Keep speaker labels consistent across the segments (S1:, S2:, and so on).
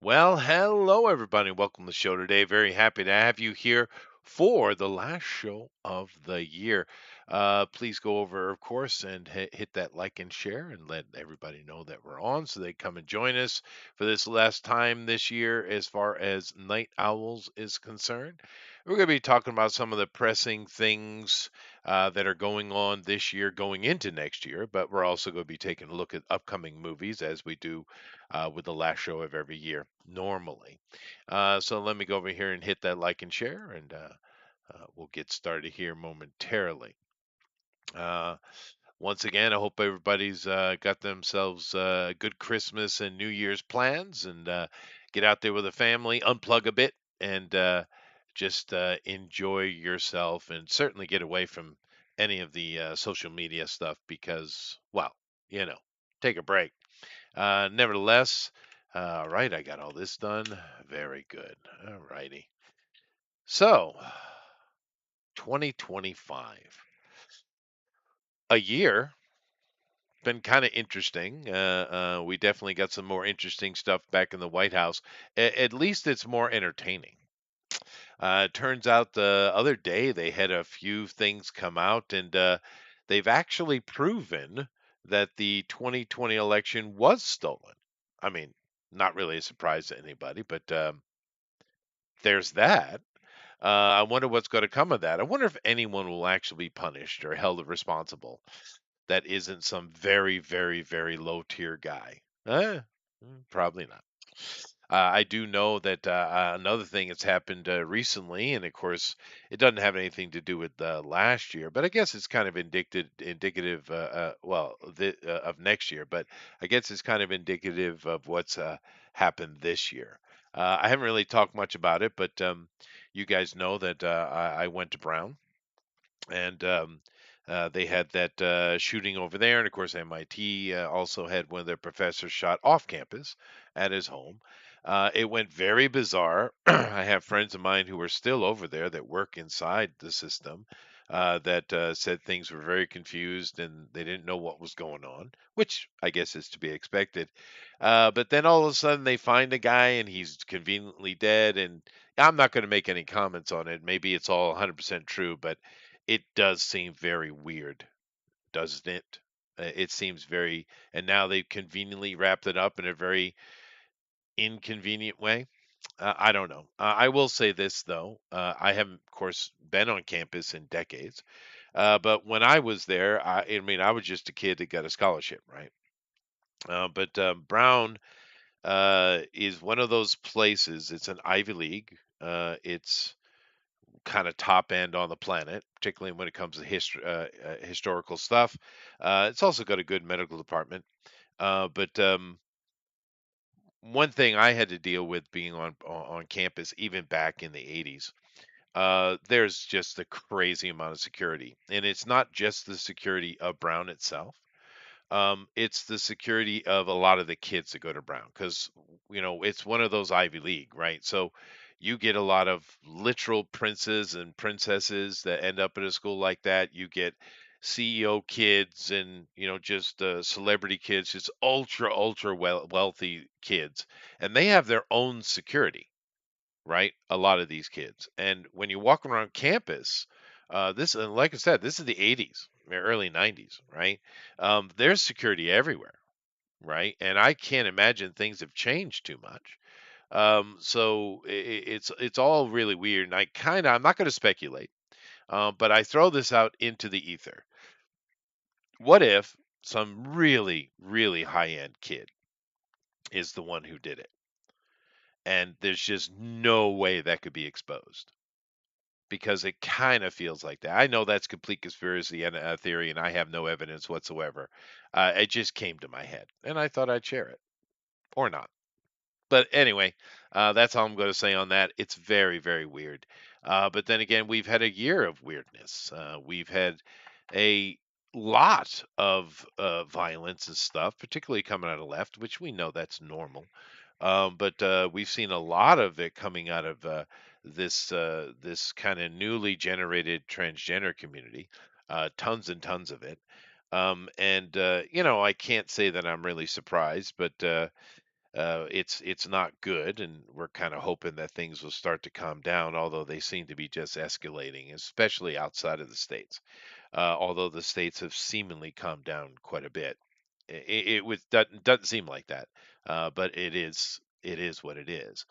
S1: Well, hello everybody. Welcome to the show today. Very happy to have you here for the last show of the year. Please go over, of course, and hit that like and share and let everybody know that we're on so they come and join us for this last time this year as far as Night Owls is concerned. We're going to be talking about some of the pressing things that are going on this year, going into next year, but we're also going to be taking a look at upcoming movies as we do with the last show of every year normally. So let me go over here and hit that like and share, and we'll get started here momentarily. Uh, Once again, I hope everybody's got themselves good Christmas and New Year's plans and get out there with a the family, unplug a bit, and just enjoy yourself and certainly get away from any of the social media stuff because, well, you know, take a break. Nevertheless, all right, I got all this done. Very good. All righty. So, 2025, a year, been kind of interesting. We definitely got some more interesting stuff back in the White House. At least it's more entertaining. Turns out the other day they had a few things come out, and they've actually proven that the 2020 election was stolen. I mean, not really a surprise to anybody, but there's that. I wonder what's going to come of that. I wonder if anyone will actually be punished or held responsible that isn't some very, very, very low tier guy. Probably not. I do know that another thing that's happened recently, and of course, it doesn't have anything to do with last year, but I guess it's kind of indicative, of next year. But I guess it's kind of indicative of what's happened this year. I haven't really talked much about it, but you guys know that I went to Brown and they had that shooting over there. And of course, MIT also had one of their professors shot off campus at his home. It went very bizarre. I have friends of mine who are still over there that work inside the system that said things were very confused and they didn't know what was going on, which I guess is to be expected. But then all of a sudden they find a guy and he's conveniently dead. And I'm not going to make any comments on it. Maybe it's all 100% true, but it does seem very weird, doesn't it? It seems very, and now they've conveniently wrapped it up in a very inconvenient way. I don't know. I will say this though. I haven't, of course, been on campus in decades. But when I was there, I mean, I was just a kid that got a scholarship, right? But Brown is one of those places. It's an Ivy League. It's kind of top end on the planet, particularly when it comes to historical stuff. It's also got a good medical department. But one thing I had to deal with being on campus, even back in the 80s, there's just a crazy amount of security, and it's not just the security of Brown itself. It's the security of a lot of the kids that go to Brown because, it's one of those Ivy League, right? So you get a lot of literal princes and princesses that end up at a school like that. You get CEO kids and, just celebrity kids, just ultra, ultra wealthy kids. And they have their own security, right? A lot of these kids. And when you walk around campus, and like I said, this is the 80s, or early 90s, right? There's security everywhere, right? And I can't imagine things have changed too much. So it's all really weird. And I'm not going to speculate, but I throw this out into the ether. What if some really, really high end kid is the one who did it? And there's just no way that could be exposed because it kind of feels like that. I know that's complete conspiracy and theory, and I have no evidence whatsoever. It just came to my head, and I thought I'd share it or not. But anyway, that's all I'm going to say on that. It's very, very weird. But then again, we've had a year of weirdness. We've had a lot of violence and stuff, particularly coming out of left, which we know that's normal. But we've seen a lot of it coming out of this kind of newly generated transgender community. Tons and tons of it. And I can't say that I'm really surprised, but It's not good, and we're kind of hoping that things will start to calm down. Although they seem to be just escalating, especially outside of the states. Although the states have seemingly calmed down quite a bit, doesn't seem like that, but it is what it is.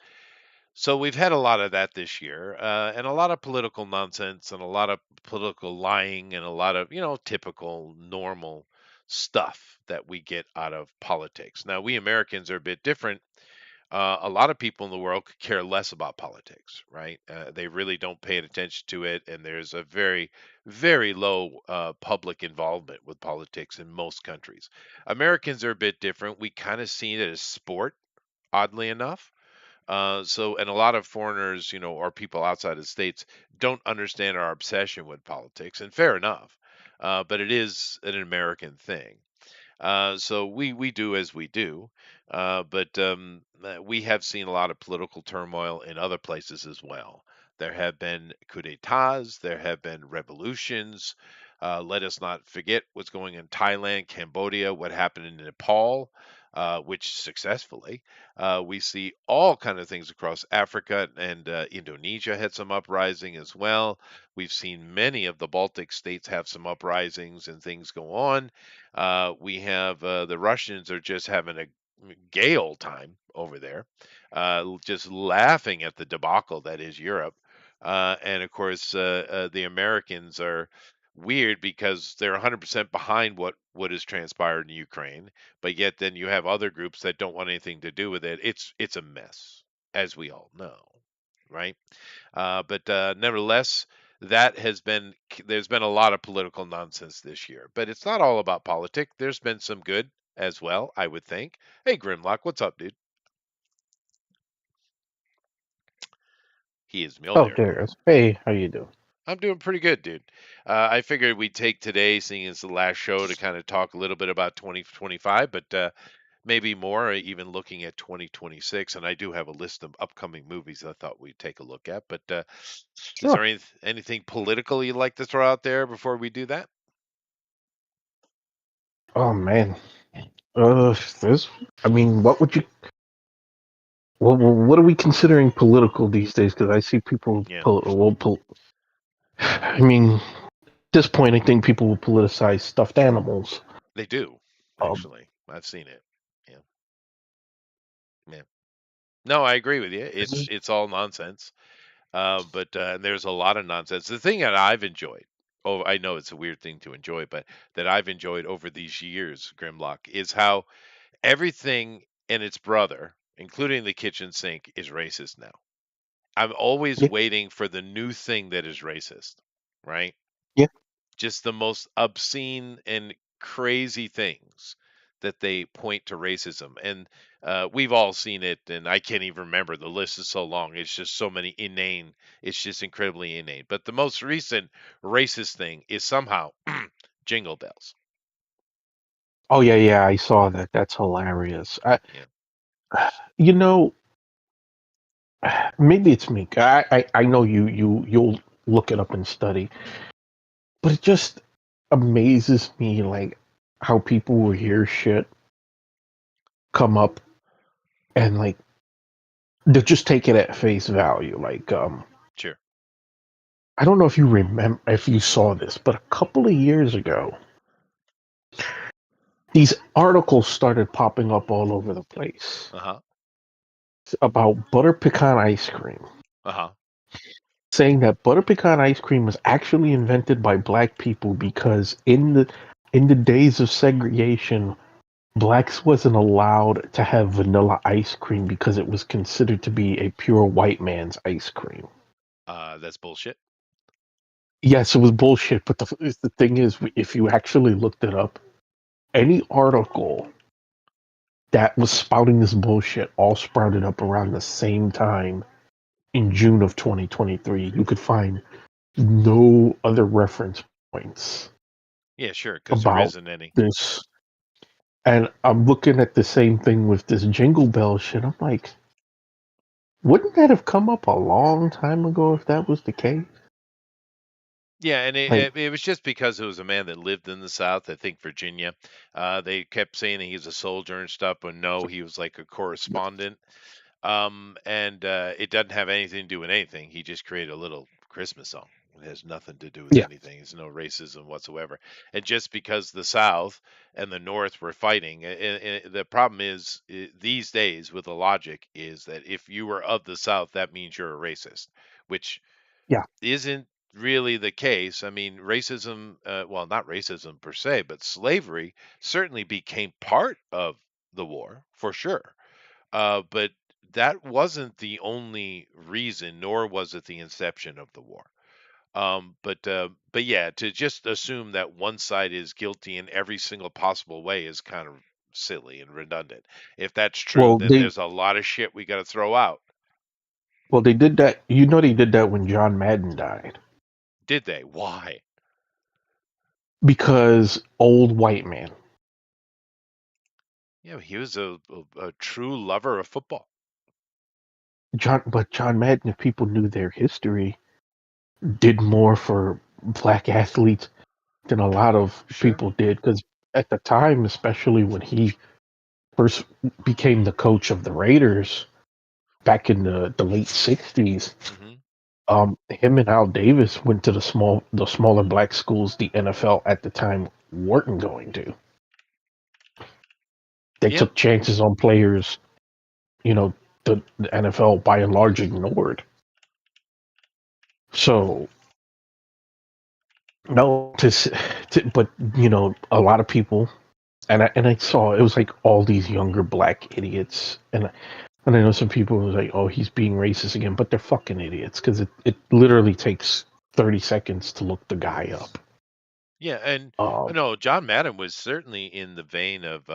S1: So we've had a lot of that this year, and a lot of political nonsense, and a lot of political lying, and a lot of typical normal stuff that we get out of politics. Now we Americans are a bit different. A lot of people in the world could care less about politics, right? They really don't pay attention to it, and there's a very, very low public involvement with politics in most countries. Americans are a bit different. We kind of see it as sport, oddly enough. And a lot of foreigners, or people outside of the states, don't understand our obsession with politics, and fair enough. But it is an American thing. So we do as we do, but we have seen a lot of political turmoil in other places as well. There have been coups d'états, there have been revolutions. Let us not forget what's going on in Thailand, Cambodia, what happened in Nepal, which successfully. We see all kind of things across Africa, and Indonesia had some uprising as well. We've seen many of the Baltic states have some uprisings and things go on. We have the Russians are just having a gay old time over there, just laughing at the debacle that is Europe. And of course, the Americans are weird because they're 100% behind what has transpired in Ukraine, but yet then you have other groups that don't want anything to do with it. It's a mess, as we all know, right? But nevertheless, there's been a lot of political nonsense this year, but it's not all about politics. There's been some good as well, I would think. Hey, Grimlock, what's up, dude? He is Mule
S2: Oh,
S1: there.
S2: there it is. Hey, how you doing?
S1: I'm doing pretty good, dude. I figured we'd take today, seeing it's the last show, to kind of talk a little bit about 2025, but maybe more, even looking at 2026. And I do have a list of upcoming movies I thought we'd take a look at. But is
S2: Sure.
S1: there anything political you'd like to throw out there before we do that?
S2: Oh man. This. I mean, what would you? What are we considering political these days? Because I see people.
S1: Yeah,
S2: I mean, at this point, I think people will politicize stuffed animals.
S1: they do,
S2: Um,
S1: actually. I've seen it. Yeah, yeah. No, I agree with you.
S2: this
S1: It's
S2: is-
S1: it's all nonsense. But there's a lot of nonsense. The thing that I've enjoyed, oh, I know it's a weird thing to enjoy, but that I've enjoyed over these years, Grimlock, is how everything and its brother, including the kitchen sink, is racist now. I'm always
S2: yeah,
S1: waiting for the new thing that is racist, right?
S2: yeah.
S1: Just the most obscene and crazy things that they point to racism. And we've all seen it, and I can't even remember. The list is so long. It's just so many inane. It's just incredibly inane. But the most recent racist thing is somehow jingle bells.
S2: Oh yeah, yeah. I saw that. That's hilarious.
S1: Yeah.
S2: You know, maybe it's me. I know you'll look it up and study, but it just amazes me like how people will hear shit come up and like they'll just take it at face value. Like,
S1: Sure.
S2: I don't know if you remember if you saw this, but a couple of years ago, these articles started popping up all over the place
S1: Uh huh.
S2: about butter pecan ice cream,
S1: Uh huh.
S2: saying that butter pecan ice cream was actually invented by black people because in the days of segregation, blacks wasn't allowed to have vanilla ice cream because it was considered to be a pure white man's ice cream.
S1: That's bullshit.
S2: Yes, it was bullshit, but the thing is, if you actually looked it up, any article that was spouting this bullshit all sprouted up around the same time in June of 2023. You could find no other reference points
S1: Yeah, sure. Because there
S2: about
S1: isn't any.
S2: this. And I'm looking at the same thing with this Jingle Bell shit. I'm like, wouldn't that have come up a long time ago if that was the case?
S1: Yeah, and
S2: Like,
S1: it was just because it was a man that lived in the South, I think Virginia. They kept saying that he's a soldier and stuff, but no, he was like a correspondent. And it doesn't have anything to do with anything. He just created a little Christmas song. It has nothing to do with
S2: yeah,
S1: anything. There's no racism whatsoever. And just because the South and the North were fighting, the problem is these days with the logic is that if you were of the South, that means you're a racist, which
S2: yeah.
S1: isn't really the case. I mean, racism, well, not racism per se, but slavery certainly became part of the war for sure. But that wasn't the only reason, nor was it the inception of the war. But yeah, to just assume that one side is guilty in every single possible way is kind of silly and redundant. If that's true,
S2: Well,
S1: then
S2: they
S1: there's a lot of shit we got to throw out.
S2: well they did that. You know, they did that when John Madden died
S1: Did they? Why?
S2: because old white man.
S1: Yeah, he was a true lover of football.
S2: But John Madden, if people knew their history, did more for black athletes than a lot of
S1: Sure.
S2: people did. Because at the time, especially when he first became the coach of the Raiders back in the late '60s,
S1: Hmm.
S2: him and Al Davis went to the smaller black schools the NFL at the time weren't going to. They
S1: Yeah.
S2: took chances on players, you know, the NFL by and large ignored. So no, but a lot of people, and I saw it was like all these younger black idiots, and I know some people was like, oh, he's being racist again, but they're fucking idiots because it literally takes 30 seconds to look the guy up.
S1: Yeah, and
S2: Um,
S1: no, John Madden was certainly in the vein of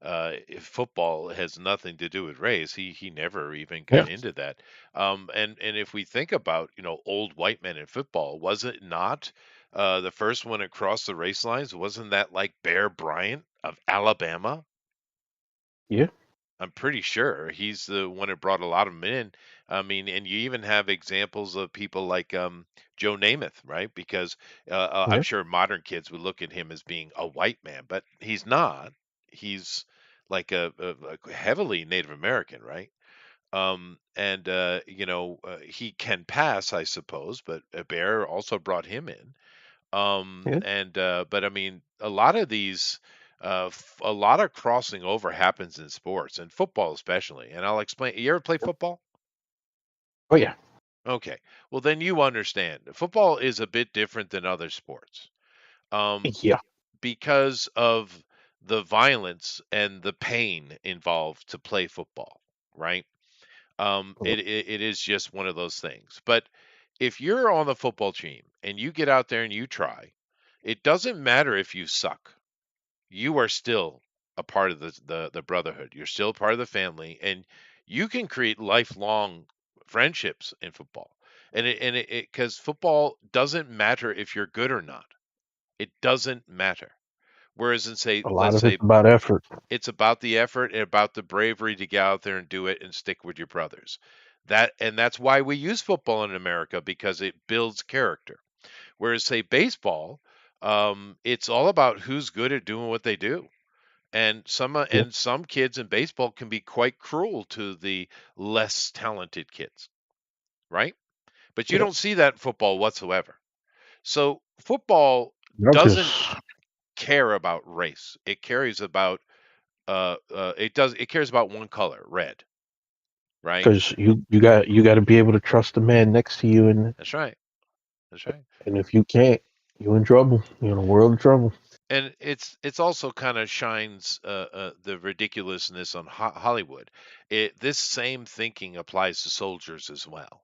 S1: if football has nothing to do with race. He never even
S2: yeah,
S1: got into that. And if we think about old white men in football, was it not the first one across the race lines? Wasn't that like Bear Bryant of Alabama?
S2: yeah,
S1: I'm pretty sure he's the one that brought a lot of them in. I mean, and you even have examples of people like Joe Namath, right? Because I'm
S2: yeah,
S1: sure modern kids would look at him as being a white man, but he's not. He's like a heavily Native American, right? And he can pass, I suppose, but a Bear also brought him in.
S2: yeah,
S1: But I mean, a lot of crossing over happens in sports and football especially. And I'll explain. You ever play
S2: yeah.
S1: football?
S2: Oh yeah,
S1: Okay. Well, then you understand. Football is a bit different than other sports.
S2: yeah,
S1: Because of the violence and the pain involved to play football, right?
S2: yeah,
S1: It is just one of those things. But if you're on the football team and you get out there and you try, it doesn't matter if you suck. You are still a part of the brotherhood. You're still part of the family, and you can create lifelong friendships in football. And it because football doesn't matter if you're good or not. It doesn't matter. Whereas in say,
S2: a lot
S1: let's
S2: of it's
S1: say
S2: about effort.
S1: it's about the effort and about the bravery to get out there and do it and stick with your brothers. That's why we use football in America because it builds character. Whereas say baseball, it's all about who's good at doing what they do.
S2: Yeah,
S1: And some kids in baseball can be quite cruel to the less talented kids, right? But you
S2: yeah.
S1: don't see that in football whatsoever. So football
S2: Not
S1: doesn't
S2: just
S1: care about race. It cares about one color, red, right?
S2: because you got to be able to trust the man next to you,
S1: That's right. That's right.
S2: and if you can't, you're in trouble. You're in a world of trouble.
S1: And it's also kind of shines the ridiculousness on Hollywood. This same thinking applies to soldiers as well,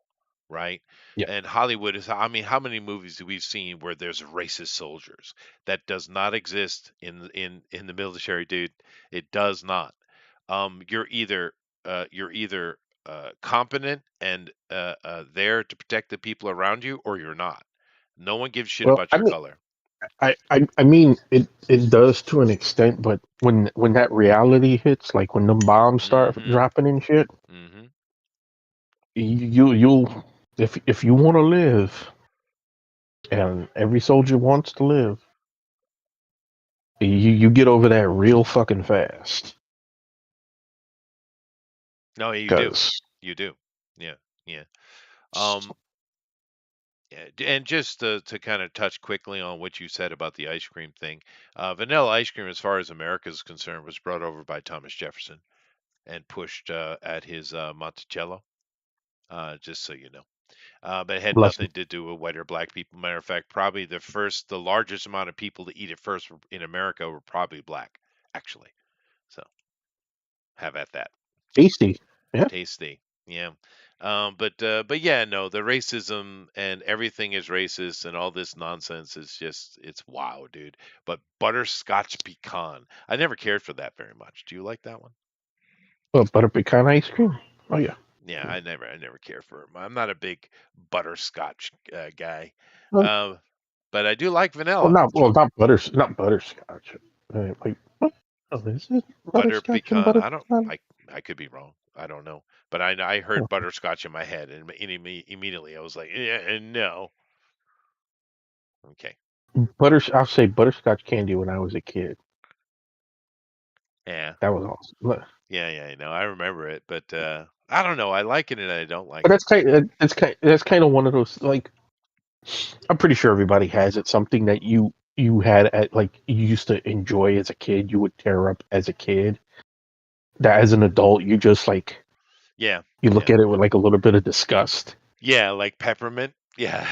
S1: right?
S2: Yeah,
S1: And Hollywood is, I mean, how many movies do we've seen where there's racist soldiers? That does not exist in the military, dude. It does not. You're either competent and there to protect the people around you, or you're not. No one gives shit
S2: well,
S1: about your color.
S2: I mean, it does to an extent, but when that reality hits, like when them bombs start
S1: Mm-hmm.
S2: dropping and shit,
S1: Mm-hmm.
S2: you'll if you want to live, and every soldier wants to live. You get over that real fucking fast.
S1: No, you do.
S2: Cause
S1: You do. Yeah. Yeah. Um, yeah, and just to kind of touch quickly on what you said about the ice cream thing, vanilla ice cream, as far as America is concerned, was brought over by Thomas Jefferson and pushed at his Monticello. Just so you know, but it had
S2: bless him.
S1: nothing to do with white or black people. Matter of fact, probably the largest amount of people to eat it first in America were probably black, actually. So have at that.
S2: Tasty. Yeah.
S1: Tasty. Yeah. But yeah, no, the racism and everything is racist and all this nonsense is just it's wow, dude. But butterscotch pecan, I never cared for that very much. Do you like that one?
S2: Well, butter pecan ice cream. Oh yeah.
S1: Yeah, I never care for 'em. I'm not a big butterscotch guy.
S2: Well,
S1: Uh, but I do like
S2: well,
S1: vanilla.
S2: not butterscotch. Like what? Oh, is it
S1: Butter
S2: butterscotch and
S1: pecan.
S2: butter
S1: I don't.
S2: pecan?
S1: I could be wrong. I don't know. But I heard
S2: Oh,
S1: butterscotch in my head, and immediately I was like, no. Okay.
S2: I'll say butterscotch candy when I was a kid.
S1: Yeah.
S2: That was awesome.
S1: Yeah, yeah, I know. I remember it, but I don't know. I like it and I don't
S2: But
S1: like it.
S2: that's kind of one of those like I'm pretty sure everybody has it. Something that you had at like you used to enjoy as a kid, you would tear up as a kid. That as an adult, you just like
S1: Yeah,
S2: you look
S1: yeah,
S2: at it with like a little bit of disgust.
S1: yeah. Like peppermint. Yeah,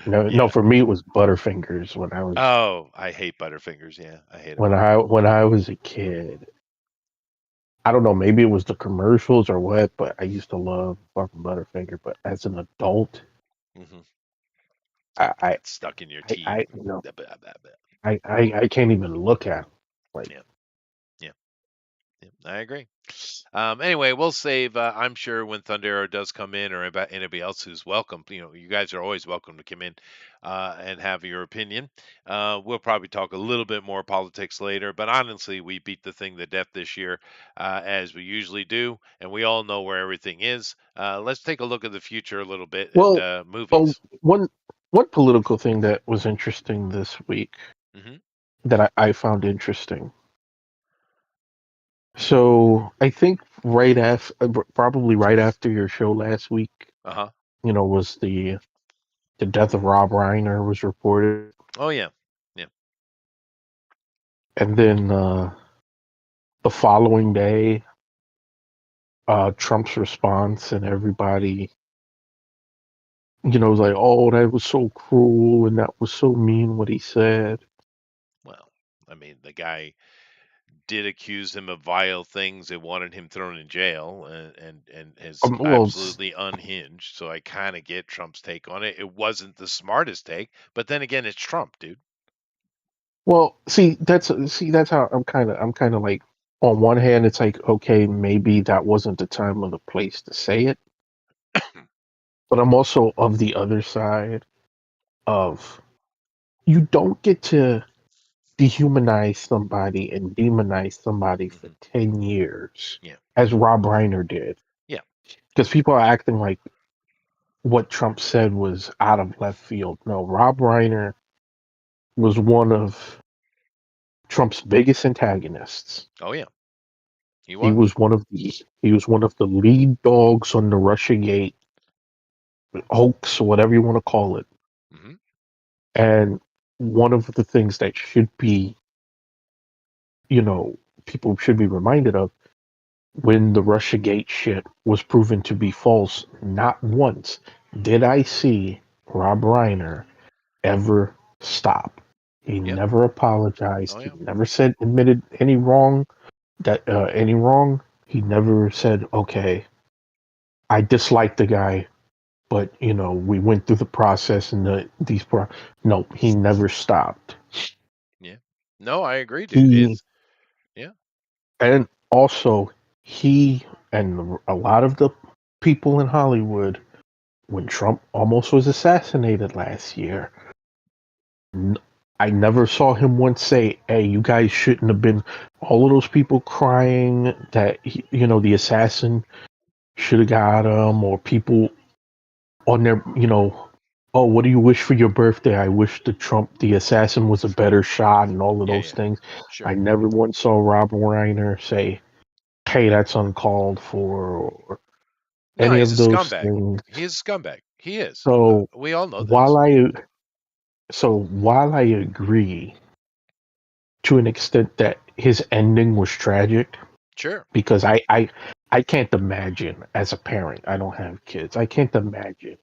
S2: No, no,
S1: yeah.
S2: for me it was Butterfingers
S1: Oh, I hate Butterfingers. Yeah, I hate them.
S2: when I was a kid. I don't know, maybe it was the commercials or what, but I used to love fucking Butterfinger. But as an adult,
S1: Hmm.
S2: I
S1: Gets stuck in your
S2: I,
S1: teeth.
S2: I you know
S1: Blah, blah, blah, blah.
S2: I can't even look at 'em. Like
S1: Yeah, yeah, yeah. I agree. Anyway, we'll save. I'm sure when Thundero does come in, or about anybody else who's welcome, you guys are always welcome to come in and have your opinion. We'll probably talk a little bit more politics later, but honestly, we beat the thing to death this year, as we usually do, and we all know where everything is. Let's take a look at the future a little bit and
S2: well, well,
S1: movies.
S2: one political thing that was interesting this week
S1: Hmm.
S2: that I found interesting. So I think probably right after your show last week,
S1: Uh huh.
S2: was the death of Rob Reiner was reported,
S1: Oh yeah. Yeah.
S2: and then the following day, Trump's response and everybody, was like, "Oh, that was so cruel and that was so mean what he said."
S1: Well, I mean, the guy did accuse him of vile things and wanted him thrown in jail and is
S2: Well,
S1: absolutely unhinged. So I kind of get Trump's take on it. It wasn't the smartest take, but then again, it's Trump, dude.
S2: that's how I'm kind of like, on one hand, it's like, okay, maybe that wasn't the time or the place to say it, but I'm also of the other side of you don't get to dehumanize somebody and demonize somebody for
S1: Hmm.
S2: 10 years,
S1: Yeah,
S2: as Rob Reiner did.
S1: yeah,
S2: Because people are acting like what Trump said was out of left field. No, Rob Reiner was one of Trump's biggest antagonists.
S1: oh yeah, he
S2: He
S1: was.
S2: was one of the lead dogs on the Russiagate hoax, or whatever you want to call it.
S1: Hmm.
S2: And one of the things that you know, people should be reminded of when the Russiagate shit was proven to be false, not once did I see Rob Reiner ever stop. He
S1: Yeah,
S2: never
S1: oh
S2: apologized. He
S1: yeah,
S2: never admitted any wrong. He never said, "Okay, I dislike the guy, but we went through the process and no, he never stopped.
S1: yeah. No, I agree, dude.
S2: He
S1: It's yeah,
S2: and also he and a lot of the people in Hollywood, when Trump almost was assassinated last year, I never saw him once say, "Hey, you guys shouldn't have been." All of those people crying that the assassin should have got him, or people on their oh, what do you wish for your birthday? I wish the assassin was a better shot and all of
S1: Yeah,
S2: those
S1: yeah,
S2: things. I
S1: sure.
S2: never once saw Rob Reiner say, hey, that's uncalled for, or
S1: No,
S2: any
S1: he's a
S2: of those
S1: scumbag.
S2: things.
S1: He is a scumbag. He is.
S2: So
S1: We all know
S2: while
S1: this.
S2: I while I agree to an extent that his ending was tragic,
S1: Sure.
S2: because I can't imagine as a parent, I don't have kids. I can't imagine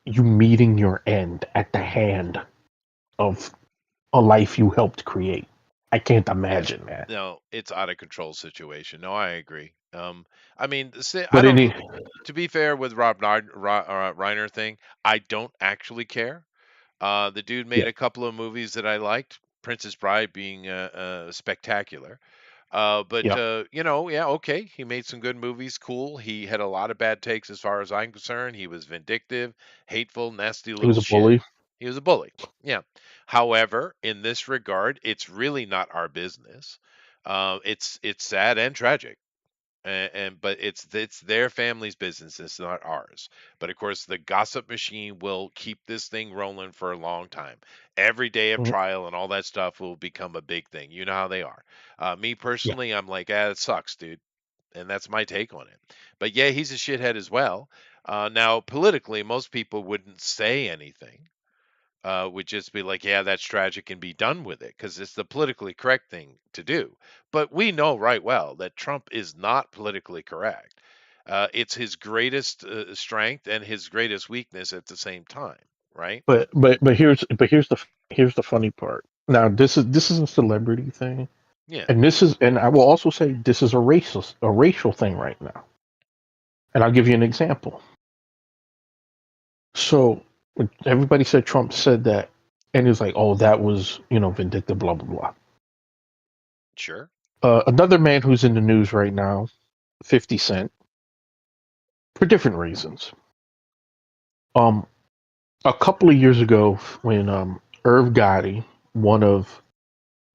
S2: you meeting your end at the hand of a life you helped create. I can't
S1: Yeah.
S2: imagine that.
S1: No, it's out of control situation. No, I agree. I mean, say, I
S2: But
S1: don't.
S2: any
S1: To be fair with Reiner thing, I don't actually care. The dude
S2: yeah,
S1: made a couple of movies that I liked. Princess Bride being spectacular. But
S2: yeah,
S1: yeah, okay. He made some good movies. Cool. He had a lot of bad takes as far as I'm concerned. He was vindictive, hateful, nasty
S2: he
S1: little
S2: was a
S1: shit.
S2: bully.
S1: He was a bully. Yeah. However, in this regard, it's really not our business. It's sad and tragic. And but it's their family's business. It's not ours. But of course, the gossip machine will keep this thing rolling for a long time. Every day of
S2: Mhm.
S1: trial and all that stuff will become a big thing. You know how they are. Me
S2: Yeah,
S1: personally, I'm like, ah, it sucks, dude, and that's my take on it. But yeah, he's a shithead as well. Now, politically, most people wouldn't say anything, would just be like, yeah, that's tragic and be done with it because it's the politically correct thing to do. But we know right well that Trump is not politically correct. It's his greatest strength and his greatest weakness at the same time, right?
S2: here's the funny part. Now this is a celebrity thing,
S1: Yeah,
S2: and I will also say this is a racial thing right now. And I'll give you an example. So when everybody said Trump said that, and he was like, "Oh, that was vindictive," blah blah blah.
S1: sure.
S2: Another man who's in the news right now, 50 Cent, for different reasons. Um, a couple of years ago, when Irv Gotti, one of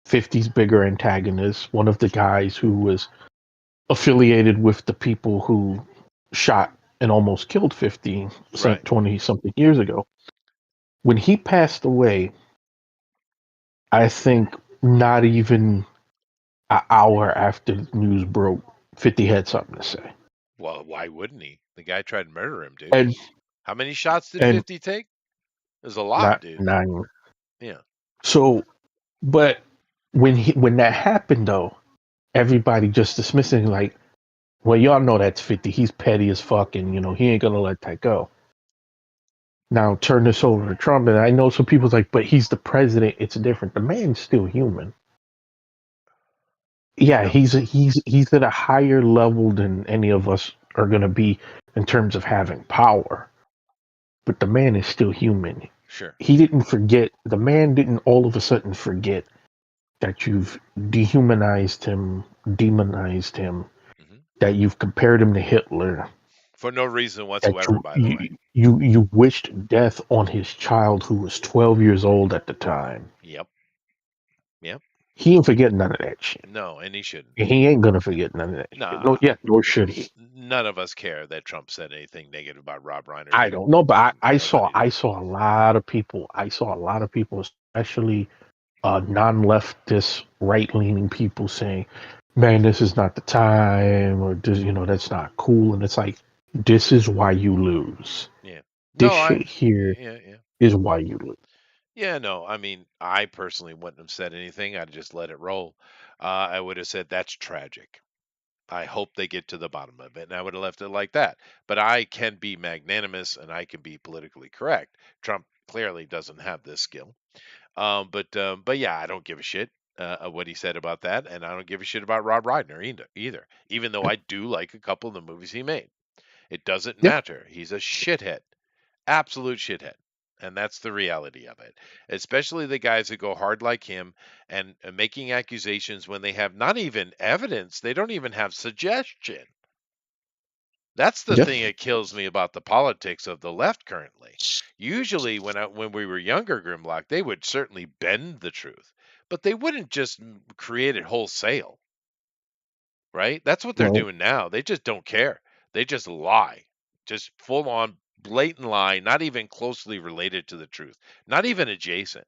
S2: 50's bigger antagonists, one of the guys who was affiliated with the people who shot and almost killed 50 some
S1: Right.
S2: 20 something years ago, when he passed away, I think not even an hour after the news broke, 50 had something to say.
S1: Well, why wouldn't he? The guy tried to murder him, dude.
S2: And
S1: How many shots did
S2: and
S1: 50 take? There's a lot,
S2: not
S1: dude.
S2: nine.
S1: Yeah.
S2: So, but when that happened though, everybody just dismissing like, well, y'all know that's 50. He's petty as fuck, and he ain't gonna let that go. Now turn this over to Trump, and I know some people's like, but he's the president. It's different. The man's still human. Yeah,
S1: No,
S2: he's at a higher level than any of us are gonna be in terms of having power. But the man is still human.
S1: sure.
S2: He didn't forget. The man didn't all of a sudden forget that you've dehumanized him, demonized him,
S1: Hmm.
S2: that you've compared him to Hitler,
S1: For no reason
S2: that
S1: whatsoever,
S2: you
S1: by the way.
S2: you you wished death on his child who was 12 years old at the time.
S1: Yep. Yep.
S2: He ain't forget none of that shit.
S1: No, and he shouldn't.
S2: And he ain't gonna forget none of that shit. No,
S1: Nah,
S2: yeah, nor should he.
S1: none of us care that Trump said anything negative about Rob Reiner,
S2: I
S1: dude.
S2: don't know, but I saw
S1: Nobody
S2: I
S1: does.
S2: saw a lot of people. I saw a lot of people, especially non-leftist, right-leaning people saying, "Man, this is not the time," or "This, that's not cool." And it's like, this is why you lose.
S1: Yeah.
S2: This
S1: No,
S2: shit here
S1: yeah, yeah.
S2: is why you lose.
S1: Yeah, no, I mean, I personally wouldn't have said anything. I'd just let it roll. I would have said, that's tragic. I hope they get to the bottom of it. And I would have left it like that. But I can be magnanimous and I can be politically correct. Trump clearly doesn't have this skill. But yeah, I don't give a shit what he said about that, and I don't give a shit about Rob Reiner either. Even though I do like a couple of the movies he made, it doesn't
S2: Yeah,
S1: matter. He's a shithead, absolute shithead, and that's the reality of it. Especially the guys that go hard like him and making accusations when they have not even evidence. They don't even have suggestion. That's the
S2: yeah.
S1: thing that kills me about the politics of the left currently. Usually, when we were younger, Grimlock, they would certainly bend the truth, but they wouldn't just create it wholesale, right? That's what they're
S2: Well,
S1: doing now. They just don't care. They just lie, just full on. blatant lie, not even closely related to the truth, not even adjacent.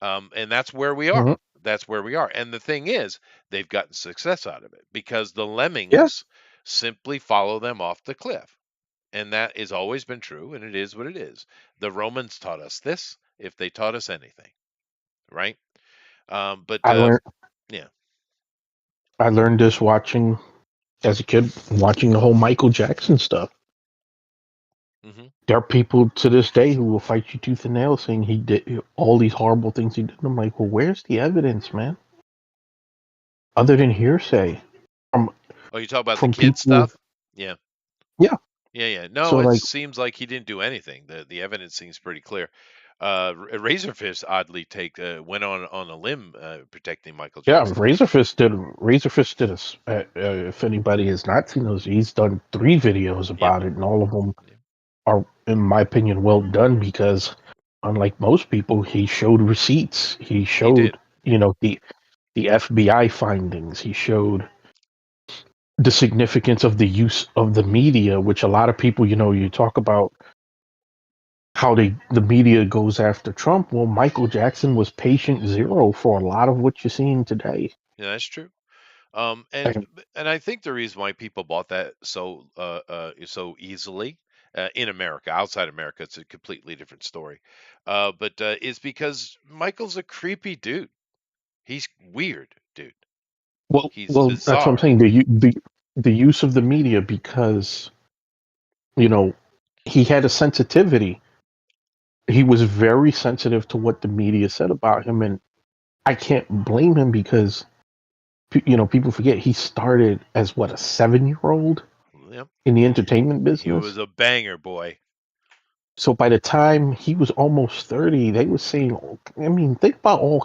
S1: And that's where we are.
S2: Mhm.
S1: That's where we are. And the thing is, they've gotten success out of it because the
S2: Yeah,
S1: lemmings simply follow them off the cliff. And that has always been true, and it is what it is. The Romans taught us this, if they taught us anything, right? But
S2: I learned
S1: yeah.
S2: I learned this watching as a kid, watching the whole Michael Jackson stuff.
S1: Hmm.
S2: There are people to this day who will fight you tooth and nail saying he did all these horrible things he did. I'm like, well, where's the evidence, man? Other than hearsay from
S1: Oh, you talk about the
S2: from
S1: kid
S2: people.
S1: stuff? Yeah.
S2: Yeah.
S1: Yeah, yeah. No,
S2: So
S1: it
S2: like,
S1: seems like he didn't do anything. The evidence seems pretty clear. Razorfist oddly take went on a limb protecting Michael
S2: yeah,
S1: Jackson.
S2: Razorfist did if anybody has not seen those, he's done 3 videos
S1: Yep.
S2: about it, and all of them
S1: Yep.
S2: are, in my opinion, well done because, unlike most people, he showed receipts. He
S1: He
S2: showed,
S1: did.
S2: the FBI findings. He showed the significance of the use of the media, which a lot of people, you talk about how the media goes after Trump. Well, Michael Jackson was patient zero for a lot of what you're seeing today.
S1: Yeah, that's true. Um, and
S2: And,
S1: and I think the reason why people bought that so easily in America, outside America, it's a completely different story. But is because Michael's a creepy dude. He's weird, dude. He's
S2: well, that's what I'm
S1: bizarre.
S2: saying. The use of the media, because you know he had a sensitivity. He was very sensitive to what the media said about him, and I can't blame him because people forget he started as what, a 7-year old
S1: Yep.
S2: in the entertainment
S1: He was
S2: business.
S1: a banger boy.
S2: So by the time he was almost 30, they were saying, I mean, think about all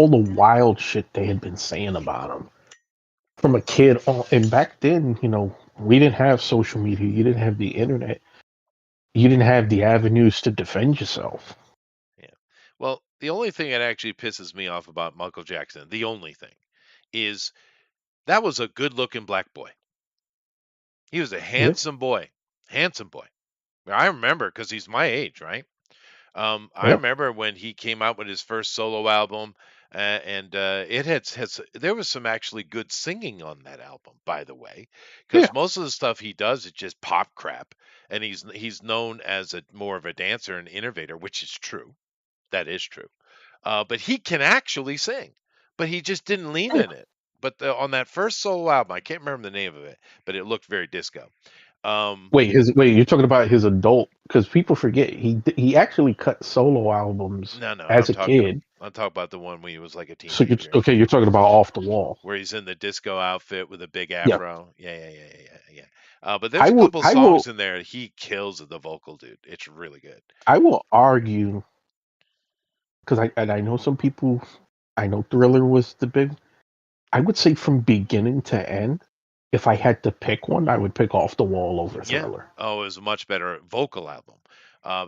S2: the wild shit they had been saying about him from a kid on. And back then, we didn't have social media, you didn't have the internet, you didn't have the avenues to defend yourself.
S1: Yeah. Well, the only thing that actually pisses me off about Michael Jackson, the only thing, is that was a good-looking black boy. He was a
S2: Yeah,
S1: handsome boy. Handsome boy. I remember because he's my age, right? I
S2: yeah,
S1: remember when he came out with his first solo album, and it there was some actually good singing on that album, by the way,
S2: yeah.
S1: because most of the stuff he does is just pop crap, and he's known as a more of a dancer and innovator, which is true. That is true. But he can actually sing, but he just didn't lean
S2: Yeah.
S1: in it. But on that first solo album, I can't remember the name of it, but it looked very disco. Um,
S2: Wait, you're talking about his adult, because people forget he actually cut solo albums
S1: no, no,
S2: as a kid.
S1: I'm talking about the one when he was like a
S2: So
S1: teenager.
S2: okay, you're talking about Off the Wall.
S1: Where he's in the disco outfit with a big
S2: Yeah,
S1: afro. Yeah, yeah, yeah, yeah, yeah. But there's
S2: I
S1: a
S2: will,
S1: couple
S2: I
S1: songs
S2: will,
S1: in there he kills the vocal, dude. It's really good.
S2: I will argue, because I know some people. I know Thriller was the big. I would say from beginning to end, if I had to pick one, I would pick Off the Wall over
S1: Yeah.
S2: Thriller.
S1: Oh, it was a much better vocal album.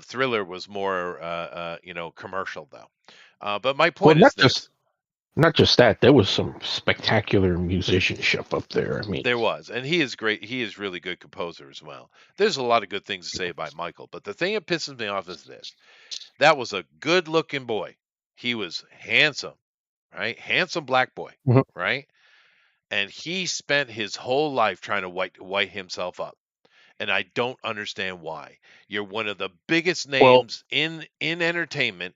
S1: Thriller was more, commercial though. But my
S2: Well,
S1: point is this:
S2: not just that. There was some spectacular musicianship up there. I mean,
S1: there was, and he is great. He is really good composer as well. There's a lot of good things to say about Michael, but the thing that pisses me off is this: that was a good-looking boy. He was handsome, right? Handsome black boy,
S2: mhm.
S1: right? And he spent his whole life trying to white himself up, and I don't understand why. You're one of the biggest
S2: Well,
S1: names in entertainment.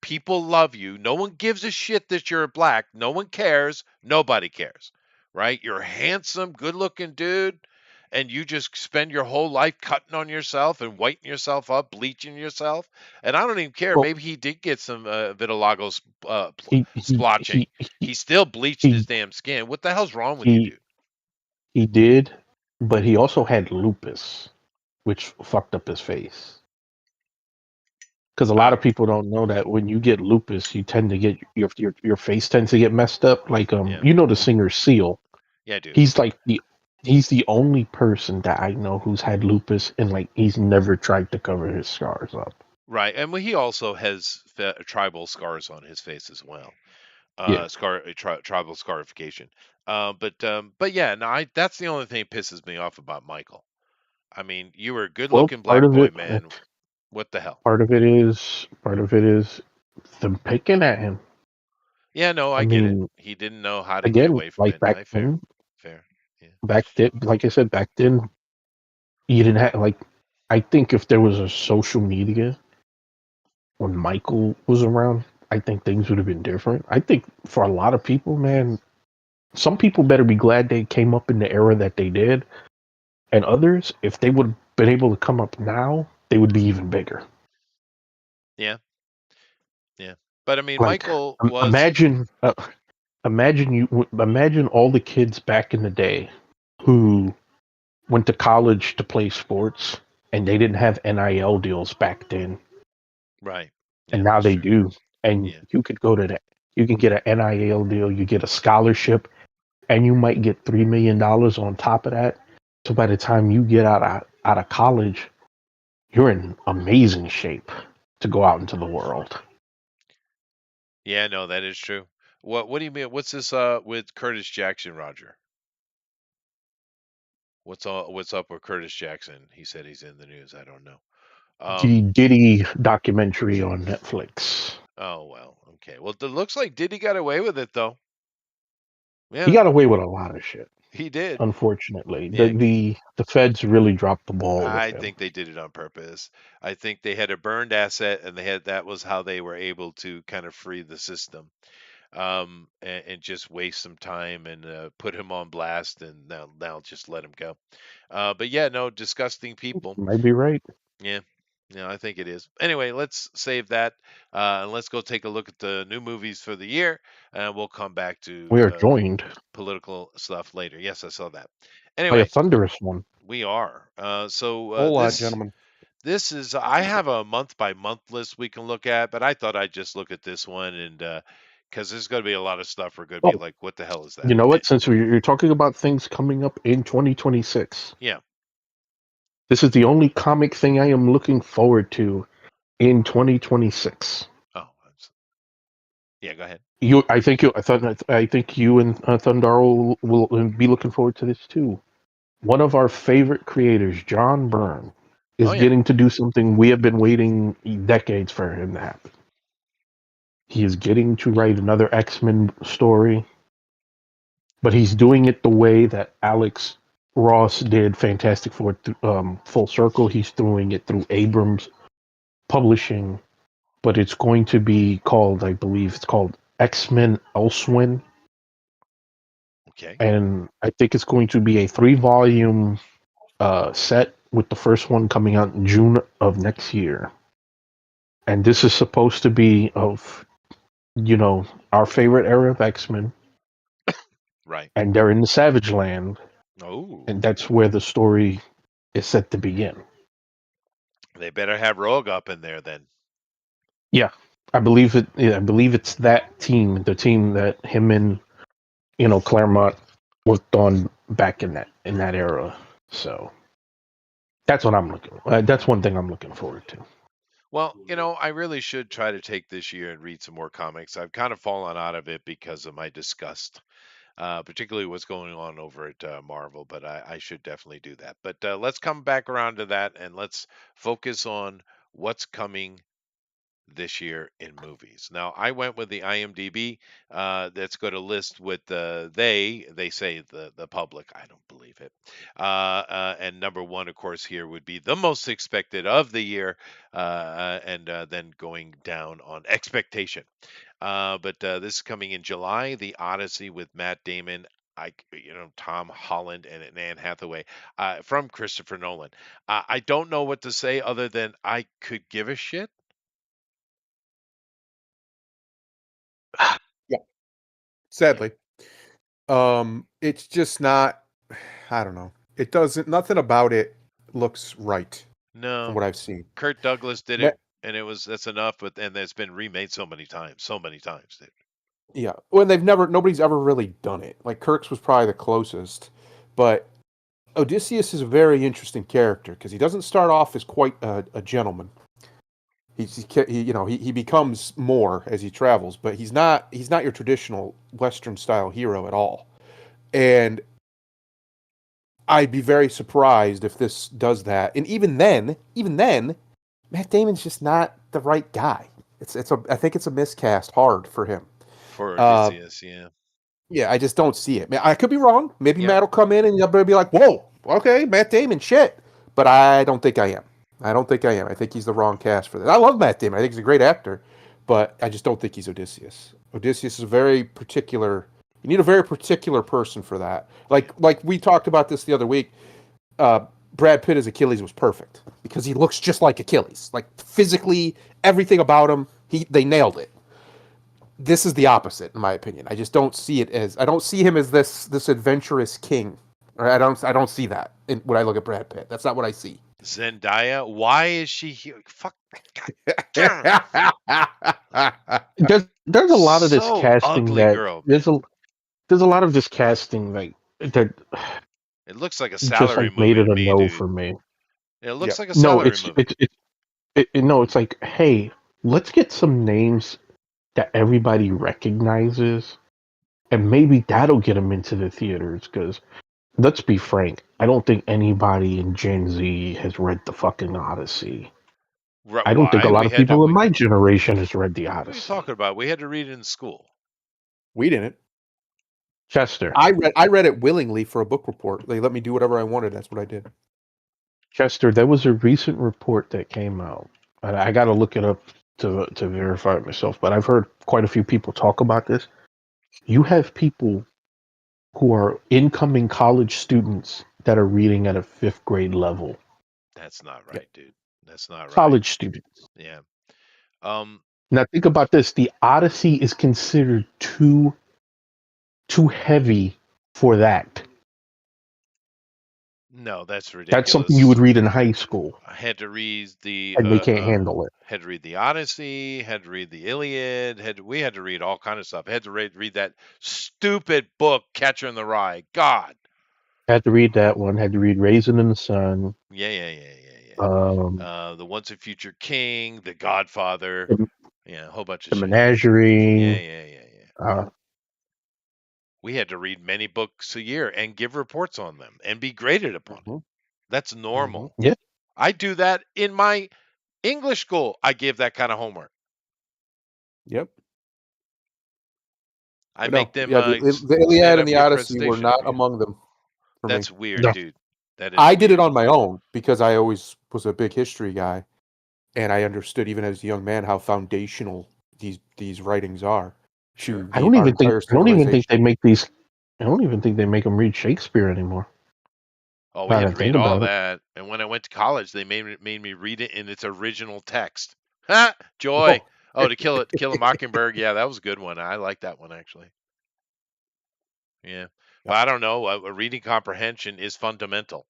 S1: People love you. No one gives a shit that you're black. No one cares. Nobody cares, right? You're a handsome, good-looking dude, and you just spend your whole life cutting on yourself and whitening yourself up, bleaching yourself. And I don't even care.
S2: well,
S1: Maybe he did get some vitiligo
S2: he he
S1: splotching.
S2: he he
S1: He still bleached his
S2: he
S1: damn skin. What the hell's wrong with you,
S2: he,
S1: dude?
S2: he did, but he also had lupus, which fucked up his face. Because a lot
S1: Wow.
S2: of people don't know that when you get lupus, you tend to get your face tends to get messed up. Like
S1: Yeah.
S2: the singer Seal.
S1: Yeah, dude.
S2: He's like he's the only person that I know who's had lupus, and like he's never tried to cover his scars up.
S1: Right. And he also has tribal scars on his face as well.
S2: Yeah.
S1: Tribal scarification. But yeah, no, that's the only thing that pisses me off about Michael. I mean, you were a
S2: Well,
S1: good-looking black boy, man. What the hell?
S2: part of it is them picking at him.
S1: Yeah, no,
S2: I
S1: I get it.
S2: mean,
S1: He didn't know how to get
S2: again,
S1: away from
S2: like
S1: it.
S2: back
S1: I fair,
S2: then,
S1: fair. Yeah,
S2: like I said, back then, you didn't have like. I think if there was a social media when Michael was around, I think things would have been different. I think for a lot of people, man, some people better be glad they came up in the era that they did, and others, if they would have been able to come up now, they would be even bigger.
S1: yeah, yeah. But I mean,
S2: Like,
S1: Michael was
S2: imagine, imagine all the kids back in the day who went to college to play sports, and they didn't have NIL deals back then,
S1: right.
S2: and
S1: Yeah,
S2: now
S1: that's
S2: they
S1: true.
S2: do. And
S1: Yeah,
S2: you could go to that. You can get an NIL deal, you get a scholarship, and you might get $3 million on top of that. So by the time you get out of college, you're in amazing shape to go out into the world.
S1: yeah. No, that is true. What do you mean? What's this? With Curtis Jackson, Roger? What's up with Curtis Jackson? He said he's in the news. I don't know.
S2: The
S1: Um.
S2: Diddy documentary on Netflix.
S1: Oh well. Okay. Well, it looks like Diddy got away with it though.
S2: He
S1: Yeah,
S2: got away with a lot of shit.
S1: he did.
S2: Unfortunately,
S1: Yeah.
S2: the feds really dropped the ball with
S1: I
S2: him.
S1: think they did it on purpose. I think they had a burned asset, and that was how they were able to kind of free the system, and just waste some time and put him on blast, and now just let him go. But yeah, no, disgusting people.
S2: You might be right.
S1: Yeah, yeah, I think it is. Anyway, let's save that, and let's go take a look at the new movies for the year, and we'll come back to
S2: We are joined
S1: political stuff later. Yes, I saw that.
S2: by a
S1: Anyway,
S2: thunderous one.
S1: we are. So
S3: Hola, gentlemen.
S1: this is I have a month by month list we can look at, but I thought I'd just look at this one and because there's going to be a lot of stuff we're going to be
S2: Oh,
S1: like, what the hell is that?
S2: you know what? Since you're talking about things coming up in 2026,
S1: Yeah.
S2: this is the only comic thing I am looking forward to in 2026.
S1: Oh, yeah. Go ahead.
S2: I think you and Thundar will be looking forward to this too. One of our favorite creators, John Byrne,
S1: Oh
S2: is
S1: yeah.
S2: getting to do something we have been waiting decades for him to happen. He is getting to write another X-Men story, but he's doing it the way that Alex Ross did Fantastic Four Full Circle. He's doing it through Abrams Publishing, but it's going to be called, I believe, it's called X-Men Elsewhere,
S1: Okay.
S2: and I think it's going to be a 3 volume set with the first one coming out in June of next year. And this is supposed to be of our favorite era of X-Men,
S1: Right.
S2: and they're in the Savage Land,
S1: Oh,
S2: and that's where the story is set to begin.
S1: they better have Rogue up in there then.
S2: Yeah, I believe it. Yeah, I believe it's that team, the team that him and Claremont worked on back in that era. So that's what I'm looking. That's one thing I'm looking forward to.
S1: Well, I really should try to take this year and read some more comics. I've kind of fallen out of it because of my disgust, particularly what's going on over at Marvel. But I should definitely do that. But let's come back around to that and let's focus on what's coming this year in movies. Now, I went with the IMDb. That's going to list with they say the public. I don't believe it. And number one, of course, here would be the most expected of the year, and then going down on expectation. But this is coming in July. The Odyssey with Matt Damon. Tom Holland and Anne Hathaway from Christopher Nolan. I don't know what to say other than I could give a shit.
S3: Yeah,
S1: Yeah.
S3: sadly. It's just not I don't know. It doesn't nothing about it looks right from
S1: No,
S3: what I've seen.
S1: Kurt Douglas did
S3: Ma-
S1: it, and that's enough. But and it's been remade so many times, dude.
S3: yeah. When nobody's ever really done it. Like Kirk's was probably the closest, but Odysseus is a very interesting character because he doesn't start off as quite a gentleman. He becomes more as he travels, but he's not your traditional Western style hero at all. And I'd be very surprised if this does that. And even then, Matt Damon's just not the right guy. I think it's a miscast hard for him.
S1: For
S3: Uh,
S1: Odysseus, yeah.
S3: yeah, I just don't see it. I could be wrong. Maybe
S1: Yeah.
S3: Matt will come in and everybody be like, "Whoa, okay, Matt Damon, shit." But I don't think I am. I don't think I am. I think he's the wrong cast for that. I love Matt Damon. I think he's a great actor, but I just don't think he's Odysseus. Odysseus is a very particular. You need a very particular person for that. Like we talked about this the other week. Uh, Brad Pitt as Achilles was perfect because he looks just like Achilles. Like physically, everything about him, they nailed it. This is the opposite, in my opinion. I just don't see it as I don't see him as this adventurous king. Or I don't see that when I look at Brad Pitt. That's not what I see.
S1: Zendaya, why is she here? Fuck. God
S2: There's a lot of this
S1: so
S2: casting
S1: ugly,
S2: that
S1: girl,
S2: there's
S1: man.
S2: a lot of this casting like that
S1: It looks like a
S2: just
S1: salary
S2: like made
S1: movie
S2: it
S1: to
S2: a
S1: me,
S2: no
S1: dude.
S2: for me.
S1: It looks
S3: Yep.
S1: like a
S2: No,
S1: salary movie.
S2: no, it's like, hey, let's get some names that everybody recognizes, and maybe that'll get them into the theaters. Because let's be frank, I don't think anybody in Gen Z has read the fucking Odyssey. I don't think a
S1: Why?
S2: lot
S1: We
S2: of
S1: had to.
S2: people in my generation has read the
S1: What are you
S2: Odyssey.
S1: talking about? We had to read it in school.
S3: We didn't.
S2: Chester,
S3: I read it willingly for a book report. They let me do whatever I wanted. That's what I did.
S2: Chester, there was a recent report that came out. And I got to look it up to verify it myself, but I've heard quite a few people talk about this. You have people who are incoming college students that are reading at a fifth grade level.
S1: That's not
S3: Yep.
S1: right, dude. That's not right.
S2: College students.
S1: Yeah. Um.
S2: Now think about this: the Odyssey is considered too heavy for that.
S1: No, that's
S2: That's something you
S1: ridiculous.
S2: would read in high school,
S1: I had to read the
S2: and they can't handle it.
S1: had to read the Odyssey, had to read the Iliad, we had to read all kind of stuff. Had to read that stupid book, Catcher in the Rye. God.
S2: Had to read that one. Had to read Raisin in the Sun.
S1: Yeah.
S2: Um,
S1: The Once and Future King, The Godfather.
S2: the,
S1: Yeah, a whole bunch of
S2: the
S1: shit.
S2: Menagerie.
S1: Yeah.
S2: Uh,
S1: We had to read many books a year and give reports on them and be graded upon it.
S3: Mm-hmm.
S1: That's
S3: Mm-hmm.
S1: normal.
S2: yeah,
S1: I do that in my English school. I give that kind of homework.
S3: Yep.
S1: I
S3: But no,
S1: make them
S3: yeah, the
S1: stand
S3: Iliad and
S1: up,
S3: the
S1: give
S3: Odyssey were
S1: presentation
S3: not
S1: every year.
S3: among them for me.
S1: That's weird,
S2: no,
S1: dude. That is
S3: I did it
S1: weird.
S3: on my own because I always was a big history guy, and I understood even as a young man how foundational these writings are
S1: Sure.
S3: to our entire
S2: I don't even think
S3: civilization.
S2: they make these. I don't even think they make them read Shakespeare anymore.
S1: Oh, we
S2: Now
S1: had
S2: that
S1: to
S2: I
S1: read
S2: think
S1: all
S2: about it.
S1: that. And when I went to college, they made me read it in its original text. Ha!
S3: Oh,
S1: Joy. Oh, to kill a mockingbird. Yeah, that was a good one. I like that one actually. Yeah. But
S3: yep,
S1: I don't know. Reading comprehension is fundamental.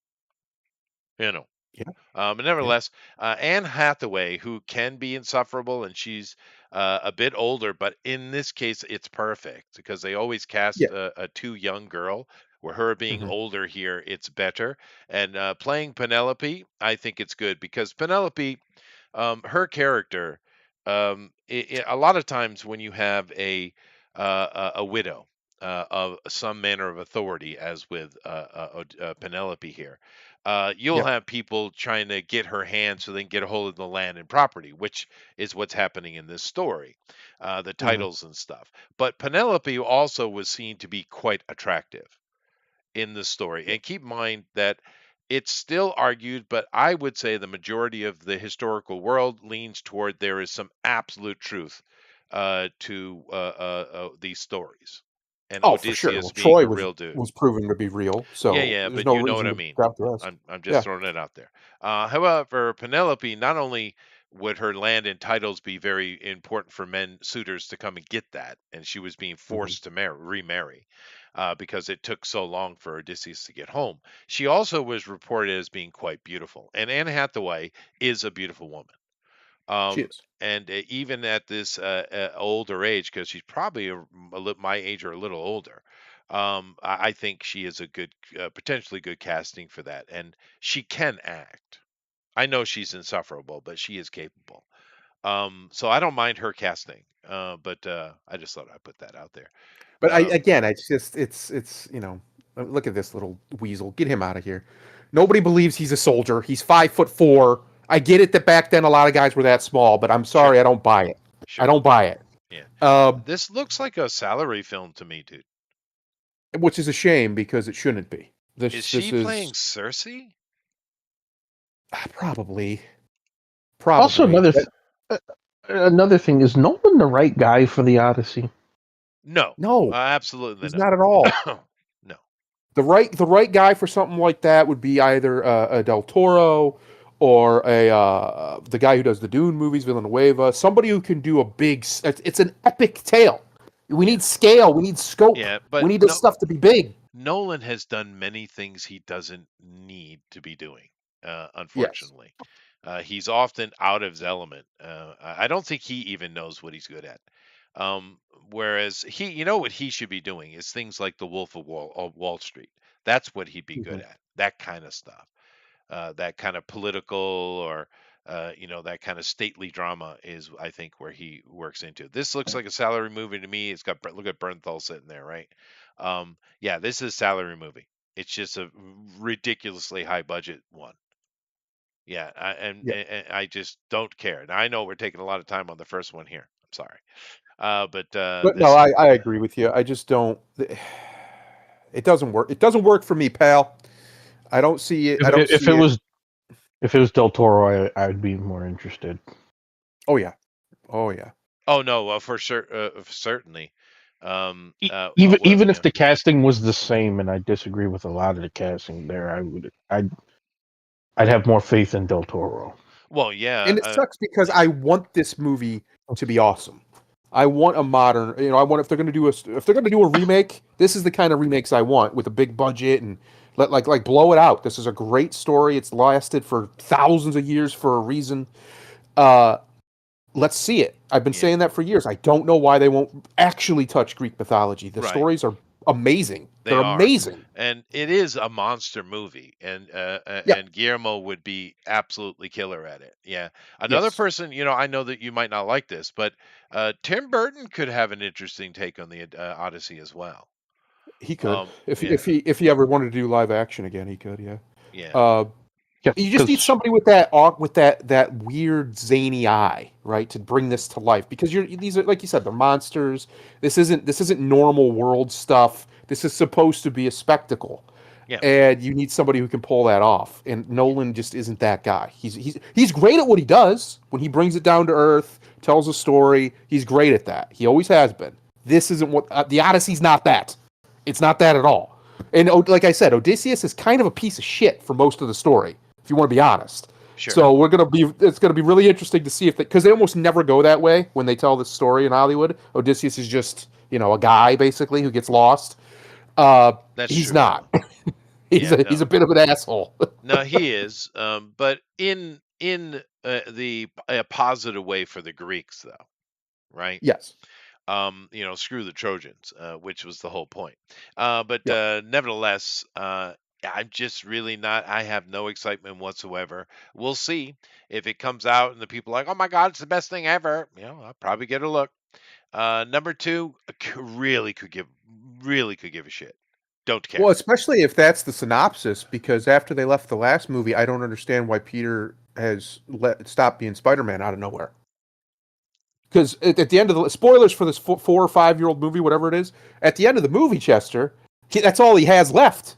S1: You know.
S3: yeah,
S1: But
S3: yeah,
S1: nevertheless, Anne Hathaway, who can be insufferable, and she's a bit older, but in this case, it's perfect because they always
S3: yeah.
S1: cast a too young girl. Where her being
S3: Hmm.
S1: older here, it's better. And playing Penelope, I think it's good because Penelope, her character, a lot of times when you have a widow of some manner of authority, as with Penelope here, you'll
S3: Yep.
S1: have people trying to get her hand so they can get a hold of the land and property, which is what's happening in this story, the
S3: Hmm.
S1: titles and stuff. But Penelope also was seen to be quite attractive in the story.
S3: Yep.
S1: And keep in mind that it's still argued, but I would say the majority of the historical world leans toward there is some absolute truth to these stories, and
S3: Oh, for sure. Well,
S1: Odysseus being
S3: Troy
S1: a
S3: was
S1: real dude.
S3: was proven to be real, so
S1: Yeah,
S3: there's
S1: but
S3: no
S1: you know what
S3: reason
S1: I
S3: to
S1: mean.
S3: doubt the rest.
S1: I'm just
S3: Yeah.
S1: throwing it out there. However, Penelope, not only would her land and titles be very important for men suitors to come and get that, and she was being
S3: Hmm.
S1: forced to remarry because it took so long for Odysseus to get home. She also was reported as being quite beautiful, and Anne Hathaway is a beautiful woman.
S3: She
S1: Um,
S3: is.
S1: and even at this older age, because she's probably my age or a little older, I think she is a good, potentially good casting for that, and she can act. I know she's insufferable, but she is capable. So I don't mind her casting. But I just thought I'd put that out there.
S3: But it's look at this little weasel. Get him out of here. Nobody believes he's a soldier. He's 5'4". I get it that back then a lot of guys were that small, but I'm
S1: Sure,
S3: sorry, I don't buy it. I
S1: sure.
S3: don't buy it.
S1: Yeah.
S3: Uh,
S1: This looks like a salary film to me, dude.
S3: which is a shame because it shouldn't be.
S1: Is
S3: This
S1: she playing
S3: is
S1: Cersei?
S3: probably
S2: Also,
S3: probably that,
S2: another thing, is Nolan the right guy for the Odyssey?
S1: No.
S3: no,
S1: Absolutely
S3: he's
S1: not.
S3: not at all.
S1: No.
S3: The right guy for something like that would be either a Del Toro or a the guy who does the Dune movies, Villanueva. Somebody who can do a big. It's an epic tale. We
S1: Yeah.
S3: need scale. We need scope.
S1: Yeah,
S3: We
S1: but
S3: need this stuff to be big.
S1: Nolan has done many things he doesn't need to be doing,
S3: Yes,
S1: unfortunately. He's often out of his element. I don't think he even knows what he's good at. Um, Whereas you know what he should be doing is things like The Wolf of Wall Street. That's what he'd be good
S3: Mhm.
S1: at. That kind of stuff. That kind of political or that kind of stately drama is, I think, where he works into. This looks like a salary movie to me. It's got look at Bernthal sitting there, right? Yeah, this is a salary movie. It's just a ridiculously high budget one. Yeah,
S3: Yeah.
S1: and I just don't care. Now I know we're taking a lot of time on the first one here. I'm sorry, but
S3: But no,
S1: this is
S3: I agree with you. I just don't. It doesn't work. It doesn't work for me, pal. I don't see it.
S2: If
S3: I don't
S2: if
S3: see
S2: it
S3: it.
S2: was if it was Del Toro, I'd be more interested.
S3: Oh yeah. Oh yeah.
S1: Oh no, well for sure, certainly.
S2: Even
S1: Yeah.
S2: if the casting was the same, and I disagree with a lot of the casting there, I'd have more faith in Del Toro.
S1: Well, yeah,
S3: And it sucks because
S1: yeah.
S3: I want this movie to be awesome. I want a modern, I want if they're going to do a remake, this is the kind of remakes I want with a big budget and like blow it out. This is a great story. It's lasted for thousands of years for a reason. Uh let's see it. I've been
S1: Yeah,
S3: saying that for years. I don't know why they won't actually touch Greek mythology. The
S1: right.
S3: stories are amazing.
S1: They
S3: They're
S1: are,
S3: amazing.
S1: and it is a monster movie,
S3: Yeah.
S1: and Guillermo would be absolutely killer at it. Yeah, another
S3: Yes.
S1: person, I know that you might not like this, but Tim Burton could have an interesting take on the Odyssey as well.
S3: He could. If
S1: Yeah,
S3: he ever wanted to do live action again, he could, yeah.
S1: yeah,
S3: Uh
S2: Yeah,
S3: You just need
S2: because
S3: somebody with that weird zany eye, right, to bring this to life. Because these are, like you said, they're monsters. This isn't normal world stuff. This is supposed to be a spectacle,
S1: yeah,
S3: and you need somebody who can pull that off. And Nolan just isn't that guy. He's great at what he does when he brings it down to earth, tells a story. He's great at that. He always has been. This isn't what the Odyssey's not that. It's not that at all. And like I said, Odysseus is kind of a piece of shit for most of the story, if you want to be honest.
S1: sure.
S3: So it's gonna be really interesting to see if because they almost never go that way when they tell this story in Hollywood. Odysseus is just a guy basically who gets lost.
S1: That's
S3: He's
S1: true.
S3: not. He's
S1: Yeah,
S3: he's
S1: no,
S3: a bit of an asshole.
S1: no, he is. But in the a positive way for the Greeks, though, right?
S3: Yes.
S1: Screw the Trojans, which was the whole point. But
S3: Yeah.
S1: nevertheless, I'm just really not. I have no excitement whatsoever. We'll see if it comes out and the people are like, "Oh my God, it's the best thing ever." I'll probably get a look. Number two, really could give a shit. Don't care.
S3: Well, especially if that's the synopsis, because after they left the last movie, I don't understand why Peter has stopped being Spider-Man out of nowhere. Because at the end of the spoilers for this 4 or 5 year old movie, whatever it is, at the end of the movie, Chester, that's all he has left.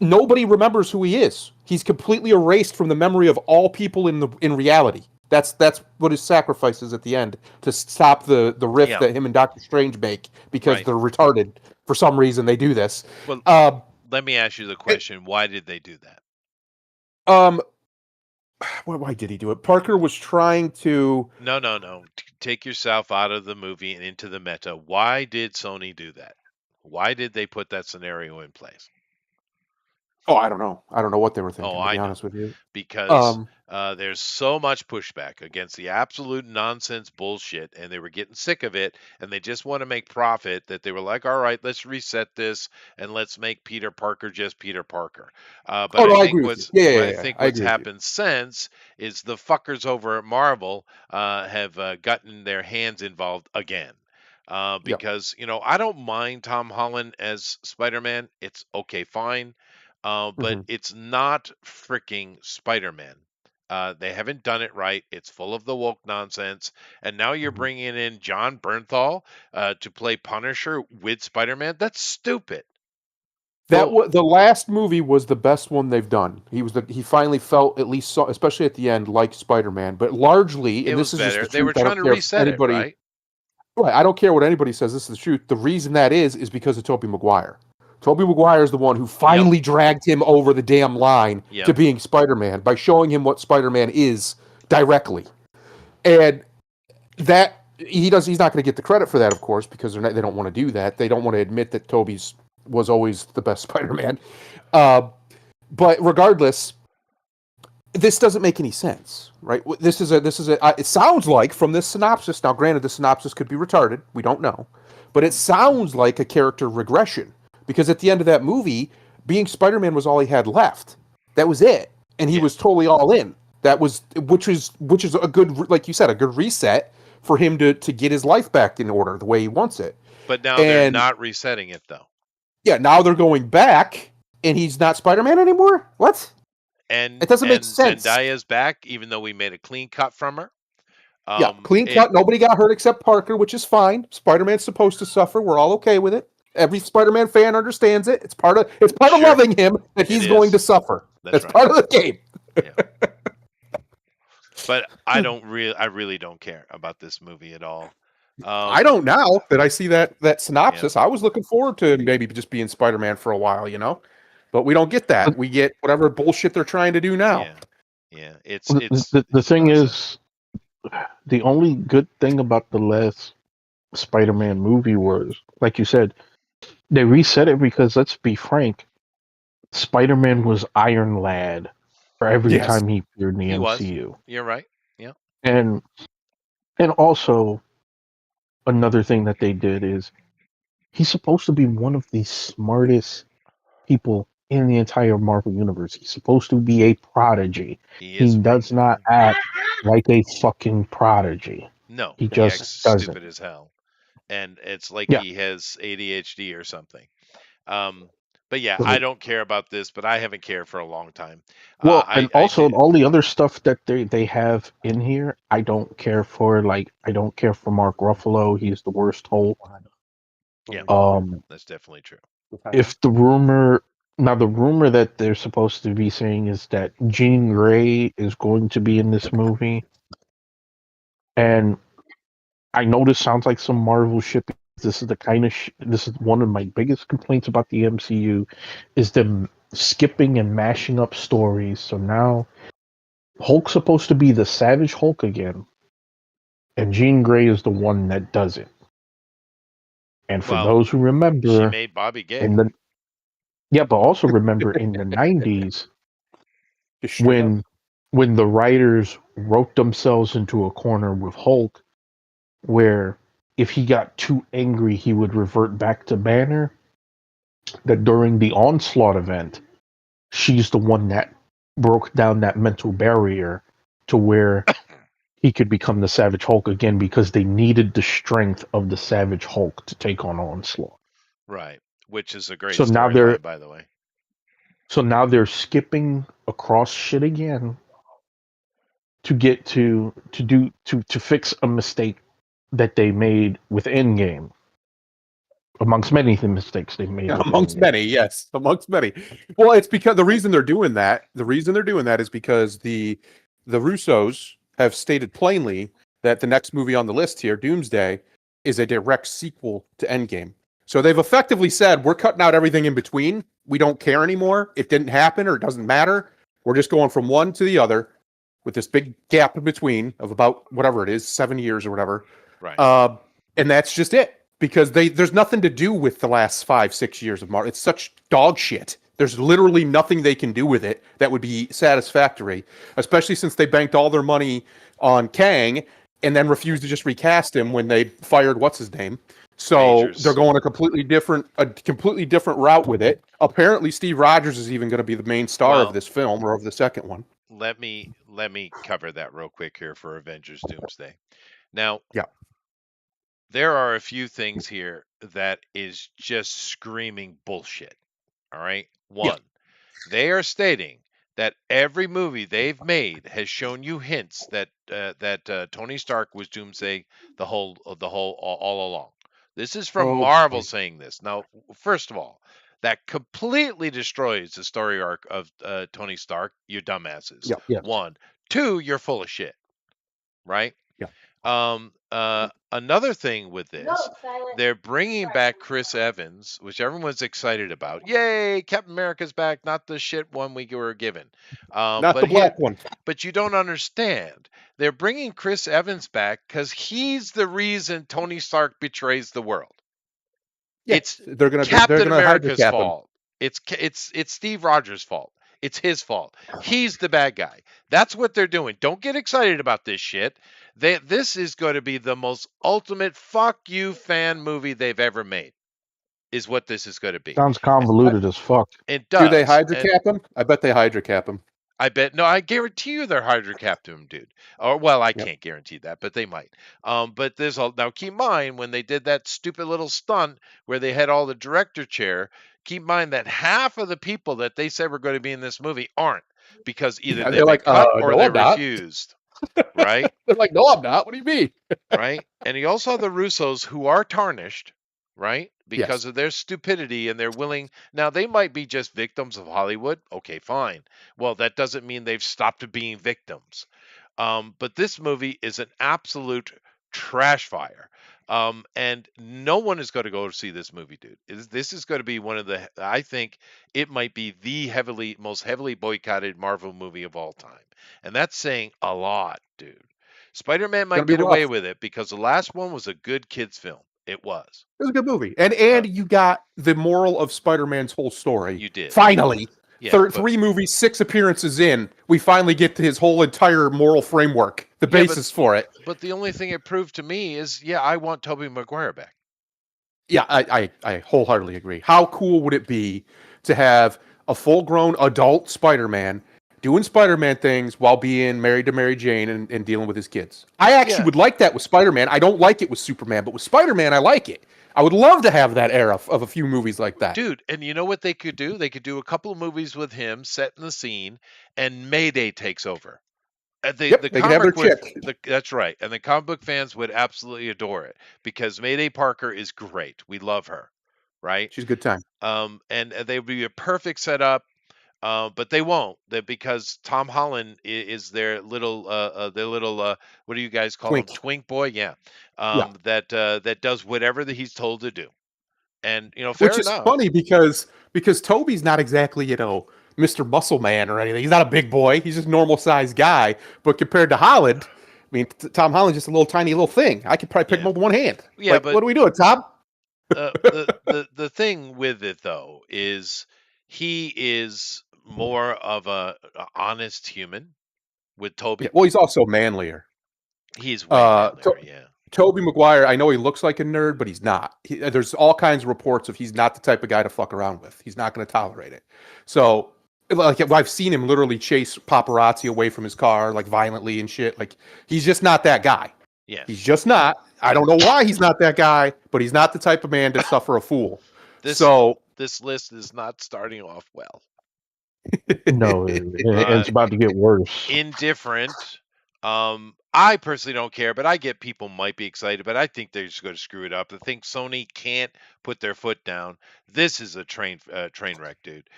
S3: Nobody remembers who he is. He's completely erased from the memory of all people in reality. That's what his sacrifice is at the end to stop the rift
S1: Yeah,
S3: that him and Doctor Strange make because
S1: right.
S3: they're retarded for some reason. They do this.
S1: Well,
S3: Um,
S1: let me ask you the
S3: it-
S1: question: why did they do that?
S3: um, why did he do it? Parker was trying to.
S1: No, no, no. Take yourself out of the movie and into the meta. Why did Sony do that? Why did they put that scenario in place?
S3: Oh, I don't know. I don't know what they were
S1: Oh,
S3: thinking, to
S1: I
S3: be
S1: know.
S3: honest with you.
S1: Because
S3: Um,
S1: there's so much pushback against the absolute nonsense bullshit, and they were getting sick of it, and they just want to make profit. That they were like, all right, let's reset this, and let's make Peter Parker just Peter Parker. But
S3: oh
S1: I
S3: no, I
S1: think
S3: agree with you. Yeah, yeah,
S1: but
S3: yeah,
S1: I
S3: yeah.
S1: think
S3: I
S1: what's
S3: agree with you.
S1: happened since is the fuckers over at Marvel have gotten their hands involved again.
S3: Yep.
S1: because I don't mind Tom Holland as Spider-Man. It's okay, fine, but
S3: Hmm.
S1: it's not freaking Spider-Man. They haven't done it right. It's full of the woke nonsense, and now you're
S3: Hmm.
S1: bringing in John Bernthal to play Punisher with Spider-Man. That's stupid.
S3: That
S1: Go.
S3: was the last movie was the best one they've done. He finally felt at least so, especially at the end, like Spider-Man. But largely,
S1: It
S3: and
S1: was
S3: this is just the
S1: better. They were
S3: truth. I
S1: trying
S3: don't
S1: to
S3: care if
S1: reset it,
S3: anybody.
S1: right?
S3: Right, I don't care what anybody says. This is the truth. The reason that is because of Tobey Maguire. Tobey Maguire is the one who
S1: Yep.
S3: finally dragged him over the damn line to
S1: Yep.
S3: being Spider-Man by showing him what Spider-Man is directly. And that he's not going to get the credit for that, of course, because they don't want to do that. They don't want to admit that Tobey's was always the best Spider-Man. Uh, but regardless, this doesn't make any sense, right? It sounds like from this synopsis. Now, granted, the synopsis could be retarded. We don't know, but it sounds like a character regression because at the end of that movie, being Spider-Man was all he had left. That was it, and he
S1: Yeah.
S3: was totally all in. That was which is a good, like you said, a good reset for him to get his life back in order the way he wants it.
S1: But now they're
S3: And
S1: not resetting it though.
S3: yeah, now they're going back, and he's not Spider-Man anymore. What? It
S1: And
S3: doesn't make
S1: and
S3: sense.
S1: Zendaya's back, even though we made a clean cut from her.
S3: Yeah, clean
S1: It
S3: cut. Nobody got hurt except Parker, which is fine. Spider-Man's supposed to suffer. We're all okay with it. Every Spider-Man fan understands it. It's part of
S1: sure
S3: loving him that
S1: it
S3: he's going to
S1: is.
S3: suffer.
S1: That's
S3: That's
S1: right.
S3: part of the game.
S1: Yeah. But I really don't care about this movie at all.
S3: I
S1: Um,
S3: don't now that I see that
S1: yeah,
S3: synopsis. I was looking forward to maybe just being Spider-Man for a while. But we don't get that. We get whatever bullshit they're trying to do now.
S1: yeah, yeah. It's
S2: The,
S1: it's
S2: the
S1: it's
S2: thing
S1: nonsense.
S2: is, the only good thing about the last Spider-Man movie was, like you said, they reset it because let's be frank, Spider-Man was Iron Lad for every
S3: Yes.
S2: time he appeared in the
S1: He was.
S2: MCU.
S1: You're right. Yeah.
S2: And also another thing that they did is he's supposed to be one of the smartest people in the entire Marvel universe. He's supposed to be a prodigy.
S1: He
S2: He
S1: is.
S2: does not act like a fucking prodigy.
S1: No,
S2: He
S1: he
S2: just
S1: acts
S2: doesn't.
S1: stupid as hell, and it's like
S2: Yeah.
S1: he has ADHD or something. Um, but yeah, I
S2: So,
S1: don't care about this, but I haven't cared for a long time.
S2: well, and
S1: I
S2: also
S1: did.
S2: all the other stuff that they have in here, I don't care for. Like, I don't care for Mark Ruffalo. He's the worst Hulk.
S1: Yeah, that's definitely true.
S2: If the rumor that they're supposed to be saying is that Jean Grey is going to be in this movie, and I know this sounds like some Marvel shit. This is the kind of this is one of my biggest complaints about the MCU, is them skipping and mashing up stories. So now Hulk's supposed to be the Savage Hulk again, and Jean Grey is the one that does it. And for
S1: Well,
S2: those who
S1: she
S2: remember,
S1: made Bobby
S2: in
S1: gay.
S2: the yeah, but also remember in the '90s
S3: Just straight up.
S2: when the writers wrote themselves into a corner with Hulk, where if he got too angry, he would revert back to Banner. That during the Onslaught event, she's the one that broke down that mental barrier to where he could become the Savage Hulk again because they needed the strength of the Savage Hulk to take on Onslaught.
S1: Right, which is a great
S2: So now they're
S1: storyline, by the way.
S2: so now they're skipping across shit again to get to fix a mistake that they made with Endgame, amongst many mistakes they made with
S3: Amongst
S2: Endgame.
S3: many, yes, amongst many. Well, it's because the reason they're doing that. The reason they're doing that is because the Russos have stated plainly that the next movie on the list here, Doomsday, is a direct sequel to Endgame. So they've effectively said we're cutting out everything in between. We don't care anymore. It didn't happen or it doesn't matter. We're just going from one to the other with this big gap in between of about whatever it is, 7 years or whatever.
S1: Right.
S3: And that's just it because there's nothing to do with the last 5-6 years of Marvel. It's such dog shit. There's literally nothing they can do with it that would be satisfactory, especially since they banked all their money on Kang and then refused to just recast him when they fired what's his name. So
S1: Majors.
S3: they're going a completely different route with it. Apparently, Steve Rogers is even going to be the main star
S1: Well,
S3: of this film or of the second one.
S1: let me cover that real quick here for Avengers Doomsday. Now,
S3: Yeah.
S1: there are a few things here that is just screaming bullshit. All right.
S3: Yeah.
S1: One, they are stating that every movie they've made has shown you hints that Tony Stark was Doomsday all along. This is from
S3: Oh
S1: Marvel
S3: boy.
S1: saying this. Now, first of all, that completely destroys the story arc of Tony Stark. You dumbasses.
S3: Yeah.
S2: Yes.
S1: One, two, you're full of shit. Right?
S3: Yeah.
S1: Another thing with this, they're bringing back Chris Evans, which everyone's excited about. Yay, Captain America's back, not the shit one we were given.
S3: Not the black one.
S1: But you don't understand. They're bringing Chris Evans back because he's the reason Tony Stark betrays the world.
S3: Yeah.
S1: It's
S3: They're gonna
S1: Captain
S3: Hydra
S1: America's
S3: cap him.
S1: fault. It's Steve Rogers' fault. It's his fault. He's the bad guy. That's what they're doing. Don't get excited about this shit. This is going to be the most ultimate fuck you fan movie they've ever made. Is what this is going to be.
S2: Sounds convoluted as fuck.
S1: It
S3: Do they
S1: does.
S3: Hydra
S1: And
S3: cap him? I bet they Hydra cap him.
S1: I bet no, I guarantee you they're Hydra capped him, dude. Or well, I
S3: Yep.
S1: can't guarantee that, but they might. But there's all now. Keep in mind when they did that stupid little stunt where they had all the director chair. Keep in mind that half of the people that they said were going to be in this movie aren't because either
S3: Yeah,
S1: they've
S3: they're
S1: been
S3: like,
S1: cut or
S3: no,
S1: they
S3: I'm not.
S1: refused. Right?
S3: They're like, no, I'm not. What do you mean?
S1: Right? And you also have the Russos who are tarnished, right? Because
S3: Yes.
S1: of their stupidity and they're willing. Now, they might be just victims of Hollywood. Okay, fine. Well, that doesn't mean they've stopped being victims. But this movie is an absolute trash fire. And no one is going to go see this movie, dude. This is going to be one of the, I think it might be the most heavily boycotted Marvel movie of all time. And that's saying a lot, dude. Spider-Man
S3: Gonna
S1: might
S3: be
S1: get away
S3: rough.
S1: with it because the last one was a good kids film. It was.
S3: It was a good movie, and you got the moral of Spider-Man's whole story.
S1: You did.
S3: Finally.
S1: Yeah,
S3: Three movies, 6 appearances in, we finally get to his whole entire moral framework, the basis for it.
S1: But the only thing it proved to me is, yeah, I want Tobey Maguire back.
S3: Yeah, I wholeheartedly agree. How cool would it be to have a full-grown adult Spider-Man doing Spider-Man things while being married to Mary Jane and dealing with his kids? I actually would like that with Spider-Man. I don't like it with Superman, but with Spider-Man, I like it. I would love to have that era of a few movies like that.
S1: Dude, and you know what they could do? They could do a couple of movies with him set in the scene, and Mayday takes over.
S3: They can have their chick.
S1: That's right. And the comic book fans would absolutely adore it because Mayday Parker is great. We love her, right?
S3: She's a good time.
S1: And they would be a perfect setup. But they won't, because Tom Holland is their little, what do you guys call him? Twink boy, yeah. That does whatever that he's told to do, and fair
S3: Which is
S1: enough.
S3: funny because Toby's not exactly Mr. Muscle Man or anything. He's not a big boy. He's just a normal sized guy. But compared to Holland, I mean, Tom Holland's just a little tiny little thing. I could probably pick him up with one hand.
S1: Yeah,
S3: but what are we doing, Tom?
S1: The thing with it though is he is more of a honest human with Toby.
S3: Yeah, well, he's also manlier.
S1: He's way manlier, yeah.
S3: Tobey Maguire, I know he looks like a nerd, but he's not. There's all kinds of reports of he's not the type of guy to fuck around with. He's not going to tolerate it. So, like, I've seen him literally chase paparazzi away from his car, like, violently and shit. Like, he's just not that guy.
S1: Yeah.
S3: He's just not. I don't know why he's not that guy, but he's not the type of man to suffer a fool.
S1: This list is not starting off well.
S2: No, it's about to get worse.
S1: Indifferent. I personally don't care, but I get people might be excited, but I think they're just going to screw it up. I think Sony can't put their foot down. This is a train wreck, dude.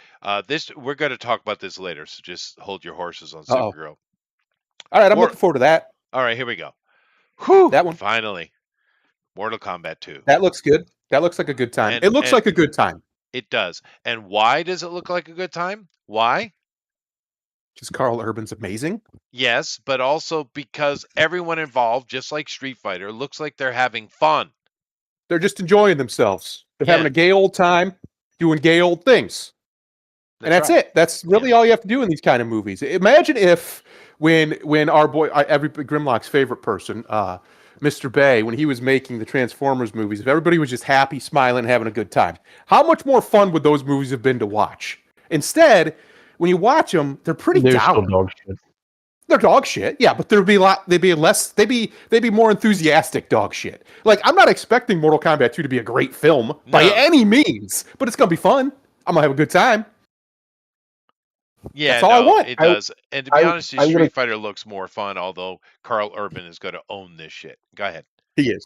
S1: We're going to talk about this later, so just hold your horses on Supergirl.
S3: All right, I'm looking forward to that.
S1: All right, here we go. Whew,
S3: that one.
S1: Finally. Mortal Kombat 2.
S3: That looks good. That looks like a good time. It looks like a good time.
S1: It does. And why does it look like a good time? Why?
S3: Because Carl Urban's amazing?
S1: Yes, but also because everyone involved, just like Street Fighter, looks like they're having fun.
S3: They're just enjoying themselves. They're having a gay old time, doing gay old things. That's it. That's really all you have to do in these kind of movies. Imagine if when our boy, every Grimlock's favorite person, Mr. Bay, when he was making the Transformers movies, if everybody was just happy, smiling, having a good time, how much more fun would those movies have been to watch? Instead, when you watch them, they're pretty down.
S2: Dog shit.
S3: They're dog shit, yeah, but there'd be a lot. They'd be more enthusiastic dog shit. Like I'm not expecting Mortal Kombat 2 to be a great film by
S1: No.
S3: any means, but it's gonna be fun. I'm gonna have a good time.
S1: Yeah,
S3: That's all I
S1: no,
S3: want.
S1: it does. And to be honest,
S2: I would
S1: Street Fighter looks more fun, although Carl Urban is going to own this shit. Go ahead.
S3: He is.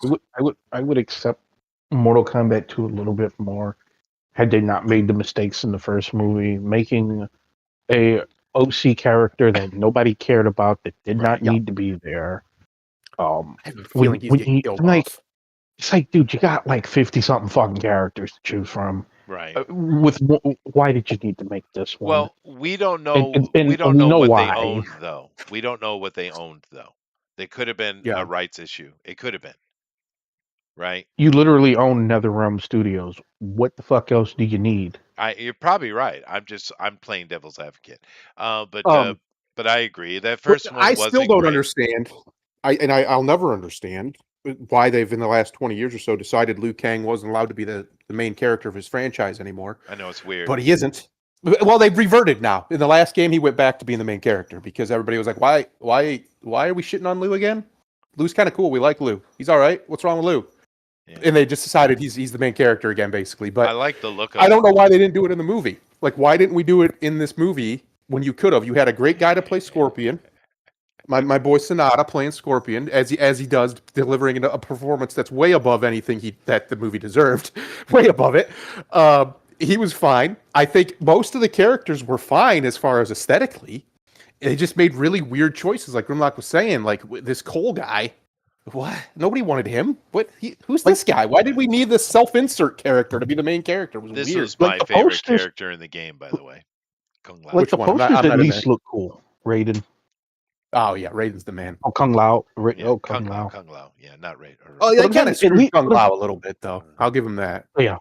S2: I would accept Mortal Kombat 2 a little bit more had they not made the mistakes in the first movie, making a OC character that nobody cared about that did
S3: Right,
S2: not
S3: yeah.
S2: need to be there.
S3: I have a feeling he's getting killed off.
S2: It's like, dude, you got like 50 something fucking characters to choose from.
S1: Right.
S2: Why did you need to make this one?
S1: Well, we don't know.
S2: And
S1: We don't
S2: we
S1: know
S2: know
S1: what
S2: why.
S1: they owned, though. We don't know what they owned, though. They could have been
S3: Yeah.
S1: a rights issue. It could have been. Right.
S2: You literally own NetherRealm Studios. What the fuck else do you need?
S1: You're probably right. I'm playing devil's advocate. But I agree. That
S3: But
S1: first one
S3: I
S1: wasn't
S3: still don't
S1: great.
S3: understand. I'll never understand why they've in the last 20 years or so decided Liu Kang wasn't allowed to be the main character of his franchise anymore.
S1: I know it's weird.
S3: But he isn't. Well, they've reverted now. In the last game, he went back to being the main character because everybody was like, "Why are we shitting on Liu again? Liu's kind of cool. We like Liu. He's all right. What's wrong with Liu?"
S1: Yeah.
S3: And they just decided he's the main character again, basically. But
S1: I like the look of
S3: I don't know why they didn't do it in the movie. Like, why didn't we do it in this movie when you could have? You had a great guy to play Scorpion. My boy Sonata playing Scorpion as he does, delivering a performance that's way above anything that the movie deserved, way above it. He was fine. I think most of the characters were fine as far as aesthetically. They just made really weird choices, like Grimlock was saying. Like this Cole guy, what? Nobody wanted him. Who's this guy? Why did we need this self-insert character to be the main character? It was
S1: This
S3: weird.
S1: was my
S2: the
S1: favorite
S2: posters-
S1: character in the game, by the way. Kung Lao.
S2: Like
S3: Which
S2: the
S3: one?
S2: posters
S3: I'm not
S2: at
S3: in
S2: least
S3: there.
S2: look cool. Raiden.
S3: Oh yeah, Raiden's the man.
S2: Oh, Kung Lao.
S1: Yeah,
S2: Kung Lao.
S1: Kung Lao. Yeah, not Raid.
S3: Oh,
S2: But
S3: they
S2: I'm
S3: kind of
S2: saying, at
S3: screwed
S2: least-
S3: Kung Lao a little bit, though. I'll give him that.
S2: Yeah.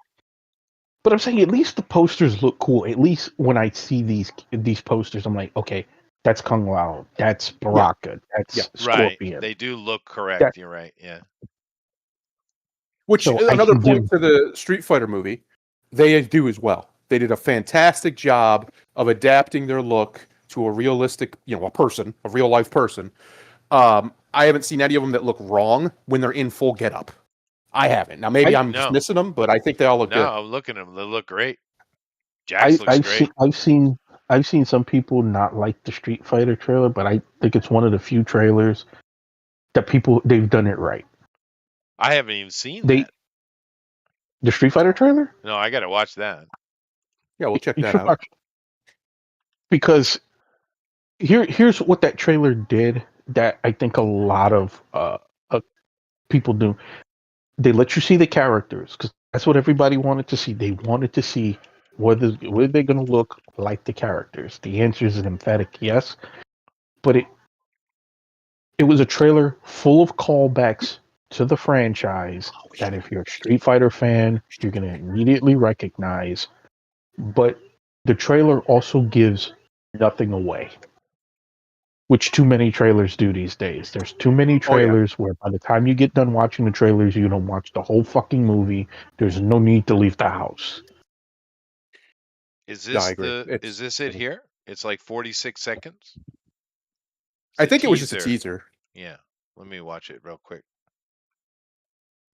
S2: But I'm saying at least the posters look cool. At least when I see these posters, I'm like, okay, that's Kung Lao. That's Baraka. That's
S3: Yeah.
S2: Scorpion.
S1: Right. They do look correct. You're right. Yeah.
S3: Which
S2: So I
S3: another
S2: can
S3: point
S2: give-
S3: to the Street Fighter movie, they do as well. They did a fantastic job of adapting their look to a realistic, a real life person. I haven't seen any of them that look wrong when they're in full getup. I haven't. Now maybe I'm just missing them, but I think they all look
S1: No,
S3: good.
S1: I'm looking at them. They look great. Jax looks great.
S2: I've seen some people not like the Street Fighter trailer, but I think it's one of the few trailers that they've done it right.
S1: I haven't even seen
S2: They-
S1: that.
S2: The Street Fighter trailer?
S1: No, I got to watch that.
S3: Yeah, we'll check
S2: You
S3: that
S2: should
S3: out.
S2: watch it. Because here's what that trailer did that I think a lot of people do. They let you see the characters because that's what everybody wanted to see. They wanted to see whether they're going to look like the characters. The answer is an emphatic yes. But it was a trailer full of callbacks to the franchise that if you're a Street Fighter fan, you're going to immediately recognize. But the trailer also gives nothing away, which too many trailers do these days. There's too many trailers where by the time you get done watching the trailers, you don't watch the whole fucking movie. There's no need to leave the house.
S1: Is
S3: No,
S1: this
S3: I agree.
S1: is this it here? It's like 46 seconds.
S3: I think it was just a teaser.
S1: Yeah. Let me watch it real quick.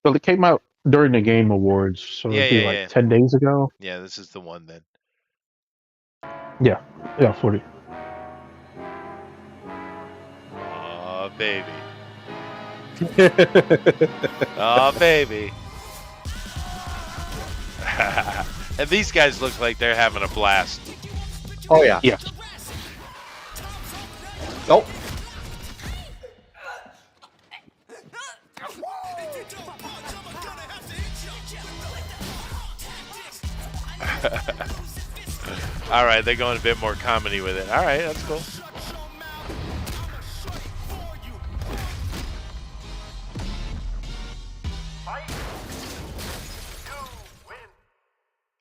S2: Well, it came out during the Game Awards, so it'd be like 10 days ago.
S1: Yeah, this is the one then.
S2: Yeah, 40.
S1: Oh, baby. Oh, baby. And these guys look like they're having a blast.
S3: Oh yeah.
S2: Yeah.
S3: Nope.
S1: All right, they're going a bit more comedy with it. All right, that's cool.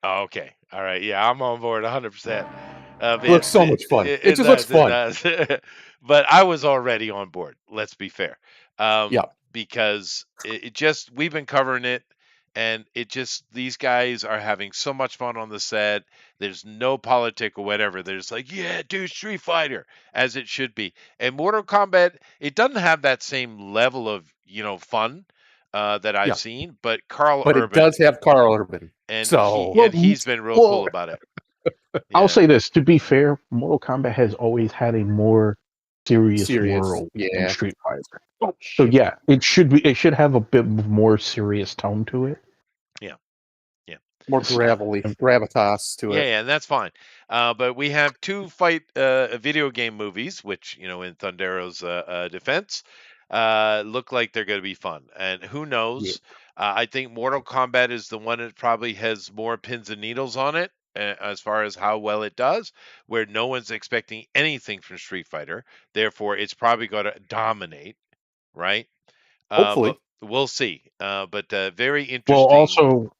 S1: Oh, okay. All right. Yeah, I'm on board 100%.
S3: It looks so much fun. It just looks fun.
S1: But I was already on board. Let's be fair.
S3: Yeah.
S1: Because it just we've been covering it, and it just these guys are having so much fun on the set. There's no politic or whatever. They're just like, yeah, dude, Street Fighter, as it should be. And Mortal Kombat, it doesn't have that same level of fun that I've
S3: Yeah,
S1: seen, but Carl
S3: but it
S1: Urban,
S3: does have Carl Urban.
S1: and
S3: So
S2: Well,
S1: he's been real
S2: well,
S1: cool about it.
S2: I'll
S1: Yeah,
S2: say this. To be fair, Mortal Kombat has always had a more serious
S3: serious.
S2: world than
S3: Yeah.
S2: Street Fighter.
S3: Oh
S2: So
S3: shit.
S2: yeah, it should be. It should have a bit more serious tone to it.
S1: yeah, yeah.
S3: More gravitas to
S1: Yeah,
S3: it.
S1: yeah, and that's fine. But we have two fight video game movies, which, in Thundero's defense, look like they're going to be fun. And who
S3: Yeah.
S1: knows? I think Mortal Kombat is the one that probably has more pins and needles on it as far as how well it does, where no one's expecting anything from Street Fighter. Therefore, it's probably going to dominate, right? But
S3: Hopefully.
S1: we'll see. But very
S2: Well,
S1: interesting.
S2: also,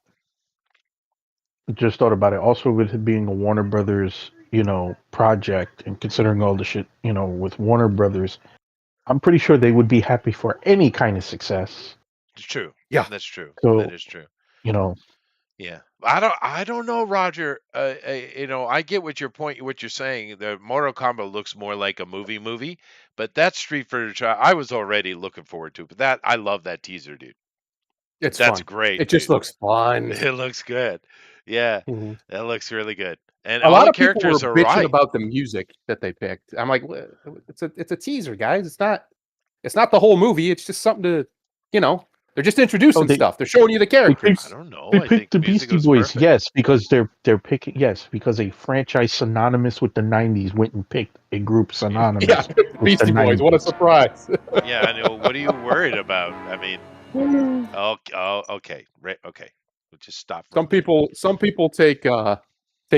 S2: just thought about it. Also, with it being a Warner Brothers, project, and considering all the shit, with Warner Brothers, I'm pretty sure they would be happy for any kind of success.
S1: It's true.
S3: Yeah.
S1: That's true. That
S2: So,
S1: is true.
S2: you know,
S1: Yeah, I don't know, Roger. I get what you're saying. The Mortal Kombat looks more like a movie, but that Street Fighter I was already looking forward to. But I love that teaser, dude.
S3: It's
S1: That's
S3: fun.
S1: great,
S3: It just
S1: dude.
S3: looks fun.
S1: It looks good. Yeah,
S3: Mhm.
S1: that looks really good, and
S3: A
S1: all
S3: lot
S1: the
S3: of people were
S1: characters are
S3: bitching
S1: right.
S3: about the music that they picked. I'm like, it's a teaser, guys. It's not the whole movie. It's just something to, they're just
S2: oh,
S3: introducing stuff. They're showing you the
S2: they picked
S1: I
S3: characters.
S1: don't know.
S2: they
S1: I think
S2: picked the
S1: music
S2: Beastie
S1: was
S2: Boys,
S1: perfect.
S2: yes, because they're picking, yes, because a franchise synonymous with the '90s went and picked a group
S3: Yeah,
S2: synonymous with the
S3: Beastie Boys. What a
S2: '90s.
S3: surprise.
S1: Yeah, I know. What are you worried about? I mean, okay, right, okay. We'll just stop for a
S3: Some
S1: minute.
S3: people take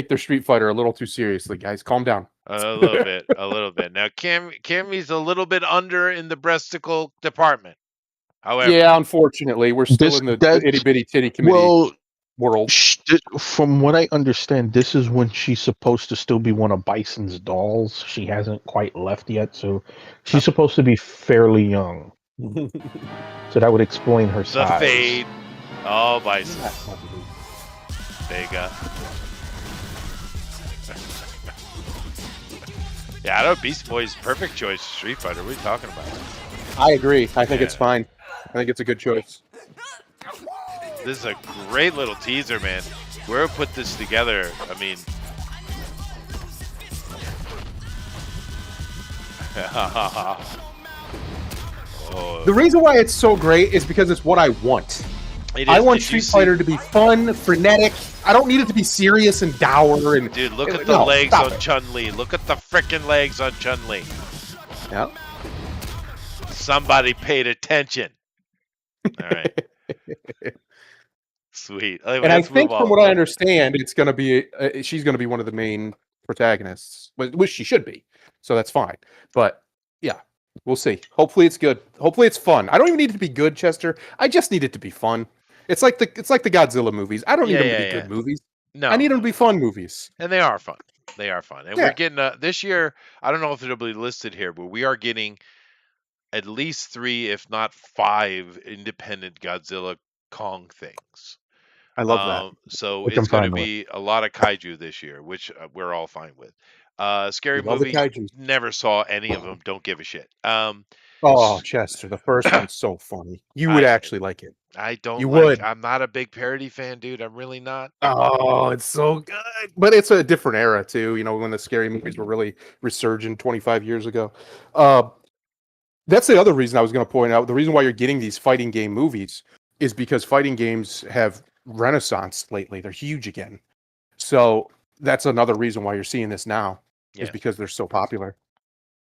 S3: their Street Fighter a little too seriously, guys. Calm down.
S1: A little bit, a little bit. Now, Cammy's a little bit under in the breasticle department. However,
S3: Yeah, unfortunately, we're still
S2: This
S3: in the
S2: that
S3: itty bitty titty committee
S2: well,
S3: world.
S2: from what I understand, this is when she's supposed to still be one of Bison's dolls. She hasn't quite left yet, so
S1: huh?
S2: she's supposed to be fairly young. So that would explain her
S1: The
S2: size.
S1: fade. Oh, Bison. Vega. Yeah, I know Beast Boy's perfect choice. Street Fighter. What are you talking about?
S3: I agree. I think it's
S1: Yeah.
S3: fine. I think it's a good choice.
S1: This is a great little teaser, man. Whoever put this together, I mean. Oh,
S3: The reason why it's so great is because it's what I want.
S1: it
S3: I
S1: is.
S3: want
S1: Did you
S3: Street
S1: see-
S3: Fighter to be fun, frenetic. I don't need it to be serious and dour and
S1: Dude, look at the
S3: no,
S1: legs
S3: stop
S1: on
S3: it.
S1: Chun-Li. Look at the frickin' legs on Chun-Li.
S3: Yeah.
S1: Somebody paid attention. All right. Sweet. Anyway,
S3: And I
S1: let's move
S3: think from
S1: on.
S3: what I understand, it's going to be she's going to be one of the main protagonists, which she should be. So that's fine. But yeah, we'll see. Hopefully it's good. Hopefully it's fun. I don't even need it to be good, Chester. I just need it to be fun. It's like the Godzilla movies. I don't need them to be good movies.
S1: No,
S3: I need them to be fun movies.
S1: and they are fun. They are fun. And
S3: Yeah.
S1: we're getting this year, I don't know if it'll be listed here, but we are getting at least 3, if not 5, independent Godzilla Kong things.
S3: I love that.
S1: So
S2: Which I'm
S1: it's going to
S2: fine with.
S1: be a lot of kaiju this year, which we're all fine with. Scary
S3: We love the
S1: movie.
S3: kaijus.
S1: Never saw any of them. Don't give a shit.
S3: Oh, Chester, the first one's so funny. You would actually like it.
S1: I don't
S3: You
S1: like.
S3: would.
S1: I'm not a big parody fan, dude. I'm really not.
S3: Oh, it's so good. But it's a different era too, when the scary movies were really resurgent 25 years ago. That's the other reason I was going to point out. The reason why you're getting these fighting game movies is because fighting games have renaissance lately. They're huge again. So that's another reason why you're seeing this now
S1: Yeah.
S3: is because they're so popular.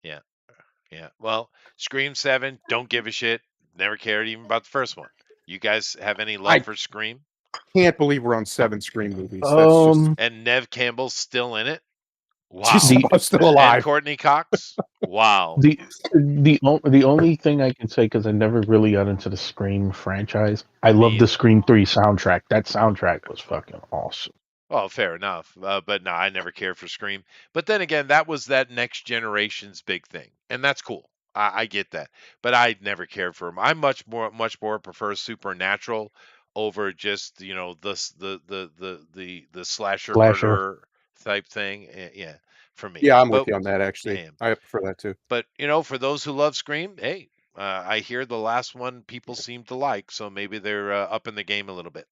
S1: Yeah. Well, Scream 7. Don't give a shit. Never cared even about the first one. You guys have any love
S3: I-
S1: for Scream?
S3: Can't believe we're on 7 Scream movies. That's
S1: And Nev Campbell's still in it. Wow.
S3: just she's still
S1: And
S3: alive.
S1: Courtney Cox. Wow.
S2: The only thing I can say, because I never really got into the Scream franchise, I love
S1: Me
S2: the
S1: either.
S2: Scream 3 soundtrack. That soundtrack was fucking awesome.
S1: Well, fair enough. But no, I never cared for Scream. But then again, that was that next generation's big thing, and that's cool. I get that, but I never cared for them. I much more prefer Supernatural over just the slasher
S2: Slasher.
S1: murderer type thing. Yeah, for me.
S3: Yeah, I'm with
S1: But
S3: you on that. Actually,
S1: yeah,
S3: I prefer that too.
S1: but for those who love Scream, hey, I hear the last one people seem to like, so maybe they're up in the game a little bit.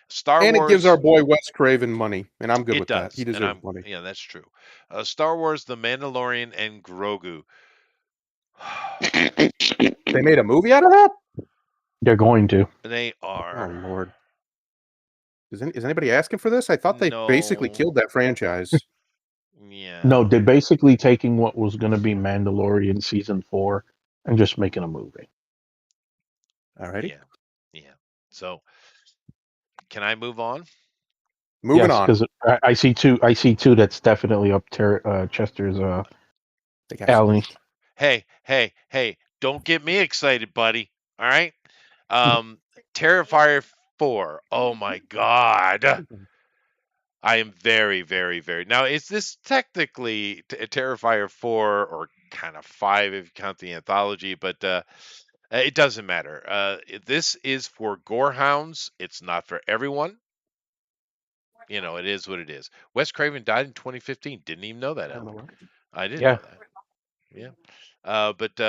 S1: Star
S3: And it gives our
S1: Wars,
S3: boy Wes Craven money, and I'm good
S1: it
S3: with that. He
S1: does, and
S3: deserves money.
S1: yeah, that's true. Star Wars, The Mandalorian, and Grogu.
S3: They made a movie out of that?
S2: They're going to.
S1: They
S3: Oh
S1: are
S3: Lord. Is anybody asking for this? I thought they basically
S1: no,
S3: killed that franchise.
S1: yeah,
S2: No, they're basically taking what was going to be Mandalorian season 4 and just making a movie.
S3: Alrighty.
S1: yeah, yeah. So, can I move on?
S3: Moving
S2: Yes,
S3: on.
S2: because I see two. I see two. That's definitely up Chester's
S3: They got some
S2: alley.
S3: heat.
S1: Hey, hey, hey! Don't get me excited, buddy. All right. Um, Terrifier 4. Oh my God. I am very, very, very. Now, is this technically Terrifier 4 or kind of 5 if you count the anthology, but it doesn't matter. This is for gorehounds. It's not for everyone. It is what it is. Wes Craven died in 2015. Didn't even know that,
S3: I don't know
S1: Alan.
S3: what.
S1: I didn't
S2: Yeah,
S1: know that. Yeah. But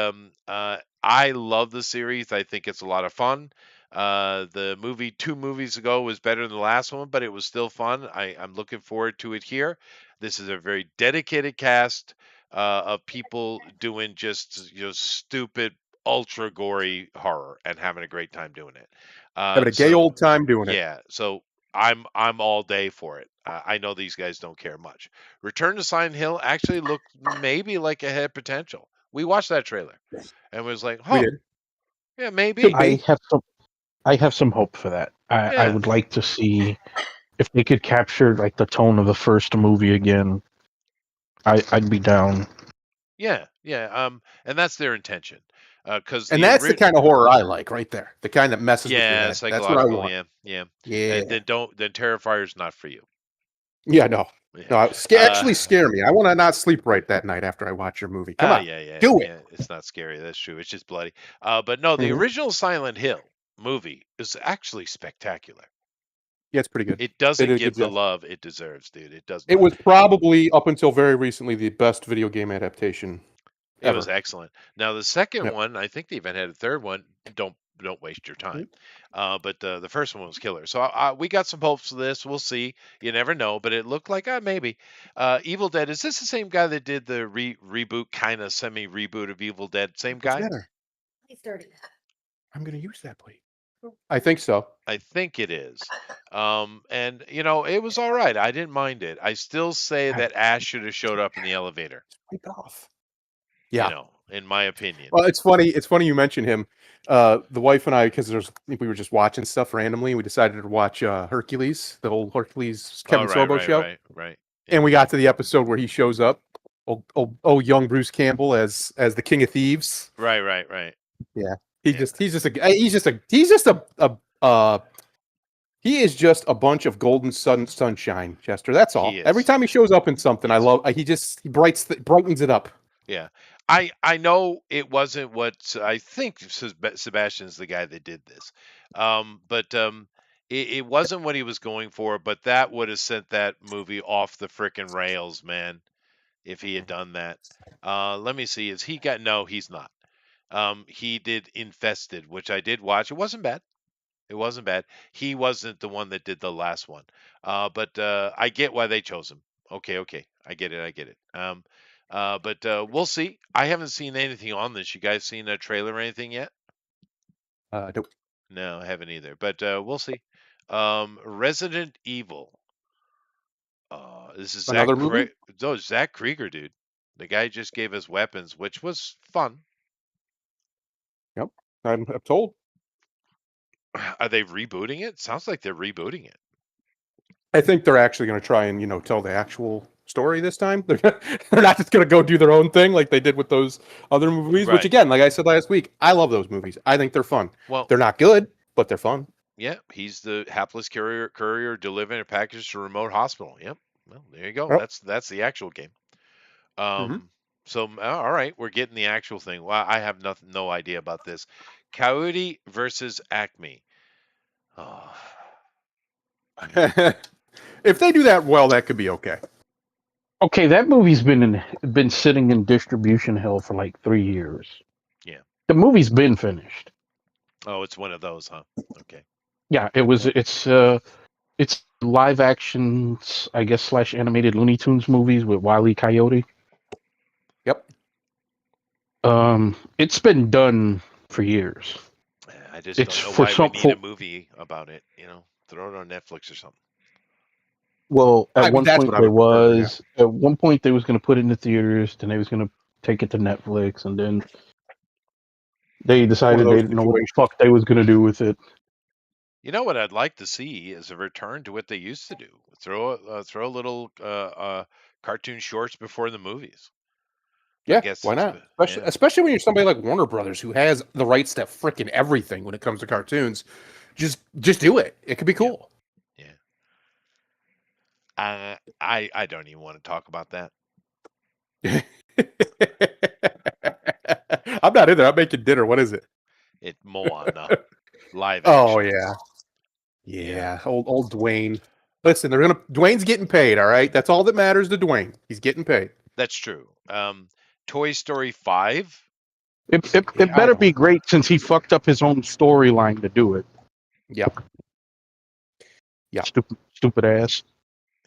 S1: I love the series. I think it's a lot of fun. The movie 2 movies ago was better than the last one, but it was still fun. I'm looking forward to it here. This is a very dedicated cast of people doing just stupid, ultra gory horror and having a great time doing it.
S3: Having a gay
S1: So
S3: old time doing it.
S1: yeah, so I'm all day for it. I know these guys don't care much. Return to Silent Hill actually looked maybe like it had potential. We watched that trailer and was like,
S3: We
S1: huh,
S3: did.
S1: yeah,
S3: Could
S1: maybe.
S2: I
S3: be.
S2: have some. I have some hope for that. I
S1: Yeah,
S2: would like to see if they could capture like the tone of the first movie again. I'd be down.
S1: yeah, yeah. And that's their intention. Because
S3: And
S1: the
S3: that's the kind of horror I like right there. The kind that messes with your
S1: yeah,
S3: head. That's what I
S1: psychological,
S3: want.
S1: yeah, yeah. And
S3: Yeah.
S1: then Terrifier's not for you.
S3: Yeah, no.
S1: Yeah.
S3: No,
S1: Uh
S3: actually scare me. I want to not sleep right that night after I watch your movie. Come
S1: Oh
S3: on.
S1: yeah, yeah,
S3: Do it.
S1: yeah. It's not scary. That's true. It's just bloody. But no, the
S3: Hmm.
S1: original Silent Hill movie is actually spectacular.
S3: Yeah, it's pretty good.
S1: It
S3: They did
S1: doesn't
S3: a good
S1: get the
S3: job.
S1: love it deserves, dude. It does
S3: It
S1: not.
S3: was probably up until very recently the best video game adaptation
S1: It was
S3: ever.
S1: excellent. Now the second
S3: Yep.
S1: one, I think they even had a third one. Don't waste your time.
S3: Mhm.
S1: But the first one was killer. So we got some hopes for this. We'll see. You never know. But it looked like maybe. Evil Dead. Is this the same guy that did the reboot, kind of semi reboot of Evil Dead? Same
S3: What's
S1: guy?
S3: better? I'm going to use that plate. I think so.
S1: I think it is. And it was all right. I didn't mind it. I still say
S3: God,
S1: that Ash should have showed up in the elevator.
S3: wipe off. Yeah.
S1: In my opinion.
S3: Well, it's funny. It's funny you mention him. The wife and I, because we were just watching stuff randomly, and we decided to watch Hercules, the old Hercules
S1: Oh,
S3: Kevin
S1: right,
S3: Sorbo
S1: right,
S3: show,
S1: right, right. Yeah,
S3: and we got to the episode where he shows up, young Bruce Campbell as the King of Thieves.
S1: right, right, right.
S3: Yeah,
S1: Yeah,
S3: he is just a bunch of golden sunshine, Chester. That's
S1: he
S3: all. Every
S1: is.
S3: time he shows up in something, I
S1: Yes.
S3: love. He brightens it up.
S1: Yeah. I know it wasn't what I think Sebastian's the guy that did this. But it wasn't what he was going for, but that would have sent that movie off the frickin' rails, man, if he had done that. Let me see. Is he got no, he's not. He did Infested, which I did watch. It wasn't bad. It wasn't bad. He wasn't the one that did the last one. But I get why they chose him. Okay, okay. I get it. I get it. But we'll see. I haven't seen anything on this. You guys seen a trailer or anything yet?
S3: Nope.
S1: No, I haven't either. But we'll see. Resident Evil. This is
S3: Another movie.
S1: Zach Krieger, dude. The guy just gave us weapons, which was fun.
S3: Yep. I'm told.
S1: Are they rebooting it? Sounds like they're rebooting it.
S3: I think they're actually going to try and tell the actual story this time. They're not just going to go do their own thing like they did with those other movies. Which
S1: Right.
S3: again, like I said last week, I love those movies. I think they're fun.
S1: Well,
S3: They're not good, but they're fun.
S1: yeah, he's the hapless courier delivering a package to a remote hospital. Yep. Well, there you go.
S3: Oh.
S1: That's the actual game.
S3: Mm-hmm.
S1: So all right, we're getting the actual thing. Well, I have no idea about this. Coyote versus Acme. Oh,
S3: If they do that well, that could be okay.
S2: Okay, that movie's been sitting in distribution hell for like 3 years.
S1: yeah.
S2: The movie's been finished.
S1: Oh, it's one of those, huh? Okay.
S2: Yeah, it was.
S3: Yeah.
S2: It's live actions, I guess, slash animated Looney Tunes movies with Wile E. Coyote.
S3: Yep.
S2: It's been done for years.
S1: I just
S2: It's
S1: don't know
S2: for
S1: why we
S2: some
S1: need a
S2: for
S1: movie about it. Throw it on Netflix or something.
S2: well,
S3: I mean, that's what I would prefer. Yeah.
S2: at one point they was going to put it in the theaters, then they was going to take it to Netflix, and then they
S3: One of
S2: decided they
S3: those
S2: didn't know what the
S3: situations.
S2: fuck they was going to do with it.
S1: You know what I'd like to see is a return to what they used to do. Throw a little cartoon shorts before the movies. I
S3: Yeah,
S1: guess
S3: why
S1: it's
S3: not? Especially when you're somebody like Warner Brothers who has the rights to frickin' everything when it comes to cartoons. Just do it. It could be
S1: yeah,
S3: cool.
S1: yeah. I don't even want to talk about that.
S3: I'm not in there. I'm making dinner. What is it?
S1: It Moana live
S3: Oh
S1: action.
S3: yeah.
S1: Yeah,
S3: Yeah. Old Dwayne. Listen, Dwayne's getting paid, all right? That's all that matters to Dwayne. He's getting paid.
S1: that's true. Toy Story 5.
S2: It
S3: I
S2: better
S3: don't
S2: be great since he fucked up his own storyline to do it.
S3: Yep. Yep.
S2: Stupid ass.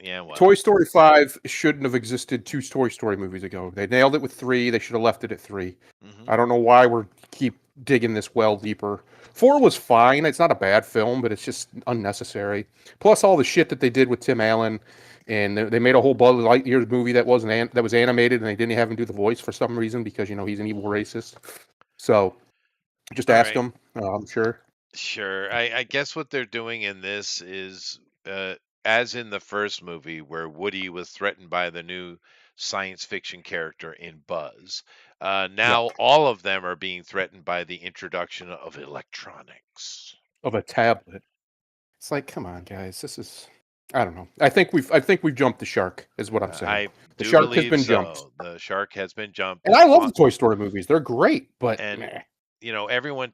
S1: Yeah, well,
S3: Toy Story 5 shouldn't have existed 2 Toy Story movies ago. They nailed it with 3. They should have left it at 3.
S1: hmm
S3: I don't know why we're keep digging this well deeper. 4 was fine. It's not a bad film, but it's just unnecessary. Plus all the shit that they did with Tim Allen, and they made a whole Buzz Lightyear movie that that was animated, and they didn't have him do the voice for some reason because he's an evil racist. So just
S1: all
S3: ask
S1: right.
S3: him. I'm sure.
S1: Sure. I guess what they're doing in this is, as in the first movie, where Woody was threatened by the new science fiction character in Buzz.
S3: Yep.
S1: Now all of them are being threatened by the introduction of electronics.
S3: Of a tablet. It's like, come on, guys. This is. I don't know. I think we've jumped the shark. Is what I'm saying.
S1: I
S3: The
S1: do
S3: shark has
S1: believe
S3: been jumped.
S1: so. The shark has been jumped,
S3: And I love the Toy Story movies. They're great, but
S1: and
S3: meh.
S1: everyone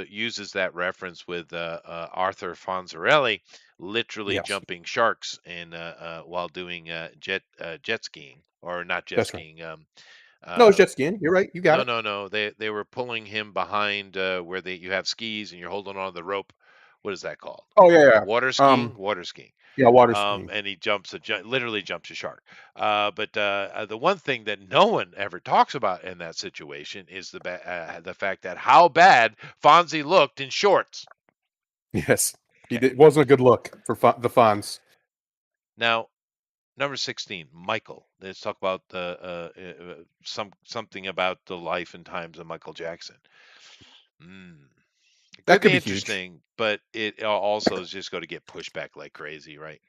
S1: uses that reference with Arthur Fonzarelli literally
S3: Yes,
S1: jumping sharks and while doing jet skiing, or not jet
S3: that's right.
S1: skiing.
S3: No, it's
S1: Uh,
S3: jet skiing. You're right. You got
S1: no,
S3: it.
S1: no, no. They were pulling him behind where you have skis and you're holding on to the rope. What is that called?
S3: Oh yeah, yeah.
S1: Water skiing. Water skiing.
S3: Yeah, water skiing.
S1: And he literally jumps a shark. But the one thing that no one ever talks about in that situation is the fact that how bad Fonzie looked in shorts.
S3: Yes, he
S1: Okay,
S3: did. Wasn't a good look for the Fonz.
S1: now number 16, Michael. Let's talk about something about the life and times of Michael Jackson. Mm. It
S3: That
S1: could
S3: could
S1: be
S3: be huge.
S1: interesting, but it also is just going to get pushed back like crazy, right?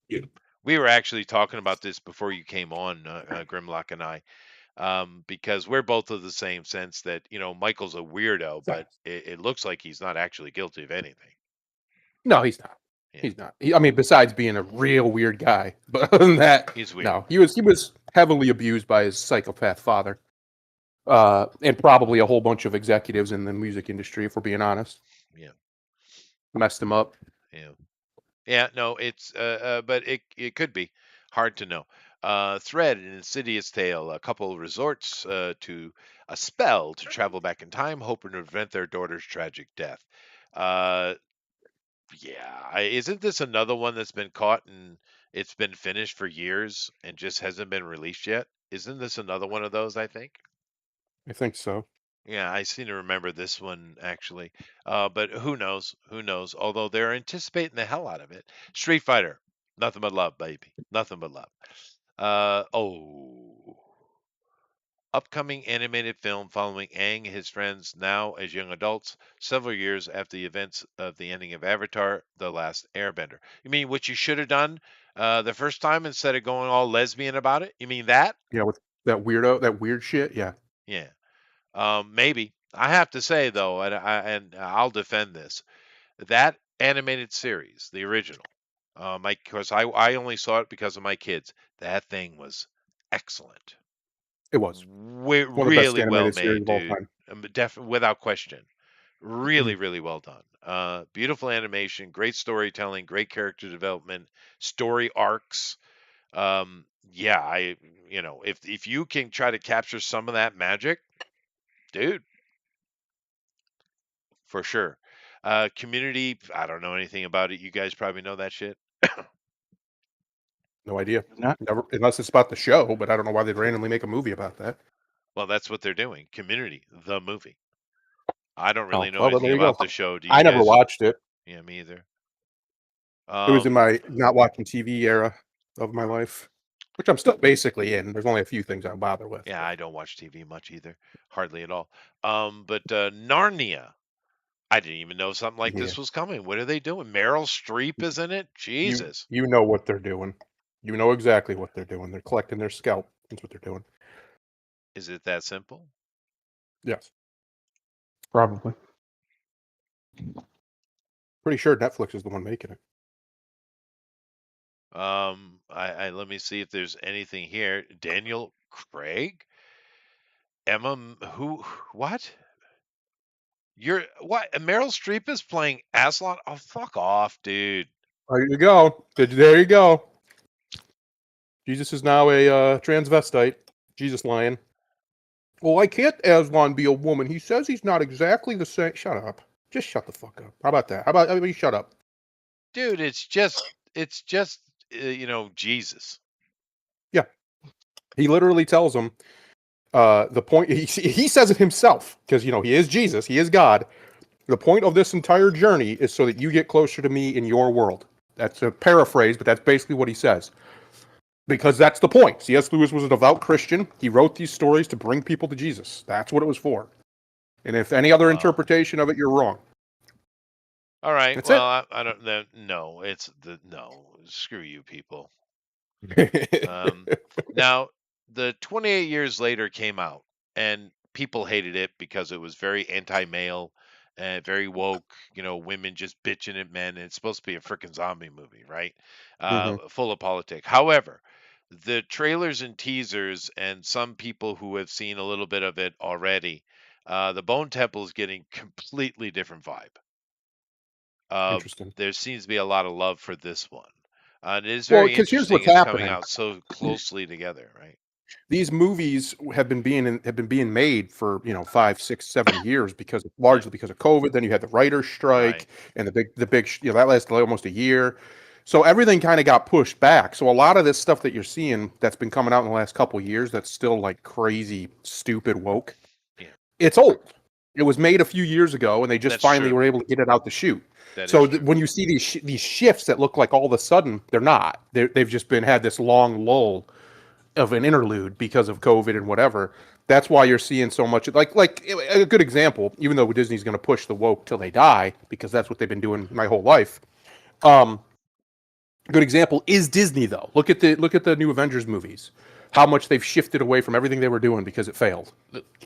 S3: Yeah.
S1: We were actually talking about this before you came on, Grimlock and I, because we're both of the same sense that Michael's a weirdo, but it looks like he's not actually guilty of anything.
S3: No, he's not.
S1: Yeah,
S3: He's not. I mean, besides being a real weird guy, but other than that,
S1: he's weird.
S3: no, he was heavily abused by his psychopath father, and probably a whole bunch of executives in the music industry, if we're being honest.
S1: Yeah,
S3: Messed him up.
S1: yeah, yeah. No, it's but it could be hard to know. Thread, an insidious tale. A couple resorts to a spell to travel back in time, hoping to prevent their daughter's tragic death. Uh, Yeah, isn't this another one that's been caught and it's been finished for years and just hasn't been released yet? Isn't this another one of those, I think?
S3: I think so.
S1: Yeah, I seem to remember this one actually. But who knows? Who knows? Although they're anticipating the hell out of it. Street Fighter, nothing but love, baby. Nothing but love. Oh. Upcoming animated film following Aang and his friends now as young adults, several years after the events of the ending of Avatar: The Last Airbender. You mean what you should have done the first time instead of going all lesbian about it? You mean that?
S3: Yeah, with that weird shit. Yeah.
S1: Yeah, maybe. I have to say though, and I'll defend this. That animated series, the original, because I only saw it because of my kids. That thing was excellent.
S3: It was one of the best
S1: Really well
S3: animated series
S1: made,
S3: of all
S1: dude.
S3: time.
S1: Without question. Really,
S3: Mhm.
S1: really well done. Beautiful animation, great storytelling, great character development, story arcs. Yeah, if you can try to capture some of that magic, dude, for sure. Community, I don't know anything about it. You guys probably know that shit.
S3: No idea.
S2: Not
S3: Never, unless it's about the show, but I don't know why they'd randomly make a movie about that.
S1: Well, that's what they're doing. Community, the movie. I don't
S3: Oh,
S1: really know
S3: well, then
S1: anything
S3: there you go.
S1: about the show. Do you
S3: I never
S1: guys?
S3: watched it.
S1: Yeah, me either.
S3: It was in
S1: Um,
S3: my not watching TV era of my life, which I'm still basically in. There's only a few things I bother with.
S1: yeah, I don't watch TV much either, hardly at all. But Narnia, I didn't even know something like
S3: Yeah,
S1: this was coming. What are they doing? Meryl Streep is in it.
S3: you
S1: Jesus,
S3: you know what they're doing. You know exactly what they're doing. They're collecting their scalp. That's what they're doing.
S1: is it that simple?
S3: Yes,
S2: probably.
S3: pretty sure Netflix is the one making it.
S1: I let me see if there's anything here. Daniel Craig, Emma, who, what? You're what? Meryl Streep is playing Aslan? Oh, fuck off, dude.
S3: There you go. There you go. Jesus is now a transvestite. Jesus lion. Well, I can't Aslan be a woman. He says he's not exactly the same. Shut up. Just shut the fuck up. How about that? How about everybody shut up?
S1: Dude, it's just Jesus.
S3: Yeah. He literally tells him the point. He says it himself because he is Jesus. He is God. The point of this entire journey is so that you get closer to me in your world. That's a paraphrase, but that's basically what he says. Because that's the point. C.S. Lewis was a devout Christian. He wrote these stories to bring people to Jesus. That's what it was for. And if any other
S1: Wow.
S3: interpretation of it, you're wrong.
S1: All right.
S3: That's
S1: Well, I don't know. No, no. Screw you, people. Now, the 28 years later came out, and people hated it because it was very anti-male and very woke. Women just bitching at men. And it's supposed to be a freaking zombie movie, right? Full of politics. However, the trailers and teasers, and some people who have seen a little bit of it already, the Bone Temple is getting completely different vibe.
S3: Interesting.
S1: There seems to be a lot of love for this one. And it is
S3: Well,
S1: very
S3: because here's
S1: interesting.
S3: what's
S1: It's coming
S3: happening.
S1: out so closely together, right?
S3: These movies have been being made for 5, 6, 7 years largely because of COVID. Then you had the writer's strike
S1: Right.
S3: and the big that lasted almost a year. So everything kind of got pushed back. So a lot of this stuff that you're seeing that's been coming out in the last couple of years that's still like crazy, stupid woke.
S1: Yeah.
S3: It's old. It was made a few years ago, and they just
S1: That's
S3: finally
S1: true.
S3: were able to get it out the chute.
S1: That
S3: So
S1: is true.
S3: when you see these shifts that look like all of a sudden, they're not. They've just had this long lull of an interlude because of COVID and whatever. That's why you're seeing so much. Like a good example, even though Disney's going to push the woke till they die because that's what they've been doing my whole life. Good example is Disney though. Look at the new Avengers movies. How much they've shifted away from everything they were doing because it failed.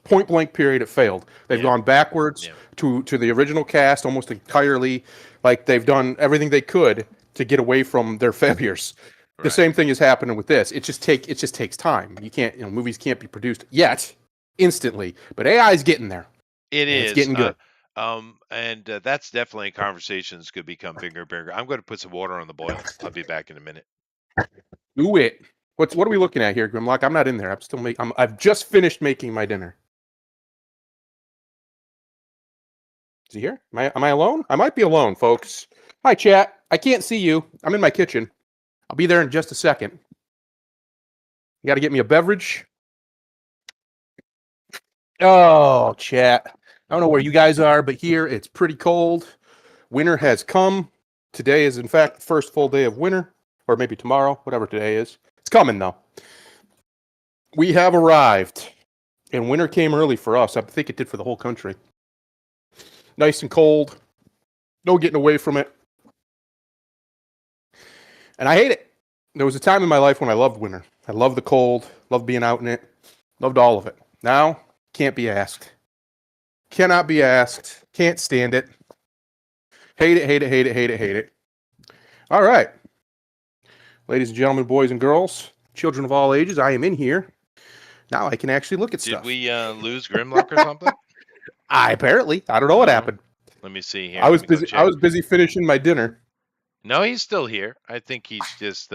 S3: Point blank period, it failed. They've gone backwards to the original cast almost entirely. Like they've done everything they could to get away from their failures. The same thing is happening with this. It just takes time. You can't, movies can't be produced yet instantly, but AI is getting there.
S1: It's
S3: getting good.
S1: And that's definitely a conversation that's going to become bigger and bigger. I'm going to put some water on the boil. I'll be back in a minute.
S3: Do it. What are we looking at here, Grimlock? I'm not in there. I've just finished making my dinner. Is he here? Am I alone? I might be alone, folks. Hi, chat. I can't see you. I'm in my kitchen. I'll be there in just a second. You got to get me a beverage. Oh, chat. I don't know where you guys are, but here it's pretty cold. Winter has come. Today is, in fact, the first full day of winter, or maybe tomorrow, whatever today is. It's coming, though. We have arrived, and winter came early for us. I think it did for the whole country. Nice and cold. No getting away from it. And I hate it. There was a time in my life when I loved winter. I loved the cold, loved being out in it, loved all of it. Now, can't be asked. Cannot be asked. Can't stand it. Hate it, hate it, hate it, hate it, hate it. All right. Ladies and gentlemen, boys and girls, children of all ages, I am in here. Now I can actually look at stuff.
S1: Did we lose Grimlock or something?
S3: I don't know what happened.
S1: Let me see here.
S3: I
S1: Let
S3: was
S1: me go
S3: busy. I
S1: check.
S3: was busy finishing my dinner.
S1: No, he's still here. I think he's just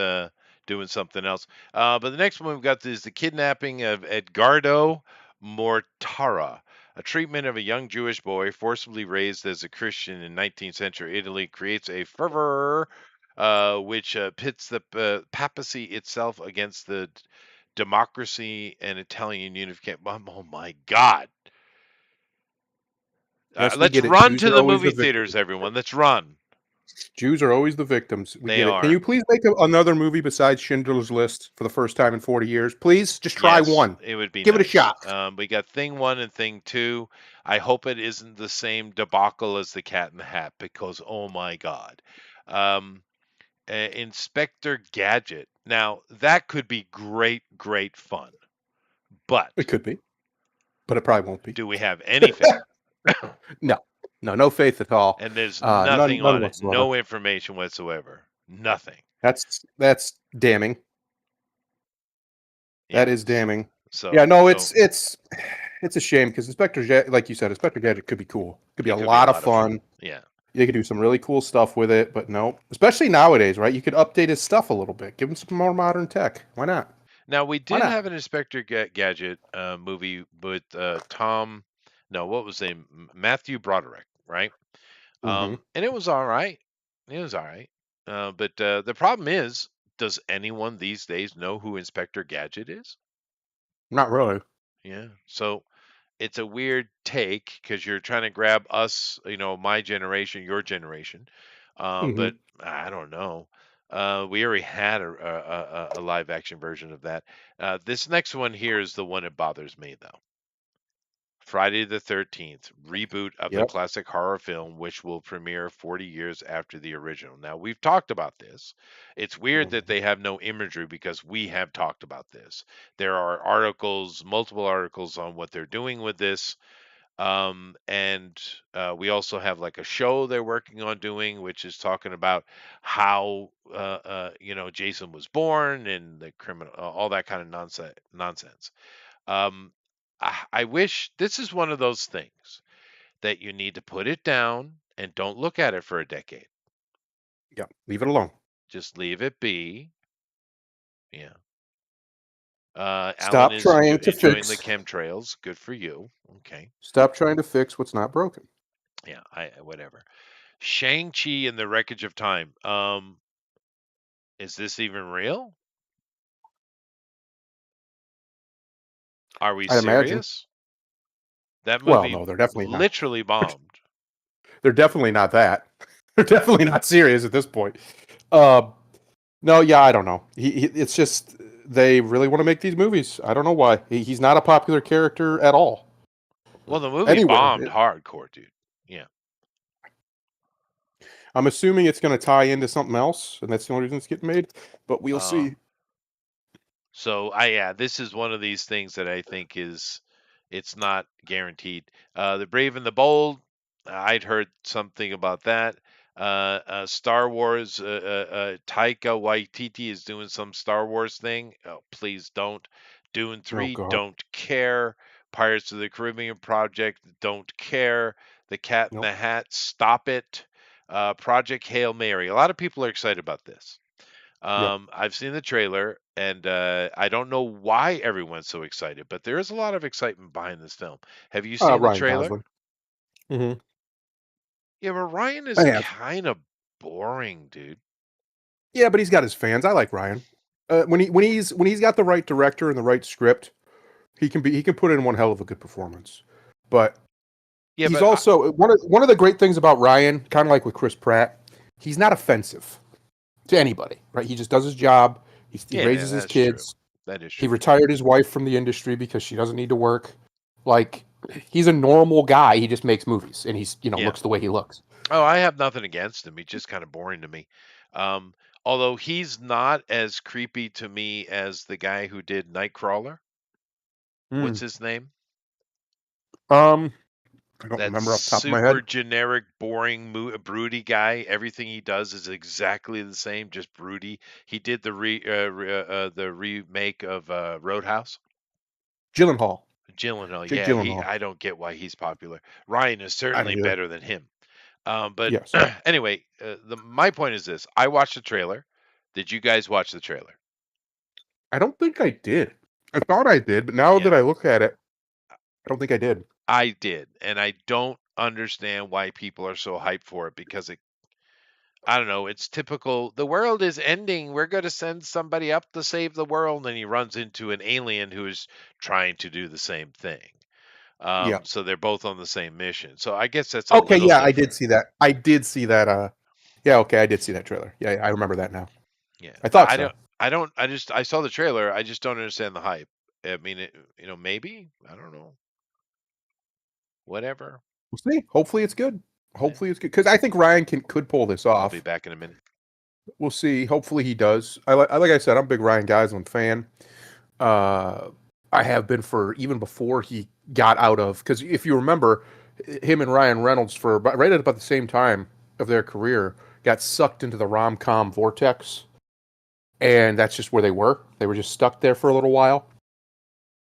S1: doing something else. But the next one we've got is the kidnapping of Edgardo Mortara, a treatment of a young Jewish boy forcibly raised as a Christian in 19th century Italy creates a fervor which pits the papacy itself against the democracy and Italian unification. Oh my God.
S3: Yes, we
S1: Let's
S3: get it.
S1: run
S3: Jews
S1: to
S3: are
S1: the
S3: always
S1: movie
S3: the victims.
S1: theaters, everyone. Let's run.
S3: Jews are always the victims. We
S1: They
S3: get it. Can you
S1: are.
S3: please make another movie besides Schindler's List for the first time in 40 years? Please, just try
S1: Yes,
S3: one.
S1: it would be
S3: Give it a
S1: nice.
S3: shot.
S1: We got Thing 1 and Thing 2. I hope it isn't the same debacle as the Cat in the Hat because, oh my God. Um, Inspector Gadget. Now, that could be great, great fun.
S3: It
S1: But
S3: could be, but it probably won't be.
S1: do we have any faith?
S3: No, no faith at all.
S1: And there's
S3: None,
S1: nothing
S3: none
S1: on it,
S3: whatsoever.
S1: no information whatsoever. Nothing.
S3: That's damning. That
S1: Yeah.
S3: is damning. Yeah,
S1: So,
S3: no,
S1: so
S3: it's a shame because like you said, Inspector Gadget could be cool. Could be a
S1: it could be a
S3: lot of
S1: lot of fun.
S3: fun.
S1: Yeah.
S3: You could do some really cool stuff with it, but no, especially nowadays, right? You could update his stuff a little bit, give him some more modern tech. Why not?
S1: Now we
S3: Why
S1: did
S3: not?
S1: have an Inspector Gadget movie with Tom. No, what was his name? Matthew Broderick, right?
S3: Hmm.
S1: And it was all right. It was all right. But the problem is, does anyone these days know who Inspector Gadget is?
S3: Not really.
S1: Yeah. So it's a weird take because you're trying to grab us, my generation, your generation.
S3: Hmm.
S1: But I don't know. We already had a live action version of that. This next one here is the one that bothers me, though. Friday the 13th, reboot of the
S3: Yep.
S1: classic horror film, which will premiere 40 years after the original. Now, we've talked about this. It's weird that they have no imagery because we have talked about this. There are articles, multiple articles on what they're doing with this. And we also have like a show they're working on doing, which is talking about how Jason was born and the criminal, all that kind of nonsense. Um, I wish this is one of those things that you need to put it down and don't look at it for a decade.
S3: Yep. Leave it alone.
S1: Just leave it be. Yeah. Alan
S3: Stop
S1: is
S3: trying to
S1: enjoying the
S3: fix.
S1: chemtrails. Good for you. Okay.
S3: Stop trying to fix what's not broken.
S1: Yeah. Whatever. Shang-Chi and the Wreckage of Time. Is this even real? Are we
S3: I imagine.
S1: serious? That
S3: Well,
S1: movie
S3: no, they're definitely not.
S1: literally bombed.
S3: They're definitely not that. They're definitely not serious at this point. Uh, no, yeah, I don't know. It's just they really want to make these movies. I don't know why. He's not a popular character at all.
S1: Well, the movie
S3: Anywhere.
S1: bombed hardcore, dude. Yeah.
S3: I'm assuming it's going to tie into something else, and that's the only reason it's getting made. But we'll
S1: Uh,
S3: see.
S1: So this is one of these things that I think it's not guaranteed. The Brave and the Bold, I'd heard something about that. Star Wars, Taika Waititi is doing some Star Wars thing. Oh, please don't. Dune
S3: Oh
S1: 3,
S3: God.
S1: don't care. Pirates of the Caribbean Project, don't care. The Cat in
S3: Nope.
S1: the Hat, stop it. Project Hail Mary. A lot of people are excited about this.
S3: Yep.
S1: I've seen the trailer, and I don't know why everyone's so excited, but there is a lot of excitement behind this film. Have you seen the
S3: Ryan
S1: trailer?
S3: Gosling. Hmm.
S1: Yeah, but Ryan
S3: I
S1: is
S3: have.
S1: kind of boring, dude.
S3: Yeah, but he's got his fans. I like Ryan. When he's got the right director and the right script, he can put in one hell of a good performance. But
S1: Yeah,
S3: he's
S1: but
S3: also one of the great things about Ryan, kind of like with Chris Pratt, he's not offensive to anybody, right? He just does his job. He
S1: yeah,
S3: raises his
S1: that's true.
S3: kids.
S1: That is
S3: He
S1: true.
S3: retired his wife from the industry because she doesn't need to work. Like he's a normal guy. He just makes movies and he's
S1: Yeah.
S3: looks the way he looks.
S1: Oh, I have nothing against him. He's just kind of boring to me. Um, Although he's not as creepy to me as the guy who did Nightcrawler.
S3: Hmm.
S1: What's his name?
S3: Um, I don't
S1: That
S3: remember off the top of my head.
S1: super generic, boring, broody guy. Everything he does is exactly the same, just broody. He did the remake of Roadhouse.
S3: Gyllenhaal.
S1: Gyllenhaal,
S3: Jake
S1: yeah.
S3: Gyllenhaal.
S1: I don't get why he's popular. Ryan is
S3: I don't
S1: certainly
S3: either.
S1: better than him. But
S3: Yes.
S1: anyway, my point is this: I watched the trailer. Did you guys watch the trailer?
S3: I don't think I did. I thought I did, but now
S1: Yeah,
S3: that I look at it, I don't think I did.
S1: I did, and I don't understand why people are so hyped for it because I don't know, it's typical. The world is ending. We're going to send somebody up to save the world, and he runs into an alien who is trying to do the same thing.
S3: Yeah.
S1: So they're both on the same mission. So I guess that's a
S3: Okay,
S1: little
S3: yeah, I did
S1: different.
S3: see that. I did see that. Yeah, okay, I did see that trailer. Yeah, I remember that now.
S1: Yeah,
S3: I
S1: but
S3: thought so.
S1: I saw the trailer. I just don't understand the hype. I mean, maybe I don't know. Whatever.
S3: We'll see. Hopefully, it's good.
S1: Yeah,
S3: Hopefully, it's good because I think Ryan could pull this
S1: I'll be
S3: off.
S1: back in a minute.
S3: We'll see. Hopefully, he does. Like I said, I'm a big Ryan Gosling fan. Uh, I have been for even before he got out of because if you remember, him and Ryan Reynolds right at about the same time of their career got sucked into the rom com vortex, and that's just where they were. They were just stuck there for a little while,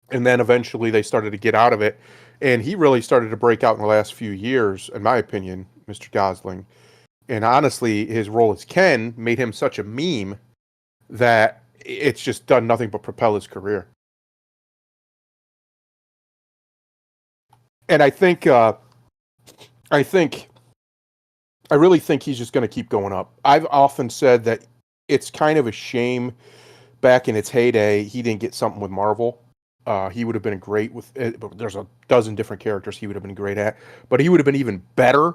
S3: and then eventually they started to get out of it. And he really started to break out in the last few years, in my opinion, Mr. Gosling. And honestly, his role as Ken made him such a meme that it's just done nothing but propel his career. And I think, I really think he's just going to keep going up. I've often said that it's kind of a shame back in its heyday he didn't get something with Marvel. He would have been great with. But there's a dozen different characters he would have been great at, but he would have been even better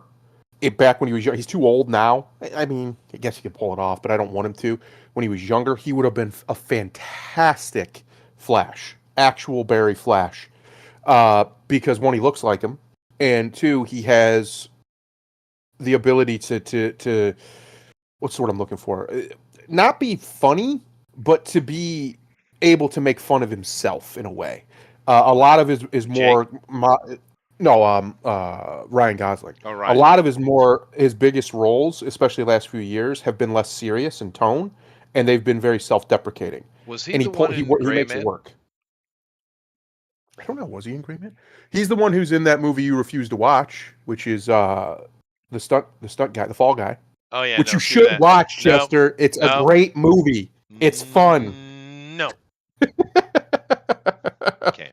S3: back when he was young. He's too old now. I mean, I guess he could pull it off, but I don't want him to. When he was younger, he would have been a fantastic Flash, actual Barry Flash, because one, he looks like him, and two, he has the ability to what's the word I'm looking for? Not be funny, but to be able to make fun of himself in a way. A lot of his is
S1: Jake?
S3: more no Ryan Gosling.
S1: Oh,
S3: A
S1: Ryan.
S3: lot of his biggest roles, especially the last few years, have been less serious in tone, and they've been very self-deprecating.
S1: Was he
S3: And
S1: the one in
S3: he
S1: Gray
S3: makes it
S1: Man?
S3: work. I don't know. Was he in Great Man? He's the one who's in that movie you refuse to watch, which is the stunt guy, the fall guy,
S1: Oh yeah,
S3: which
S1: no,
S3: you
S1: see
S3: should
S1: that.
S3: watch,
S1: No,
S3: Chester. It's a
S1: no,
S3: great movie. It's fun.
S1: no. Okay.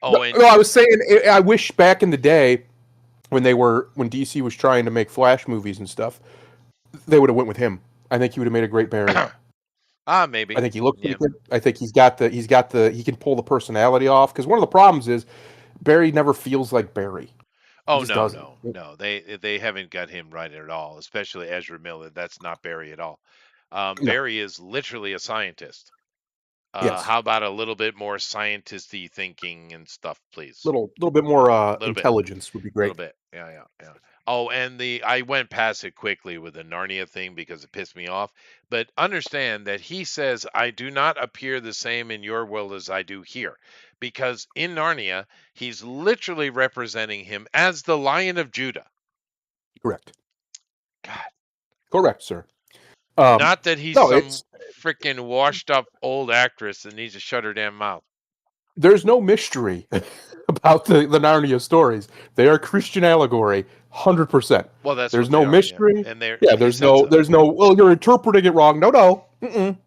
S3: No,
S1: Oh,
S3: no,
S1: and
S3: I was saying, I wish back in the day when DC was trying to make Flash movies and stuff, they would have went with him. I think he would have made a great Barry. I
S1: maybe.
S3: think he looked pretty
S1: Yeah.
S3: good. I think he can pull the personality off. Because one of the problems is Barry never feels like Barry. He
S1: Oh
S3: just
S1: no,
S3: doesn't.
S1: no, no. They haven't got him right at all, especially Ezra Miller. That's not Barry at all.
S3: No.
S1: Barry is literally a scientist.
S3: Yes.
S1: How about a little bit more scientisty thinking and stuff, please?
S3: Little bit more
S1: Little bit.
S3: intelligence would be
S1: Little
S3: great.
S1: bit. Yeah, yeah, yeah. Oh, and I went past it quickly with the Narnia thing because it pissed me off. But understand that he says, I do not appear the same in your world as I do here. Because in Narnia, he's literally representing him as the Lion of Judah.
S3: Correct.
S1: God.
S3: Correct, sir.
S1: Not that he's
S3: No,
S1: some
S3: it's
S1: freaking washed up old actress that needs to shut her damn mouth.
S3: there's no mystery about the Narnia stories. They are Christian allegory, 100%.
S1: Well, that's
S3: There's
S1: what they
S3: no
S1: are, yeah.
S3: mystery.
S1: And there
S3: Yeah,
S1: he said so.
S3: there's no. Well, you're interpreting it wrong. No, no,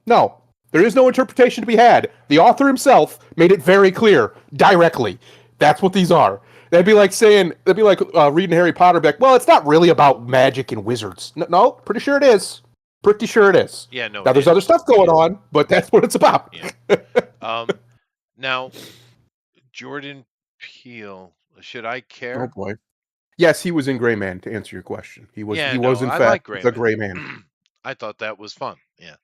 S3: no. There is no interpretation to be had. The author himself made it very clear, directly. That's what these are. That'd be like reading Harry Potter back. Well, it's not really about magic and wizards. No, no, pretty sure it is. Pretty sure it is.
S1: Yeah, no,
S3: Now,
S1: it
S3: there's other
S1: is.
S3: stuff going on, but that's what it's about.
S1: Yeah. Now, Jordan Peele, should I
S3: Oh
S1: care?
S3: boy. Yes, he was in Gray Man. To answer your question,
S1: Yeah,
S3: he
S1: no,
S3: was in
S1: I
S3: fact
S1: like
S3: the
S1: Grayman.
S3: Gray Man.
S1: I thought that was fun. Yeah.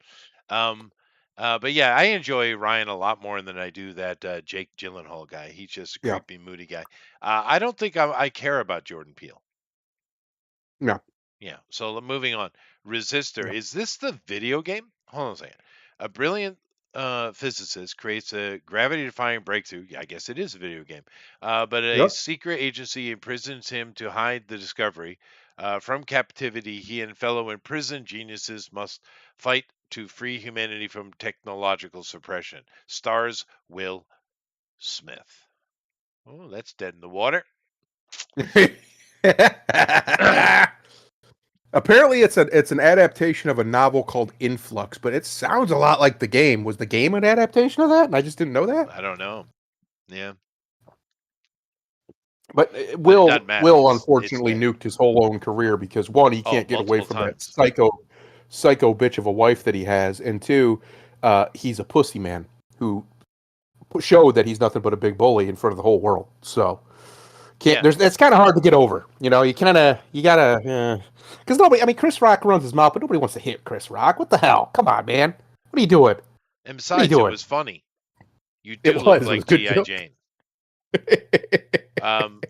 S1: Um, but yeah, I enjoy Ryan a lot more than I do that Jake Gyllenhaal guy. He's just a
S3: Yeah,
S1: creepy, moody guy. I don't think I care about Jordan Peele.
S3: yeah,
S1: Yeah. So moving on. Resistor.
S3: yeah,
S1: Is this the video game? Hold on a second. A brilliant physicist creates a gravity-defying breakthrough. I guess it is a video game. But a
S3: yep.
S1: secret agency imprisons him to hide the discovery. From captivity, he and fellow imprisoned geniuses must fight to free humanity from technological suppression. Stars Will Smith. Oh, that's dead in the water.
S3: Apparently, it's an adaptation of a novel called Influx, but it sounds a lot like the game. Was the game an adaptation of that? And I just didn't know that.
S1: I don't know. Yeah,
S3: But
S1: but it doesn't matter.
S3: Will
S1: It's
S3: unfortunately
S1: dead.
S3: nuked his whole own career because one, he
S1: Oh,
S3: can't get away
S1: multiple
S3: from that
S1: times.
S3: psycho bitch of a wife that he has, and two, he's a pussy man who showed that he's nothing but a big bully in front of the whole world. So can't
S1: Yeah,
S3: there's it's kind of hard to get over. You know, you gotta because nobody. I mean, Chris Rock runs his mouth, but nobody wants to hit Chris Rock. What the hell? Come on, man. What are you doing?
S1: and
S3: What are you
S1: besides, it
S3: doing?
S1: was funny. You do
S3: It
S1: look
S3: was. It was
S1: like
S3: a good
S1: G.I.
S3: joke.
S1: Jane. Um,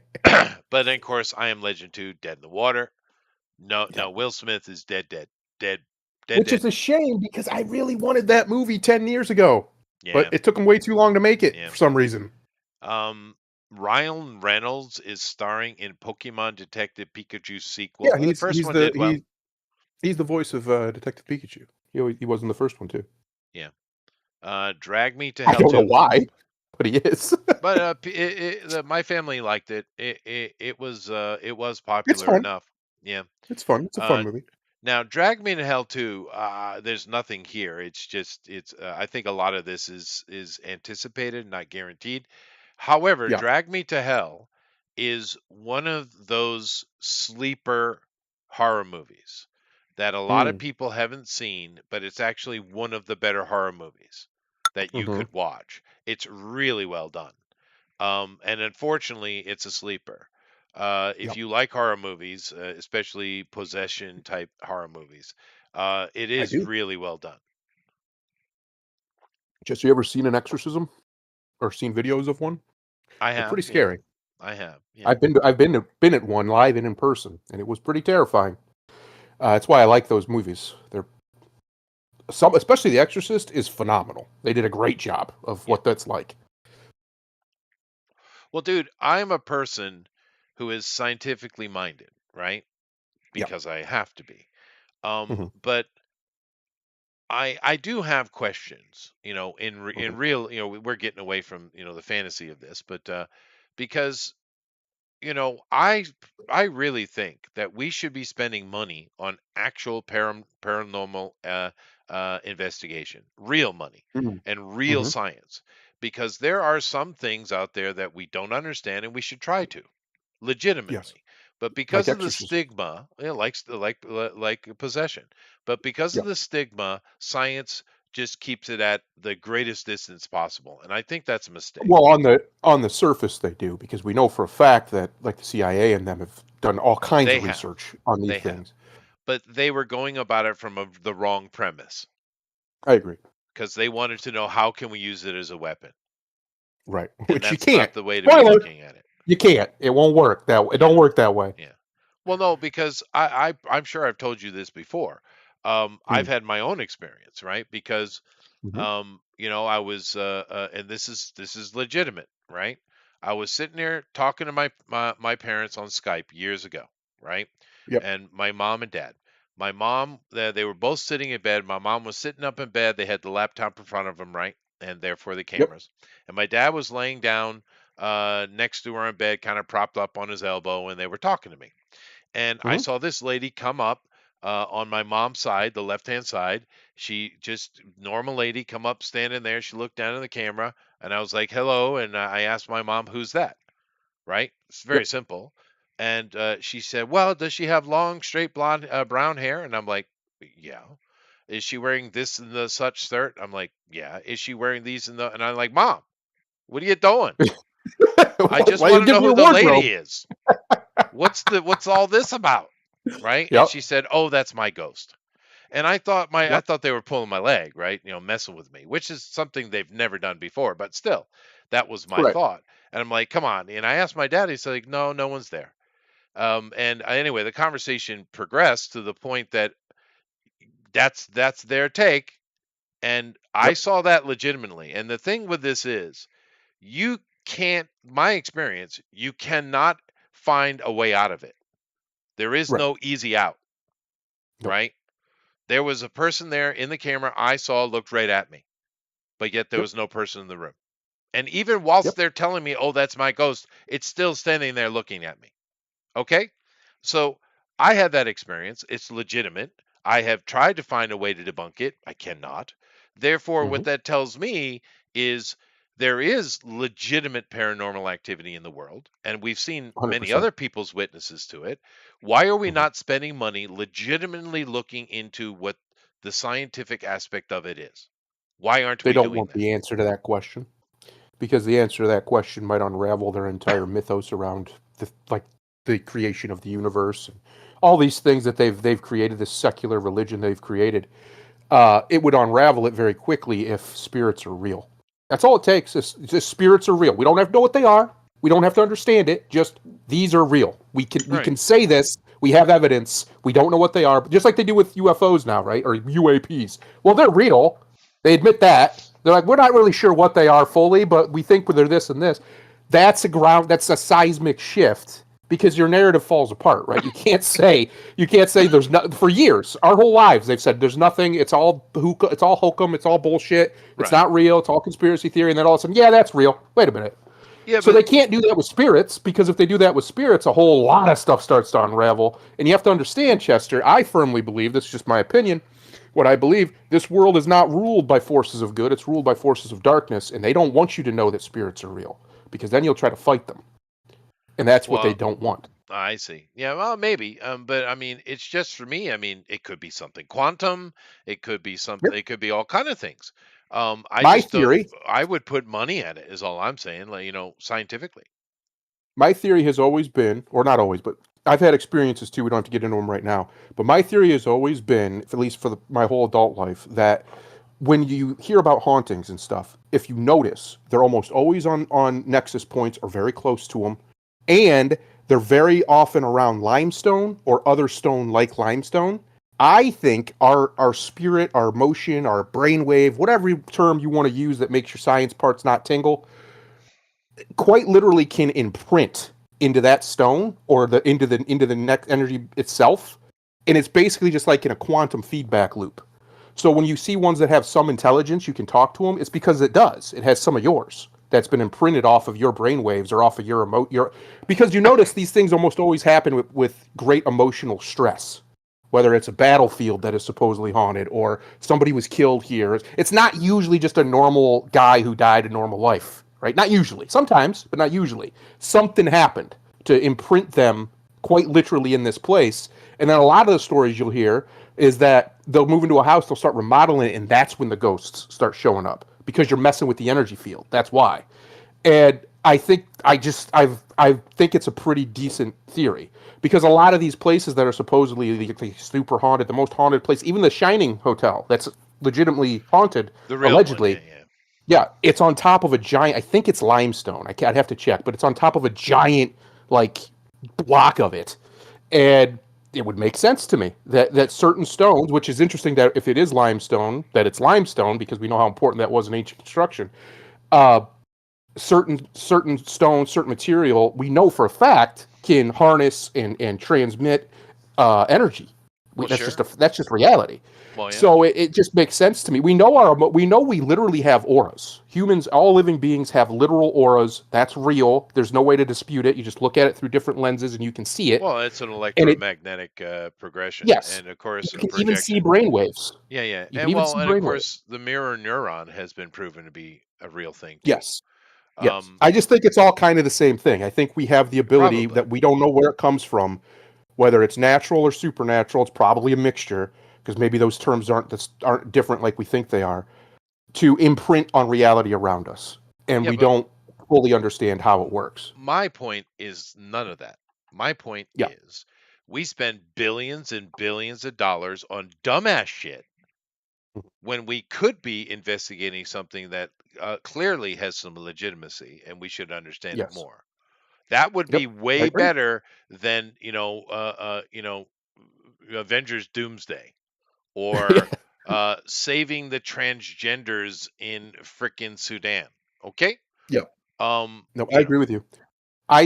S1: but then, of course, I Am Legend 2, Dead in the Water. No,
S3: Yeah.
S1: no, Will Smith is dead, dead, dead, dead,
S3: Which
S1: dead.
S3: is a shame because I really wanted that movie 10 years ago, but
S1: Yeah,
S3: it took him way too long to make it
S1: yeah.
S3: for some reason.
S1: Um, Ryan Reynolds is starring in Pokemon Detective Pikachu sequel.
S3: Yeah,
S1: The first one did well.
S3: he's the voice of Detective Pikachu. He was in the first one too.
S1: Yeah. Drag Me to
S3: I
S1: Hell
S3: don't know
S1: 2.
S3: why, but he is.
S1: But my family liked it. It was
S3: It's
S1: popular
S3: fun.
S1: enough. Yeah.
S3: It's fun. It's a fun
S1: Uh,
S3: movie.
S1: Now, Drag Me to Hell 2, there's nothing here. It's I think a lot of this is anticipated, not guaranteed. However,
S3: Yeah.
S1: Drag Me to Hell is one of those sleeper horror movies that a lot of
S3: Mm.
S1: people haven't seen, but it's actually one of the better horror movies that you
S3: Hmm.
S1: could watch. It's really well done. And unfortunately, it's a sleeper. If
S3: Yep.
S1: you like horror movies, especially possession type horror movies, it
S3: I
S1: is
S3: do.
S1: really well done.
S3: Just you ever seen an exorcism or seen videos of one?
S1: I
S3: They're
S1: have,
S3: pretty
S1: yeah,
S3: scary.
S1: I have, yeah,
S3: Been at one live and in person, and it was pretty terrifying. That's why I like those movies. They're especially The Exorcist is phenomenal. They did a great job of
S1: yeah.
S3: what that's like.
S1: Well, dude, I'm a person who is scientifically minded, right?
S3: Yeah.
S1: Because I have to be.
S3: Hmm.
S1: But I do have questions, in
S3: Hmm.
S1: real, we're getting away from the fantasy of this, but because you know, I really think that we should be spending money on actual paranormal investigation, real money,
S3: Hmm.
S1: and real
S3: Hmm.
S1: science, because there are some things out there that we don't understand, and we should try to
S3: Yes.
S1: legitimately. But
S3: Like
S1: because of the
S3: exorcism.
S1: stigma, like possession, but because
S3: Yeah.
S1: of the stigma, science just keeps it at the greatest distance possible, and I think that's a mistake.
S3: Well, on the surface they do because we know for a fact that like the CIA and them have done all kinds
S1: They
S3: of
S1: have,
S3: research on these
S1: they have.
S3: things.
S1: But they were going about it from the wrong premise
S3: I agree.
S1: because they wanted to know how can we use it as a weapon,
S3: Right.
S1: and
S3: Which you
S1: that's
S3: can't.
S1: not the way to be
S3: Spoiler.
S1: looking at it.
S3: You can't. It won't work that way. It
S1: Yeah,
S3: don't work that way.
S1: yeah. Well, no, because I'm sure I've told you this before. I've
S3: Mm.
S1: had my own experience, right? Because
S3: Hmm.
S1: I was and this is legitimate, right? I was sitting there talking to my parents on Skype years ago, right?
S3: Yep.
S1: And my mom and dad. My mom, they were both sitting in bed. My mom was sitting up in bed. They had the laptop in front of them, right? And therefore the
S3: Yep.
S1: cameras. And my dad was laying down next to her in bed, kind of propped up on his elbow, and they were talking to me. And I
S3: Hmm.
S1: saw this lady come up on my mom's side, the left hand side. She just normal lady come up, standing there. She looked down at the camera, and I was like, "Hello." And I asked my mom, "Who's that?" Right? It's very
S3: Yep.
S1: simple. And she said, "Well, does she have long, straight blonde, brown hair?" And I'm like, "Yeah." Is she wearing this and the such skirt? I'm like, "Yeah." Is she wearing these and the? And I'm like, "Mom, what are you doing? I just
S3: Why you
S1: want to
S3: give
S1: know
S3: me
S1: who
S3: a
S1: the
S3: wardrobe?
S1: lady is. What's all this about?" Right? And
S3: Yep.
S1: she said, "Oh, that's my ghost." And I
S3: Yep.
S1: thought they were pulling my leg, right? Messing with me, which is something they've never done before, but still, that was my
S3: Right.
S1: thought. And I'm like, "Come on." And I asked my dad, he's like, "No, no one's there." And anyway, the conversation progressed to the point that that's their take, and I
S3: Yep.
S1: saw that legitimately. And the thing with this is, you can't, my experience, you cannot find a way out of it. There is
S3: Right.
S1: no easy out,
S3: Nope.
S1: right? There was a person there in the camera I saw looked right at me, but yet there
S3: Yep.
S1: was no person in the room. And even whilst
S3: Yep.
S1: they're telling me, "Oh, that's my ghost," it's still standing there looking at me. Okay? So I had that experience. It's legitimate. I have tried to find a way to debunk it. I cannot. Therefore, what
S2: Mhm.
S1: that tells me is there is legitimate paranormal activity in the world, and we've seen many
S3: 100%.
S1: other people's witnesses to it. Why are we
S2: Mhm.
S1: not spending money legitimately looking into what the scientific aspect of it is? Why aren't
S3: They
S1: we
S3: don't
S1: doing
S3: want
S1: that?
S3: the answer to that question because the answer to that question might unravel their entire mythos around the creation of the universe and all these things that they've created, this secular religion they've created. It would unravel it very quickly if spirits are real. That's all it takes. Is just spirits are real. We don't have to know what they are. We don't have to understand it. Just these are real. We can
S1: Right.
S3: say this. We have evidence. We don't know what they are, just like they do with UFOs now, right? Or UAPs. Well, they're real. They admit that. They're like, we're not really sure what they are fully, but we think they're this and this. That's a seismic shift because your narrative falls apart, right? You can't say there's not for years, our whole lives they've said there's nothing, it's all hokum, it's all bullshit, it's
S1: Right.
S3: not real, it's all conspiracy theory, and then all of a sudden, yeah, that's real. Wait a minute.
S1: Yeah,
S3: So they
S1: but
S3: can't do that with spirits because if they do that with spirits, a whole lot of stuff starts to unravel. And you have to understand, Chester, I firmly believe, this is just my opinion, what I believe, this world is not ruled by forces of good, it's ruled by forces of darkness, and they don't want you to know that spirits are real because then you'll try to fight them. And that's what they
S1: well,
S3: don't want.
S1: I see. Yeah, well, maybe. But I mean, it's just for me. I mean, it could be something quantum. It could be something.
S3: Yep.
S1: It could be all kind of things. I
S3: My
S1: just don't.
S3: theory,
S1: I would put money at it. Is all I'm saying. Like scientifically.
S3: my theory has always been, or not always, but I've had experiences too. We don't have to get into them right now. But my theory has always been, at least for my whole adult life, that when you hear about hauntings and stuff, if you notice, they're almost always on nexus points or very close to them, and they're very often around limestone or other stone like limestone. I think our spirit, our emotion, our brainwave, whatever term you want to use that makes your science parts not tingle, quite literally can imprint into that stone or into the next energy itself, and it's basically just like in a quantum feedback loop. So when you see ones that have some intelligence, you can talk to them. It's because it does. It has some of yours that's been imprinted off of your brain waves or off of your because you notice these things almost always happen with great emotional stress. Whether it's a battlefield that is supposedly haunted or somebody was killed here, it's not usually just a normal guy who died a normal life, right? Not usually. Sometimes, but not usually. Something happened to imprint them quite literally in this place. And then a lot of the stories you'll hear is that they'll move into a house, they'll start remodeling it, and that's when the ghosts start showing up because you're messing with the energy field. That's why. And I think it's a pretty decent theory because a lot of these places that are supposedly the super haunted, the most haunted place, even the Shining Hotel that's legitimately haunted,
S1: The real one. Yeah,
S3: allegedly,
S1: yeah.
S3: yeah, it's on top of a giant. I think it's limestone. I'd have to check, but it's on top of a giant like block of it, and it would make sense to me that
S1: Yep.
S3: certain stones, which is interesting that if it is limestone, that it's limestone because we know how important that was in ancient construction. Uh, certain stones, certain material, we know for a fact can harness and transmit energy.
S1: Well,
S3: That's just
S1: sure.
S3: that's just reality.
S1: Well, yeah.
S3: So it just makes sense to me. We literally have auras. Humans, all living beings have literal auras. That's real. There's no way to dispute it. You just look at it through different lenses and you can see it.
S1: Well, it's an
S3: And it
S1: electromagnetic progression,
S3: yes,
S1: and of
S3: you
S1: course, a
S3: can even see
S1: projection.
S3: brain waves.
S1: Yeah, yeah.
S3: You can
S1: And
S3: even
S1: well,
S3: see
S1: and of
S3: brain waves.
S1: course, the mirror neuron has been proven to be a real thing too.
S3: Yes. Yes.
S1: Um,
S3: I just think it's all kind of the same thing. I think we have the ability
S1: Probably.
S3: that we don't know where it comes from, whether it's natural or supernatural. It's probably a mixture because maybe those terms aren't different like we think they are, to imprint on reality around us, and
S1: Yeah,
S3: we
S1: but
S3: don't fully understand how it works.
S1: my point is none of that. My point
S3: Yeah.
S1: is we spend billions and billions of dollars on dumbass shit when we could be investigating something that clearly has some legitimacy and we should understand it
S3: Yes.
S1: more. That would be
S3: Yep. I
S1: way
S3: agree.
S1: better than, Avengers Doomsday
S3: Yeah.
S1: or saving the transgenders in frickin' Sudan. Okay?
S3: Yep.
S1: Um,
S3: No, I
S1: you know,
S3: agree with you. I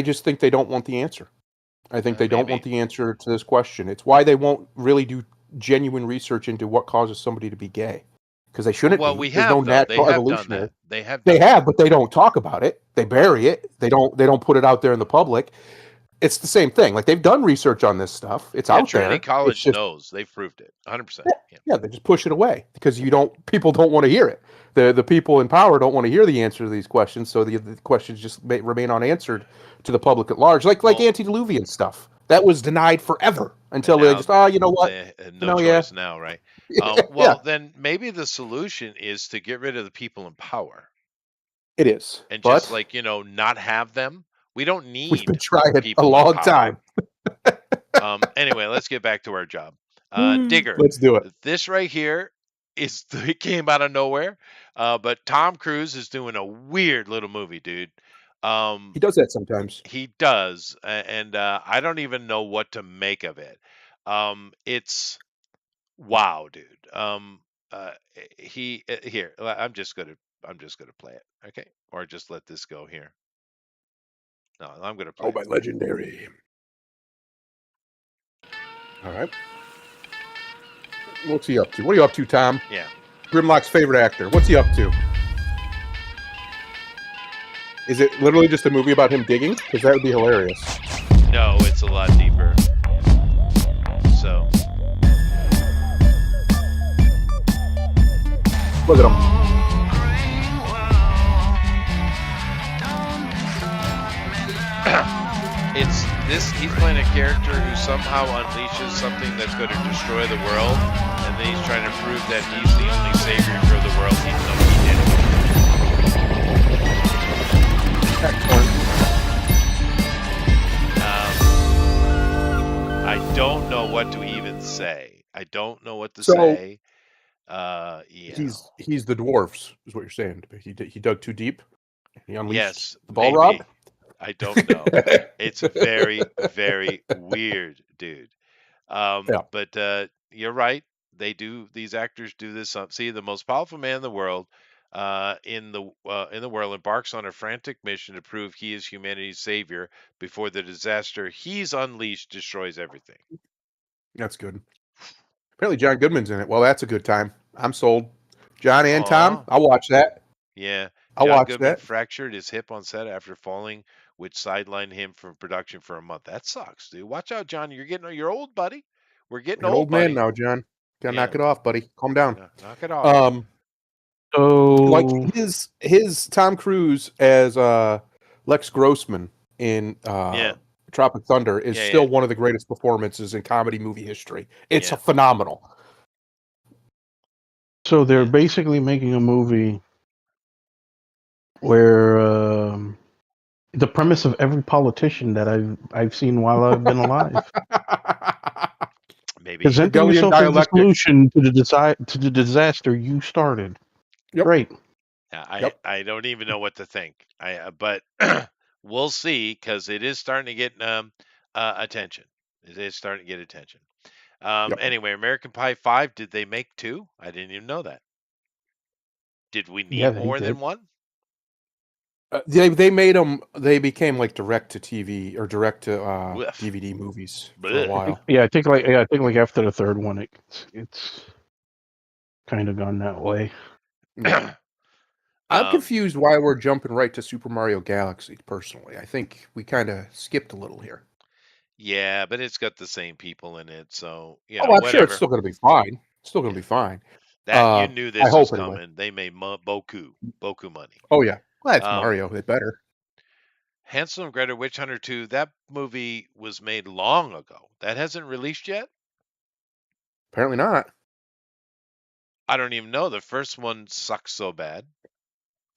S3: just think they don't want the answer. I think they don't want
S1: maybe.
S3: the answer to this question. It's why they won't really do genuine research into what causes somebody to be gay. Because they shouldn't
S1: Well,
S3: be.
S1: we
S3: There's no
S1: have though. They
S3: natural
S1: have done
S3: evolutionary.
S1: that. They have
S3: They
S1: done that.
S3: have, but they don't talk about it. They
S1: Well,
S3: bury it. They don't put it out there in the public. it's the same thing. Like they've done research on this stuff. It's
S1: Yeah,
S3: out
S1: Trinity
S3: there. It's
S1: College
S3: just
S1: knows. They've proved it. 100%. Yeah.
S3: yeah, they just push it away because people don't want to hear it. The people in power don't want to hear the answer to these questions, so the questions just remain unanswered to the public at large. Like
S1: Well,
S3: antediluvian stuff that was denied forever
S1: and
S3: until they
S1: now
S3: just you know what,
S1: they had
S3: you
S1: no
S3: know yeah
S1: choice now, right?
S3: yeah
S1: Well, then maybe the solution is to get rid of the people in power
S3: it is.
S1: and just
S3: But
S1: like, not have them. We don't
S3: we've been
S1: need
S3: trying a
S1: people in
S3: long
S1: power.
S3: time.
S1: Anyway, let's get back to our job. Digger,
S3: Let's do it.
S1: this right here it came out of nowhere. But Tom Cruise is doing a weird little movie, dude.
S3: He does that sometimes.
S1: He does, and I don't even know what to make of it. It's wow, dude. Here. I'm just gonna play it, okay? Or just let this go here. No, I'm gonna play
S3: Oh,
S1: it.
S3: my legendary. All right. What's he up to? What are you up to, Tom?
S1: Yeah.
S3: Grimlock's favorite actor. What's he up to? Is it literally just a movie about him digging? Because that would be hilarious.
S1: No, it's a lot deeper. So
S3: Look at him.
S1: it's this. He's playing a character who somehow unleashes something that's going to destroy the world, and then he's trying to prove that he's the only savior for the world, even though he did it. I don't know what to even say. I don't know what to say. Yeah.
S3: He's the dwarfs, is what you're saying. He dug too deep. He unleashed
S1: Yes,
S3: the ball
S1: maybe.
S3: rod.
S1: I don't know. It's very, very weird, dude.
S3: Yeah.
S1: But you're right. These actors do this. See, the most powerful man in the world, in the world, embarks on a frantic mission to prove he is humanity's savior before the disaster he's unleashed destroys everything.
S3: That's good. Apparently, John Goodman's in it. Well, that's a good time. I'm sold. John and Tom,
S1: Aw.
S3: I'll watch that.
S1: Yeah,
S3: I'll
S1: John
S3: watch
S1: Goodman
S3: that.
S1: fractured his hip on set after falling, which sidelined him from production for a month. That sucks, dude. Watch out, John. You're old, buddy. We're getting
S3: You're an
S1: old,
S3: old man
S1: buddy.
S3: now, John. Gotta
S1: Yeah,
S3: knock it off, buddy. Calm down.
S1: knock it off.
S3: Like
S2: So
S3: his Tom Cruise as Lex Grossman in
S1: Yeah,
S3: Tropic Thunder is
S1: yeah,
S3: still
S1: yeah,
S3: one of the greatest performances in comedy movie history. It's
S1: yeah.
S3: phenomenal.
S2: so they're
S1: Yeah.
S2: basically making a movie where the premise of every politician that I've seen while I've been alive.
S1: Maybe.
S2: Presenting
S3: Hegelian
S2: yourself as the
S3: dialectic.
S2: solution to the disaster you started.
S3: Yep.
S2: Great.
S1: I
S3: Yep.
S1: I don't even know what to think. But we'll see because it is starting to get attention. It is starting to get attention.
S3: Yep.
S1: Anyway, American Pie 5. Did they make 2? I didn't even know that. Did we
S2: Yeah,
S1: need
S2: they
S1: more
S2: did.
S1: than one?
S3: They made them. They became like direct to TV or direct to
S1: Whiff.
S3: DVD movies for
S1: Blech.
S3: a while.
S2: Yeah, I think like after the third one, it's kind of gone that way.
S3: I'm confused why we're jumping right to Super Mario Galaxy. Personally, I think we kind of skipped a little here.
S1: Yeah, but it's got the same people in it, so
S3: Oh, I'm sure
S1: whatever.
S3: it's still going to be fine. It's still going to
S1: Yeah.
S3: be fine.
S1: That you knew
S3: I
S1: this was
S3: hope anyway.
S1: coming. They made boku money.
S3: Oh yeah, well, that's
S1: Um,
S3: Mario. They better.
S1: Hansel and Gretel Witch Hunter 2, that movie was made long ago. That hasn't released yet?
S3: Apparently not.
S1: I don't even know. The first one sucks so bad.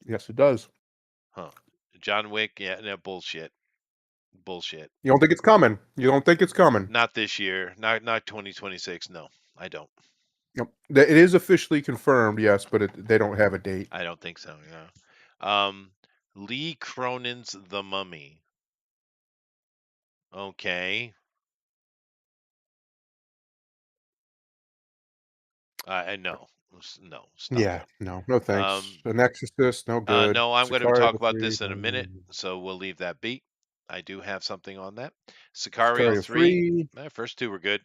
S3: Yes, it does.
S1: Huh. John Wick, yeah, no, bullshit. Bullshit.
S3: You don't think it's coming? You don't think it's coming?
S1: Not this year. Not 2026. No, I don't.
S3: Yep. It is officially confirmed, yes, but they don't have a date.
S1: I don't think so, yeah. Lee Cronin's The Mummy. Okay. No. No, stop
S3: Yeah,
S1: it.
S3: no thanks. An Exorcist, no good.
S1: No, I'm going to
S3: Sicario
S1: talk about
S3: 3,
S1: this in a minute, so we'll leave that be. I do have something on that. Sicario
S3: Sicario
S1: 3.
S3: 3.
S1: First 2 were good.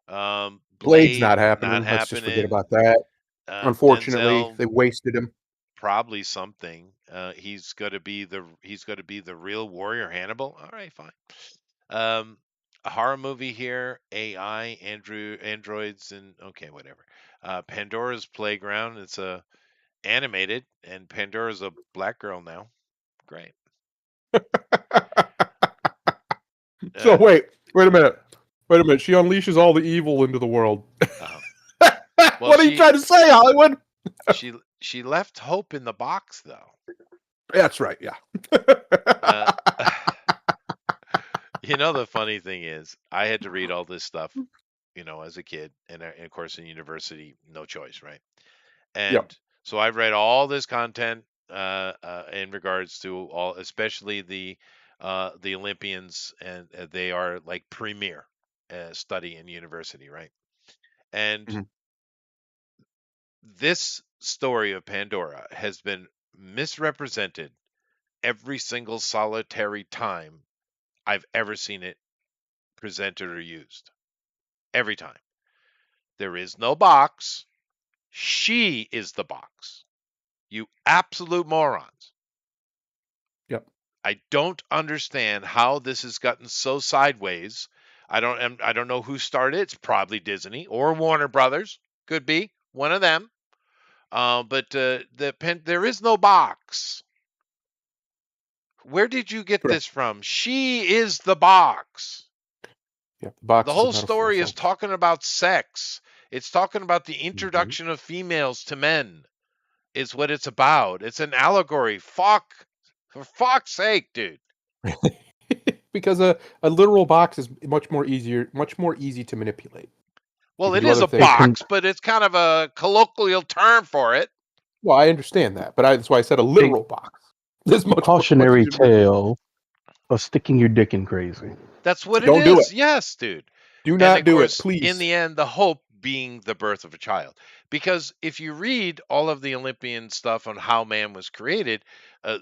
S3: Blade's
S1: Blade,
S3: not
S1: not
S3: happening. Let's just forget
S1: happening.
S3: about that. Unfortunately,
S1: Denzel,
S3: they wasted him.
S1: probably something. He's going to be the real warrior Hannibal. All right, fine. Um, a horror movie here, AI, androids, and okay, whatever. Pandora's Playground. It's a animated, and Pandora's a black girl now. Great.
S3: So
S1: Uh,
S3: wait a minute. Wait a minute. She unleashes all the evil into the world.
S1: uh, well,
S3: What are you trying to say, Hollywood?
S1: she left hope in the box though.
S3: That's right. Yeah.
S1: Uh, the funny thing is, I had to read all this stuff, as a kid, and of course in university, no choice, right?
S3: Yep.
S1: And so I've read all this content in regards to all, especially the Olympians, and they are like premier study in university, right? And
S3: Mhm.
S1: this story of Pandora has been misrepresented every single solitary time I've ever seen it presented or used. Every time. There is no box. She is the box. You absolute morons.
S3: Yep.
S1: I don't understand how this has gotten so sideways. I don't know who started it. It's probably Disney or Warner Brothers. Could be one of them. But there is no box. Where did you get
S3: Correct.
S1: this from? She is the box.
S3: Yeah. The
S1: The
S3: box is a
S1: whole
S3: metaphor,
S1: story is
S3: folks.
S1: talking about sex. It's talking about the
S3: Mhm.
S1: introduction of females to men. Is what it's about. It's an allegory. Fuck. For fuck's sake, dude.
S3: Because a literal box is much more easy to manipulate. You
S1: Well,
S3: can
S1: it
S3: do
S1: is
S3: other
S1: a
S2: It
S3: things.
S2: can
S1: box, but it's kind of a colloquial term for it.
S3: Well, I understand that, but that's why I said a
S2: a
S3: literal box. There's much
S2: cautionary
S3: easier to manipulate.
S2: tale of sticking your dick in crazy.
S1: That's what it
S3: Don't do it.
S1: is. Yes, dude.
S3: Do
S1: And
S3: not
S1: of
S3: do it,
S1: course, in
S3: please.
S1: the end, the hope being the birth of a child. Because if you read all of the Olympian stuff on how man was created,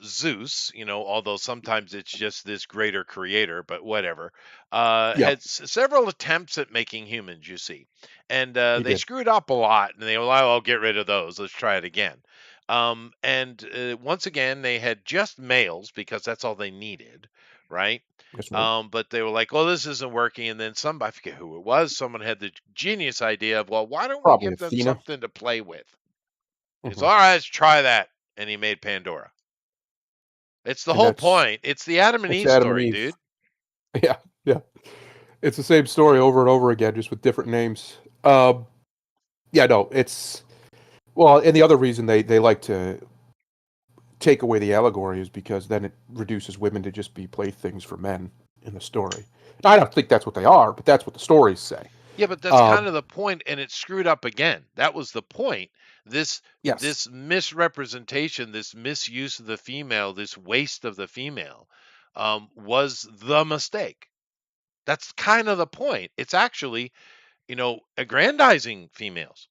S1: Zeus, although sometimes it's just this greater creator, but whatever,
S3: Yeah,
S1: had several attempts at making humans, you see. And
S3: he
S1: they
S3: did.
S1: screwed up a lot. And they were like, "I'll get rid of those. Let's try it again." And once again, they had just males because that's all they needed, right?
S3: That's right.
S1: But they were like, "Oh, this isn't working." And then I forget who it was, someone had the genius idea of, "Well, why don't we
S3: Probably
S1: give them
S3: Athena.
S1: something to play with?" It's
S3: Hmm.
S1: all right, let's try that. And he made Pandora. It's the
S3: And
S1: whole point. It's the Adam and
S3: it's
S1: Eve
S3: Adam and
S1: story,
S3: Eve.
S1: dude.
S3: Yeah, yeah. It's the same story over and over again, just with different names. Yeah, no, it's well, and the other reason they like to take away the allegory is because then it reduces women to just be playthings for men in the story. I don't think that's what they are, but that's what the stories say.
S1: Yeah, but that's
S3: Uh,
S1: kind of the point, and it's screwed up again. That was the point. This
S3: yes,
S1: this misrepresentation, this misuse of the female, this waste of the female, was the mistake. That's kind of the point. It's actually, aggrandizing females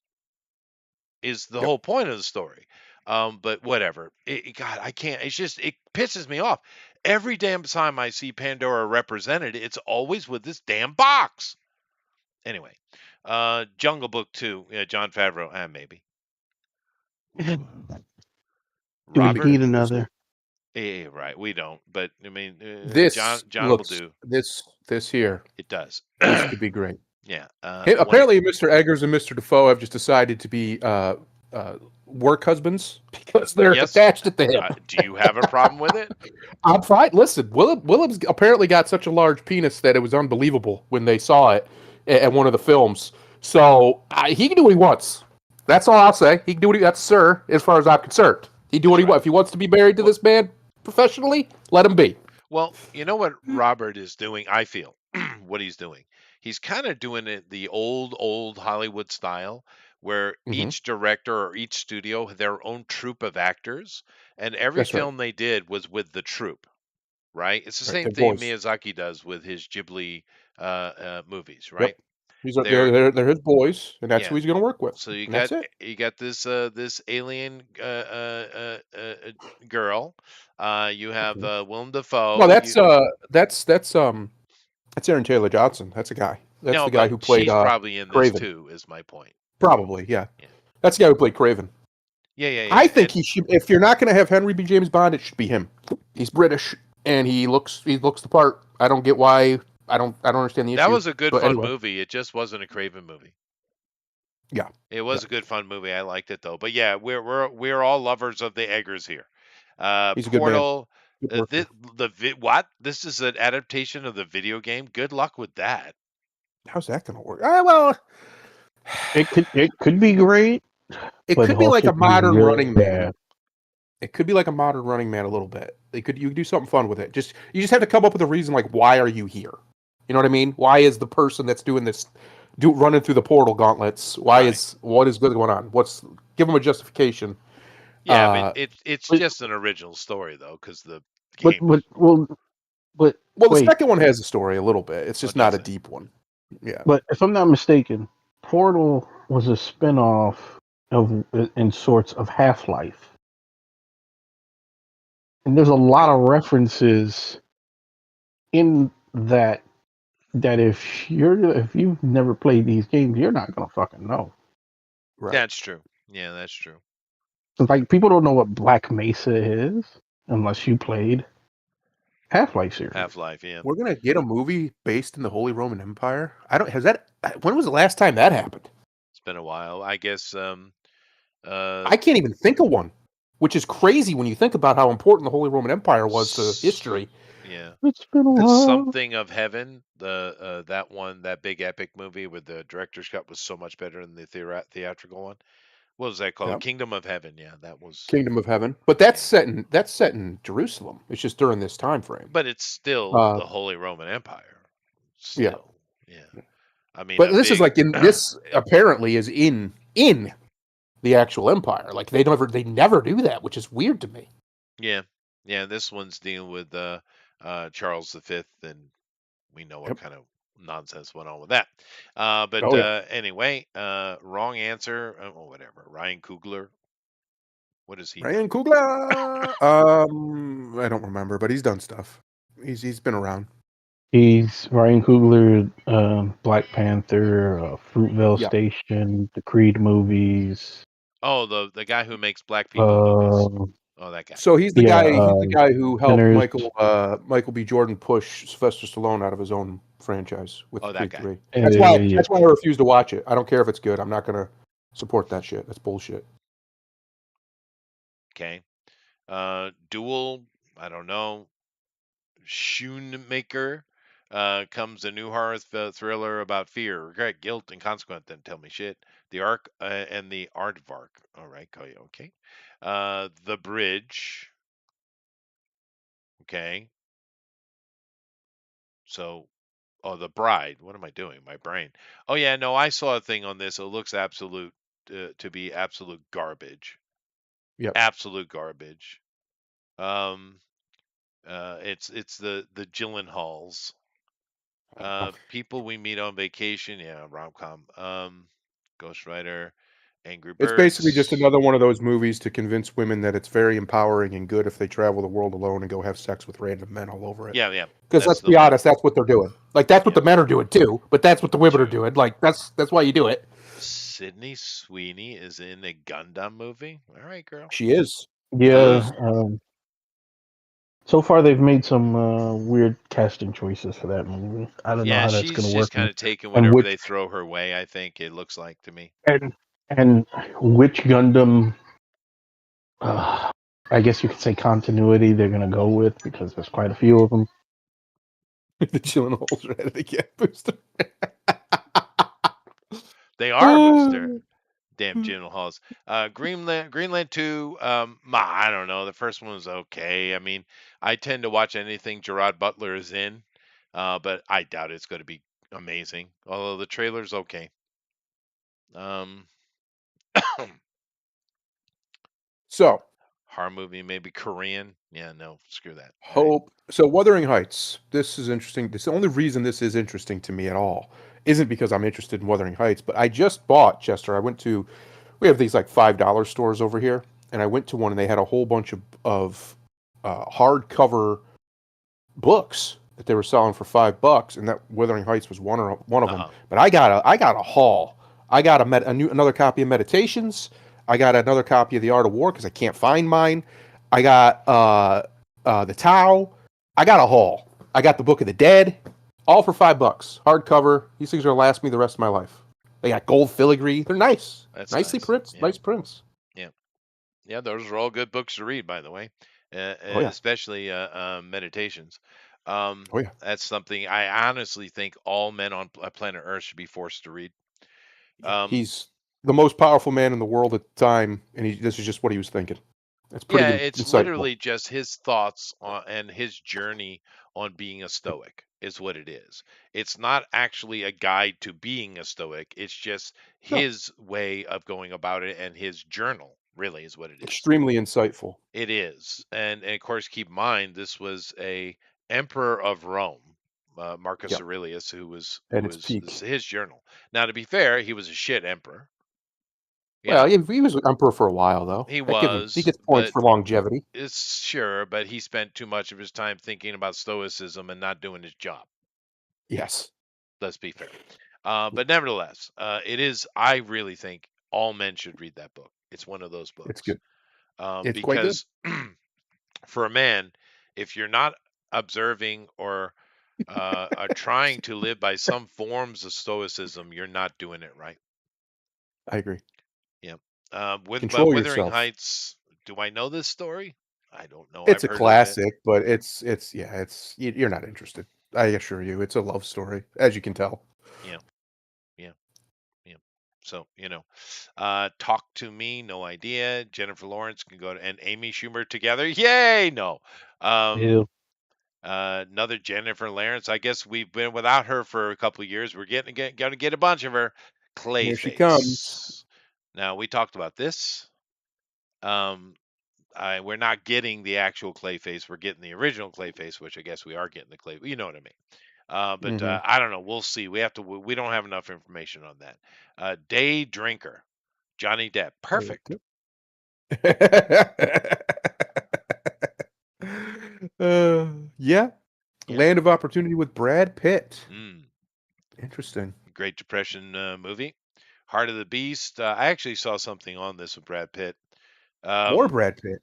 S1: is the
S3: yep.
S1: whole point of the story. But whatever. God, I can't. It's just it pisses me off. Every damn time I see Pandora represented, it's always with this damn box. Anyway, Jungle Book 2, yeah, John Favreau, maybe.
S2: Do we
S1: Robert,
S2: need another?
S1: yeah, right. We don't, but I mean,
S3: This
S1: John will
S3: looks
S1: do.
S3: this here.
S1: It does.
S3: This could be great.
S1: Yeah. One.
S3: Apparently, Mr. Eggers and Mr. Defoe have just decided to be work husbands because they're
S1: Yes.
S3: attached at the hip.
S1: Do you have a problem with it?
S3: I'm fine. Listen, Willem's apparently got such a large penis that it was unbelievable when they saw it at one of the films. So he can do what he wants. That's all I'll say. He can do what that's sir, as far as I'm concerned. He can do
S1: That's
S3: what he
S1: right.
S3: wants. If he wants to be married to
S1: Well,
S3: this man professionally, let him be.
S1: well, you know what Robert is doing? I feel what he's doing. He's kind of doing it the old Hollywood style, where
S3: Hmm.
S1: each director or each studio had their own troupe of actors, and every
S3: That's right.
S1: film they did was with the troupe. Right? It's the
S3: Right.
S1: same
S3: Their
S1: thing
S3: boys.
S1: Miyazaki does with his Ghibli movies,
S3: Yep.
S1: right?
S3: These are
S1: They're
S3: they're his boys, and that's who
S1: yeah.
S3: he's going to work with,
S1: So you
S3: and
S1: got
S3: that's it.
S1: this alien girl. You have
S3: Mhm.
S1: Willem
S3: Well,
S1: Dafoe. You
S3: that's Aaron Taylor Johnson. That's a guy. That's
S1: no,
S3: the guy
S1: but
S3: who played
S1: she's probably in this
S3: Craven.
S1: too. Is my point.
S3: Probably, yeah.
S1: Yeah,
S3: That's the guy who played Craven.
S1: yeah.
S3: I think he should. If you're not going to have Henry B. James Bond, it should be him. He's British and he looks the part. I don't get why. I don't understand the
S1: That
S3: issue.
S1: was a good
S3: But
S1: fun
S3: anyway,
S1: movie. It just wasn't a Craven movie.
S3: yeah,
S1: It
S3: yeah.
S1: was a good fun movie. I liked it though. But yeah, we're all lovers of the Eggers here.
S3: He's a good man.
S1: Portal.
S3: Good worker.
S1: What? This is an adaptation of the video game. Good luck with that.
S3: How's that going to work? Well,
S2: It could be great,
S3: it
S2: but
S3: could
S2: it
S3: be like
S2: also
S3: a
S2: could be
S3: modern
S2: really
S3: Running Man.
S2: bad.
S3: It could be like a modern Running Man a little bit. You could do something fun with it. You just have to come up with a reason, like, why are you here? You know what I mean? Why is the person that's doing this running through the portal gauntlets? What is good going on? Give them a justification.
S1: Yeah, I mean it's
S2: But
S1: just an original story though, because the
S2: but
S1: game
S2: but well, but
S3: Well, the
S2: wait.
S3: second one has a story a little bit. It's
S1: oh
S3: just not
S1: does
S3: a
S1: it?
S3: deep one. Yeah.
S2: But if I'm not mistaken, Portal was a spin-off of, in sorts, of Half-Life. And there's a lot of references in that if you've never played these games, you're not gonna fucking know.
S3: Right.
S1: That's true. Yeah, that's true.
S2: It's like people don't know what Black Mesa is unless you played Half-Life series.
S1: Half-Life, yeah.
S3: We're gonna get a movie based in the Holy Roman Empire. I don't. Has that? When was the last time that happened?
S1: It's been a while. I guess
S3: I can't even think of one, which is crazy when you think about how important the Holy Roman Empire was to history.
S1: yeah.
S2: It's been a
S1: The
S2: while.
S1: Something of Heaven, that big epic movie where the director's cut was so much better than the theatrical one. What was that called?
S3: Yeah.
S1: Kingdom of Heaven. Yeah, that was.
S3: Kingdom of Heaven, but that's set in Jerusalem. It's just during this time frame.
S1: But it's still
S3: Uh,
S1: the Holy Roman Empire.
S3: yeah.
S1: Still, yeah. I mean,
S3: But
S1: a
S3: this is
S1: big.
S3: like in this apparently is in the actual empire. Like they never do that, which is weird to me.
S1: Yeah, yeah. This one's dealing with Charles V, and we know what
S3: Yep.
S1: kind of nonsense went on with that. But
S3: Oh yeah.
S1: anyway, wrong answer. Oh, whatever. Ryan Coogler. What has he done?
S3: Ryan Coogler. I don't remember, but he's done stuff. He's been around.
S2: He's Ryan Coogler, Black Panther, Fruitvale
S3: Yeah.
S2: Station, the Creed movies.
S1: Oh, the guy who makes black people movies. Oh, that guy.
S3: So he's the
S2: Yeah,
S3: guy. He's the guy who helped
S2: Sinners.
S3: Michael B. Jordan push Sylvester Stallone out of his own franchise with
S1: Oh, that
S3: Creed
S1: guy.
S3: 3.
S2: Yeah.
S3: That's why I refuse to watch it. I don't care if it's good. I'm not gonna support that shit. That's bullshit.
S1: Okay. Duel. I don't know. Shoemaker. Comes a new horror thriller about fear, regret, guilt, and consequence. Then tell me shit. The Ark and the Aardvark. All right, okay. The Bridge. Okay. So, oh, The Bride. What am I doing? My brain. Oh yeah, no, I saw a thing on this. It looks to be absolute garbage.
S3: Yep.
S1: Absolute garbage. Um, it's the Gyllenhaals. People we meet on vacation. Yeah, rom-com. Ghost Rider, Angry
S3: It's basically just
S1: Birds.
S3: another one of those movies to convince women that it's very empowering and good if they travel the world alone and go have sex with random men all over it.
S1: Yeah.
S3: Because
S1: That's
S3: let's
S1: the
S3: be
S1: one.
S3: honest, that's what they're doing. Like that's what
S1: Yeah.
S3: the men are doing too, but that's what the women are
S1: True.
S3: doing. Like that's why you do it.
S1: Sydney Sweeney is in a Gundam movie. All right, girl.
S3: She is.
S2: Yeah.
S3: She
S2: So far, they've made some weird casting choices for that movie. I don't know
S1: Yeah,
S2: how that's
S1: she's
S2: going to
S1: just
S2: work,
S1: kind of taking
S2: and
S1: whatever
S2: which
S1: they throw her way. I think it looks like to me.
S2: and which Gundam. I guess you could say continuity they're going to go with because there's quite a few of them.
S3: the Gyllenhaals are at it again, Booster.
S1: They are Booster. Damn Gyllenhaals. Greenland 2. I don't know. The first one was okay. I mean, I tend to watch anything Gerard Butler is in, but I doubt it's going to be amazing. Although the trailer's okay.
S3: So
S1: Horror movie, maybe Korean. Yeah, no, screw that. All right.
S3: Hope. So Wuthering Heights. This is interesting. This the only reason this is interesting to me at all isn't because I'm interested in Wuthering Heights, but I just bought Chester. We have these like $5 stores over here, and I went to one and they had a whole bunch of hardcover books that they were selling for $5, and that Wuthering Heights was one of them. But I got a haul. I got another copy of Meditations. I got another copy of The Art of War because I can't find mine. I got the Tao. I got a haul. I got the Book of the Dead. All for $5. Hardcover. These things are gonna last me the rest of my life. They got gold filigree. They're nice.
S1: That's
S3: Nicely
S1: nice.
S3: prints.
S1: Yeah.
S3: Nice prints.
S1: Yeah. Yeah, those are all good books to read, by the way,
S3: Oh yeah.
S1: especially meditations.
S3: Oh yeah.
S1: That's something I honestly think all men on planet Earth should be forced to read.
S3: Yeah.
S1: Um,
S3: He's the most powerful man in the world at the time, and this is just what he was thinking. That's
S1: yeah,
S3: pretty
S1: it's
S3: insightful.
S1: literally just his thoughts on, and his journey on being a
S3: Yep.
S1: Stoic is what it is. It's not actually a guide to being a Stoic. It's just
S3: No,
S1: his way of going about it and his journal, really, is what it is.
S3: extremely insightful.
S1: It is, and of course, keep in mind this was a emperor of Rome, Marcus
S3: Yep.
S1: Aurelius, who was
S3: At its
S1: this is
S3: peak.
S1: his journal. Now, to be fair, he was a shit emperor. You
S3: Well,
S1: know,
S3: he was emperor for a while though.
S1: he
S3: That gives him he
S1: was,
S3: gets points
S1: but
S3: for longevity.
S1: it's sure, but he spent too much of his time thinking about stoicism and not doing his job.
S3: Yes.
S1: Let's be fair.
S3: Yeah.
S1: But nevertheless, it is. I really think all men should read that book. It's one of those
S3: It's
S1: books
S3: good. It's quite good.
S1: because for a man, if you're not observing or are trying to live by some forms of stoicism, you're not doing it right.
S3: I agree.
S1: Yeah. But
S3: Control
S1: Wuthering
S3: yourself.
S1: Heights, do I know this story? I don't know.
S3: It's
S1: I've
S3: a
S1: heard of it.
S3: classic, but it's yeah, you're not interested. I assure you, it's a love story, as you can tell.
S1: Yeah. Yeah. Yeah. So, Talk to Me, no idea. Jennifer Lawrence can go to, and Amy Schumer together. Yay! No. Um,
S2: Ew.
S1: Another Jennifer Lawrence. I guess we've been without her for a couple of years. We're gonna get a bunch of her.
S3: Here she comes.
S1: Clayface. Now we talked about this. Um, we're not getting the actual Clayface. We're getting the original Clayface, which I guess we are getting the Clay. You know what I mean? But
S3: Hmm.
S1: I don't know. We'll see. We have to. We don't have enough information on that. Day Drinker, Johnny Depp. Perfect.
S3: uh, yeah,
S1: Yeah.
S3: Land of Opportunity with Brad Pitt.
S1: Mm.
S3: Interesting.
S1: Great Depression movie. Heart of the Beast. I actually saw something on this with Brad Pitt.
S3: More
S1: Um,
S3: Brad Pitt.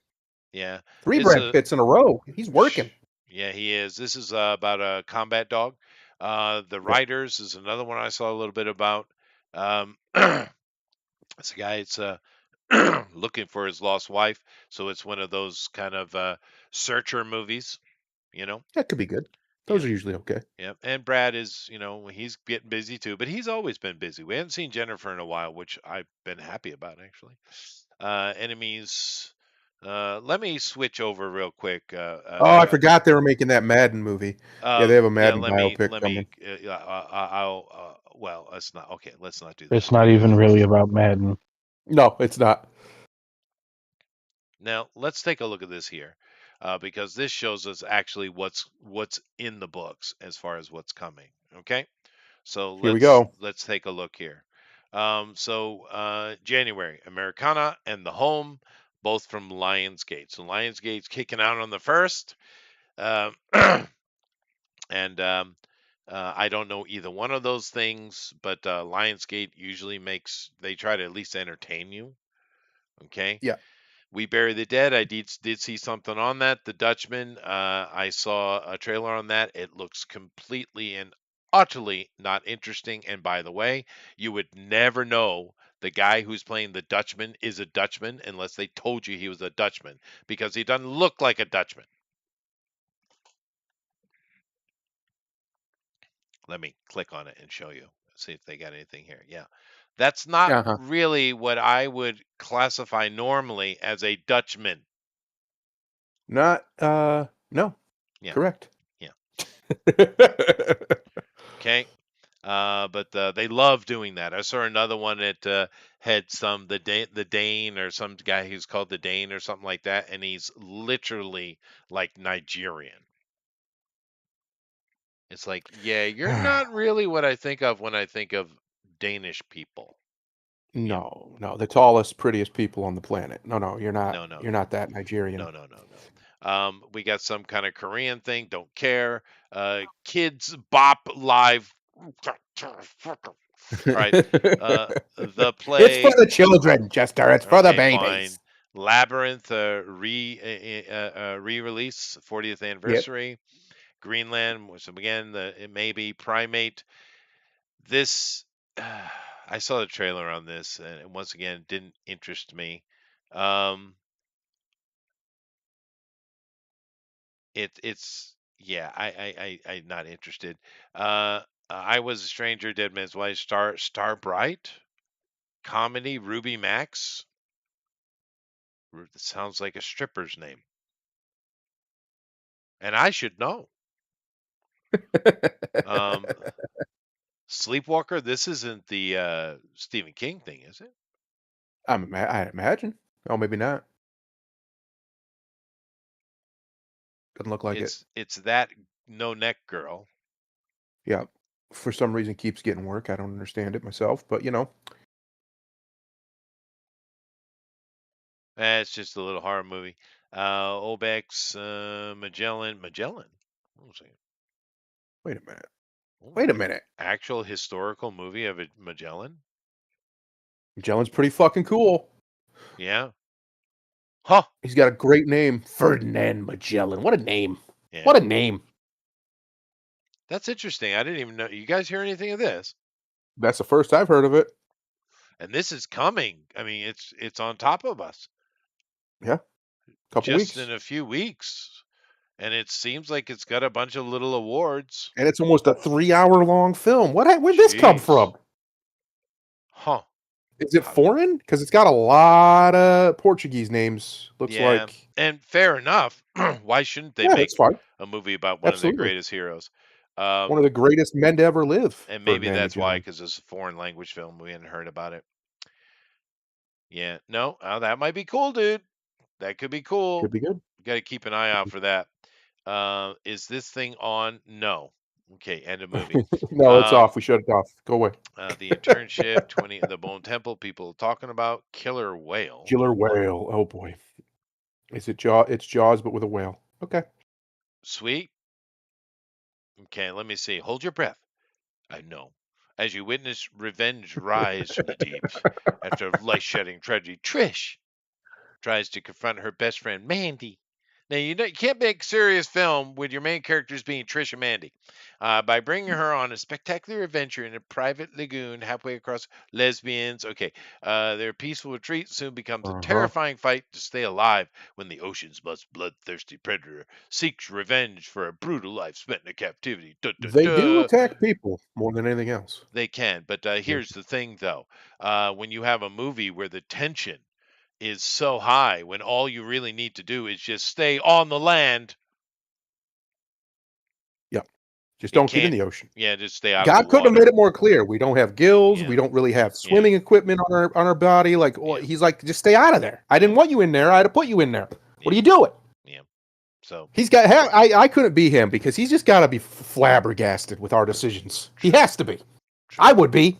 S1: yeah,
S3: 3
S1: it's
S3: Brad
S1: a.
S3: Pitts in a row. He's working.
S1: Yeah, he is. This is about a combat dog. The
S3: Yep.
S1: Riders is another one I saw a little bit about. It's a guy. It's looking for his lost wife. So it's one of those kind of searcher movies. You know.
S3: That could be good.
S1: Yeah.
S3: Those are usually okay.
S1: Yeah, and Brad is, he's getting busy too, but he's always been busy. We haven't seen Jennifer in a while, which I've been happy about actually. Enemies. Let me switch over real quick.
S3: Oh, I forgot they were making that Madden movie. Yeah, they have a
S1: Yeah,
S3: Madden biopic
S1: let me.
S3: coming.
S1: I'll. Well, let's not. Okay, let's not do that.
S2: It's not even really about Madden.
S3: No, it's not.
S1: Now let's take a look at this here, because this shows us actually what's in the books as far as what's coming. Okay. So
S3: Here we
S1: let's
S3: go.
S1: let's take a look here. January, Americana and The Home, both from Lionsgate. So Lionsgate's kicking out on the first, um, and I don't know either one of those things, but Lionsgate usually they try to at least entertain you. Okay.
S3: Yeah.
S1: We Bury the Dead. I did see something on that. The Dutchman. I saw a trailer on that. It looks completely and utterly not interesting. And by the way, you would never know the guy who's playing the Dutchman is a Dutchman unless they told you he was a Dutchman because he doesn't look like a Dutchman. Let me click on it and show you. See if they got anything here. Yeah. That's not
S3: Uh-huh.
S1: really what I would classify normally as a Dutchman.
S3: Not no.
S1: Yeah.
S3: Correct.
S1: Yeah. Okay. But they love doing that. I saw another one that had the Dane or some guy who's called the Dane or something like that, and he's literally like Nigerian. It's like, yeah, you're not really what I think of when I think of Danish people.
S3: No, no, the tallest, prettiest people on the planet. No, no, you're not.
S1: No, no,
S3: You're
S1: no,
S3: not that Nigerian.
S1: no, no, no, no. We got some kind of Korean thing. Don't care. Kids Bop Live. All right. The
S3: It's for
S1: play.
S3: the children, Chester. It's for the
S1: Okay, fine.
S3: babies.
S1: Labyrinth re-release 40th
S3: Yep.
S1: anniversary. Greenland. So again, it may be Primate. This, I saw the trailer on this, and once again, it didn't interest me. Um, it's yeah, I'm not interested. I Was a Stranger, Dead Man's Wife, Star Bright comedy, Ruby Max. It sounds like a stripper's name, and I should know. Um, Sleepwalker. This isn't the Stephen King thing, is it?
S3: I imagine. Oh, maybe not. Doesn't look like it.
S1: It's that no neck girl.
S3: Yeah. For some reason, keeps getting work. I don't understand it myself, but
S1: It's just a little horror movie. Obex, Magellan. Magellan. What was it?
S3: wait a minute.
S1: Oh,
S3: Wait a minute.
S1: actual historical movie of a Magellan?
S3: Magellan's pretty fucking cool.
S1: Yeah. Huh.
S3: He's got a great name, Ferdinand Magellan. What a name.
S1: Yeah.
S3: What a name.
S1: That's interesting. I didn't even know. You guys hear anything of this?
S3: That's the first I've heard of it.
S1: And this is coming. I mean, it's on top of us.
S3: Yeah. Couple
S1: Just
S3: weeks.
S1: in a few weeks. And it seems like it's got a bunch of little awards.
S3: And it's almost a 3-hour long film. Where'd this come
S1: Jeez.
S3: from?
S1: Huh.
S3: Is it foreign? Because it's got a lot of Portuguese names. Looks
S1: Yeah.
S3: like.
S1: And fair enough. Why shouldn't they
S3: Yeah,
S1: make
S3: that's fine.
S1: a movie about one of
S3: Absolutely.
S1: their greatest heroes?
S3: One of the greatest men to ever live.
S1: And maybe
S3: Ferdinand
S1: that's why,
S3: Magellan.
S1: because it's a foreign language film. We hadn't heard about it. Yeah. No, that might be cool, dude. That could be cool.
S3: Could be good.
S1: Got to keep an eye out for that. Is this thing on? No. Okay, end of movie.
S3: No, it's off. We shut it off. Go away.
S1: The Internship, 20, The Bone Temple, people talking about Killer Whale.
S3: Killer whale. Oh boy. Is it Jaws? It's Jaws, but with a whale. Okay.
S1: Sweet. Okay, let me see. Hold your breath. I know. As you witness revenge rise from the deep after a life-shedding tragedy, Trish tries to confront her best friend, Mandy. Now, you can't make serious film with your main characters being Trish and Mandy. By bringing her on a spectacular adventure in a private lagoon halfway across lesbians. Okay, their peaceful retreat soon becomes a terrifying fight to stay alive when the ocean's most bloodthirsty predator seeks revenge for a brutal life spent in captivity.
S3: They do attack people more than anything else.
S1: They can, but here's the thing, though. When you have a movie where the tension is so high, when all you really need to do is just stay on the land.
S3: Yeah. Just don't get in the ocean.
S1: Yeah, just stay out of
S3: God
S1: the
S3: couldn't have
S1: water.
S3: made it more clear. We don't have gills.
S1: Yeah.
S3: We don't really have swimming equipment on our body. Like he's like, just stay out of there. I didn't want you in there. I had to put you in there. What are you doing?
S1: Yeah. So
S3: he's got. I couldn't be him because he's just got to be flabbergasted with our decisions. He has to be. I would be.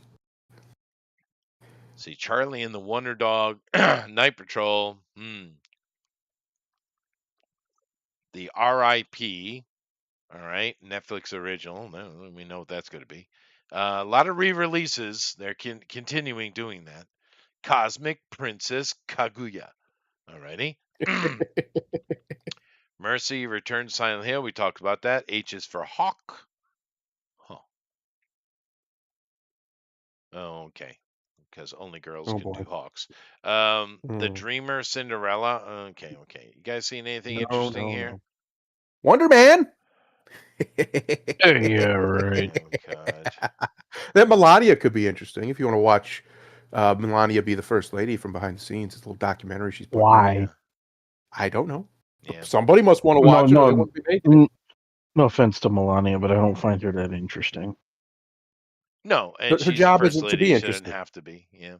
S1: See, Charlie and the Wonder Dog, Night Patrol, the R.I.P. All right, Netflix original. We know what that's going to be. A lot of re-releases. They're continuing doing that. Cosmic Princess Kaguya. Alrighty. Mercy, Return to Silent Hill. We talked about that. H is for Hawk. Huh. Oh, okay. Because only girls can do Hawks. The Dreamer, Cinderella. Okay. You guys seen anything interesting here?
S3: No. Wonder Man.
S2: Yeah, right.
S1: Oh, God.
S3: That Melania could be interesting if you want to watch Melania be the first lady from behind the scenes. It's a little documentary she's putting
S2: Why?
S3: out. I don't know.
S1: Yeah.
S3: Somebody must want to watch it.
S2: No offense to Melania, but I don't find her that interesting.
S1: No, and
S3: her job isn't to be
S1: interesting.
S3: interesting.
S1: Shouldn't have to be. Yeah.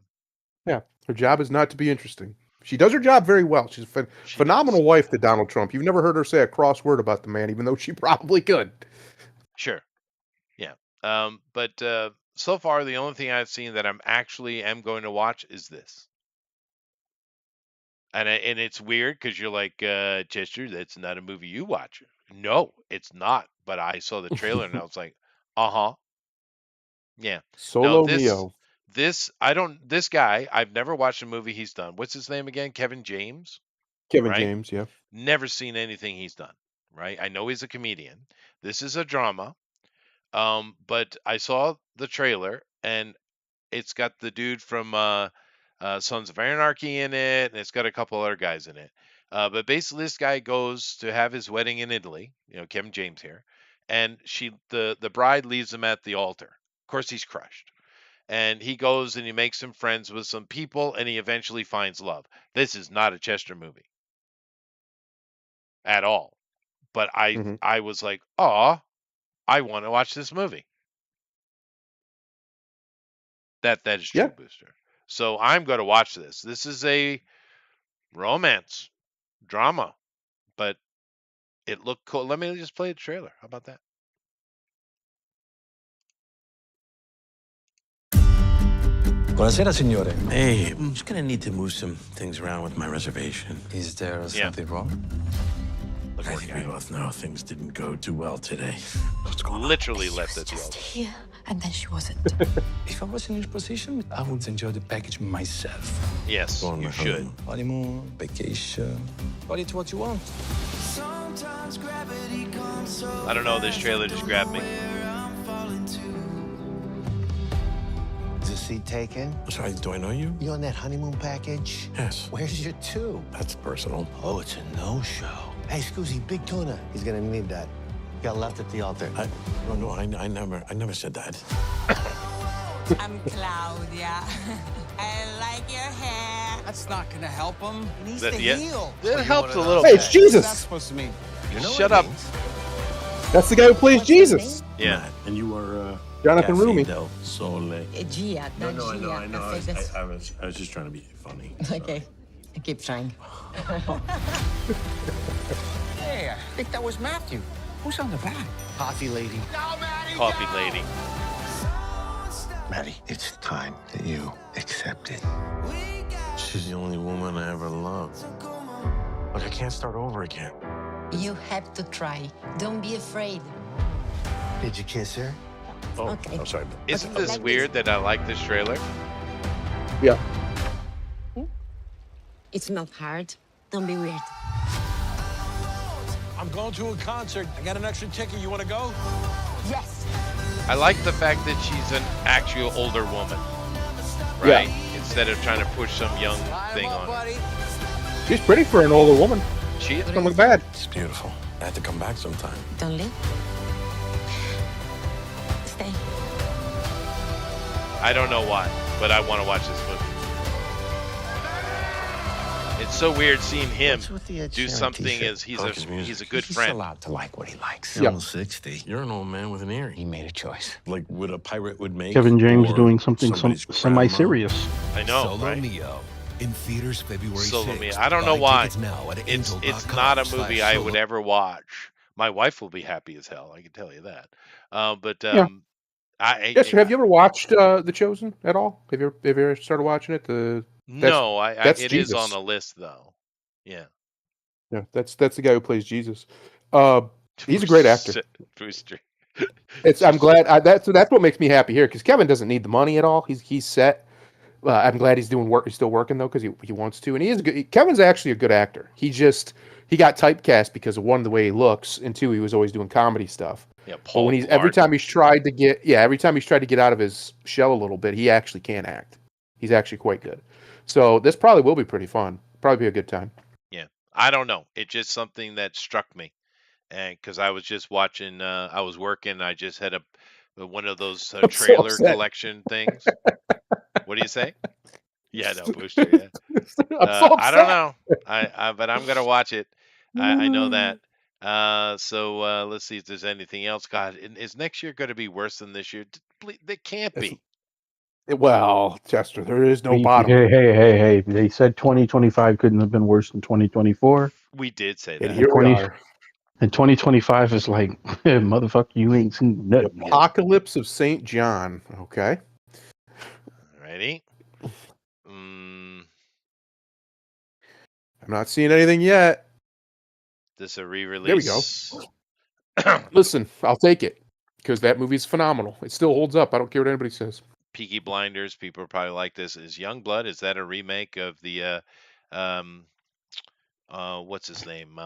S3: Yeah, her job is not to be interesting. She does her job very well. She's a phenomenal wife to Donald Trump. You've never heard her say a cross word about the man, even though she probably could.
S1: Sure. Yeah. But so far, the only thing I've seen that I'm actually going to watch is this. And it's weird because you're like, Chester, that's not a movie you watch. No, it's not. But I saw the trailer and I was like, yeah.
S3: Solo Neo.
S1: This guy, I've never watched a movie he's done. What's his name again? Kevin James?
S3: Kevin James, yeah.
S1: Never seen anything he's done, right? I know he's a comedian. This is a drama. But I saw the trailer, and it's got the dude from Sons of Anarchy in it, and it's got a couple other guys in it. But basically, this guy goes to have his wedding in Italy. Kevin James here, and the bride leaves him at the altar. Of course, he's crushed, and he goes and he makes some friends with some people, and he eventually finds love. This is not a Chester movie at all. But I
S3: hmm
S1: I was like, oh, I want to watch this movie. That is
S3: Yeah,
S1: true, Booster. So I'm going to watch this. This is a romance drama, but it looked cool. Let me just play the trailer. How about that?
S4: Buonasera, signore.
S5: Hey, I'm just gonna need to move some things around with my reservation.
S4: Is there
S1: Yeah.
S4: something wrong?
S5: Look, I think we both know things didn't go too well today. What's going on?
S1: Literally
S6: She
S1: left
S6: was
S1: at the
S6: just
S1: altar.
S6: here, and then she wasn't.
S4: If I was in your position, I would enjoy the package myself.
S1: Yes,
S5: Going on
S1: you
S5: my
S1: should.
S5: honeymoon.
S4: Honeymoon, vacation. But it's what you want.
S1: I don't know. This trailer just grabbed me.
S7: Is the seat taken?
S5: Sorry, do I know you?
S7: You on that honeymoon package?
S5: Yes.
S7: Where's your two?
S5: That's personal.
S7: Oh, it's a no-show. Hey, Scoozy, big tuna. He's gonna need that. Got left at the altar.
S5: No, I never said that.
S8: I'm Claudia. I like your hair.
S9: That's not gonna help him. He needs to
S1: Yeah,
S9: heal.
S1: it helps a little
S3: Hey,
S1: bit.
S3: it's
S9: What's that
S3: Jesus.
S9: supposed to mean?
S7: You know
S1: Shut
S7: what
S1: up.
S7: it means?
S3: That's the guy who plays Jesus.
S1: Yeah.
S5: Matt, and you are
S3: Jonathan
S5: Cafe
S3: Rumi.
S5: del Sole.
S6: Gia,
S5: No,
S6: not
S5: I know.
S6: Gia.
S5: I was just trying to be funny.
S6: Okay, I keep trying.
S9: Hey, I think that was Matthew. Who's on the back?
S7: Coffee lady.
S1: Coffee lady.
S7: Maddie, it's time that you accept it.
S5: She's the only woman I ever loved. But I can't start over again.
S6: You have to try. Don't be afraid.
S7: Did you kiss her?
S5: Oh,
S6: Okay.
S5: I'm sorry.
S1: Isn't
S6: Okay,
S1: this
S6: like
S1: weird that I like this trailer?
S3: Yeah.
S6: It's not hard. Don't be weird.
S4: I'm going to a concert. I got an extra ticket. You want to go?
S6: Yes.
S1: I like the fact that she's an actual older woman,
S3: Yeah.
S1: right? Instead of trying to push some young thing
S9: Climb up,
S1: on her.
S9: buddy.
S3: She's pretty for an older woman.
S1: She
S3: Don't look bad.
S5: It's beautiful. I have to come back sometime.
S6: Don't leave. Stay.
S1: I don't know why, but I want to watch this movie. It's so weird seeing him
S7: What's with the Ed
S1: do
S7: Sheeran
S1: something
S7: t-shirt?
S1: as
S5: Like his music.
S1: he's a good
S4: He's
S1: friend.
S4: allowed to like what he likes.
S3: Yeah.
S5: Almost 60. You're an old man with an ear.
S4: He made a choice.
S5: Like what a pirate would make.
S2: Kevin James
S5: or
S2: doing something
S5: somebody's grandma.
S2: semi-serious.
S1: I know, right?
S10: Mio in theaters February
S1: Solo
S10: 6th.
S1: Mio. I don't know
S10: Buy
S1: why.
S10: tickets now at
S1: It's
S10: angel.com
S1: not a movie I would
S10: /solo.
S1: ever watch. My wife will be happy as hell. I can tell you that. But
S2: Yeah.
S3: Yes, have you ever watched The Chosen at all? Have you ever started watching it?
S1: no,
S3: that's
S1: it is on
S3: Jesus.
S1: a list though. Yeah,
S3: Yeah, that's the guy who plays Jesus. He's a great actor.
S1: Booster.
S3: I'm glad that's what makes me happy here because Kevin doesn't need the money at all. He's set. I'm glad he's doing work. He's still working though because he wants to, and he is good. Kevin's actually a good actor. He got typecast because of one, the way he looks, and two, he was always doing comedy stuff.
S1: Yeah,
S3: But
S1: Paul.
S3: when every time he's tried to get out of his shell a little bit, he actually can act. He's actually quite good. So this probably will be pretty fun. Probably be a good time.
S1: Yeah, I don't know. It's just something that struck me, and because I was just watching, I was working. I just had one of those
S3: I'm so
S1: trailer
S3: upset.
S1: collection things. What do you say? Yeah, no, Booster. Yeah.
S3: I'm so upset.
S1: I don't know. But I'm gonna watch it. I know that. So let's see if there's anything else. God, is next year going to be worse than this year? They can't be.
S3: Well, Chester, there is no
S2: Hey,
S3: bottom.
S2: hey. They said 2025 couldn't have been worse than 2024.
S1: We did say
S3: And
S1: that.
S3: here we
S2: 20
S3: are.
S2: And 2025 is like, motherfucker, you ain't seen
S3: The
S2: nothing yet.
S3: Apocalypse of St. John. Okay.
S1: Ready?
S3: I'm not seeing anything yet.
S1: This a re-release.
S3: There we go. Listen, I'll take it because that movie's phenomenal. It still holds up. I don't care what anybody says.
S1: Peaky Blinders. People probably like this. Is Youngblood? Is that a remake of the what's his name?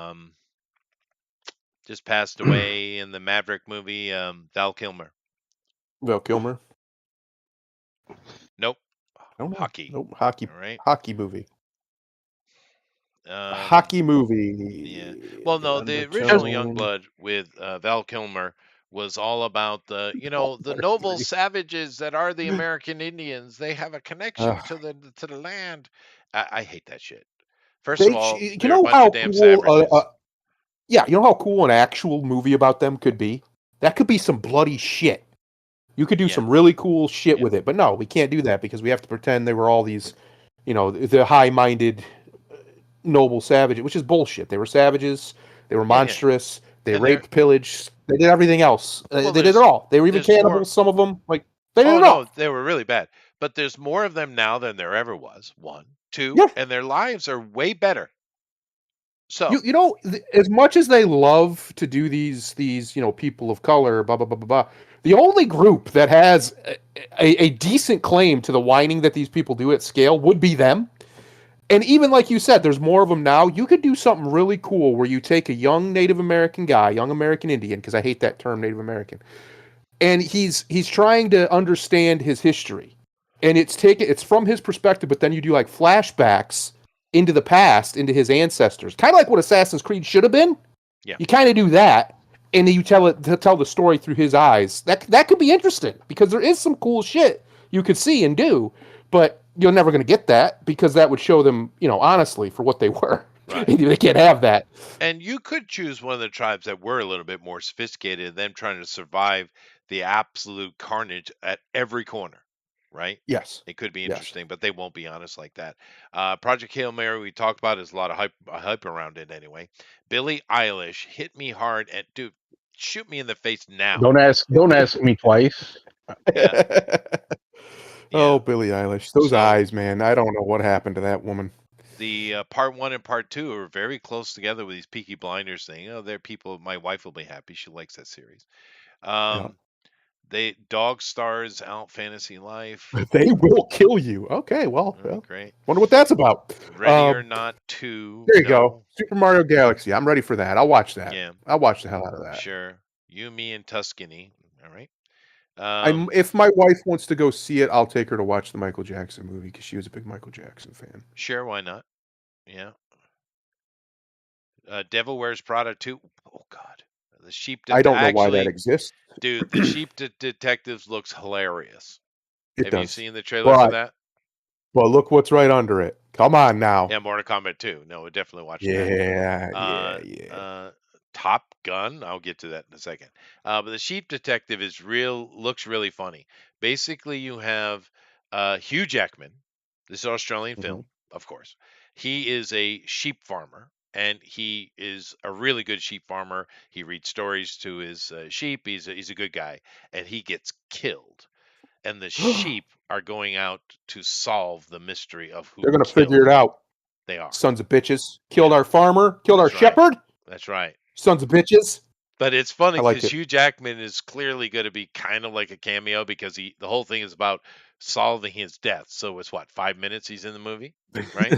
S1: just passed away in the Maverick movie. Val Kilmer.
S3: Val Kilmer.
S1: Nope.
S3: I don't know.
S1: Hockey.
S3: Nope. Hockey.
S1: All right.
S3: Hockey movie.
S1: Um,
S3: Hockey movie.
S1: Yeah. Well, no, the
S3: Indiana
S1: original
S3: Jones.
S1: Youngblood with Val Kilmer was all about the noble savages that are the American Indians. They have a connection
S3: Ugh.
S1: to the land. I hate that shit. First of
S3: They,
S1: all,
S3: you
S1: they're a
S3: know
S1: bunch
S3: how
S1: of damn
S3: cool?
S1: savages.
S3: Yeah, you know how cool an actual movie about them could be. That could be some bloody shit. You could do
S1: Yeah.
S3: some really cool shit
S1: Yeah.
S3: with it, but no, we can't do that because we have to pretend they were all these, the high-minded, noble savages, which is bullshit. They were savages. They were
S1: Yeah, yeah.
S3: monstrous. They
S1: And there,
S3: raped, pillaged. They did everything else.
S1: well,
S3: They did it all. They were even
S1: there's more.
S3: cannibals. Some of them, like they did
S1: Oh
S3: it
S1: no,
S3: all.
S1: they were really bad. But there's more of them now than there ever was. One, two,
S3: Yeah.
S1: and their lives are way better. So
S3: As much as they love to do these people of color, blah blah blah blah blah. The only group that has a decent claim to the whining that these people do at scale would be them. And even like you said, there's more of them now. You could do something really cool where you take a young Native American guy, young American Indian, because I hate that term Native American, and he's trying to understand his history, and it's from his perspective, but then you do like flashbacks into the past, into his ancestors, kind of like what Assassin's Creed should have been.
S1: Yeah.
S3: You kind of do that, and then you tell the story through his eyes. That could be interesting because there is some cool shit you could see and do, but you're never going to get that because that would show them, honestly, for what they were.
S1: Right.
S3: They can't have that.
S1: And you could choose one of the tribes that were a little bit more sophisticated, them trying to survive the absolute carnage at every corner, right?
S3: Yes.
S1: It could be
S3: Yes.
S1: interesting, but they won't be honest like that. Project Hail Mary, we talked about, is a lot of hype around it anyway. Billie Eilish hit me hard and dude, shoot me in the face now.
S2: Don't ask me twice.
S1: Yeah.
S3: Oh, Billie Eilish, those eyes, man! I don't know what happened to that woman.
S1: The part 1 and part 2 are very close together with these Peaky Blinders thing. They're people. My wife will be happy. She likes that series. They Dog Stars Out Fantasy Life.
S3: They will kill you. Okay, well,
S1: great.
S3: Wonder what that's about.
S1: Ready or Not 2.
S3: There you go. Super Mario Galaxy. I'm ready for that. I'll watch that.
S1: Yeah.
S3: I'll watch the hell out of that.
S1: Sure. You, Me, and Tuscany. All right.
S3: If my wife wants to go see it, I'll take her to watch the Michael Jackson movie because she was a big Michael Jackson fan.
S1: Sure, why not? Yeah. Devil Wears Prada 2. Oh God, the sheep.
S3: I don't know why that exists,
S1: dude. The Sheep Detectives looks hilarious.
S3: It
S1: Have
S3: does.
S1: you seen the trailer for that?
S3: Well, look what's right under it. Come on now.
S1: Yeah, Mortal Kombat 2. No, we'll definitely watch
S3: that.
S1: Yeah. Top Gun. I'll get to that in a second. But the Sheep Detective looks really funny. Basically, you have Hugh Jackman. This is an Australian film, of course. He is a sheep farmer, and he is a really good sheep farmer. He reads stories to his sheep. He's a good guy, and he gets killed. And the sheep are going out to solve the mystery of who.
S3: They're going to figure it out.
S1: They are.
S3: Sons of bitches. Killed our farmer. Killed our shepherd.
S1: That's right.
S3: Sons of bitches.
S1: But it's funny because Hugh Jackman is clearly going to be kind of like a cameo because the whole thing is about solving his death. So it's 5 minutes he's in the movie, right?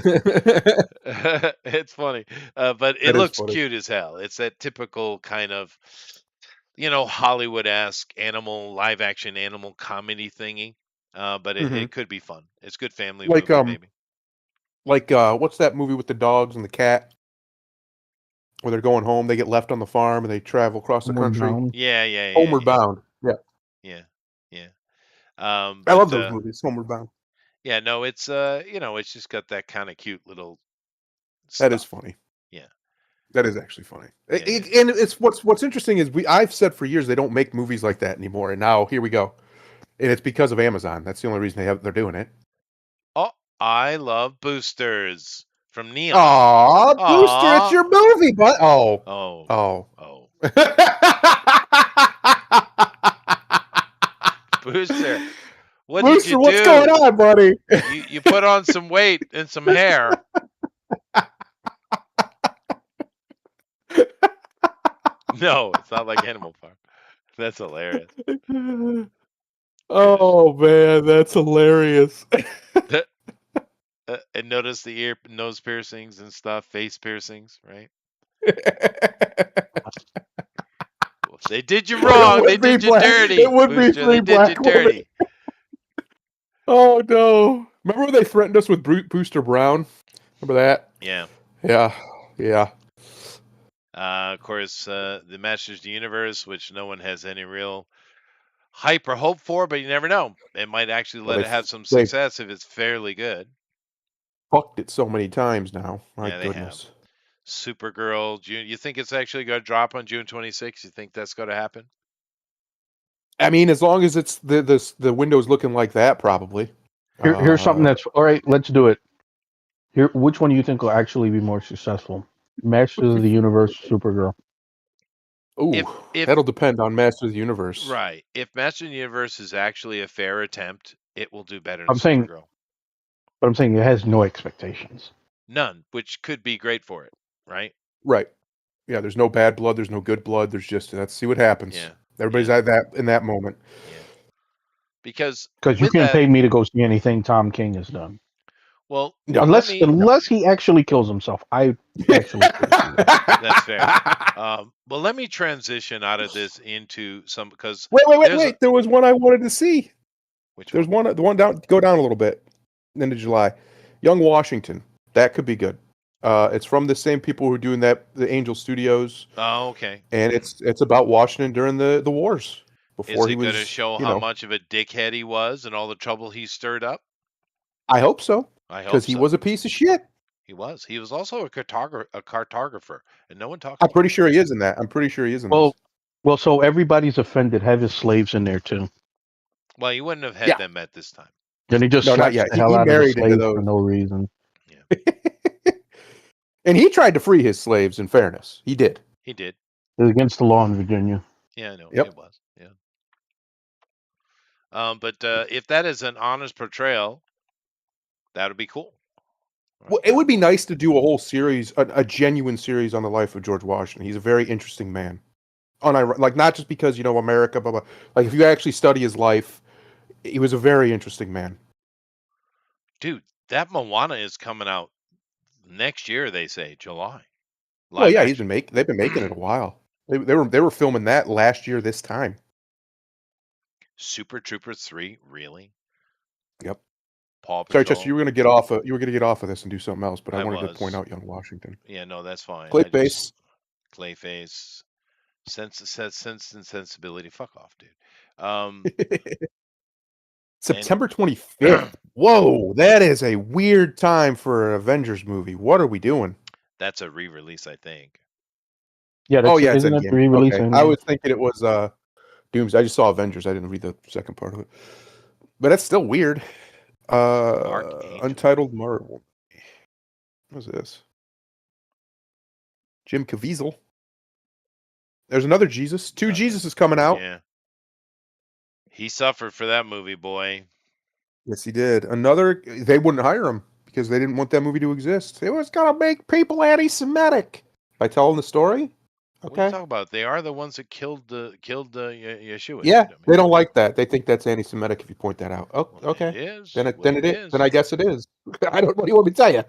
S1: It's funny, but it looks cute as hell. It's that typical kind of, Hollywood-esque live action animal comedy thingy. But it could be fun. It's good family movie, maybe.
S3: Like what's that movie with the dogs and the cat? Where they're going home, they get left on the farm, and they travel across the country.
S1: Yeah.
S3: Homeward Bound.
S1: Yeah.
S3: I love those movies. Homeward Bound.
S1: Yeah, no, it's it's just got that kind of cute little
S3: stuff. That is funny.
S1: Yeah.
S3: That is actually funny. Yeah. And it's what's interesting is I've said for years they don't make movies like that anymore, and now here we go. And it's because of Amazon. That's the only reason they're doing it.
S1: Oh, I love Boosters from Neon.
S3: Aw, Booster, it's your movie, but
S1: oh. Booster, what did you do?
S3: What's going on, buddy?
S1: You put on some weight and some hair. No, it's not like Animal Farm. That's hilarious.
S3: Oh man, that's hilarious.
S1: And notice the nose piercings and stuff, face piercings, right? They did you
S3: It
S1: wrong. They
S3: would be
S1: did you
S3: black. It
S1: dirty,
S3: would be
S1: Booster. They
S3: 3
S1: did you
S3: black women.
S1: dirty.
S3: Oh no! Remember when they threatened us with Booster Brown? Remember that?
S1: Yeah.
S3: Yeah, yeah.
S1: Of course, the Masters of the Universe, which no one has any real hype or hope for, but you never know. It might actually
S3: Well,
S1: let it have some
S3: they
S1: success if it's fairly good.
S3: fucked it so many times now. My
S1: Yeah, they have.
S3: goodness.
S1: Supergirl, June. You think it's actually going to drop on June 26th? You think that's going to happen?
S3: I mean, as long as it's the window's looking like that, probably.
S2: Here's something that's all right. Let's do it. Here, which one do you think will actually be more successful? Masters of the Universe, Supergirl.
S3: Ooh,
S1: If
S3: that'll depend on Master of the Universe.
S1: right, if Master of the Universe is actually a fair attempt, it will do better than
S2: I'm saying,
S1: Supergirl.
S2: but I'm saying it has no expectations.
S1: None, which could be great for it, right?
S3: Right. Yeah, there's no bad blood, there's no good blood, there's just let's see what happens.
S1: Yeah.
S3: Everybody's at that in that moment.
S1: Yeah. Because
S2: you can't pay me to go see anything Tom King has done.
S1: Well,
S3: No.
S2: unless he actually kills himself, I actually.
S1: That's fair. But let me transition out of this into some because
S3: wait. There was one I wanted to see.
S1: There's
S3: one? The one down. Go down a little bit. Into July, Young Washington. That could be good. It's from the same people who are doing the Angel Studios.
S1: Oh, okay.
S3: And it's about Washington during the wars before he was.
S1: Is it going to show how much of a dickhead he was and all the trouble he stirred up?
S3: I hope so.
S1: I hope
S3: because he was a piece of shit.
S1: He was. He was also a cartographer, and no one talks.
S3: I'm pretty sure he is in that. I'm pretty sure he is in this.
S2: Well, so everybody's offended. Have his slaves in there too.
S1: Well, you wouldn't have had them at this time.
S2: Then he just slaps the hell out of the slaves for no reason.
S1: Yeah.
S3: And he tried to free his slaves. In fairness, he did.
S1: He did.
S2: It was against the law in Virginia.
S1: Yeah, I know.
S3: Yep.
S1: It was. Yeah. But if that is an honest portrayal, that would be cool.
S3: Right? Well, it would be nice to do a whole series, a genuine series on the life of George Washington. He's a very interesting man. Like not just because America, blah blah. Like if you actually study his life, he was a very interesting man.
S1: Dude, that Moana is coming out next year. They say July.
S3: Well, yeah, they've been making it a while. They were filming that last year this time.
S1: Super Troopers 3, really?
S3: Yep.
S1: Paw Patrol.
S3: Sorry, Chester, you were going to get off of this and do something else, but I wanted to point out Young Washington.
S1: Yeah, no, that's fine.
S3: Clayface.
S1: Sense and sensibility. Fuck off, dude.
S3: September 25th. Whoa, that is a weird time for an Avengers movie. What are we doing?
S1: That's a re-release, I think.
S2: Yeah.
S3: It's
S2: a re-release.
S3: Okay. I was thinking it was Doomsday. I just saw Avengers. I didn't read the second part of it, but that's still weird. Untitled Marvel. What's this? Jim Caviezel. There's another Jesus. Two Jesus is coming out.
S1: Yeah. He suffered for that movie, boy.
S3: Yes, he did. They wouldn't hire him because they didn't want that movie to exist. They was gonna make people anti-Semitic by telling the story. Okay.
S1: What are you talking about? They are the ones that killed Yeshua.
S3: Yeah, they don't like that. They think that's anti-Semitic if you point that out. Oh, okay.
S1: It is.
S3: Then it is. Then I guess it is. I don't. What do you want me to tell you?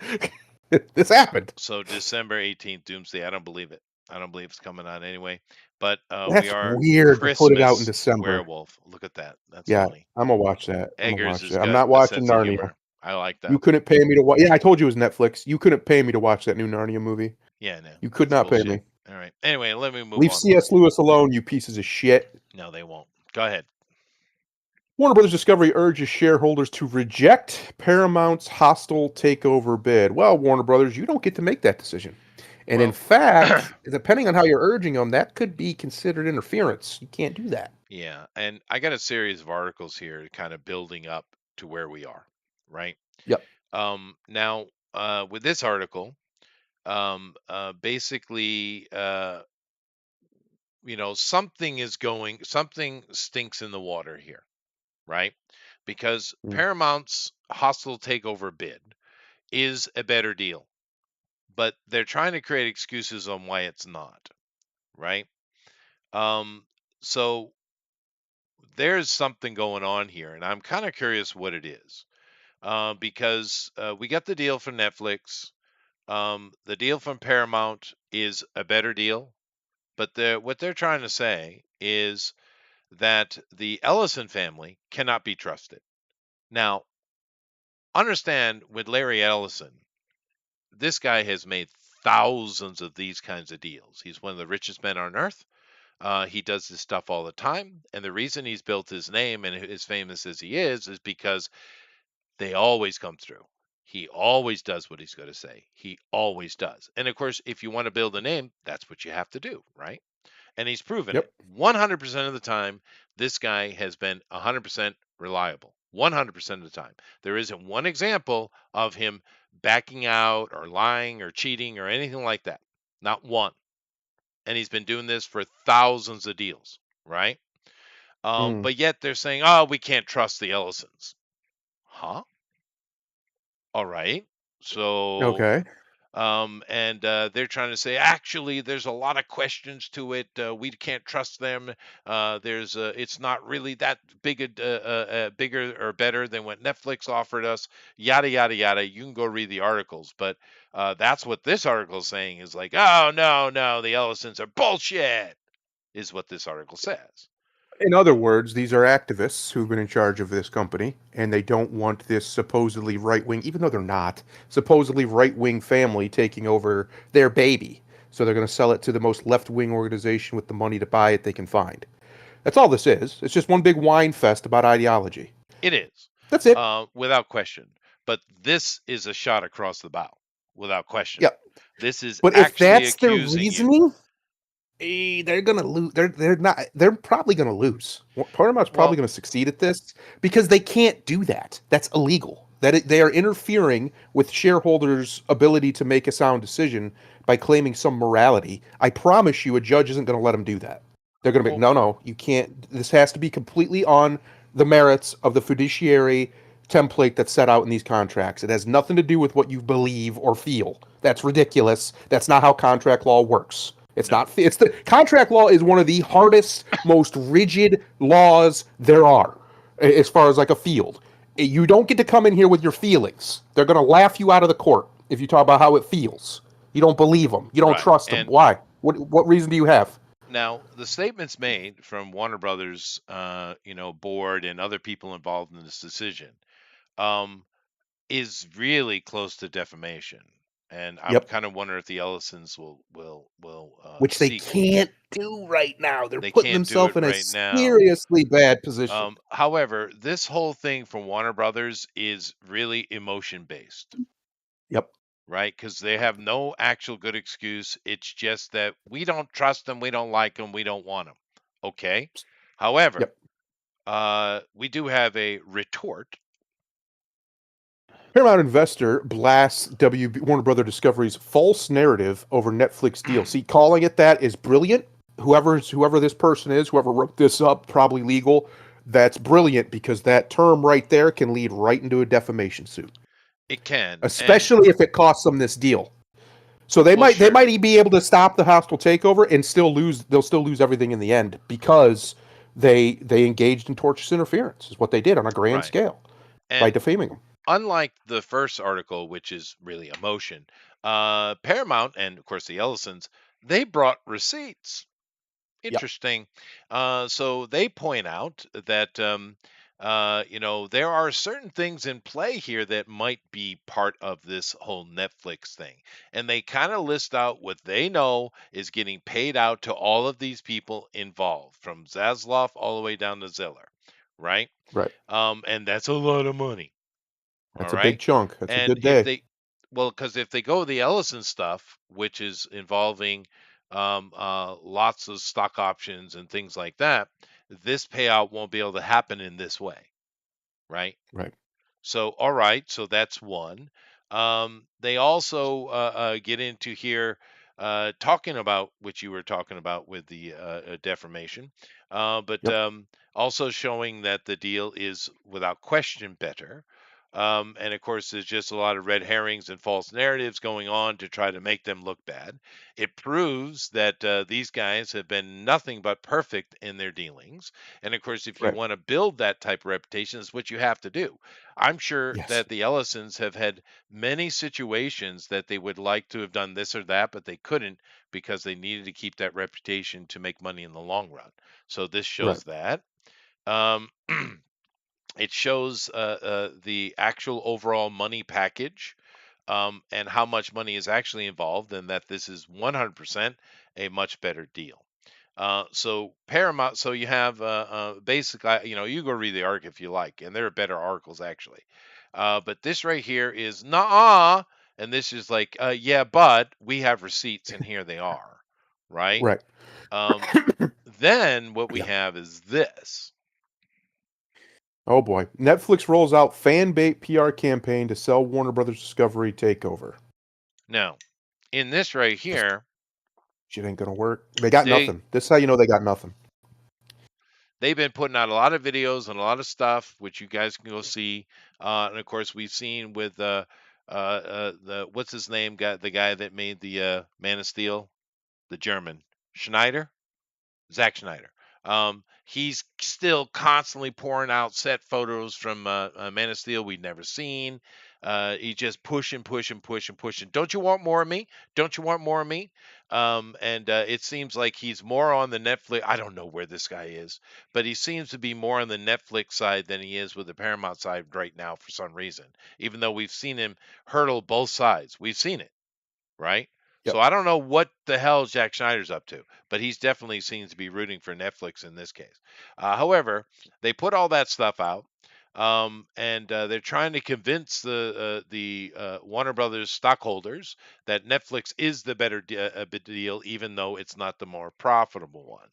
S3: This happened.
S1: So December 18th, Doomsday. I don't believe it. I don't believe it's coming out anyway. But
S3: that's
S1: we are
S3: weird
S1: Christmas
S3: to put it out in December.
S1: Werewolf. Look at that. That's funny.
S3: I'm gonna watch that. I'm not watching Narnia.
S1: I like that.
S3: You couldn't pay me to watch. Yeah, I told you it was Netflix. You couldn't pay me to watch that new Narnia movie.
S1: Yeah, no.
S3: You could not pay me.
S1: All right. Anyway, let me move on.
S3: Leave C.S. Lewis alone, you pieces of shit.
S1: No, they won't. Go ahead.
S3: Warner Brothers Discovery urges shareholders to reject Paramount's hostile takeover bid. Well, Warner Brothers, you don't get to make that decision. And in fact, depending on how you're urging them, that could be considered interference. You can't do that.
S1: Yeah, and I got a series of articles here kind of building up to where we are, right?
S3: Yep.
S1: Now, with this article, basically, something stinks in the water here, right? Because Paramount's hostile takeover bid is a better deal, but they're trying to create excuses on why it's not, right? So there's something going on here, and I'm kind of curious what it is, because we got the deal from Netflix. The deal from Paramount is a better deal. But what they're trying to say is that the Ellison family cannot be trusted. Now, understand with Larry Ellison, this guy has made thousands of these kinds of deals. He's one of the richest men on earth. He does this stuff all the time. And the reason he's built his name and as famous as he is because they always come through. He always does what he's going to say. He always does. And of course, if you want to build a name, that's what you have to do, right? And he's proven it.
S3: Yep.
S1: 100% of the time, this guy has been 100% reliable. 100% of the time. There isn't one example of him backing out or lying or cheating or anything like that. Not one. And he's been doing this for thousands of deals, right? But yet they're saying, oh, we can't trust the Ellisons. Huh? All right. So,
S3: Okay.
S1: and they're trying to say, actually, there's a lot of questions to it. We can't trust them. It's not really that bigger or better than what Netflix offered us. Yada yada yada. You can go read the articles, but that's what this article is saying is like, oh no, the Ellisons are bullshit, is what this article says.
S3: In other words, these are activists who've been in charge of this company, and they don't want this supposedly right wing, even though they're not, supposedly right wing family taking over their baby. So they're going to sell it to the most left wing organization with the money to buy it they can find. That's all this is. It's just one big wine fest about ideology.
S1: It is.
S3: That's it.
S1: Without question. But this is a shot across the bow, without question.
S3: Yeah.
S1: This is
S3: But if
S1: actually
S3: that's their
S1: accusing you.
S3: reasoning, they're gonna lose. They're not. They're probably gonna lose. Paramount's probably gonna succeed at this because they can't do that. That's illegal. They are interfering with shareholders' ability to make a sound decision by claiming some morality. I promise you, a judge isn't gonna let them do that. They're gonna be no, you can't. This has to be completely on the merits of the fiduciary template that's set out in these contracts. It has nothing to do with what you believe or feel. That's ridiculous. That's not how contract law works. It's not. It's the contract law is one of the hardest, most rigid laws there are, as far as like a field. You don't get to come in here with your feelings. They're going to laugh you out of the court if you talk about how it feels. You don't believe them. You don't trust them. Why? What reason do you have?
S1: Now, the statements made from Warner Brothers, board and other people involved in this decision, is really close to defamation. And I'm kind of wondering if the Ellisons will
S3: which they
S1: seek.
S3: can't do right now. They're
S1: They
S3: putting
S1: can't do
S3: themselves
S1: it
S3: in a
S1: right now.
S3: seriously bad position.
S1: However, this whole thing from Warner Brothers is really emotion based.
S3: Yep.
S1: Right? Because they have no actual good excuse. It's just that we don't trust them, we don't like them, we don't want them. Okay. However, we do have a retort.
S3: Paramount investor blasts Warner Brother Discovery's false narrative over Netflix deal. See, calling it that is brilliant. Whoever this person is, whoever wrote this up, probably legal. That's brilliant because that term right there can lead right into a defamation suit.
S1: It can,
S3: especially if it costs them this deal. So they might be able to stop the hostile takeover and still lose. They'll still lose everything in the end because they engaged in tortious interference. Is what they did on a grand scale by defaming them.
S1: Unlike the first article, which is really emotion, Paramount and of course the Ellisons, they brought receipts. Interesting. So they point out that there are certain things in play here that might be part of this whole Netflix thing, and they kind of list out what they know is getting paid out to all of these people involved, from Zaslav all the way down to Ziller, right?
S3: Right.
S1: And that's a lot of money.
S3: That's a big chunk. That's a good day.
S1: Because if they go the Ellison stuff, which is involving lots of stock options and things like that, this payout won't be able to happen in this way, right?
S3: Right.
S1: So, all right, so that's one. They also get into here talking about what you were talking about with the defamation, but also showing that the deal is without question better. And of course, there's just a lot of red herrings and false narratives going on to try to make them look bad. It proves that these guys have been nothing but perfect in their dealings. And of course, if you
S3: Right.
S1: want to build that type of reputation, is what you have to do. I'm sure
S3: Yes.
S1: that the Ellisons have had many situations that they would like to have done this or that, but they couldn't because they needed to keep that reputation to make money in the long run. So this
S3: Right.
S1: shows that. Um, it shows the actual overall money package, and how much money is actually involved, and that this is 100% a much better deal. So Paramount, so you have basically, you go read the article if you like, and there are better articles actually. But this right here is nah, and this is like, yeah, but we have receipts, and here they are, right?
S3: Right.
S1: Um, then what we
S3: Yeah.
S1: have is this.
S3: Oh boy. Netflix rolls out fan bait PR campaign to sell Warner Brothers Discovery takeover.
S1: Now, in this right
S3: This
S1: here,
S3: shit ain't gonna work. They got
S1: they
S3: nothing. This is how you know they got nothing.
S1: they've been putting out a lot of videos and a lot of stuff, which you guys can go see. And of course, we've seen with the what's his name, the guy that made the Man of Steel, the German Schneider. Zack Schneider. He's still constantly pouring out set photos from Man of Steel we'd never seen. He's just pushing, pushing, pushing, pushing. Don't you want more of me? Don't you want more of me? And it seems like he's more on the Netflix. I don't know where this guy is, but he seems to be more on the Netflix side than he is with the Paramount side right now for some reason. Even though we've seen him hurdle both sides, we've seen it, right? So
S3: Yep.
S1: I don't know what the hell Jack Schneider's up to, but he's definitely seems to be rooting for Netflix in this case. However, they put all that stuff out, and they're trying to convince the Warner Brothers stockholders that Netflix is the better deal, even though it's not the more profitable one.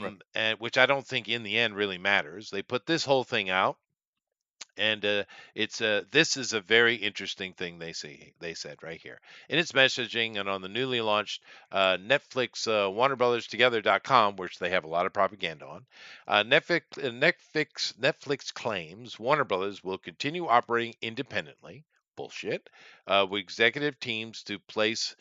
S3: Right.
S1: And which I don't think in the end really matters. They put this whole thing out, and it's this is a very interesting thing they said right here in its messaging, and on the newly launched Netflix Warner Brothers Together.com, which they have a lot of propaganda on. Netflix claims Warner Brothers will continue operating independently. Bullshit. With executive teams to place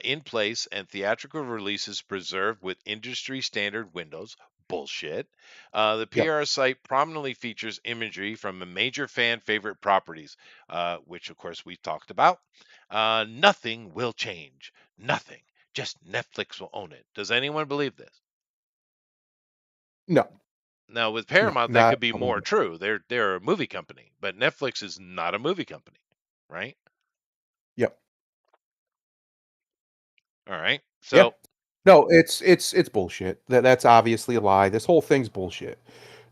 S1: in place and theatrical releases preserved with industry standard windows. Bullshit. The
S3: Yep.
S1: PR site prominently features imagery from a major fan favorite properties, which of course we talked about. Nothing will change. Nothing. Just Netflix will own it. Does anyone believe this?
S3: No.
S1: Now with
S3: No.
S1: Paramount, that
S3: Not
S1: could be
S3: a little
S1: more
S3: bit.
S1: true. They're a movie company, but Netflix is not a movie company, right?
S3: Yep.
S1: All right.
S3: Yeah.
S1: So
S3: No, it's bullshit. That's obviously a lie. This whole thing's bullshit.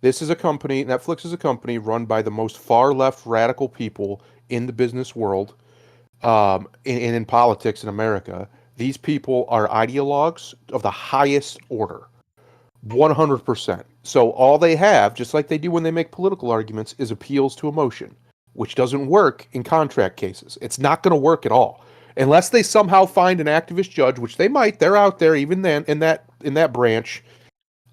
S3: This is a company, Netflix is a company run by the most far left radical people in the business world, and in politics in America. These people are ideologues of the highest order, 100%. So all they have, just like they do when they make political arguments, is appeals to emotion, which doesn't work in contract cases. It's not going to work at all. Unless they somehow find an activist judge, which they might, they're out there even then in that branch.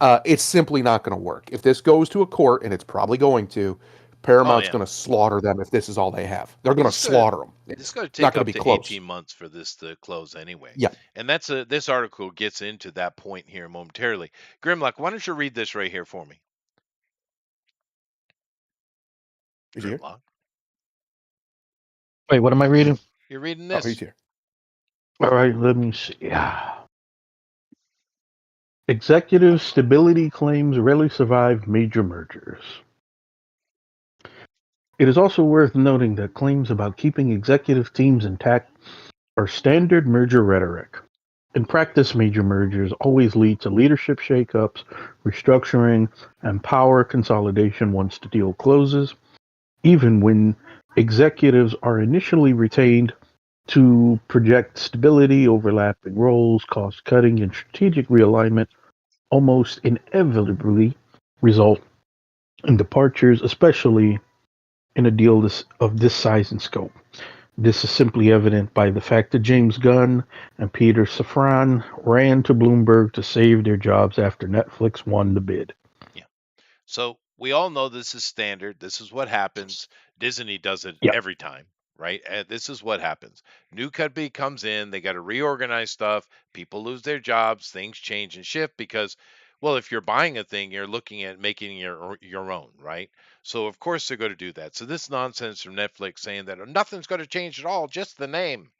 S3: It's simply not going to work. If this goes to a court, and it's probably going to,
S1: oh
S3: Paramount's
S1: yeah,
S3: going to slaughter them if this is all they have. They're going to
S1: this is gonna
S3: slaughter them.
S1: this is going to
S3: It's not
S1: take
S3: going to
S1: up
S3: be
S1: to
S3: close.
S1: 18 months for this to close anyway.
S3: Yeah.
S1: And this article gets into that point here momentarily. Grimlock, why don't you read this right here for me?
S3: Is he here?
S1: Grimlock,
S2: Wait, what am I reading?
S1: you're reading
S3: Oh, he's
S1: this.
S3: here.
S2: All right, let me see. Executive stability claims rarely survive major mergers. It is also worth noting that claims about keeping executive teams intact are standard merger rhetoric. In practice, major mergers always lead to leadership shakeups, restructuring, and power consolidation once the deal closes. Even when executives are initially retained to project stability, overlapping roles, cost cutting, and strategic realignment almost inevitably result in departures, especially in a deal of this size and scope. This is simply evident by the fact that James Gunn and Peter Safran ran to Bloomberg to save their jobs after Netflix won the bid.
S1: Yeah. So we all know this is standard. This is what happens. Disney does it
S2: Yeah.
S1: every time, right? This is what happens. New company comes in, they got to reorganize stuff. People lose their jobs, things change and shift because, well, if you're buying a thing, you're looking at making your own, right? So of course they're going to do that. So this nonsense from Netflix saying that nothing's going to change at all, just the name,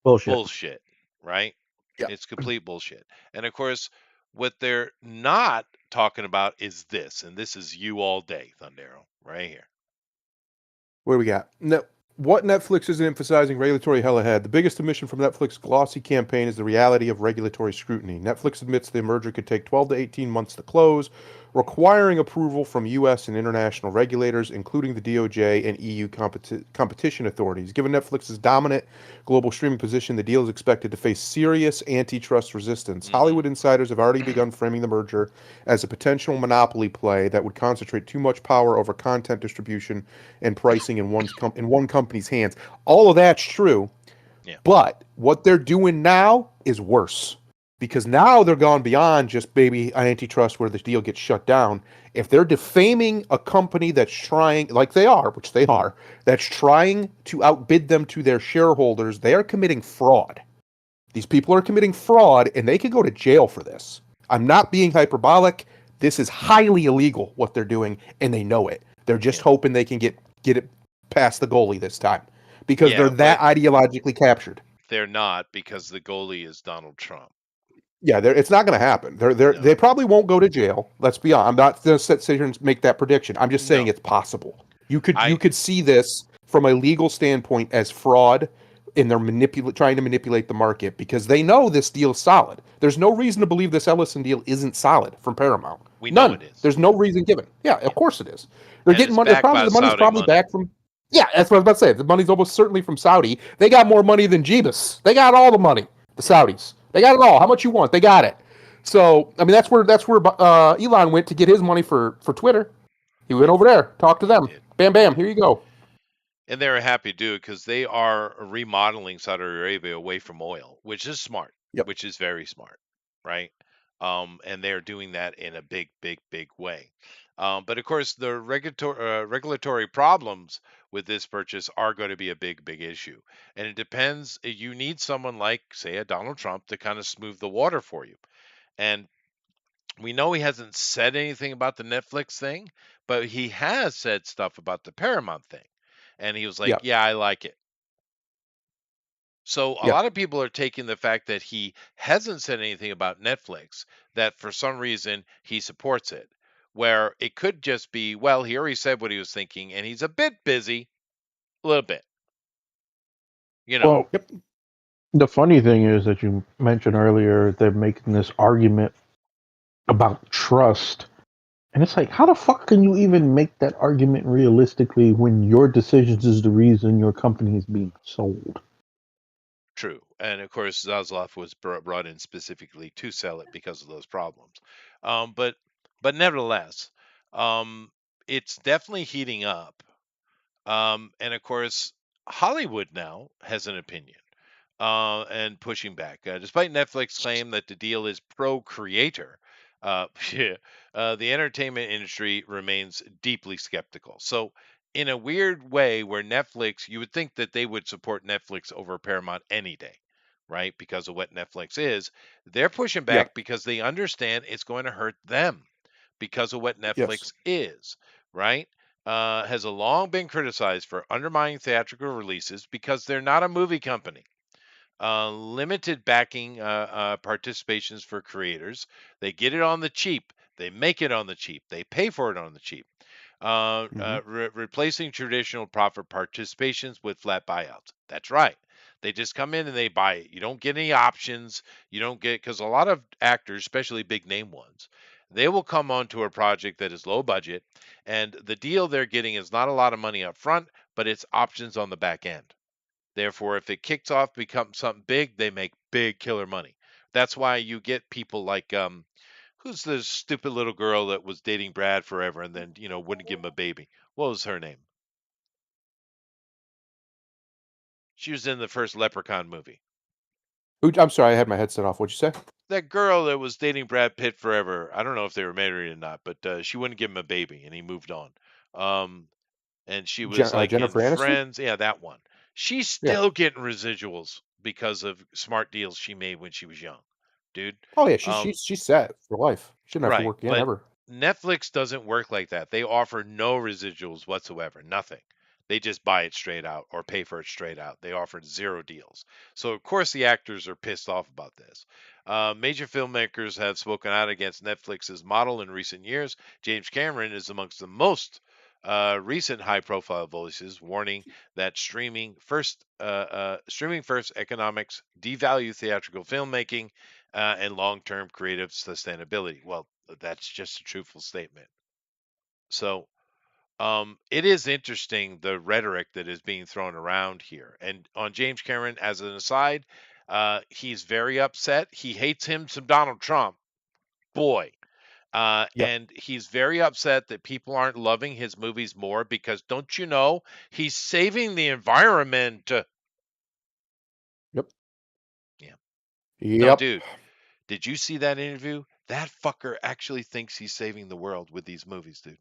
S2: Bullshit.
S1: bullshit, right?
S3: Yeah.
S1: It's complete bullshit. And of course, what they're not talking about is this, and this is you all day, Thundero, right here.
S3: What do we got? No, what Netflix isn't emphasizing regulatory hell ahead. The biggest omission from Netflix's glossy campaign is the reality of regulatory scrutiny. Netflix admits the merger could take 12 to 18 months to close, requiring approval from U.S. and international regulators, including the DOJ and EU competition authorities. Given Netflix's dominant global streaming position, the deal is expected to face serious antitrust resistance. Hollywood insiders have already begun framing the merger as a potential monopoly play that would concentrate too much power over content distribution and pricing in one company's hands. All of that's true,
S1: Yeah.
S3: but what they're doing now is worse because now they're gone beyond just baby antitrust where the deal gets shut down. If they're defaming a company that's trying, like they are, which they are, that's trying to outbid them to their shareholders, they are committing fraud. These people are committing fraud and they could go to jail for this. I'm not being hyperbolic. This is highly illegal what they're doing and they know it. They're just hoping they can get it past the goalie this time because they're that ideologically captured.
S1: They're not, because the goalie is Donald Trump.
S3: Yeah, it's not going to happen. They probably won't go to jail. Let's be honest. I'm not going to sit here and make that prediction. I'm just saying it's possible. You could see this from a legal standpoint as fraud, and they're trying to manipulate the market because they know this deal is solid. There's no reason to believe this Ellison deal isn't solid from Paramount.
S1: We know it is.
S3: There's no reason given. Yeah, of course it is. They're getting money. The money's probably
S1: money.
S3: back from. Yeah, that's what I was about to say. The money's almost certainly from Saudi. They got more money than Jeebus. They got all the money. The Saudis. They got it all. How much you want? They got it. So I mean, that's where Elon went to get his money for Twitter. He went over there, talked to them. Bam, bam. Here you go.
S1: And they're happy to do it because they are remodeling Saudi Arabia away from oil, which is smart. Which is very smart, right? And they're doing that in a big, big, big way. But of course, the regulatory problems with this purchase are going to be a big, big issue. And it depends. You need someone like, say, a Donald Trump to kind of smooth the water for you. And we know he hasn't said anything about the Netflix thing, but he has said stuff about the Paramount thing. And he was like, yeah, I like it. So a lot of people are taking the fact that he hasn't said anything about Netflix, that for some reason he supports it, where it could just be, well, he already said what he was thinking and he's a bit busy, a little bit. You know.
S2: Well, the funny thing is that you mentioned earlier they're making this argument about trust. And it's like, how the fuck can you even make that argument realistically when your decisions is the reason your company is being sold?
S1: True. And of course, Zaslav was brought in specifically to sell it because of those problems. But nevertheless, it's definitely heating up. And of course, Hollywood now has an opinion and pushing back. Despite Netflix claim that the deal is pro-creator, the entertainment industry remains deeply skeptical. So, in a weird way, where Netflix, you would think that they would support Netflix over Paramount any day, right? Because of what Netflix is, they're pushing back because they understand it's going to hurt them because of what Netflix is, right? Has long been criticized for undermining theatrical releases because they're not a movie company. Limited backing participations for creators. They get it on the cheap. They make it on the cheap. They pay for it on the cheap. Replacing traditional profit participations with flat buyouts. That's right. They just come in and they buy it. You don't get any options. You don't get, because a lot of actors, especially big name ones, they will come onto a project that is low budget, and the deal they're getting is not a lot of money up front, but it's options on the back end. Therefore, if it kicks off, becomes something big, they make big killer money. That's why you get people like who's the stupid little girl that was dating Brad forever and then wouldn't give him a baby. What was her name? She was in the first Leprechaun movie.
S3: I'm sorry, I had my headset off. What'd you say?
S1: that girl that was dating Brad Pitt forever. I don't know if they were married or not, but she wouldn't give him a baby, and he moved on. Um, and she was like in
S3: Jennifer Aniston.
S1: Friends. Yeah, that one. She's
S3: Yeah.
S1: still getting residuals because of smart deals she made when she was young, dude.
S3: Oh yeah, she's
S1: Um,
S3: she's she's set for life. She didn't have to
S1: right,
S3: work again
S1: but
S3: ever.
S1: Netflix doesn't work like that. They offer no residuals whatsoever, nothing. They just buy it straight out or pay for it straight out. They offered zero deals. So, of course, the actors are pissed off about this. Major filmmakers have spoken out against Netflix's model in recent years. James Cameron is amongst the most recent high-profile voices, warning that streaming first economics devalue theatrical filmmaking and long-term creative sustainability. Well, that's just a truthful statement. So, it is interesting the rhetoric that is being thrown around here. And on James Cameron, as an aside, he's very upset. He hates him some Donald Trump, boy.
S3: Yep.
S1: And he's very upset that people aren't loving his movies more because don't you know he's saving the environment?
S3: Yep.
S1: Yeah. No,
S3: Yep.
S1: dude, did you see that interview? That fucker actually thinks he's saving the world with these movies, dude.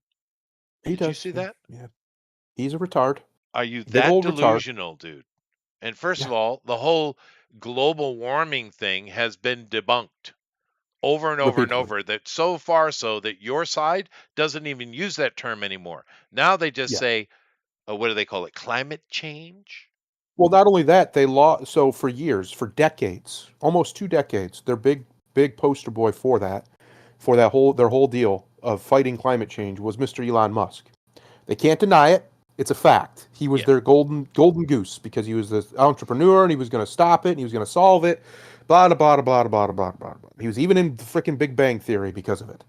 S3: He
S1: Did you
S3: does.
S1: see
S3: Yeah.
S1: that?
S3: Yeah. He's a retard.
S1: Are you
S3: Big
S1: that
S3: old retard.
S1: delusional, dude? And first
S3: Yeah.
S1: of all, the whole global warming thing has been debunked over and over and
S3: Repeatedly.
S1: over. That so far so that your side doesn't even use that term anymore. Now they just
S3: Yeah.
S1: say, what do they call it? Climate change?
S3: Well, not only that, they lost. So for years, for decades, almost 2 decades, their big poster boy for that whole their whole deal of fighting climate change was Mr. Elon Musk. They can't deny it. It's a fact. He was
S1: Yeah.
S3: their golden goose because he was this entrepreneur and he was going to stop it and he was going to solve it. Blah blah blah blah blah blah blah blah. He was even in the freaking Big Bang Theory because of it.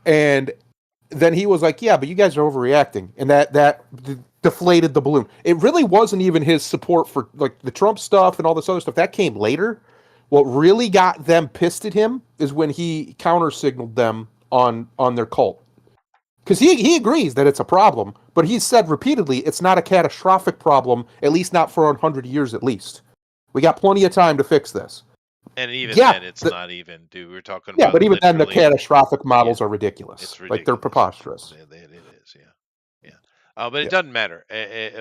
S3: And then he was like, "Yeah, but you guys are overreacting," and that deflated the balloon. It really wasn't even his support for like the Trump stuff and all this other stuff that came later. What really got them pissed at him is when he counter signaled them on their cult. Because he agrees that it's a problem, but he's said repeatedly it's not a catastrophic problem, at least not for 100 years at least. We got plenty of time to fix this.
S1: And even
S3: Yeah,
S1: then, it's not even, dude. We're talking
S3: yeah,
S1: about
S3: but even then, the
S1: literally.
S3: catastrophic models
S1: Yeah,
S3: are ridiculous.
S1: it's
S3: Like they're
S1: ridiculous.
S3: preposterous.
S1: It is, yeah. Yeah. But it
S3: Yeah.
S1: doesn't matter.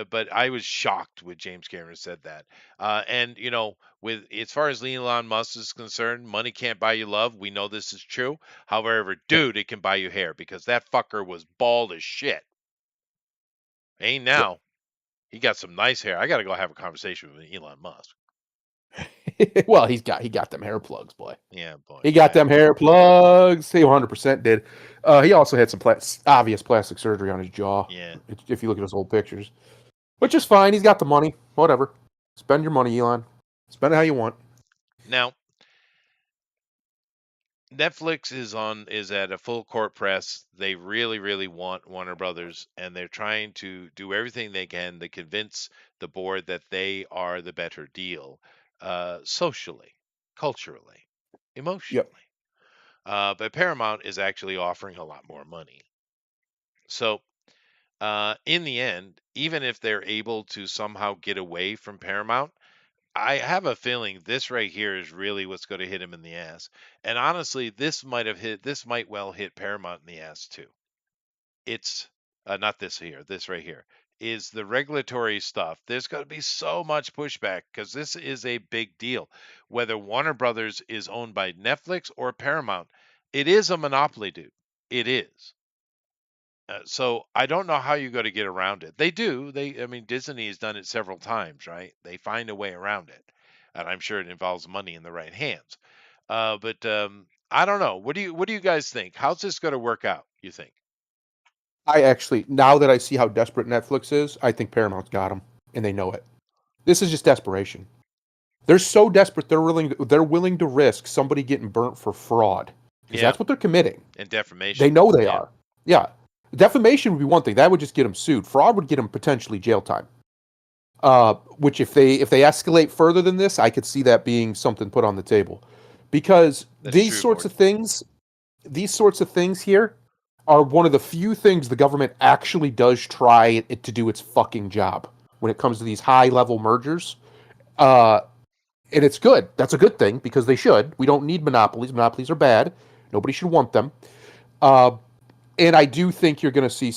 S1: But I was shocked when James Cameron said that. And with as far as Elon Musk is concerned, money can't buy you love. We know this is true. However,
S3: Yep.
S1: dude, it can buy you hair because that fucker was bald as shit. Ain't
S3: Yep.
S1: now. He got some nice hair. I got to go have a conversation with Elon Musk.
S3: Well, he got them hair plugs, boy.
S1: Yeah, boy.
S3: He got them hair plugs. He 100% did. He also had some obvious plastic surgery on his jaw.
S1: Yeah.
S3: If you look at his old pictures, which is fine. He's got the money. Whatever. Spend your money, Elon. Spend it how you want.
S1: Now, Netflix is at a full court press. They really, really want Warner Brothers, and they're trying to do everything they can to convince the board that they are the better deal, socially, culturally, emotionally. But Paramount is actually offering a lot more money. So, in the end, even if they're able to somehow get away from Paramount, I have a feeling this right here is really what's going to hit him in the ass. And honestly, this might well hit Paramount in the ass too. It's not this here, this right here is the regulatory stuff. There's going to be so much pushback because this is a big deal. Whether Warner Brothers is owned by Netflix or Paramount, it is a monopoly, dude. It is. So I don't know how you're going to get around it. They do. I mean, Disney has done it several times, right? They find a way around it, and I'm sure it involves money in the right hands. But I don't know. What do you guys think? How's this going to work out? You think?
S3: I actually, now that I see how desperate Netflix is, I think Paramount's got them, and they know it. This is just desperation. They're so desperate they're willing to risk somebody getting burnt for fraud because that's what they're committing.
S1: And defamation.
S3: They know they are. Yeah, defamation would be one thing that would just get them sued. Fraud would get them potentially jail time. Which if they escalate further than this, I could see that being something put on the table, because these sorts of things here are one of the few things the government actually does try to do its fucking job when it comes to these high level mergers. And it's good. That's a good thing because they should. We don't need monopolies. Monopolies are bad. Nobody should want them. And I do think you're going to see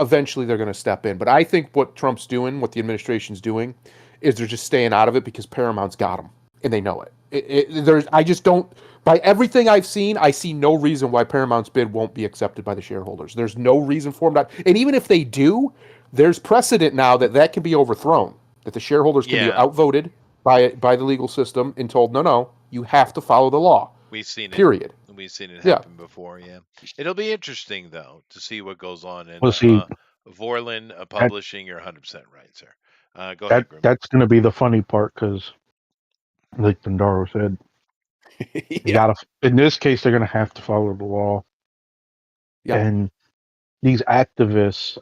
S3: eventually they're going to step in. But I think what Trump's doing, what the administration's doing, is they're just staying out of it because Paramount's got them. And they know it. I just don't, by everything I've seen, I see no reason why Paramount's bid won't be accepted by the shareholders. There's no reason for them not. And even if they do, there's precedent now that can be overthrown, that the shareholders can be outvoted by the legal system and told, no, you have to follow the law.
S1: We've seen
S3: period.
S1: it. We've seen it happen before. Yeah, it'll be interesting though to see what goes on. And
S2: We'll see.
S1: Vorlin Publishing, you're 100% right, sir. Go ahead, Grim.
S2: That's going to be the funny part because, like Pandaro said, you gotta. In this case, they're going to have to follow the law.
S3: Yeah.
S2: And these activists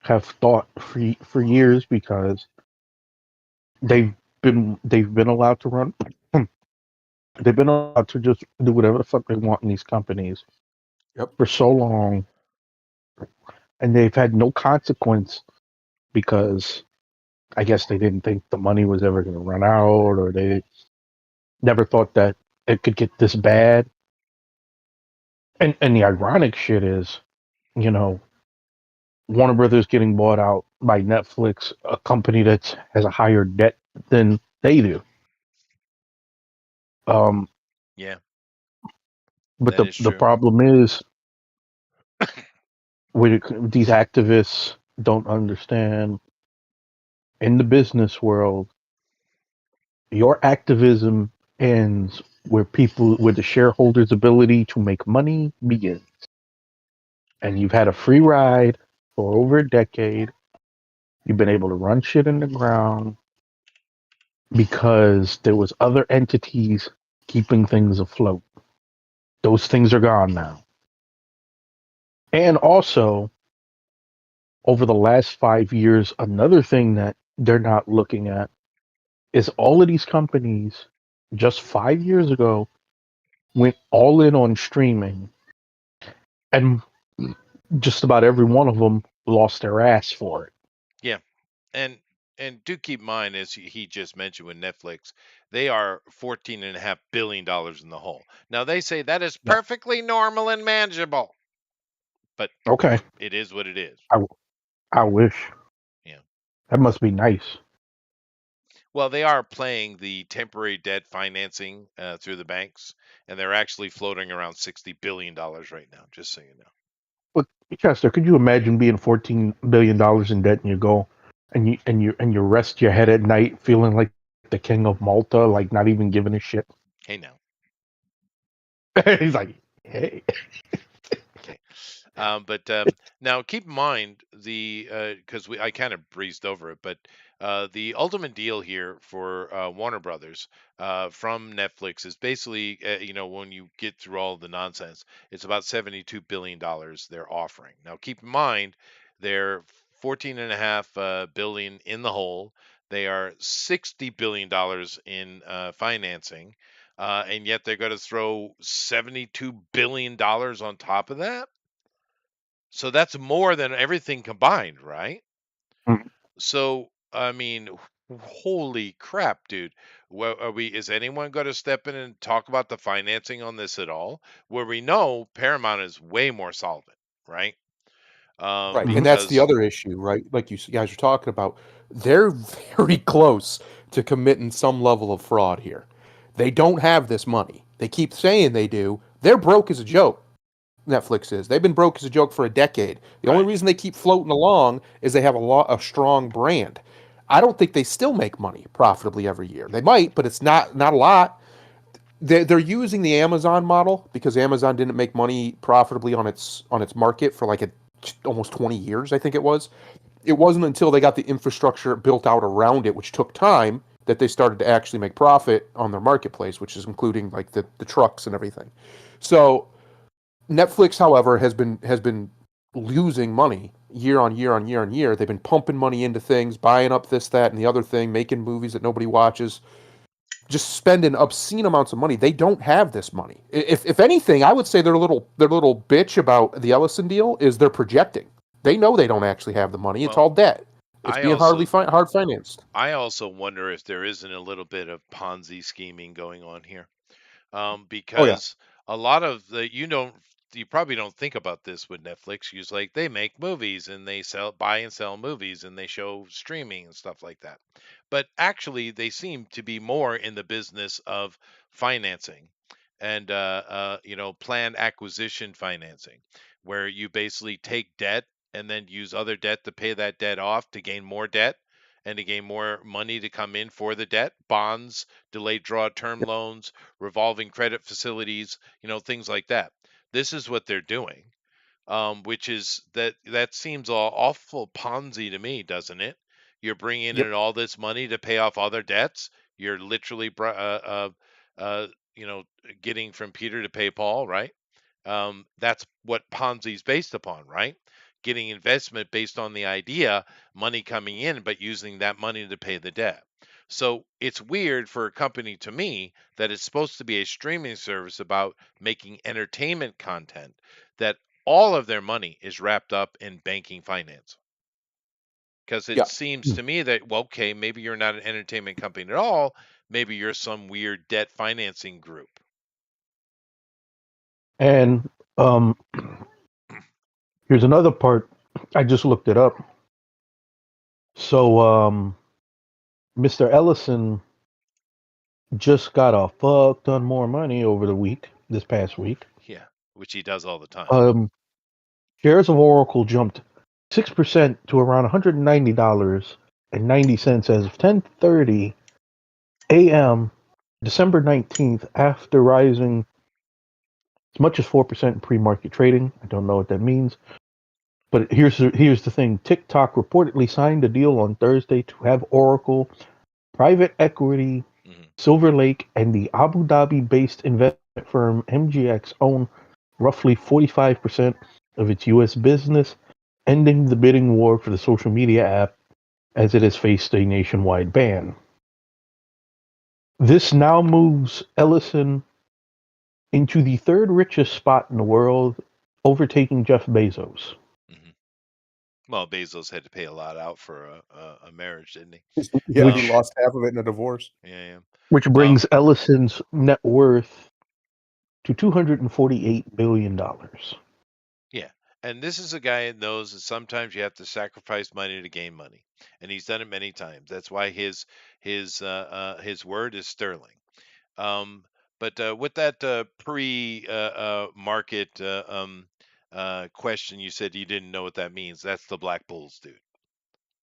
S2: have thought for years because they've been allowed to run. They've been allowed to just do whatever the fuck they want in these companies for so long, and they've had no consequence because I guess they didn't think the money was ever going to run out, or they never thought that it could get this bad. And the ironic shit is, Warner Brothers getting bought out by Netflix, a company that has a higher debt than they do.
S1: Yeah.
S2: But the problem is, these activists don't understand. In the business world, your activism ends where the shareholders' ability to make money begins. And you've had a free ride for over a decade. You've been able to run shit in the ground because there was other entities keeping things afloat. Those things are gone now. And also, over the last 5 years, another thing that they're not looking at is all of these companies just 5 years ago went all in on streaming, and just about every one of them lost their ass for it.
S1: Yeah. And do keep in mind, as he just mentioned with Netflix, they are $14.5 billion in the hole. Now, they say that is perfectly normal and manageable. But
S2: okay,
S1: it is what it is.
S2: I wish.
S1: Yeah.
S2: That must be nice.
S1: Well, they are playing the temporary debt financing through the banks, and they're actually floating around $60 billion right now, just so you know.
S2: But Chester, could you imagine being $14 billion in debt and you rest your head at night feeling like the king of Malta, like not even giving a shit?
S1: Hey, now.
S2: He's like, hey.
S1: Okay. But now keep in mind because I kind of breezed over it, but the ultimate deal here for Warner Brothers from Netflix is basically, when you get through all the nonsense, it's about $72 billion they're offering. Now keep in mind, they're $14.5 billion in the hole. They are $60 billion in financing. And yet they're going to throw $72 billion on top of that. So that's more than everything combined, right?
S2: Mm-hmm.
S1: So, I mean, holy crap, dude. Well, is anyone going to step in and talk about the financing on this at all? Where we know Paramount is way more solvent, right?
S3: Right. And that's the other issue, right? Like you guys are talking about, they're very close to committing some level of fraud here. They don't have this money. They keep saying they do. They're broke as a joke. Netflix is. They've been broke as a joke for a decade. The only reason they keep floating along is they have a strong brand. I don't think they still make money profitably every year. They might, but it's not a lot. They're using the Amazon model because Amazon didn't make money profitably on its market for like almost 20 years, I think it was. It wasn't until they got the infrastructure built out around it, which took time, that they started to actually make profit on their marketplace, which is including like the trucks and everything. So Netflix, however, has been losing money year on year on year on year. They've been pumping money into things, buying up this, that, and the other thing, making movies that nobody watches, just spending obscene amounts of money. They don't have this money. If anything, I would say their little bitch about the Ellison deal is they're projecting. They know they don't actually have the money. It's all debt. It's
S1: I
S3: being
S1: also
S3: hard financed.
S1: I also wonder if there isn't a little bit of Ponzi scheming going on here.
S3: Oh yeah.
S1: Because a lot of you probably don't think about this with Netflix. Use like they make movies and they buy and sell movies and they show streaming and stuff like that. But actually, they seem to be more in the business of financing and planned acquisition financing, where you basically take debt and then use other debt to pay that debt off to gain more debt and to gain more money to come in for the debt, bonds, delayed draw term
S3: Yep.
S1: loans, revolving credit facilities, things like that. This is what they're doing, which is that seems awful Ponzi to me, doesn't it? You're bringing
S3: Yep.
S1: in all this money to pay off other debts. You're literally, uh, you know, getting from Peter to pay Paul, right? That's what Ponzi's based upon, right? Getting investment based on the idea, money coming in, but using that money to pay the debt. So it's weird for a company to me that it's supposed to be a streaming service about making entertainment content that all of their money is wrapped up in banking finance. Because it
S3: Yeah.
S1: seems to me that, well, okay, maybe you're not an entertainment company at all. Maybe you're some weird debt financing group.
S2: And here's another part. I just looked it up. So Mr. Ellison just got a fuck ton more money over this past week.
S1: Yeah, which he does all the time.
S2: Shares of Oracle jumped 6% to around $190.90 as of 10:30 a.m. December 19th, after rising as much as 4% in pre-market trading. I don't know what that means. But here's the thing. TikTok reportedly signed a deal on Thursday to have Oracle, private equity, Silver Lake, and the Abu Dhabi-based investment firm MGX own roughly 45% of its U.S. business, ending the bidding war for the social media app as it has faced a nationwide ban. This now moves Ellison into the third richest spot in the world, overtaking Jeff Bezos.
S1: Well, Bezos had to pay a lot out for a marriage, didn't he?
S3: Yeah, he lost half of it in a divorce.
S1: Yeah.
S2: Which brings Ellison's net worth to $248 billion.
S1: Yeah. And this is a guy that knows that sometimes you have to sacrifice money to gain money, and he's done it many times. That's why his word is sterling. But with that pre-market question, you said you didn't know what that means. That's the Black Bulls, dude.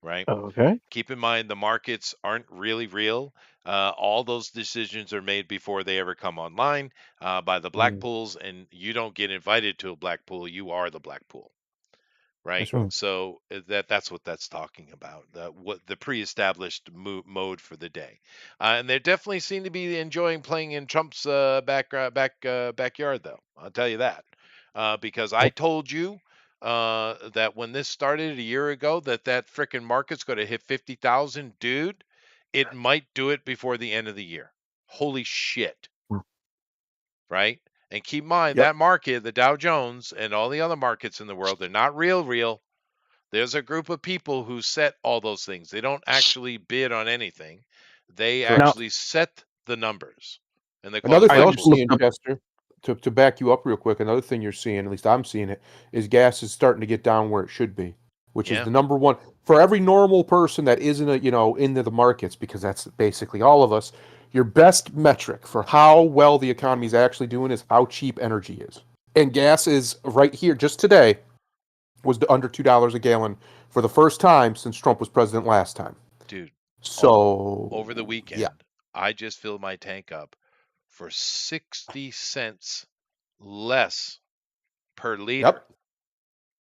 S1: Right?
S2: Okay.
S1: Keep in mind the markets aren't really real. All those decisions are made before they ever come online by the Black Pools, and you don't get invited to a Black Pool. You are the Black Pool. Right.
S3: That's right.
S1: So that's what that's talking about. What the pre-established mode for the day, and they definitely seem to be enjoying playing in Trump's backyard, though. I'll tell you that because I told you that when this started a year ago that frickin' market's going to hit 50,000, dude. It might do it before the end of the year. Holy shit! Right. And keep in mind that market, the Dow Jones and all the other markets in the world, they're not real. There's a group of people who set all those things. They don't actually bid on anything. They actually set the numbers. And they call
S3: Another
S1: it
S3: thing
S1: Black
S3: you're
S1: Bulls.
S3: seeing, Chester, to back you up real quick, another thing you're seeing, at least I'm seeing it, is gas is starting to get down where it should be, which is the number one for every normal person that isn't into the markets, because that's basically all of us. Your best metric for how well the economy is actually doing is how cheap energy is. And gas is right here just today was under $2 a gallon for the first time since Trump was president last time.
S1: Dude.
S3: So
S1: over the weekend, I just filled my tank up for 60 cents less per liter.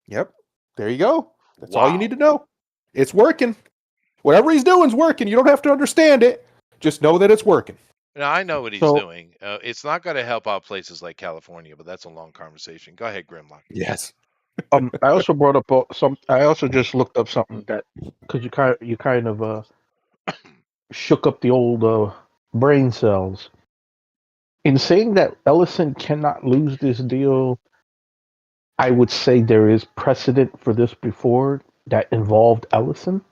S3: Yep. There you go. That's all you need to know. It's working. Whatever he's doing is working. You don't have to understand it. Just know that it's working.
S1: Now, I know what he's doing. It's not going to help out places like California, but that's a long conversation. Go ahead, Grimlock.
S3: Yes.
S2: I also brought up I also just looked up something that because you kind of shook up the old brain cells. In saying that Ellison cannot lose this deal, I would say there is precedent for this before that involved Ellison.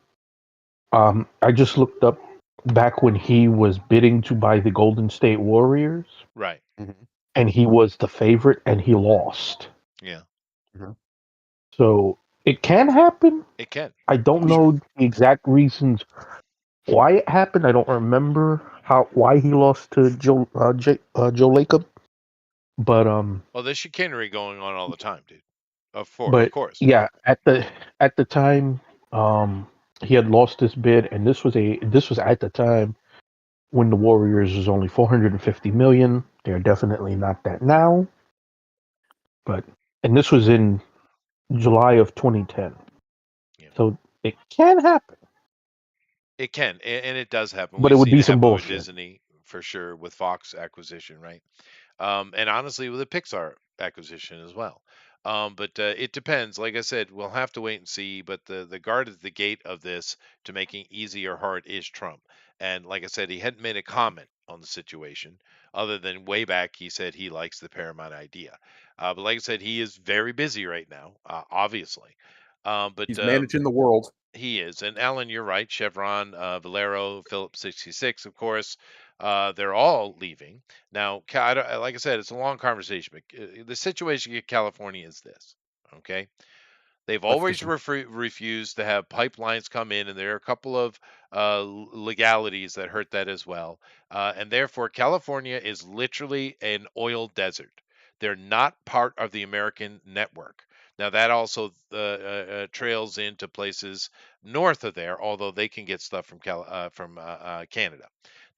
S2: I just looked up back when he was bidding to buy the Golden State Warriors,
S1: Right.
S3: Mhm.
S2: and he was the favorite, and he lost.
S1: Yeah.
S3: Mhm.
S2: So it can happen.
S1: It can.
S2: I don't
S3: Sure.
S2: know the exact reasons why it happened. I don't remember why he lost to Joe Lacob, but
S1: Well, there's chicanery going on all the time, dude. Of
S2: but
S1: course.
S2: yeah, at the time, um, he had lost this bid, and this was at the time when the Warriors was only 450 million. They're definitely not that now, but and this was in July of 2010.
S1: Yeah.
S2: So it can happen,
S1: It can, and it does happen.
S2: but it
S1: We've
S2: would
S1: seen
S2: be
S1: it
S2: some
S1: happen with
S2: bullshit.
S1: Disney for sure, with Fox acquisition, right? And honestly, with the Pixar acquisition as well. But it depends. Like I said, we'll have to wait and see. But the guard at the gate of this to making easy or hard is Trump. And like I said, he hadn't made a comment on the situation other than way back he said he likes the Paramount idea. But like I said, he is very busy right now, obviously. But
S3: He's managing the world.
S1: he is. And Alan, you're right. Chevron, Valero, Phillips 66, of course, they're all leaving. Now, like I said, it's a long conversation, but the situation in California is this. Okay. They've
S3: Let's
S1: always
S3: listen.
S1: refused to have pipelines come in, and there are a couple of legalities that hurt that as well. And therefore, California is literally an oil desert. They're not part of the American network. Now, that also trails into places north of there, although they can get stuff from Canada.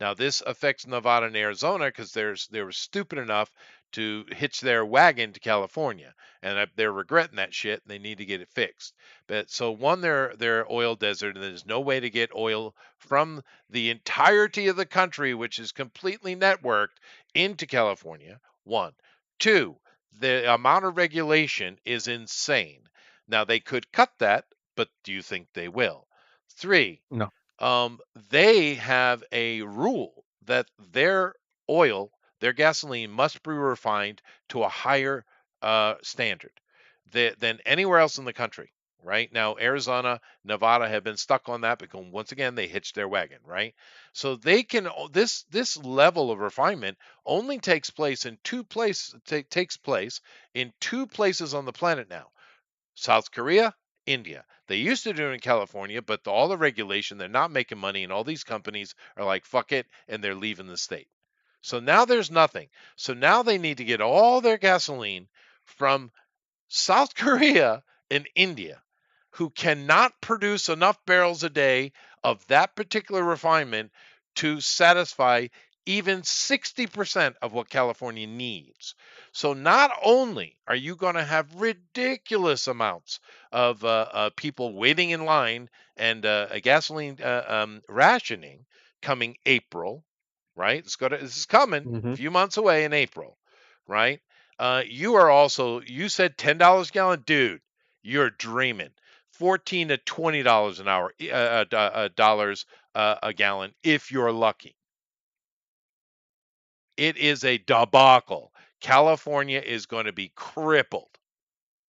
S1: Now, this affects Nevada and Arizona because they were stupid enough to hitch their wagon to California, and they're regretting that shit, and they need to get it fixed. But so one, they're oil desert, and there's no way to get oil from the entirety of the country, which is completely networked, into California. One, two, the amount of regulation is insane. Now they could cut that, but do you think they will? Three,
S2: No,
S1: they have a rule that their oil, their gasoline must be refined to a higher standard than anywhere else in the country. Right now, Arizona, Nevada have been stuck on that because once again they hitched their wagon. Right, so they can this level of refinement only takes place in two places on the planet now: South Korea, India. They used to do it in California, but all the regulation, they're not making money, and all these companies are like, fuck it, and they're leaving the state. So now there's nothing. So now they need to get all their gasoline from South Korea and India, who cannot produce enough barrels a day of that particular refinement to satisfy even 60% of what California needs. So not only are you going to have ridiculous amounts of people waiting in line and a gasoline rationing coming April, right? This is coming a
S3: Hmm.
S1: few months away in April, right? You are also, you said $10 a gallon, dude. You're dreaming. $14 to $20 an hour, dollars a gallon, if you're lucky. It is a debacle. California is going to be crippled,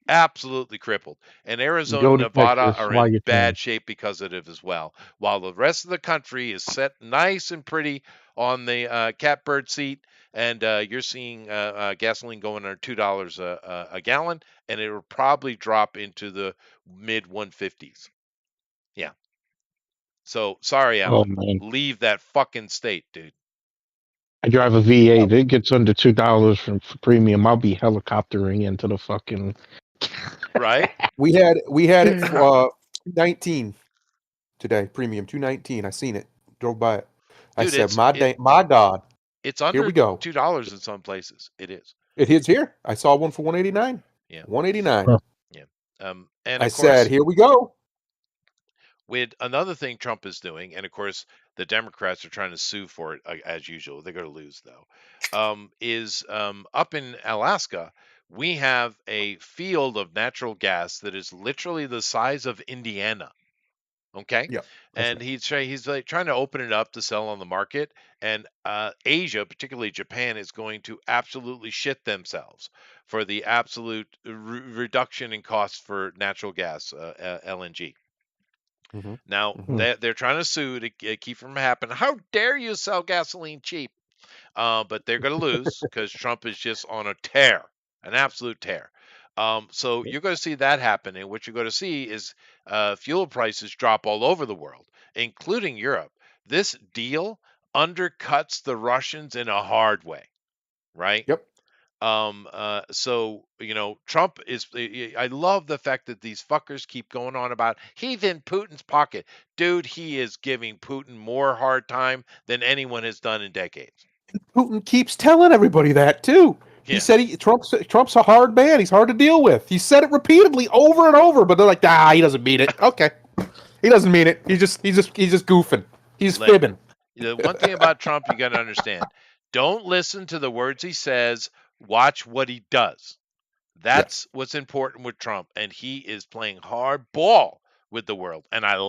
S1: absolutely crippled. And Arizona
S2: go
S1: and
S2: to
S1: Nevada
S2: Texas
S1: are
S2: while
S1: in
S2: you can.
S1: bad shape because of it as well. While the rest of the country is set nice and pretty on the catbird seat, and you're seeing gasoline going under $2 a gallon, and it will probably drop into the mid 150s. Yeah. So sorry,
S2: Oh
S1: Alan.
S2: man,
S1: Leave that fucking state, dude.
S2: I drive a V8. It gets under $2 for premium. I'll be helicoptering into the fucking.
S1: Right?
S3: We had it for 219 today, premium 219. I seen it, drove by it. I
S1: Dude,
S3: said, my God,
S1: it's
S3: here
S1: under
S3: we go.
S1: $2 in some places. It is.
S3: It hits here. I saw one for 189.
S1: Yeah.
S3: 189.
S1: Yeah. And
S3: I
S1: of
S3: said,
S1: course,
S3: here we go.
S1: with another thing Trump is doing, and of course the Democrats are trying to sue for it as usual. They're going to lose though. Is up in Alaska, we have a field of natural gas that is literally the size of Indiana. Okay,
S3: Yeah, that's
S1: and
S3: right.
S1: he's like trying to open it up to sell on the market, and Asia, particularly Japan, is going to absolutely shit themselves for the absolute reduction in costs for natural gas, LNG.
S3: Mhm.
S1: Now
S2: Mhm.
S1: they're trying to sue to keep from happening. How dare you sell gasoline cheap? But they're going to lose because Trump is just on a tear, an absolute tear. So you're going to see that happen, and what you're going to see is fuel prices drop all over the world, including Europe. This deal undercuts the Russians in a hard way, right?
S3: Yep.
S1: So Trump is. I love the fact that these fuckers keep going on about he's in Putin's pocket, dude. He is giving Putin more hard time than anyone has done in decades.
S3: Putin keeps telling everybody that too. He
S1: Yeah,
S3: said Trump's a hard man. He's hard to deal with. He said it repeatedly over and over, but they're like, he doesn't mean it. Okay, he doesn't mean it. He's just goofing. He's
S1: let
S3: fibbing.
S1: the one thing about Trump you got to understand: don't listen to the words he says. Watch what he does.
S3: Yes.
S1: That's what's important with Trump, and he is playing hard ball with the world, and I
S3: Did you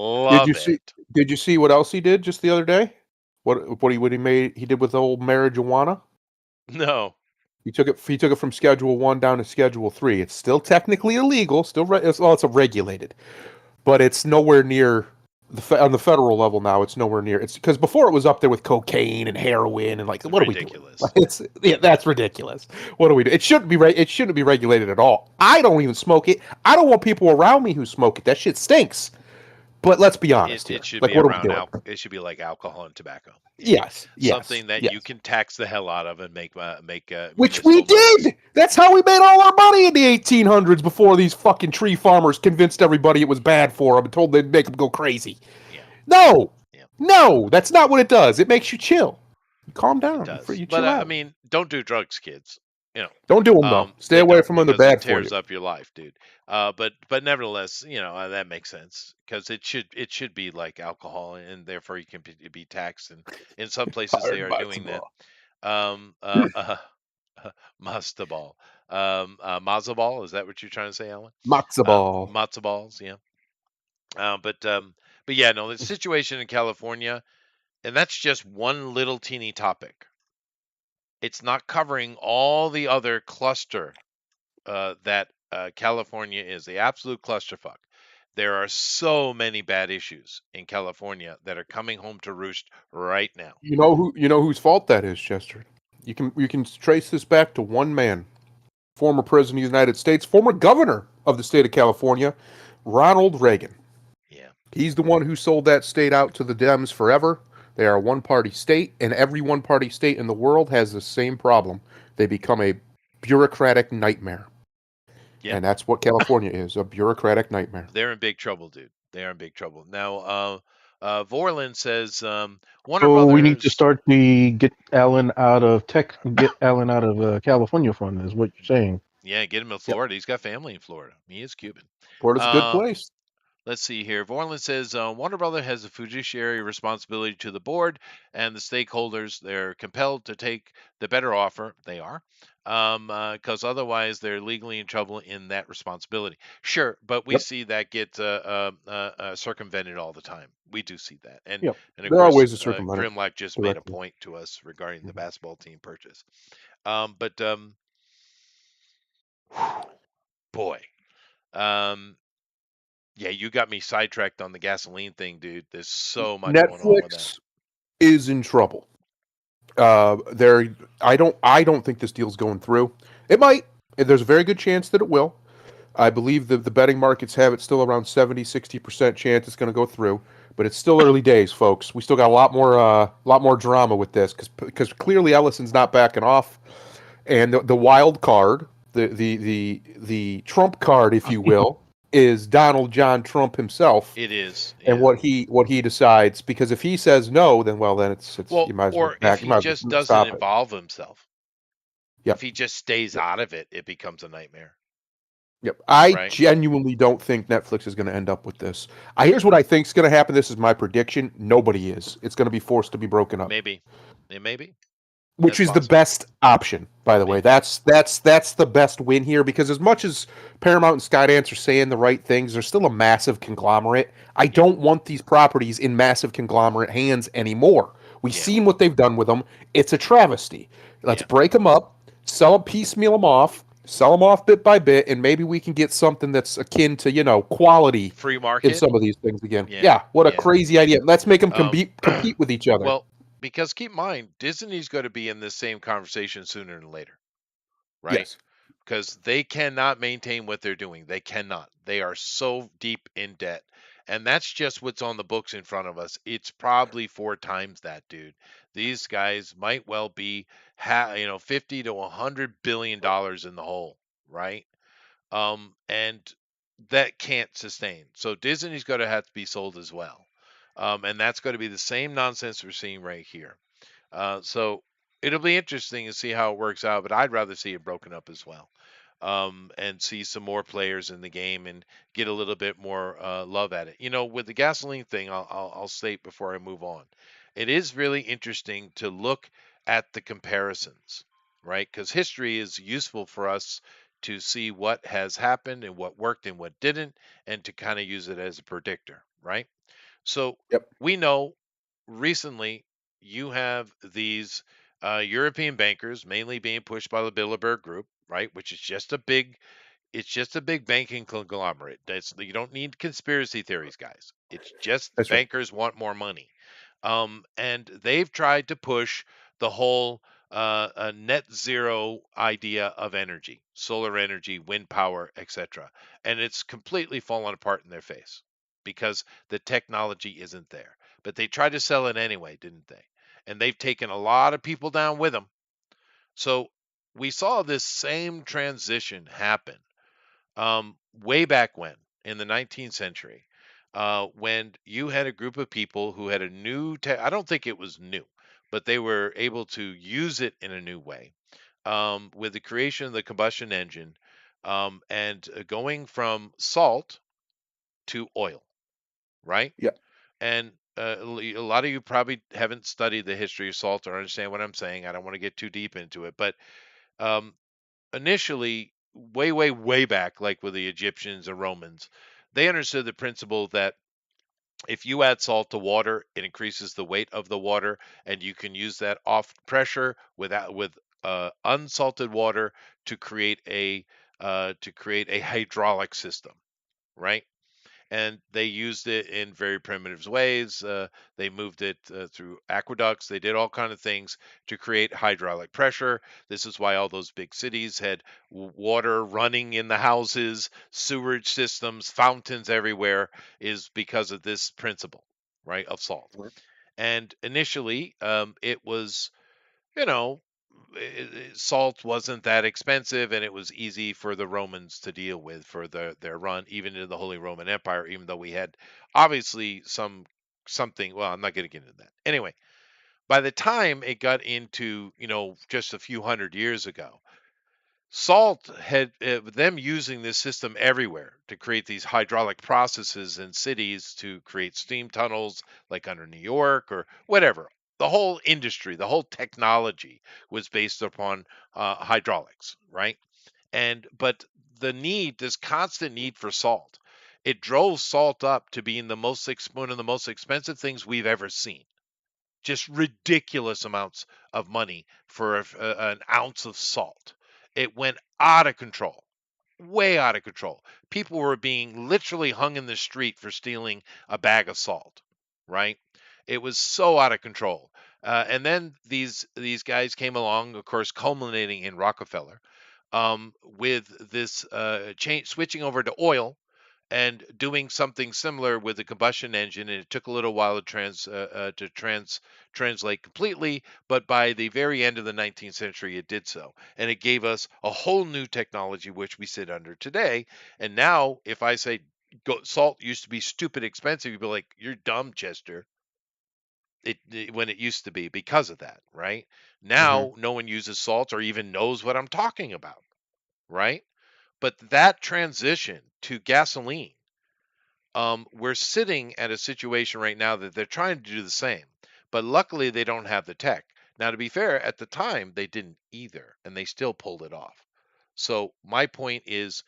S1: love
S3: see?
S1: it.
S3: Did you see what else he did just the other day? What he did with the old marijuana?
S1: No,
S3: He took it from Schedule 1 down to Schedule 3. It's still technically illegal. It's regulated, but it's nowhere near on the federal level now. It's nowhere near. It's because before it was up there with cocaine and heroin and like, what are we doing?
S1: ridiculous.
S3: That's ridiculous. What do we do? It shouldn't be It shouldn't be regulated at all. I don't even smoke it. I don't want people around me who smoke it. That shit stinks. But let's be honest here.
S1: It should
S3: Like,
S1: be
S3: what are we
S1: around
S3: doing?
S1: It should be like alcohol and tobacco.
S3: Yes.
S1: Something that you
S3: Yes.
S1: can tax the hell out of and make
S3: Which we
S1: municipal monies.
S3: did. That's how we made all our money in the 1800s before these fucking tree farmers convinced everybody it was bad for them and told they'd make them go crazy.
S1: Yeah,
S3: No.
S1: yeah,
S3: No, that's not what it does. It makes you chill. You calm down.
S1: it does.
S3: You
S1: But
S3: chill
S1: I
S3: out.
S1: mean, don't do drugs, kids.
S3: Don't do them, though. Stay
S1: They
S3: away
S1: don't
S3: from them. They're
S1: because it
S3: bad for you.
S1: tears up your life, dude. But nevertheless, that makes sense because it should be like alcohol, and therefore you can be taxed. And in some places they
S3: Tired
S1: are
S3: by
S1: doing that.
S3: tomorrow.
S1: Um, Mastaball. Mazaball, is that what you're trying to say, Alan?
S3: Matzo ball.
S1: Matzo balls, yeah. But yeah, no, the situation in California, and that's just one little teeny topic. It's not covering all the other cluster that California is, the absolute clusterfuck. There are so many bad issues in California that are coming home to roost right now.
S3: You know whose fault that is, Chester. You can trace this back to one man, former president of the United States, former governor of the state of California, Ronald Reagan.
S1: Yeah.
S3: He's the one who sold that state out to the Dems forever. They are a one-party state, and every one-party state in the world has the same problem. They become a bureaucratic nightmare.
S1: Yeah.
S3: And that's what California is, a bureaucratic nightmare.
S1: They're in big trouble, dude. They are in big trouble. Now, Vorlin says Warner
S2: So we need to
S1: Brothers.
S2: start the get Allen out of California fund, is what you're saying.
S1: Yeah, get him to Florida. He's got family in Florida. He is Cuban.
S3: Florida's a good place.
S1: Let's see here. Vorlin says Warner Brother has a fiduciary responsibility to the board and the stakeholders. They're compelled to take the better offer. They are, because otherwise they're legally in trouble in that responsibility. Sure, but we see that get circumvented all the time. We do see that, and
S3: Yep.
S1: and of
S3: There are
S1: course,
S3: ways to circumvent it
S1: Grimlock just made a
S3: directly.
S1: point to us regarding the
S3: Mhm.
S1: basketball team purchase. But boy, yeah, you got me sidetracked on the gasoline thing, dude. There's so much going on with that.
S3: Netflix is in trouble. I don't think this deal's going through. It might. There's a very good chance that it will. I believe the betting markets have it still around 70-60% chance it's going to go through, but it's still early days, folks. We still got a lot more drama with this because clearly Ellison's not backing off, and the wild card, the trump card, if you will, is Donald John Trump himself.
S1: It is,
S3: And
S1: yeah.
S3: what he decides, because if he says no, then it's
S1: Well,
S3: you might as well
S1: or
S3: back.
S1: if
S3: You
S1: he
S3: might as
S1: just
S3: well
S1: doesn't
S3: stop it.
S1: involve himself.
S3: Yep.
S1: If he just stays out of it, it becomes a nightmare.
S3: Yep. I
S1: Right.
S3: genuinely don't think Netflix is going to end up with this. Here's what I think is going to happen. This is my prediction. Nobody is. It's going to be forced to be broken up.
S1: Maybe. It may be.
S3: Which
S1: That's
S3: is the
S1: possible.
S3: best option, by the way. That's the best win here, because as much as Paramount and Skydance are saying the right things, they're still a massive conglomerate. I don't want these properties in massive conglomerate hands anymore. We've seen what they've done with them. It's a travesty. Let's break them up, piecemeal them off, Sell them off bit by bit, and maybe we can get something that's akin to quality
S1: Free
S3: in
S1: market.
S3: some of these things again.
S1: Yeah,
S3: Yeah, what a
S1: yeah.
S3: crazy idea! Let's make them
S1: Um,
S3: compete with each other.
S1: well, because keep in mind, Disney's going to be in this same conversation sooner than later, right?
S3: Yes,
S1: Because they cannot maintain what they're doing. They cannot. They are so deep in debt. And that's just what's on the books in front of us. It's probably 4 times that, dude. These guys might well be, 50 to $100 billion in the hole, right? And that can't sustain. So Disney's going to have to be sold as well. And that's going to be the same nonsense we're seeing right here. So it'll be interesting to see how it works out, but I'd rather see it broken up as well, and see some more players in the game and get a little bit more love at it. With the gasoline thing, I'll state before I move on, it is really interesting to look at the comparisons, right? Because history is useful for us to see what has happened and what worked and what didn't, and to kind of use it as a predictor, right? So
S3: yep,
S1: we know recently you have these European bankers mainly being pushed by the Bilderberg Group, right? Which is it's just a big banking conglomerate. You don't need conspiracy theories, guys. It's just
S3: that's right.
S1: bankers want more money, and they've tried to push the whole a net zero idea of energy, solar energy, wind power, etc. And it's completely fallen apart in their face because the technology isn't there. But they tried to sell it anyway, didn't they? And they've taken a lot of people down with them. So we saw this same transition happen way back when in the 19th century, when you had a group of people who had a I don't think it was new, but they were able to use it in a new way, with the creation of the combustion engine, and going from salt to oil, right?
S3: Yeah,
S1: And a lot of you probably haven't studied the history of salt or understand what I'm saying. I don't want to get too deep into it, but um, initially, way, way, way back, like with the Egyptians and Romans, they understood the principle that if you add salt to water, it increases the weight of the water, and you can use that off pressure with unsalted water to create a hydraulic system, right? And they used it in very primitive ways. They moved it through aqueducts. They did all kind of things to create hydraulic pressure. This is why all those big cities had water running in the houses, sewerage systems, fountains everywhere, is because of this principle, right, of salt. And initially, it was, you know, salt wasn't that expensive, and it was easy for the Romans to deal with for their run, even in the Holy Roman Empire. Even though we had obviously something. Well, I'm not going to get into that. Anyway, by the time it got into just a few hundred years ago, salt had them using this system everywhere to create these hydraulic processes in cities to create steam tunnels like under New York or whatever. The whole industry, the whole technology was based upon hydraulics, right? And but this constant need for salt, it drove salt up to being one of the most expensive things we've ever seen. Just ridiculous amounts of money for an ounce of salt. It went out of control, way out of control. People were being literally hung in the street for stealing a bag of salt, right? It was so out of control. And then these guys came along, of course, culminating in Rockefeller, with this change, switching over to oil and doing something similar with the combustion engine, and it took a little while to translate completely, but by the very end of the 19th century it did so, and it gave us a whole new technology which we sit under today. And now if I say salt used to be stupid expensive, you'd be like, you're dumb, Chester. When it used to be, because of that, right?
S3: hmm
S1: Now no one uses salt or even knows what I'm talking about, right? But that transition to gasoline, we're sitting at a situation right now that they're trying to do the same, but luckily they don't have the tech. Now, to be fair, at the time they didn't either, and they still pulled it off. So my point is,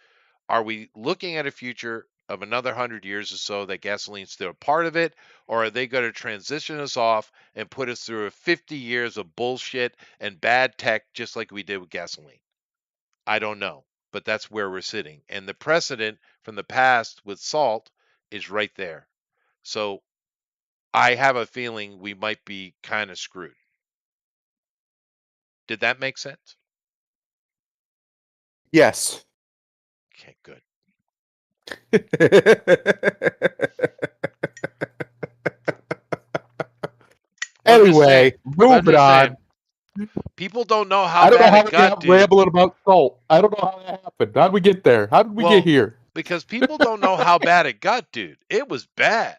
S1: are we looking at a future of another 100 years or so that gasoline's still a part of it, or are they going to transition us off and put us through a 50 years of bullshit and bad tech, just like we did with gasoline? I don't know, but that's where we're sitting. And the precedent from the past with salt is right there. So I have a feeling we might be kind of screwed. Did that make sense?
S3: Yes.
S1: Okay, good. Well, I'm just saying.
S3: Anyway, moving on.
S1: People don't know how
S3: I don't know
S1: bad
S3: how
S1: it
S3: we
S1: got,
S3: got
S1: dude.
S3: rambling about salt. I don't know how that happened. How did we get there? How did we get here?
S1: Because people don't know how bad it got, dude. It was bad.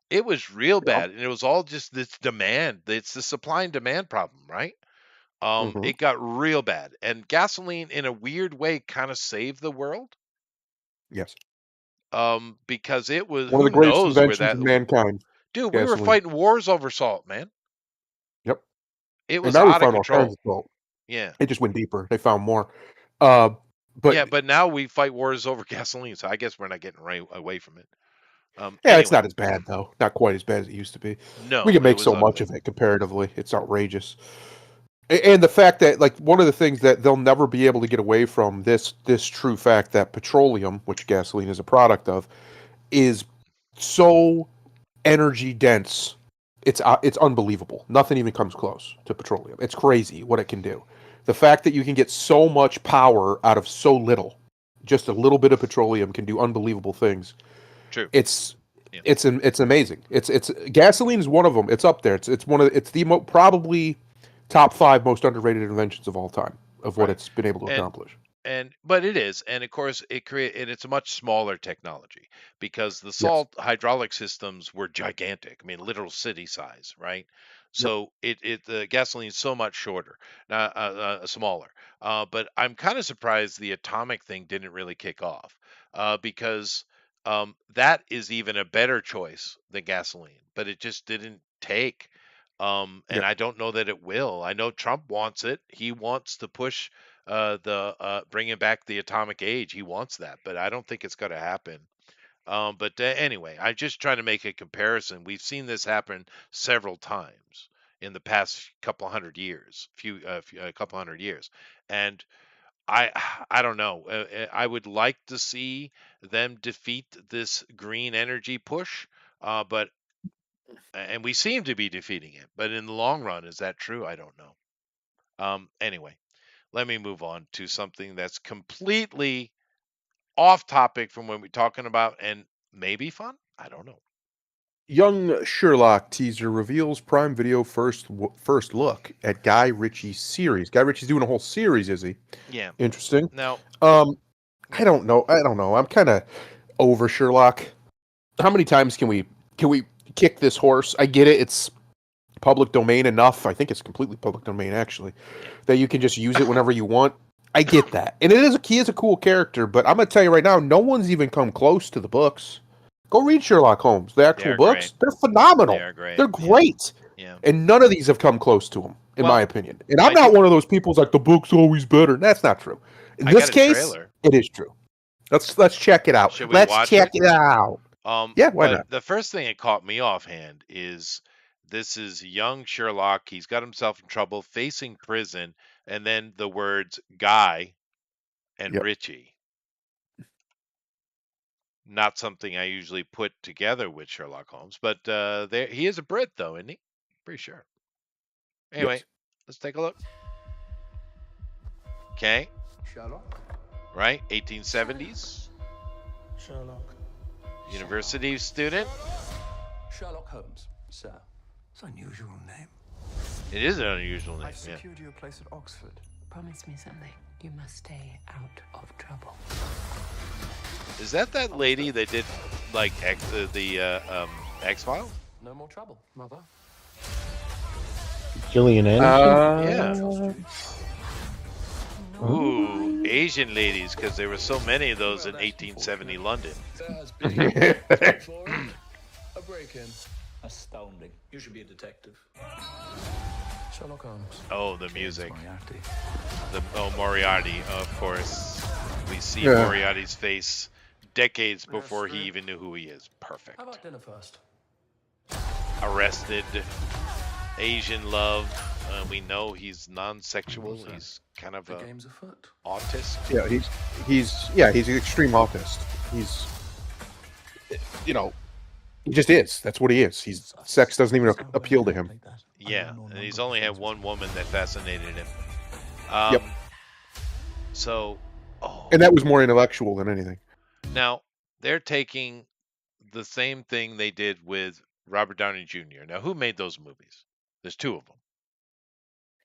S1: It was real bad, and it was all just this demand. It's the supply and demand problem, right? It got real bad, and gasoline, in a weird way, kind of saved the world.
S3: Yes.
S1: Because it was,
S3: One of
S1: who
S3: the greatest
S1: knows where
S3: inventions
S1: that,
S3: of mankind.
S1: dude. We were
S3: Gasoline.
S1: fighting wars over salt, man.
S3: Yep.
S1: It
S3: And
S1: was
S3: now we
S1: out of
S3: found all kinds
S1: control.
S3: of salt.
S1: Yeah.
S3: It just went deeper. They found more. But
S1: yeah, but now we fight wars over gasoline, so I guess we're not getting right away from it.
S3: yeah,
S1: Anyway,
S3: it's not as bad though. Not quite as bad as it used to be.
S1: no,
S3: We can
S1: it
S3: make
S1: was
S3: so
S1: ugly.
S3: much of it comparatively. It's outrageous. And the fact that, like, one of the things that they'll never be able to get away from, this true fact that petroleum, which gasoline is a product of, is so energy dense. It's unbelievable. Nothing even comes close to petroleum. It's crazy what it can do. The fact that you can get so much power out of so little, just a little bit of petroleum can do unbelievable things.
S1: True.
S3: It's amazing. It's gasoline is one of them. It's up there. It's one of it's the probably top 5 most underrated inventions of all time of what it's been able to accomplish.
S1: But it is, and of course it's a much smaller technology, because the salt hydraulic systems were gigantic. I mean, literal city size, right? So the gasoline is so much shorter, smaller. But I'm kind of surprised the atomic thing didn't really kick off, because that is even a better choice than gasoline, but it just didn't take. And I don't know that it will. I know Trump wants it. He wants to push bringing back the atomic age. He wants that, but I don't think it's going to happen. But anyway, I'm just trying to make a comparison. We've seen this happen several times in the past couple hundred years, a couple hundred years, and I I don't know. I would like to see them defeat this green energy push, but and we seem to be defeating it. But in the long run, is that true? I don't know. Anyway, let me move on to something that's completely off topic from what we're talking about, and maybe fun. I don't know.
S3: Young Sherlock teaser reveals Prime Video first look at Guy Ritchie's series. Guy Ritchie's doing a whole series, is he?
S1: Yeah.
S3: Interesting.
S1: Now,
S3: I don't know. I'm kind of over Sherlock. How many times can we kick this horse? I get it. It's public domain enough. I think it's completely public domain, actually, that you can just use it whenever you want. I get that. And he is a cool character, but I'm going to tell you right now, no one's even come close to the books. Go read Sherlock Holmes, the actual books. Great. They're phenomenal. They're great.
S1: Yeah.
S3: And none of these have come close to him, in my opinion. And I'm not one of those people who's like, the book's always better. That's not true. In this case, it is true. Let's check it out. Let's check it out. Yeah, why not?
S1: The first thing that caught me offhand is this is young Sherlock. He's got himself in trouble, facing prison, and then the words Guy and Ritchie. Not something I usually put together with Sherlock Holmes, but he is a Brit, though, isn't he? Pretty sure. Anyway, let's take a look. Okay.
S9: Sherlock.
S1: Right, 1870s.
S9: Sherlock.
S1: University student.
S4: Sherlock Holmes, sir. It's an unusual name.
S1: It is an unusual name.
S4: I've secured you a place at Oxford.
S6: Promise me something. You must stay out of trouble.
S1: Is that lady that did like X-Files?
S4: No more trouble, mother.
S2: Gillian
S1: Yeah.
S2: Anderson?
S1: Ooh, Asian ladies, because there were so many of those in 1870 London.
S4: A break-in. Astounding. You should be a detective. Sherlock Holmes.
S1: Oh, the music.
S4: Moriarty.
S1: Moriarty, of course. We see Moriarty's face decades before he even knew who he is. Perfect.
S4: How about dinner first?
S1: Arrested. Asian love. We know he's non-sexual. He's kind of
S4: The
S1: a
S4: game's afoot.
S1: autist.
S3: Yeah, he's an extreme autist. He's he just is. That's what he is. He's sex doesn't even appeal to him.
S1: Yeah, and he's only had one woman that fascinated him.
S3: Yep.
S1: So,
S3: And that was more intellectual than anything.
S1: now they're taking the same thing they did with Robert Downey Jr. Now, who made those movies? There's two of them.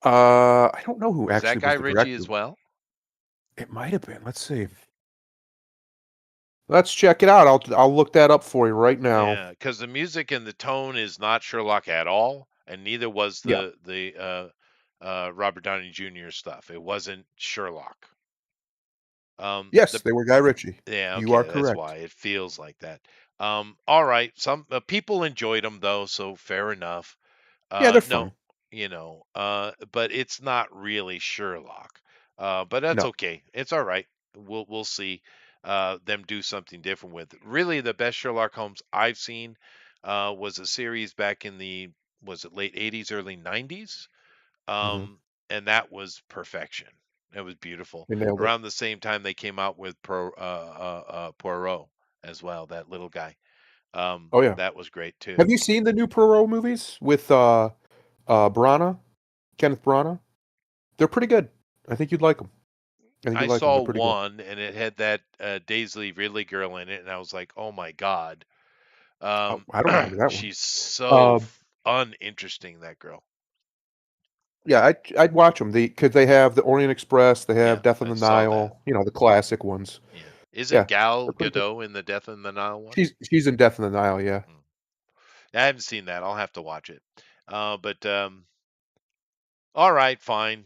S3: I don't know who
S1: Is that
S3: actually
S1: Guy
S3: was the
S1: Ritchie
S3: director.
S1: as well?
S3: It might have been. Let's see. Let's check it out. I'll look that up for you right now.
S1: Yeah, because the music and the tone is not Sherlock at all, and neither was
S3: Yeah.
S1: the Robert Downey Jr. stuff. It wasn't Sherlock.
S3: Yes, they were Guy Ritchie.
S1: Yeah,
S3: You are
S1: okay, that's
S3: correct.
S1: why it feels like that. All right, some people enjoyed them though, so fair enough.
S3: Yeah, they're
S1: No,
S3: fun.
S1: but it's not really Sherlock. But that's
S3: No.
S1: okay. It's all right. We'll see them do something different with it. Really, the best Sherlock Holmes I've seen was a series back in the was it late 80s, early 90s,
S3: Mhm.
S1: and that was perfection. It was beautiful.
S3: They nailed it.
S1: Around the same time they came out with Poirot as well, that little guy.
S3: Oh yeah.
S1: That was great too.
S3: Have you seen the new Poirot movies with Branagh, Kenneth Branagh? They're pretty good. I think you'd like them. I think
S1: I
S3: you'd like them.
S1: saw
S3: They're pretty good.
S1: one, and it had that Daisley Ridley girl in it, and I was like, "Oh my god,
S3: Oh, I don't remember that one.
S1: she's so
S3: Um,
S1: uninteresting." That girl.
S3: yeah, I'd watch them. Because they have the Orient Express, they
S1: Yeah,
S3: have Death on
S1: I
S3: the
S1: saw that.
S3: Nile. The classic ones.
S1: Yeah, isn't
S3: Yeah,
S1: Gal
S3: they're pretty good.
S1: Gadot in the Death in the Nile one?
S3: She's in Death on the Nile. Yeah.
S1: I haven't seen that. I'll have to watch it. But all right, fine.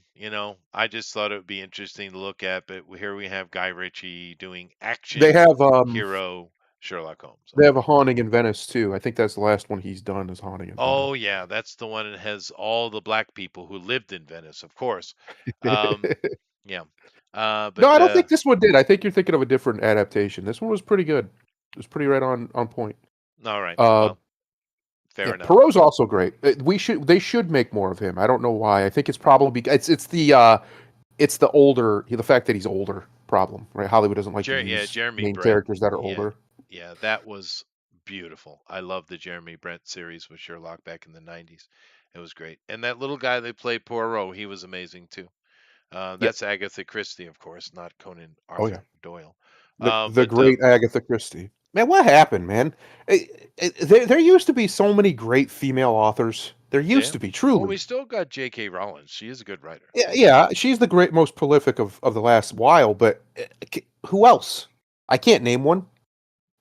S1: I just thought it would be interesting to look at. But here we have Guy Ritchie doing
S3: They
S1: action
S3: have
S1: hero Sherlock Holmes.
S3: they have a
S1: Okay.
S3: Haunting in Venice too. I think that's the last one he's done is Haunting in
S1: Oh yeah, that's the one that has all the black people who lived in Venice, of course. Um,
S3: Venice.
S1: yeah.
S3: No,
S1: But
S3: I don't think this one did. I think you're thinking of a different adaptation. This one was pretty good. It was pretty right on point.
S1: all right.
S3: Uh,
S1: Well, fair
S3: yeah,
S1: enough.
S3: Perot's also great. They should make more of him. I don't know why. I think it's probably it's the older the fact that he's older problem, right? Hollywood doesn't like to use
S1: Jeremy
S3: main
S1: Brent.
S3: characters that are
S1: Yeah,
S3: older.
S1: yeah, that was beautiful. I love the Jeremy Brent series with Sherlock back in the 90s. It was great. And that little guy that played Poirot, he was amazing too.
S3: Yep.
S1: That's Agatha Christie, of course, not Conan
S3: Oh yeah.
S1: Arthur Doyle.
S3: The great Agatha Christie. Man, what happened, man? There used to be so many great female authors. There used to be,
S1: Well, we
S3: truly.
S1: still got J.K. Rowling. She is a good writer.
S3: Yeah, she's the most prolific of the last while, but who else? I can't name one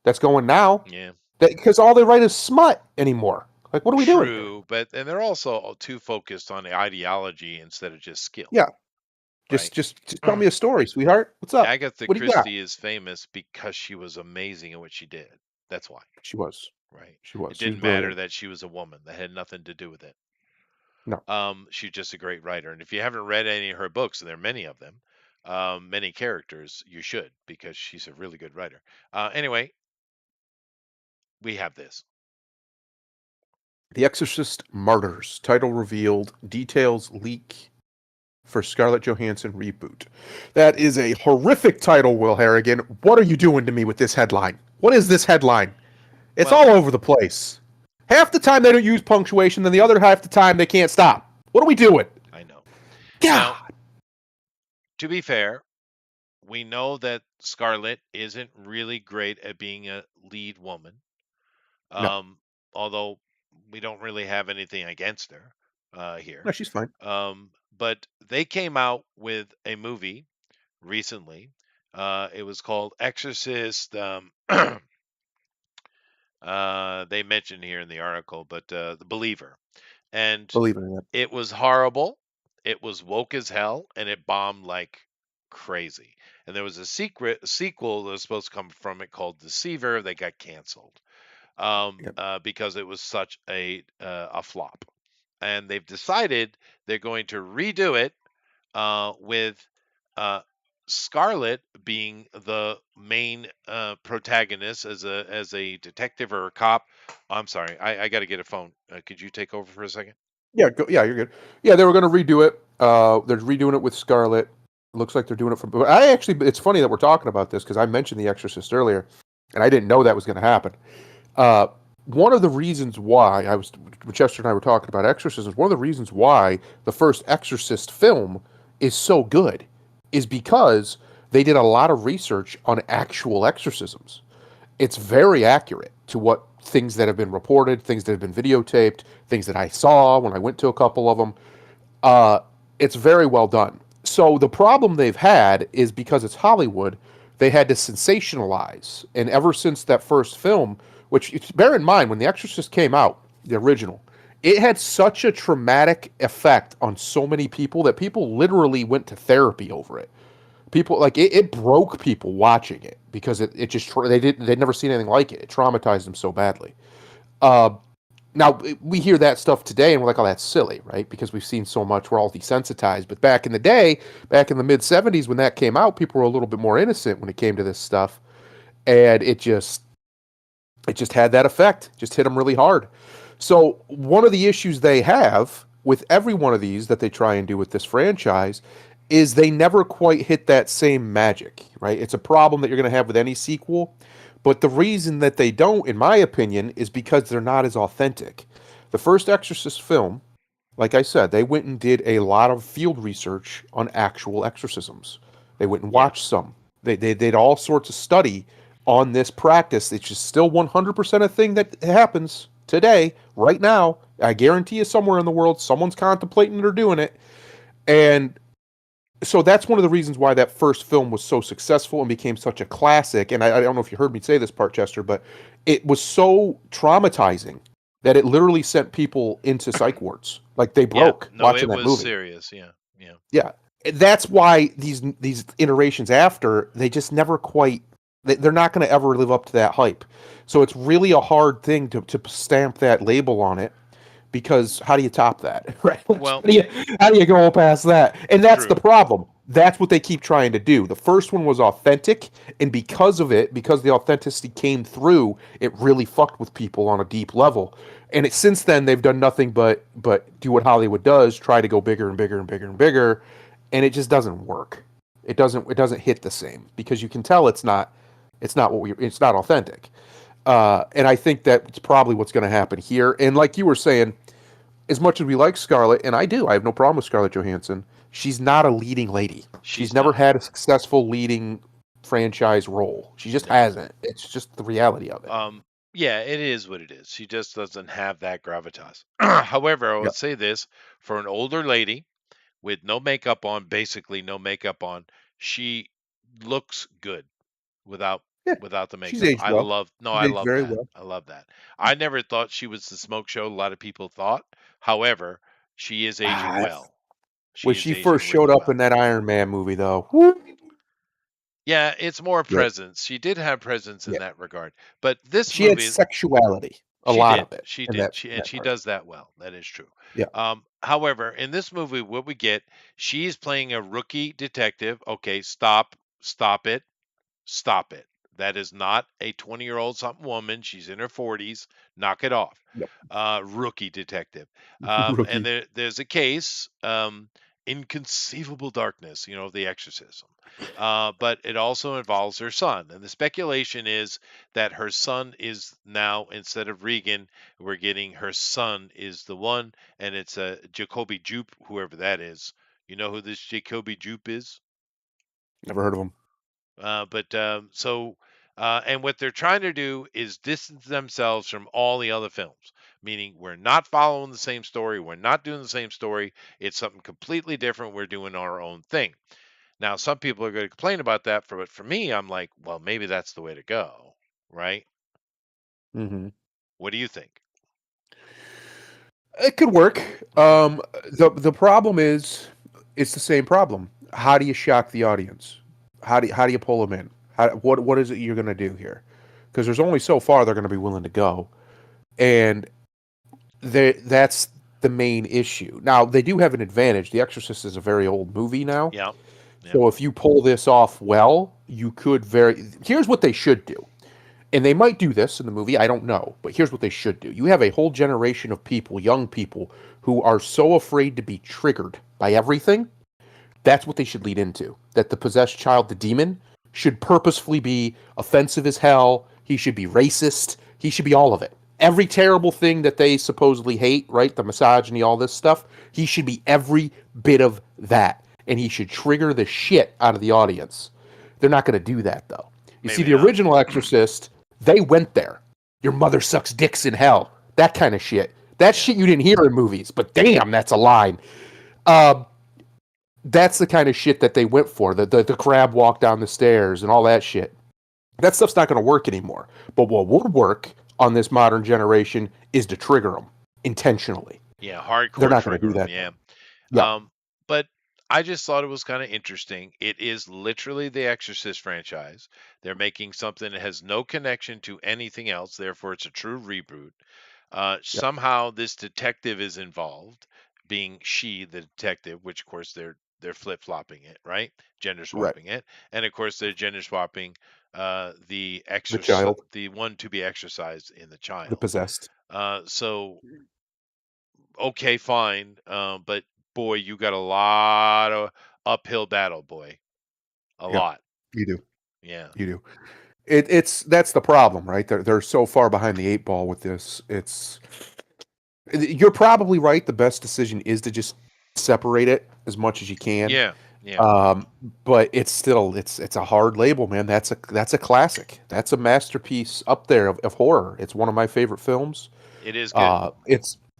S3: that's going now.
S1: Yeah.
S3: Because all they write is smut anymore. Like, what are we doing?
S1: True, and they're also too focused on the ideology instead of just skill.
S3: Yeah.
S1: Right?
S3: Just tell me a story, sweetheart. What's up?
S1: Agatha
S3: What do you got?
S1: Christie is famous because she was amazing at what she did. That's why.
S3: She was.
S1: Right.
S3: She was.
S1: It
S3: She was
S1: didn't matter
S3: brilliant.
S1: that she was a woman. That had nothing to do with it.
S3: No.
S1: She's just a great writer. And if you haven't read any of her books, and there are many of them, many characters, you should, because she's a really good writer. Anyway, we have this.
S3: The Exorcist Martyrs. Title revealed. Details leak for Scarlett Johansson reboot. That is a horrific title, Will Harrigan. What are you doing to me with this headline? What is this headline? It's all over the place. Half the time they don't use punctuation, then the other half the time they can't stop. What are we doing?
S1: I know.
S3: God.
S1: Now, to be fair, we know that Scarlett isn't really great at being a lead woman.
S3: No.
S1: Although we don't really have anything against her here.
S3: No, she's fine.
S1: But they came out with a movie recently. It was called Exorcist. They mentioned here in the article, but The Believer. And
S3: Believe it or not.
S1: it was horrible. It was woke as hell, and it bombed like crazy. And there was a sequel that was supposed to come from it called Deceiver. They got canceled because it was such a flop. And they've decided they're going to redo it with Scarlett being the main protagonist as a detective or a cop. I'm sorry, I got to get a phone. Could you take over for a second?
S3: Yeah, yeah, you're good. Yeah, they were going to redo it. They're redoing it with Scarlet. It looks like they're doing it from. But I actually, it's funny that we're talking about this because I mentioned The Exorcist earlier, and I didn't know that was going to happen. Uh, one of the reasons why Chester and I were talking about exorcisms. One of the reasons why the first Exorcist film is so good is because they did a lot of research on actual exorcisms. It's very accurate to what things that have been reported, things that have been videotaped, things that I saw when I went to a couple of them. Uh, it's very well done. So the problem they've had is because it's Hollywood, they had to sensationalize. And ever since that first film, which bear in mind, when The Exorcist came out, the original, it had such a traumatic effect on so many people that people literally went to therapy over it. People like it broke people watching it because it just they'd never seen anything like it. It traumatized them so badly. Uh, Now we hear that stuff today and we're like, oh, that's silly, right? Because we've seen so much, we're all desensitized. But back in the day, back in the mid '70s when that came out, people were a little bit more innocent when it came to this stuff, and it just had that effect, just hit them really hard. So one of the issues they have with every one of these that they try and do with this franchise is they never quite hit that same magic, right? It's a problem that you're going to have with any sequel. But the reason that they don't, in my opinion, is because they're not as authentic. The first Exorcist film, like I said, they went and did a lot of field research on actual exorcisms. They went and
S1: Yeah.
S3: watched some. They did all sorts of study on this practice. It's just still 100% a thing that happens today, right now. I guarantee you somewhere in the world, someone's contemplating it or doing it. And so that's one of the reasons why that first film was so successful and became such a classic. And I don't know if you heard me say this part, Chester, but it was so traumatizing that it literally sent people into psych wards. Like they
S1: Yeah.
S3: broke
S1: No,
S3: watching
S1: it
S3: that
S1: was
S3: movie.
S1: serious. Yeah. Yeah.
S3: Yeah, that's why these iterations after they just never quite. They're not going to ever live up to that hype. So it's really a hard thing to stamp that label on it because how do you top that, right?
S1: Well,
S3: How do you go past that? And that's the
S1: true.
S3: problem. That's what they keep trying to do. The first one was authentic, and because of it, because the authenticity came through, it really fucked with people on a deep level. And since then, they've done nothing but do what Hollywood does: try to go bigger and bigger and bigger and bigger, and it just doesn't work. It doesn't hit the same because you can tell it's not authentic. And I think that's probably what's going to happen here. And like you were saying, as much as we like Scarlett, and I do, I have no problem with Scarlett Johansson. She's not a leading lady. She's
S1: She's
S3: never
S1: not.
S3: had a successful leading franchise role. She just
S1: No.
S3: hasn't. It's just the reality of it.
S1: Yeah, it is what it is. She just doesn't have that gravitas. However, I would
S3: Yep.
S1: say this for an older lady with no makeup on, basically no makeup on, she looks good without
S3: Yeah,
S1: without the
S3: she's
S1: makeup.
S3: aged well.
S1: I
S3: She's aged
S1: love
S3: very
S1: that.
S3: well.
S1: I love that. I never thought she was the smoke show a lot of people thought. However, she is aging
S3: Ah,
S1: well.
S3: when
S1: She is
S3: she first
S1: aging
S3: showed
S1: really
S3: up in
S1: well.
S3: that Iron Man movie, though, whoo,
S1: Yeah, it's more
S3: yeah,
S1: presence. She did have presence in
S3: yeah,
S1: that regard. But this
S3: she had
S1: movie,
S3: sexuality, a
S1: she
S3: lot
S1: did.
S3: of it
S1: She
S3: in
S1: did.
S3: that
S1: She
S3: in
S1: and
S3: that
S1: she
S3: part.
S1: does that well. That is true.
S3: Yeah,
S1: However, in this movie, what we get, she's playing a rookie detective. Okay, stop it. Stop it. That is not a 20-year-old something woman. She's in her 40s. Knock it off.
S3: yep,
S1: Rookie detective. And
S3: rookie.
S1: there's a case, Inconceivable Darkness, The Exorcism. But it also involves her son. And the speculation is that her son is now, instead of Regan, we're getting her son is the one. And it's a Jacoby Jupe, whoever that is. You know who this Jacoby Jupe is?
S3: Never heard of him.
S1: And what they're trying to do is distance themselves from all the other films, meaning we're not following the same story, we're not doing the same story. It's something completely different. We're doing our own thing. Now, some people are going to complain about that, but for me, I'm like, well, maybe that's the way to go, right?
S3: Hmm.
S1: What do you think?
S3: It could work.
S1: Hmm.
S3: The problem is, it's the same problem. How do you shock the audience? How do you pull them in? What is it you're going to do here? Because there's only so far they're going to be willing to go, and that's the main issue. Now they do have an advantage. The Exorcist is a very old movie now,
S1: Yeah. Yeah.
S3: so if you pull this off well, you could very. Here's what they should do. And they might do this in the movie, I don't know. But here's what they should do. You have a whole generation of people, young people, who are so afraid to be triggered by everything. That's what they should lead into. That the possessed child, the demon, should purposefully be offensive as hell. He should be racist. He should be all of it. Every terrible thing that they supposedly hate, right? The misogyny, all this stuff. He should be every bit of that. And he should trigger the shit out of the audience. They're not going to do that, though. You see,
S1: Maybe
S3: the
S1: not.
S3: original Exorcist, they went there. Your mother sucks dicks in hell. That kind of shit. That shit you didn't hear in movies, but damn, that's a line. That's the kind of shit that they went for. The crab walk down the stairs and all that shit. That stuff's not going to work anymore. But what would work on this modern generation is to trigger them intentionally.
S1: Yeah, hardcore
S3: They're not going to
S1: trigger
S3: do
S1: 'em,
S3: that.
S1: yeah.
S3: Yeah.
S1: But I just thought it was kind of interesting. It is literally the Exorcist franchise. They're making something that has no connection to anything else, therefore it's a true reboot.
S3: Yep.
S1: Somehow this detective is involved, being she the detective, which of course they're flip flopping it, right? Gender
S3: Right.
S1: swapping it, and of course they're gender swapping
S3: The child,
S1: the one to be exercised in the
S3: the
S1: child.
S3: possessed.
S1: So okay, fine, but boy, you got a lot of uphill battle, boy, a
S3: Yeah,
S1: lot.
S3: you do.
S1: Yeah,
S3: You do. It's that's the problem, right? They're so far behind the eight ball with this. You're probably right. The best decision is to just separate it as much as you can.
S1: yeah, yeah.
S3: But it's a hard label, man. That's a classic. That's a masterpiece up there of horror. It's one of my favorite films.
S1: It is good.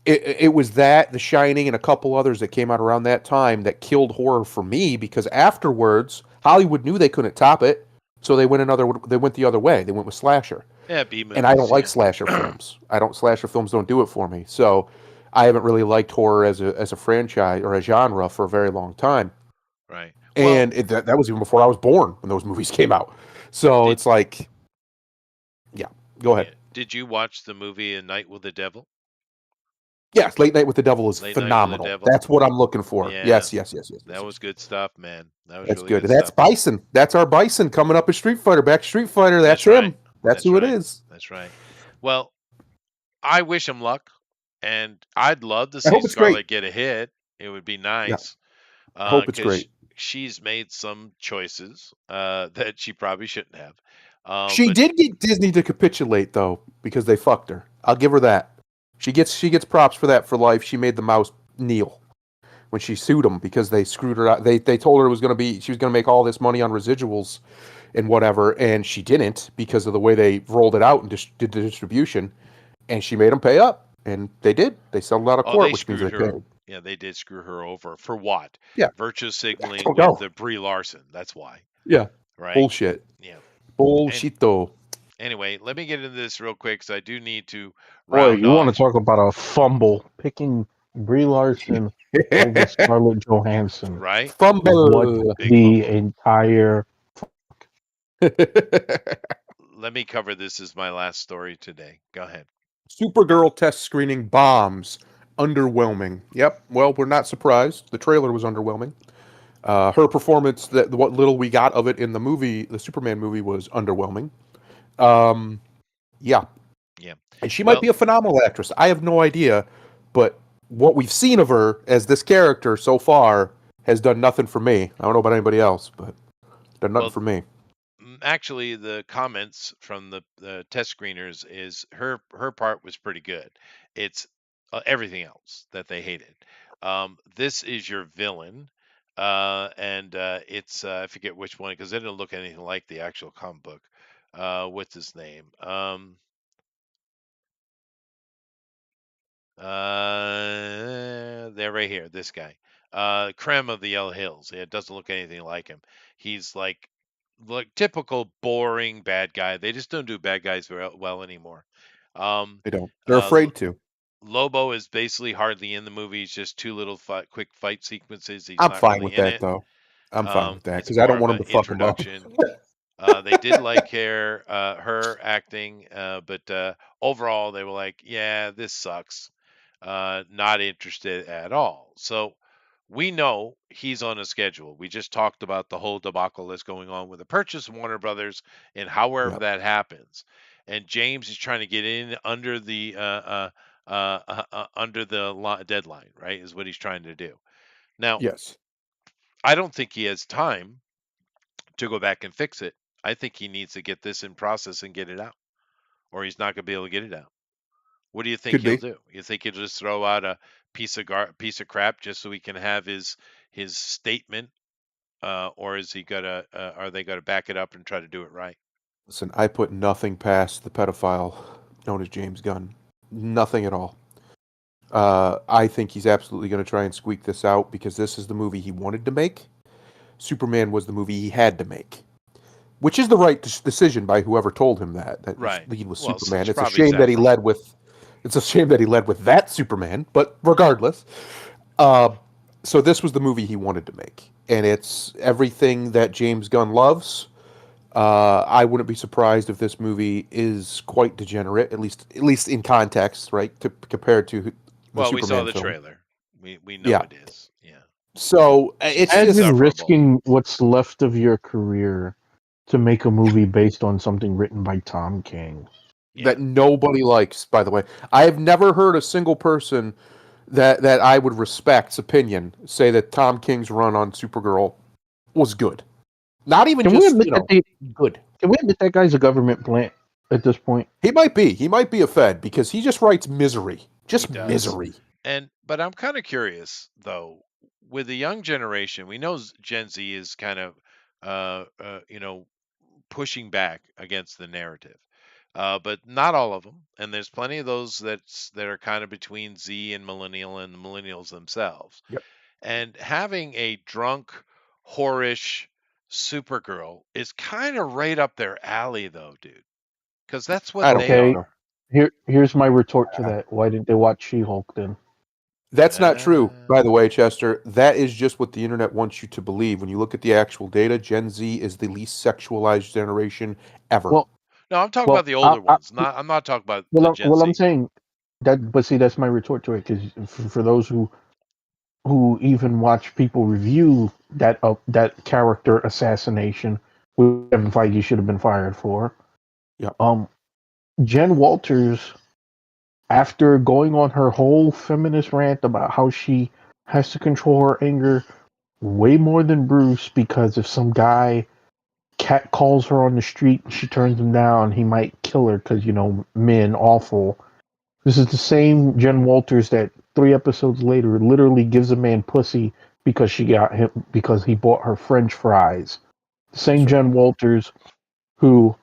S3: It was that, The Shining, and a couple others that came out around that time that killed horror for me because afterwards Hollywood knew they couldn't top it, so they went the other way. They went with slasher.
S1: Yeah, B
S3: And I don't
S1: movies.
S3: like
S1: Yeah,
S3: slasher films. Slasher films don't do it for me. So I haven't really liked horror as a franchise or a genre for a very long time.
S1: right. Well,
S3: And that was even before I was born when those movies came out. So
S1: Did-
S3: it's like, yeah, go ahead.
S1: yeah. Did you watch the movie A Night with the Devil?
S3: Yes, Late Night with the Devil is
S1: Late Night with the
S3: phenomenal.
S1: Devil?
S3: That's what I'm looking for.
S1: Yeah.
S3: Yes.
S1: That was good stuff, man. That was
S3: That's
S1: really
S3: good.
S1: good
S3: That's
S1: stuff.
S3: Bison. That's our Bison coming up as Street Fighter. Back to Street Fighter. That's
S1: That's
S3: him.
S1: right.
S3: That's who
S1: right.
S3: it is.
S1: That's right. Well, I wish him luck, and I'd love to
S3: I
S1: see
S3: hope it's great.
S1: Scarlett get a hit. It would be nice.
S3: I hope it's great.
S1: She's made some choices that she probably shouldn't have.
S3: She
S1: but
S3: did get Disney to capitulate though, because they fucked her. I'll give her that. She gets props for that for life. She made the mouse kneel when she sued them because they screwed her out. They told her she was gonna make all this money on residuals and whatever, and she didn't because of the way they rolled it out and did the distribution. And she made them pay up, and they did. They settled out of court,
S1: they
S3: which means they
S1: screwed her.
S3: paid.
S1: Yeah, they did screw her over. For what?
S3: Yeah.
S1: Virtue signaling
S3: don't
S1: with
S3: know.
S1: the Brie Larson. That's why.
S3: Yeah,
S1: Right?
S3: bullshit.
S1: Yeah.
S3: Bullshito.
S1: Anyway, let me get into this real quick because I do need to
S2: Boy,
S1: round
S2: you
S1: off.
S2: want to talk about a fumble picking Brie Larson over Scarlett Johansson?
S1: Right?
S3: Fumble.
S2: What
S1: Big
S2: the
S1: fumble.
S2: entire
S1: Let me cover this as my last story today. Go ahead.
S3: Supergirl test screening bombs. Underwhelming. Yep. Well, we're not surprised. The trailer was underwhelming. Her performance, what little we got of it in the movie, the Superman movie, was underwhelming. Yeah.
S1: Yeah.
S3: And she might be a phenomenal actress. I have no idea, but what we've seen of her as this character so far has done nothing for me. I don't know about anybody else, but done nothing for me.
S1: Actually, the comments from the test screeners is her part was pretty good. It's everything else that they hated. This is your villain, and it's I forget which one because it didn't look anything like the actual comic book. What's his name? They're right here. This guy, Krem of the Yellow Hills. It doesn't look anything like him. He's like typical boring bad guy. They just don't do bad guys very well anymore.
S3: They don't. They're afraid to.
S1: Lobo is basically hardly in the movie. He's just two little quick fight sequences. He's
S3: I'm
S1: not
S3: fine
S1: really
S3: with
S1: in
S3: that
S1: it.
S3: though. I'm fine with that
S1: It's
S3: because I
S1: more
S3: don't
S1: of
S3: want
S1: an
S3: them to fuck them up.
S1: introduction. They did like her acting, but overall they were like, yeah, this sucks. Not interested at all. So we know he's on a schedule. We just talked about the whole debacle that's going on with the purchase of Warner Brothers and however
S3: Yep.
S1: that happens. and James is trying to get in under the deadline, right? Is what he's trying to do. Now,
S3: Yes.
S1: I don't think he has time to go back and fix it. I think he needs to get this in process and get it out, or he's not going to be able to get it out. What do you think
S3: Could
S1: he'll
S3: be.
S1: do? You think he'll just throw out a piece of crap just so he can have his statement, or is he gonna are they gonna back it up and try to do it right?
S3: Listen, I put nothing past the pedophile known as James Gunn. Nothing at all. I think he's absolutely going to try and squeak this out because this is the movie he wanted to make. Superman was the movie he had to make, which is the right decision by whoever told him that his
S1: Right.
S3: lead was
S1: Well,
S3: Superman.
S1: it's
S3: It's a
S1: probably
S3: shame that
S1: Zac
S3: he
S1: Braff.
S3: led with. It's a shame that he led with that Superman, but regardless, uh, so this was the movie he wanted to make, and it's everything that James Gunn loves. I wouldn't be surprised if this movie is quite degenerate, at least in context, right? Compared to the
S1: Well, we saw
S3: Superman
S1: the
S3: film.
S1: trailer. We know
S3: Yeah.
S1: it is. Yeah.
S3: So
S1: It's
S3: it's just
S2: Imagine
S1: insufferable.
S2: risking what's left of your career to make a movie based on something written by Tom King.
S1: Yeah.
S3: that nobody likes. By the way, I have never heard a single person that I would respect's opinion say that Tom King's run on Supergirl was good. Not even
S2: Can we
S3: just
S2: admit that
S3: good.
S2: Can we admit that guy's a government plant at this point?
S3: He might be. He might be a Fed because he just writes misery. Just
S1: He does.
S3: misery.
S1: But I'm kind of curious though, with the young generation, we know Gen Z is kind of pushing back against the narrative. But not all of them, and there's plenty of those that are kind of between Z and millennial and the millennials themselves.
S3: Yep.
S1: And having a drunk, whorish Supergirl is kind of right up their alley, though, dude, because that's what
S3: I don't
S1: they
S3: think
S2: Okay,
S3: so.
S1: are.
S2: here's my retort to that. Why didn't they watch She-Hulk then?
S3: That's not true,
S1: Uh,
S3: by the way, Chester. That is just what the internet wants you to believe. When you look at the actual data, Gen Z is the least sexualized generation ever.
S2: Well,
S1: no, I'm talking about
S2: well,
S1: the older ones. I'm not talking about the Gen
S2: well, I'm
S1: Z.
S2: saying that, but see, that's my retort to it. Because for those who even watch people review that character assassination, which Kevin Feige should have been fired for.
S3: Yep.
S2: Jen Walters, after going on her whole feminist rant about how she has to control her anger way more than Bruce, because if some guy cat calls her on the street and she turns him down, he might kill her because men awful. This is the same Jen Walters that 3 episodes later literally gives a man pussy because she got him because he bought her French fries. The same
S3: That's right.
S2: Jen Walters who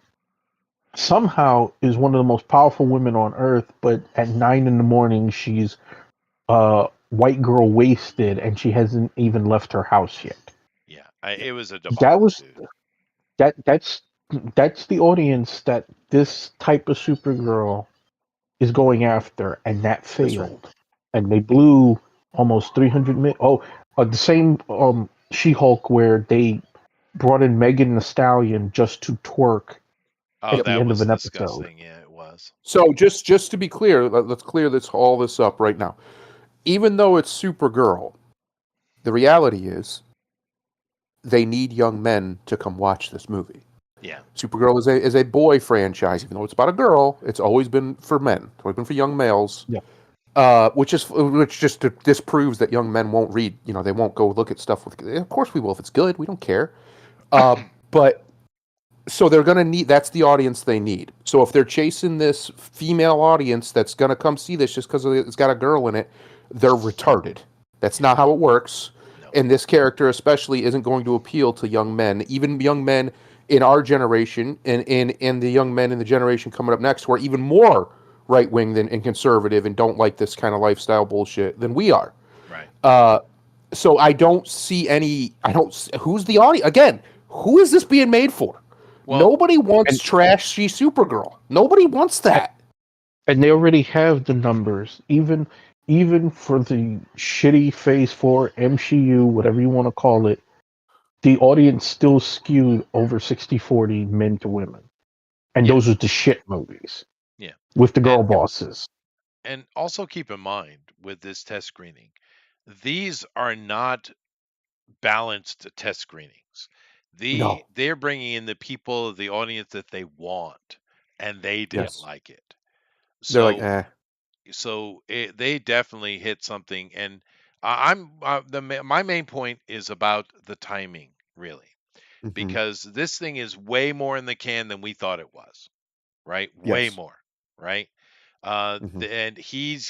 S2: somehow is one of the most powerful women on earth, but at 9 in the morning she's white girl wasted and she hasn't even left her house yet.
S1: Yeah, it was a
S2: That
S1: debacle,
S2: was
S1: dude.
S2: that's the audience that this type of Supergirl is going after, and that
S3: That's right.
S2: failed. And they blew almost 300 million. Oh, the same She-Hulk where they brought in Megan the Stallion just to twerk
S1: Oh,
S2: at
S3: Yep.
S2: the
S1: that
S2: end of
S1: was
S2: an episode.
S1: disgusting. Yeah, it was.
S3: So just to be clear, let's clear all this up right now. Even though it's Supergirl, the reality is they need young men to come watch this movie.
S1: Yeah.
S3: Supergirl is a boy franchise, even though it's about a girl. It's always been for men. It's always been for young males.
S2: Yeah.
S3: Which just disproves that young men won't read. They won't go look at stuff with. Of course we will if it's good. We don't care. But so they're gonna need. That's the audience they need. So if they're chasing this female audience that's gonna come see this just because it's got a girl in it, they're retarded. That's not how it works.
S1: No.
S3: And this character especially isn't going to appeal to young men, even young men in our generation, and the young men in the generation coming up next who are even more right wing and conservative and don't like this kind of lifestyle bullshit than we are.
S1: Right.
S3: So I don't see any. Who's the audience again? Who is this being made for?
S1: Well,
S3: Nobody wants trashy Supergirl. Nobody wants that.
S2: And they already have the numbers. Even for the shitty Phase 4 MCU, whatever you want to call it, the audience still skewed over 60-40 men to women. And those are the shit movies.
S1: Yeah.
S2: With the girl bosses.
S1: And also keep in mind with this test screening, these are not balanced test screenings.
S3: No.
S1: They're bringing in the people, the audience that they want. and they didn't
S3: Yes.
S1: like it.
S3: They're like,
S1: So
S3: eh.
S1: they definitely hit something, and I'm my main point is about the timing, really,
S3: Hmm.
S1: because this thing is way more in the can than we thought it was, right? Way
S3: Yes.
S1: more, right?
S3: Hmm.
S1: And he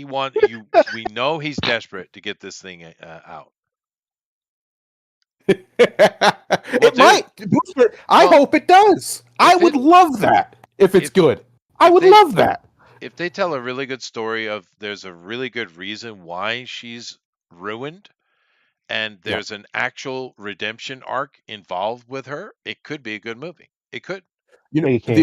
S1: want you. We know he's desperate to get this thing out. Well,
S3: It
S1: dude,
S3: might. Booster, I
S1: well,
S3: hope it does. I
S1: if
S3: would
S1: it
S3: love that if it's
S1: if
S3: good. I
S1: if
S3: would
S1: they
S3: love that.
S1: if they tell a really good story of there's a really good reason why she's ruined, and
S3: Yeah.
S1: there's an actual redemption arc involved with her, it could be a good movie. It could.
S3: You know,
S2: They can't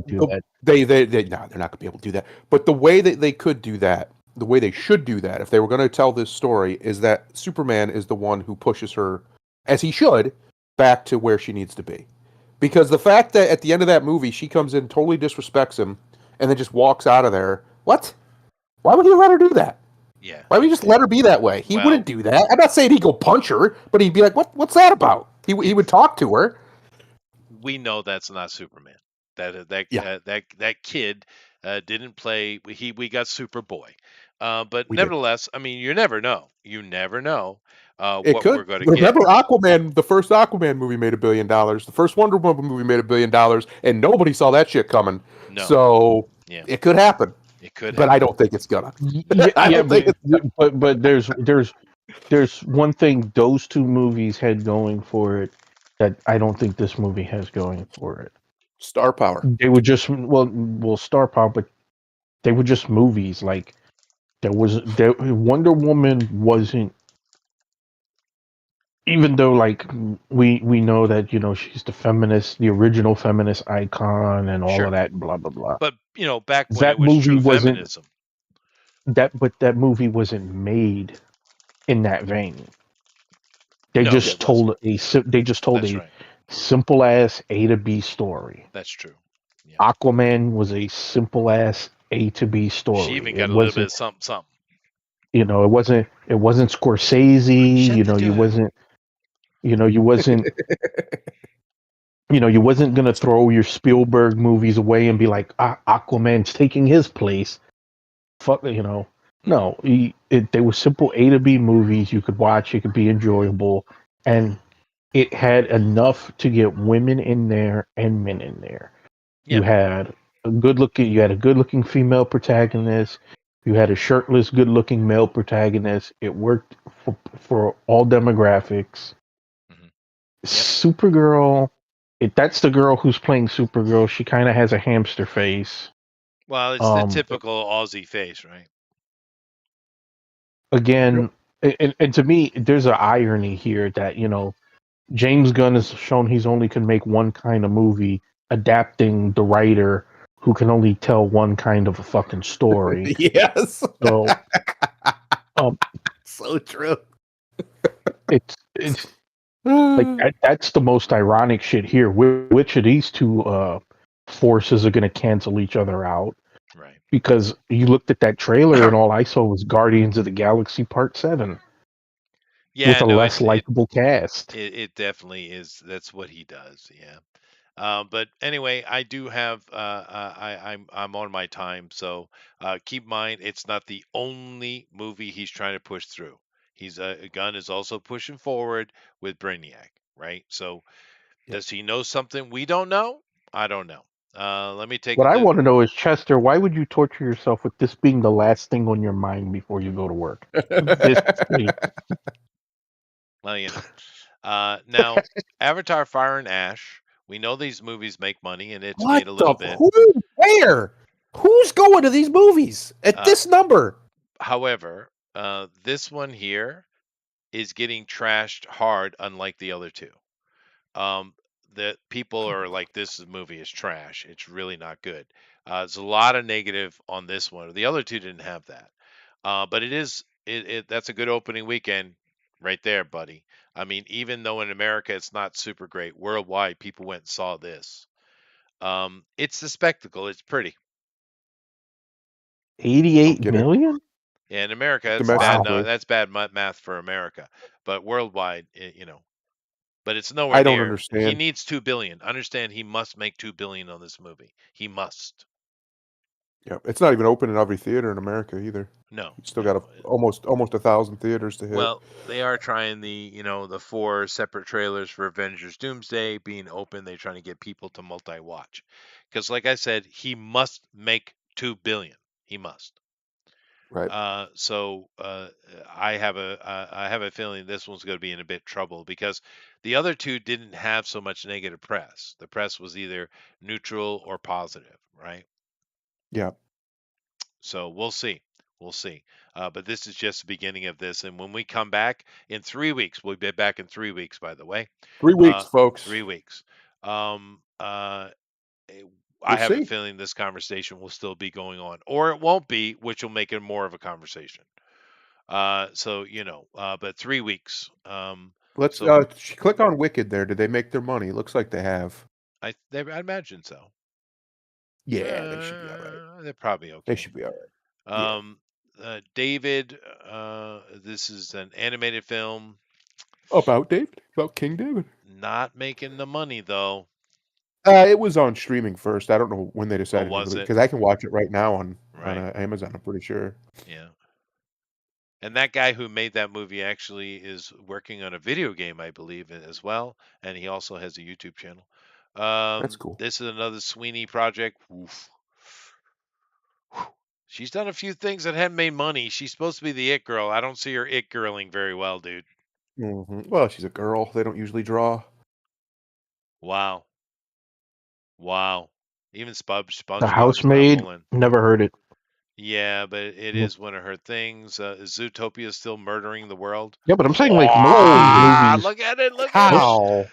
S2: do that.
S3: they no, they're not gonna be able to do that. But the way that they could do that, the way they should do that, if they were going to tell this story, is that Superman is the one who pushes her, as he should, back to where she needs to be. Because the fact that at the end of that movie she comes in, totally disrespects him, and then just walks out of there. What? Why would he let her do that?
S1: Yeah.
S3: Why would he just let her be that way? He
S1: Well,
S3: wouldn't do that. I'm not saying he'd go punch her, but he'd be like, What's that about?" He would talk to her.
S1: we know that's not Superman.
S3: Yeah,
S1: That kid didn't play. We got Superboy, but
S3: we did.
S1: nevertheless, I mean, you never know. You never know
S3: It
S1: what we're
S3: could.
S1: going to get.
S3: Remember Aquaman, the first Aquaman movie made $1 billion. The first Wonder Woman movie made $1 billion, and nobody saw that shit coming.
S1: No,
S3: So
S1: yeah,
S3: it could happen,
S1: it could
S3: but I
S1: happen.
S3: don't think it's gonna.
S2: Yeah,
S3: I
S2: yeah,
S3: don't think it's gonna.
S2: but there's one thing those two movies had going for it that I don't think this movie has going for it.
S3: Star power.
S2: They were just star power, but they were just movies. Like there Wonder Woman wasn't, even though like we know that she's the original feminist icon and all of
S1: Sure,
S2: that blah blah blah.
S1: but back when it
S2: That
S1: was
S2: movie
S1: true
S2: wasn't
S1: feminism.
S2: that movie wasn't made in that vein. They
S1: No,
S3: Yeah,
S1: it
S2: just
S1: wasn't.
S2: they just told
S1: That's
S2: a
S1: right.
S2: simple ass A to B story.
S1: That's true. Yeah,
S2: Aquaman was a simple ass A to B
S1: she
S2: story.
S1: even
S2: It
S1: got a little bit
S2: wasn't,
S1: of something, something.
S2: it wasn't Scorsese.
S1: Shut the
S2: You
S1: door.
S2: wasn't, you wasn't, you wasn't gonna throw your Spielberg movies away and be like, Aquaman's taking his place. Fuck,
S1: Mhm.
S2: no. They were simple A to B movies you could watch. It could be enjoyable, and it had enough to get women in there and men in there.
S1: Yeah.
S2: You had a good looking female protagonist. You had a shirtless, good looking male protagonist. It worked for all demographics.
S1: Mhm. Yep.
S2: Supergirl, if that's the girl who's playing Supergirl, she kind of has a hamster face.
S1: Well, it's the
S2: Um,
S1: typical Aussie face, right?
S2: Again, and to me, there's an irony here that James Gunn has shown he's only can make one kind of movie, adapting the writer who can only tell one kind of a fucking story.
S3: yes.
S2: So, um,
S3: So true.
S2: it's like that's the most ironic shit here. Which of these two forces are going to cancel each other out?
S1: Right.
S2: Because you looked at that trailer and all I saw was Guardians of the Galaxy Part 7 with
S1: Yeah,
S2: a
S1: no,
S2: less likable cast.
S1: it definitely is. That's what he does. Yeah. But anyway, I do have I'm on my time, so keep in mind it's not the only movie he's trying to push through. He's Gunn is also pushing forward with Brainiac, right? So
S3: Yep.
S1: does he know something we don't know? I don't know. Let me take
S2: What
S1: it
S2: I
S1: to
S2: want to know is, Chester, why would you torture yourself with this being the last thing on your mind before you go to work? This thing.
S1: well, now Avatar: Fire and Ash. We know these movies make money, and it's
S3: What
S1: made a
S3: the?
S1: little bit.
S3: Who? Where? Who's going to these movies at
S1: Uh,
S3: this number?
S1: However, this one here is getting trashed hard, unlike the other two. Um, that people are like, this movie is trash. It's really not good. There's a lot of negative on this one. The other two didn't have that. But it is that's a good opening weekend right there, buddy. I mean, even though in America it's not super great, worldwide people went and saw this. It's a spectacle. It's pretty.
S3: 'Eight get it.
S2: $88 million?
S1: Yeah, in America, that's bad.
S3: Domestically.
S1: No,
S2: Wow.
S1: that's bad math for America. But worldwide, but it's nowhere
S3: I don't
S1: near. He
S3: understand.
S1: needs $2 billion. Understand? He must make $2 billion on this movie. He must.
S3: Yeah, it's not even open in every theater in America either.
S1: No,
S3: You still
S1: no.
S3: got almost 1,000 theaters to hit.
S1: Well, they are trying the 4 separate trailers for Avengers Doomsday being open. They're trying to get people to multi-watch, because, like I said, he must make $2 billion. He must.
S3: Right.
S1: So I have a feeling this one's going to be in a bit trouble, because the other two didn't have so much negative press. The press was either neutral or positive, right?
S3: Yeah.
S1: So we'll see. We'll see. But this is just the beginning of this. And when we come back in 3 weeks, we'll be back in 3 weeks, by the way.
S3: 3 weeks, folks.
S1: 3 weeks. Um, uh, I
S3: We'll
S1: have a
S3: see.
S1: feeling this conversation will still be going on, or it won't be, which will make it more of a conversation. So but 3 weeks.
S3: Let's
S1: So
S3: click on Wicked there. Did they make their money? Looks like they have.
S1: I imagine so.
S3: Yeah, they should be all right.
S1: They're probably okay.
S3: They should be all right.
S1: David, this is an animated film.
S3: About David? About King David?
S1: Not making the money though.
S3: It was on streaming first. I don't know when they decided to
S1: was
S3: release,
S1: it?
S3: because I can watch it right now on
S1: Right.
S3: Amazon. I'm pretty sure.
S1: Yeah. And that guy who made that movie actually is working on a video game, I believe, as well. And he also has a YouTube channel.
S3: That's cool.
S1: This is another Sweeney project. Oof. She's done a few things that haven't made money. She's supposed to be the it girl. I don't see her it girling very well, dude.
S3: Well, she's a girl. They don't usually draw.
S1: Wow. Even
S2: The
S1: SpongeBob's
S2: Housemaid.
S1: not
S2: Never heard it.
S1: Yeah, but it
S2: Mhm.
S1: is one of her things. Is Zootopia still murdering the world?
S2: Yeah, but I'm saying like most
S1: Ah,
S2: of these movies.
S1: look at it! Look at it!
S3: How?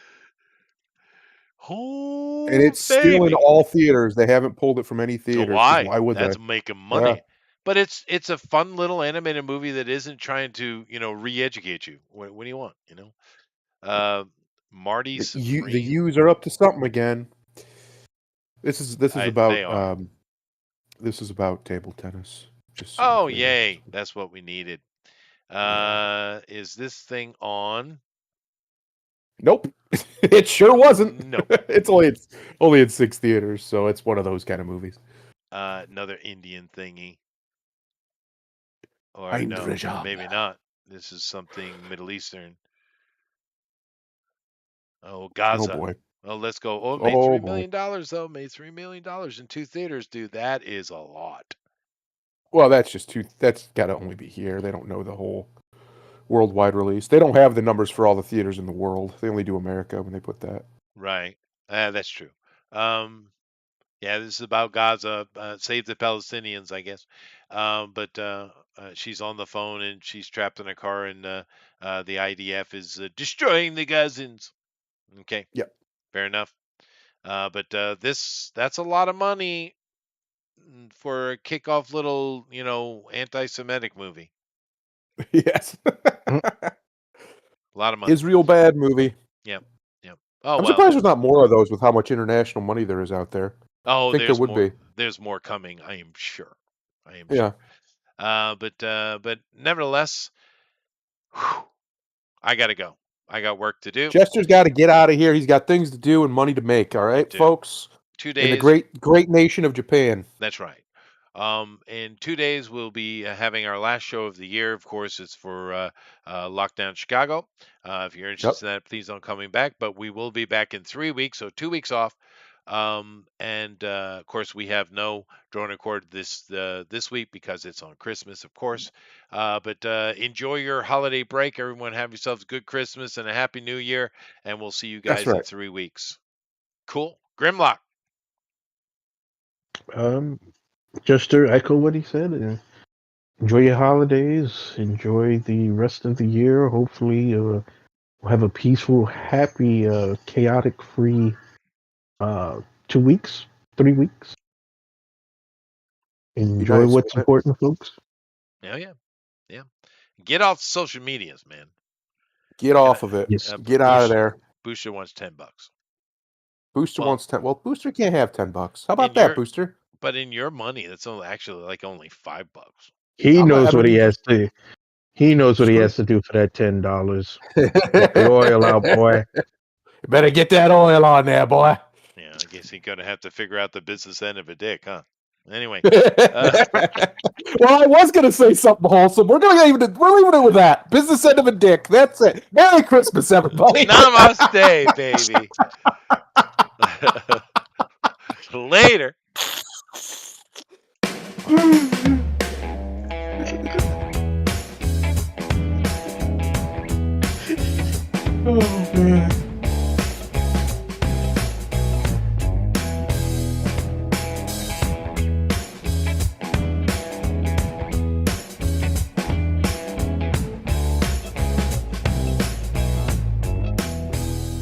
S1: Oh,
S3: And it's still in
S1: baby.
S3: all theaters. They haven't pulled it from any
S1: So
S3: theaters. 'Cause
S1: why?
S3: why would
S1: That's
S3: they?
S1: making money.
S3: Yeah.
S1: But it's a fun little animated movie that isn't trying to re-educate you. What do you want? Marty
S3: The
S1: Supreme.
S3: U's are up to something again. This is
S1: They are.
S3: about table tennis. Just so
S1: Oh,
S3: we're clear.
S1: yay! That's what we needed. Is this thing on?
S3: Nope. It sure wasn't.
S1: Nope.
S3: It's only in 6 theaters, so it's one of those kind of movies.
S1: Another Indian thingy. Or
S3: Ein
S1: no,
S3: Rajab.
S1: maybe not. This is something Middle Eastern. Oh, Gaza.
S3: Oh boy.
S1: Oh, let's go. Oh, it made $3 million though. Made $3 million in 2 theaters, dude. That is a lot.
S3: Well, that's just two. That's got to only be here. They don't know the whole worldwide release. They don't have the numbers for all the theaters in the world. They only do America when they put that.
S1: Right. That's true. Yeah, this is about Gaza. Save the Palestinians, I guess. But she's on the phone and she's trapped in a car, and the IDF is destroying the Gazans. Okay.
S3: Yep.
S1: Fair enough. But that's a lot of money for a kickoff little, anti-Semitic movie.
S3: Yes.
S1: A lot of money.
S3: Israel bad movie.
S1: Yep. Oh,
S3: I'm surprised there's not more of those with how much international money there is out there.
S1: Oh,
S3: I think there would
S1: more,
S3: be.
S1: There's more coming. I am sure.
S3: Yeah.
S1: But nevertheless, I gotta go. I got work to do.
S3: Chester's got to get out of here. He's got things to do and money to make. All right, folks.
S1: 2 days.
S3: In the great nation of Japan.
S1: That's right. In 2 days, we'll be having our last show of the year. Of course, it's for Lockdown Chicago. If you're interested in that, please don't coming back. But we will be back in 3 weeks, so 2 weeks off. Of course, we have no drone record this week because it's on Christmas, of course. But enjoy your holiday break. Everyone have yourselves a good Christmas and a happy New Year. And we'll see you guys in 3 weeks. Cool. Grimlock.
S2: Just to echo what he said, enjoy your holidays, enjoy the rest of the year. Hopefully, we'll have a peaceful, happy, chaotic-free 2 weeks, 3 weeks. Enjoy
S3: nice,
S2: what's important, folks.
S1: Yeah. Get off social medias, man.
S3: Get off of it.
S2: Yes.
S3: Get out of there.
S1: Booster wants $10.
S3: Booster wants 10. Well, Booster can't have $10. How about that, Booster?
S1: But in your money, that's actually only $5.
S2: He knows what he has to. He knows what he has to do for that $10. Get the oil out, boy.
S3: Better get that oil on there, boy.
S1: Yeah, I guess you're gonna have to figure out the business end of a dick, huh? Anyway,
S3: Well, I was gonna say something wholesome. We're leaving it with that. Business end of a dick. That's it. Merry Christmas, everybody.
S1: namaste, baby. Later.
S3: Oh man.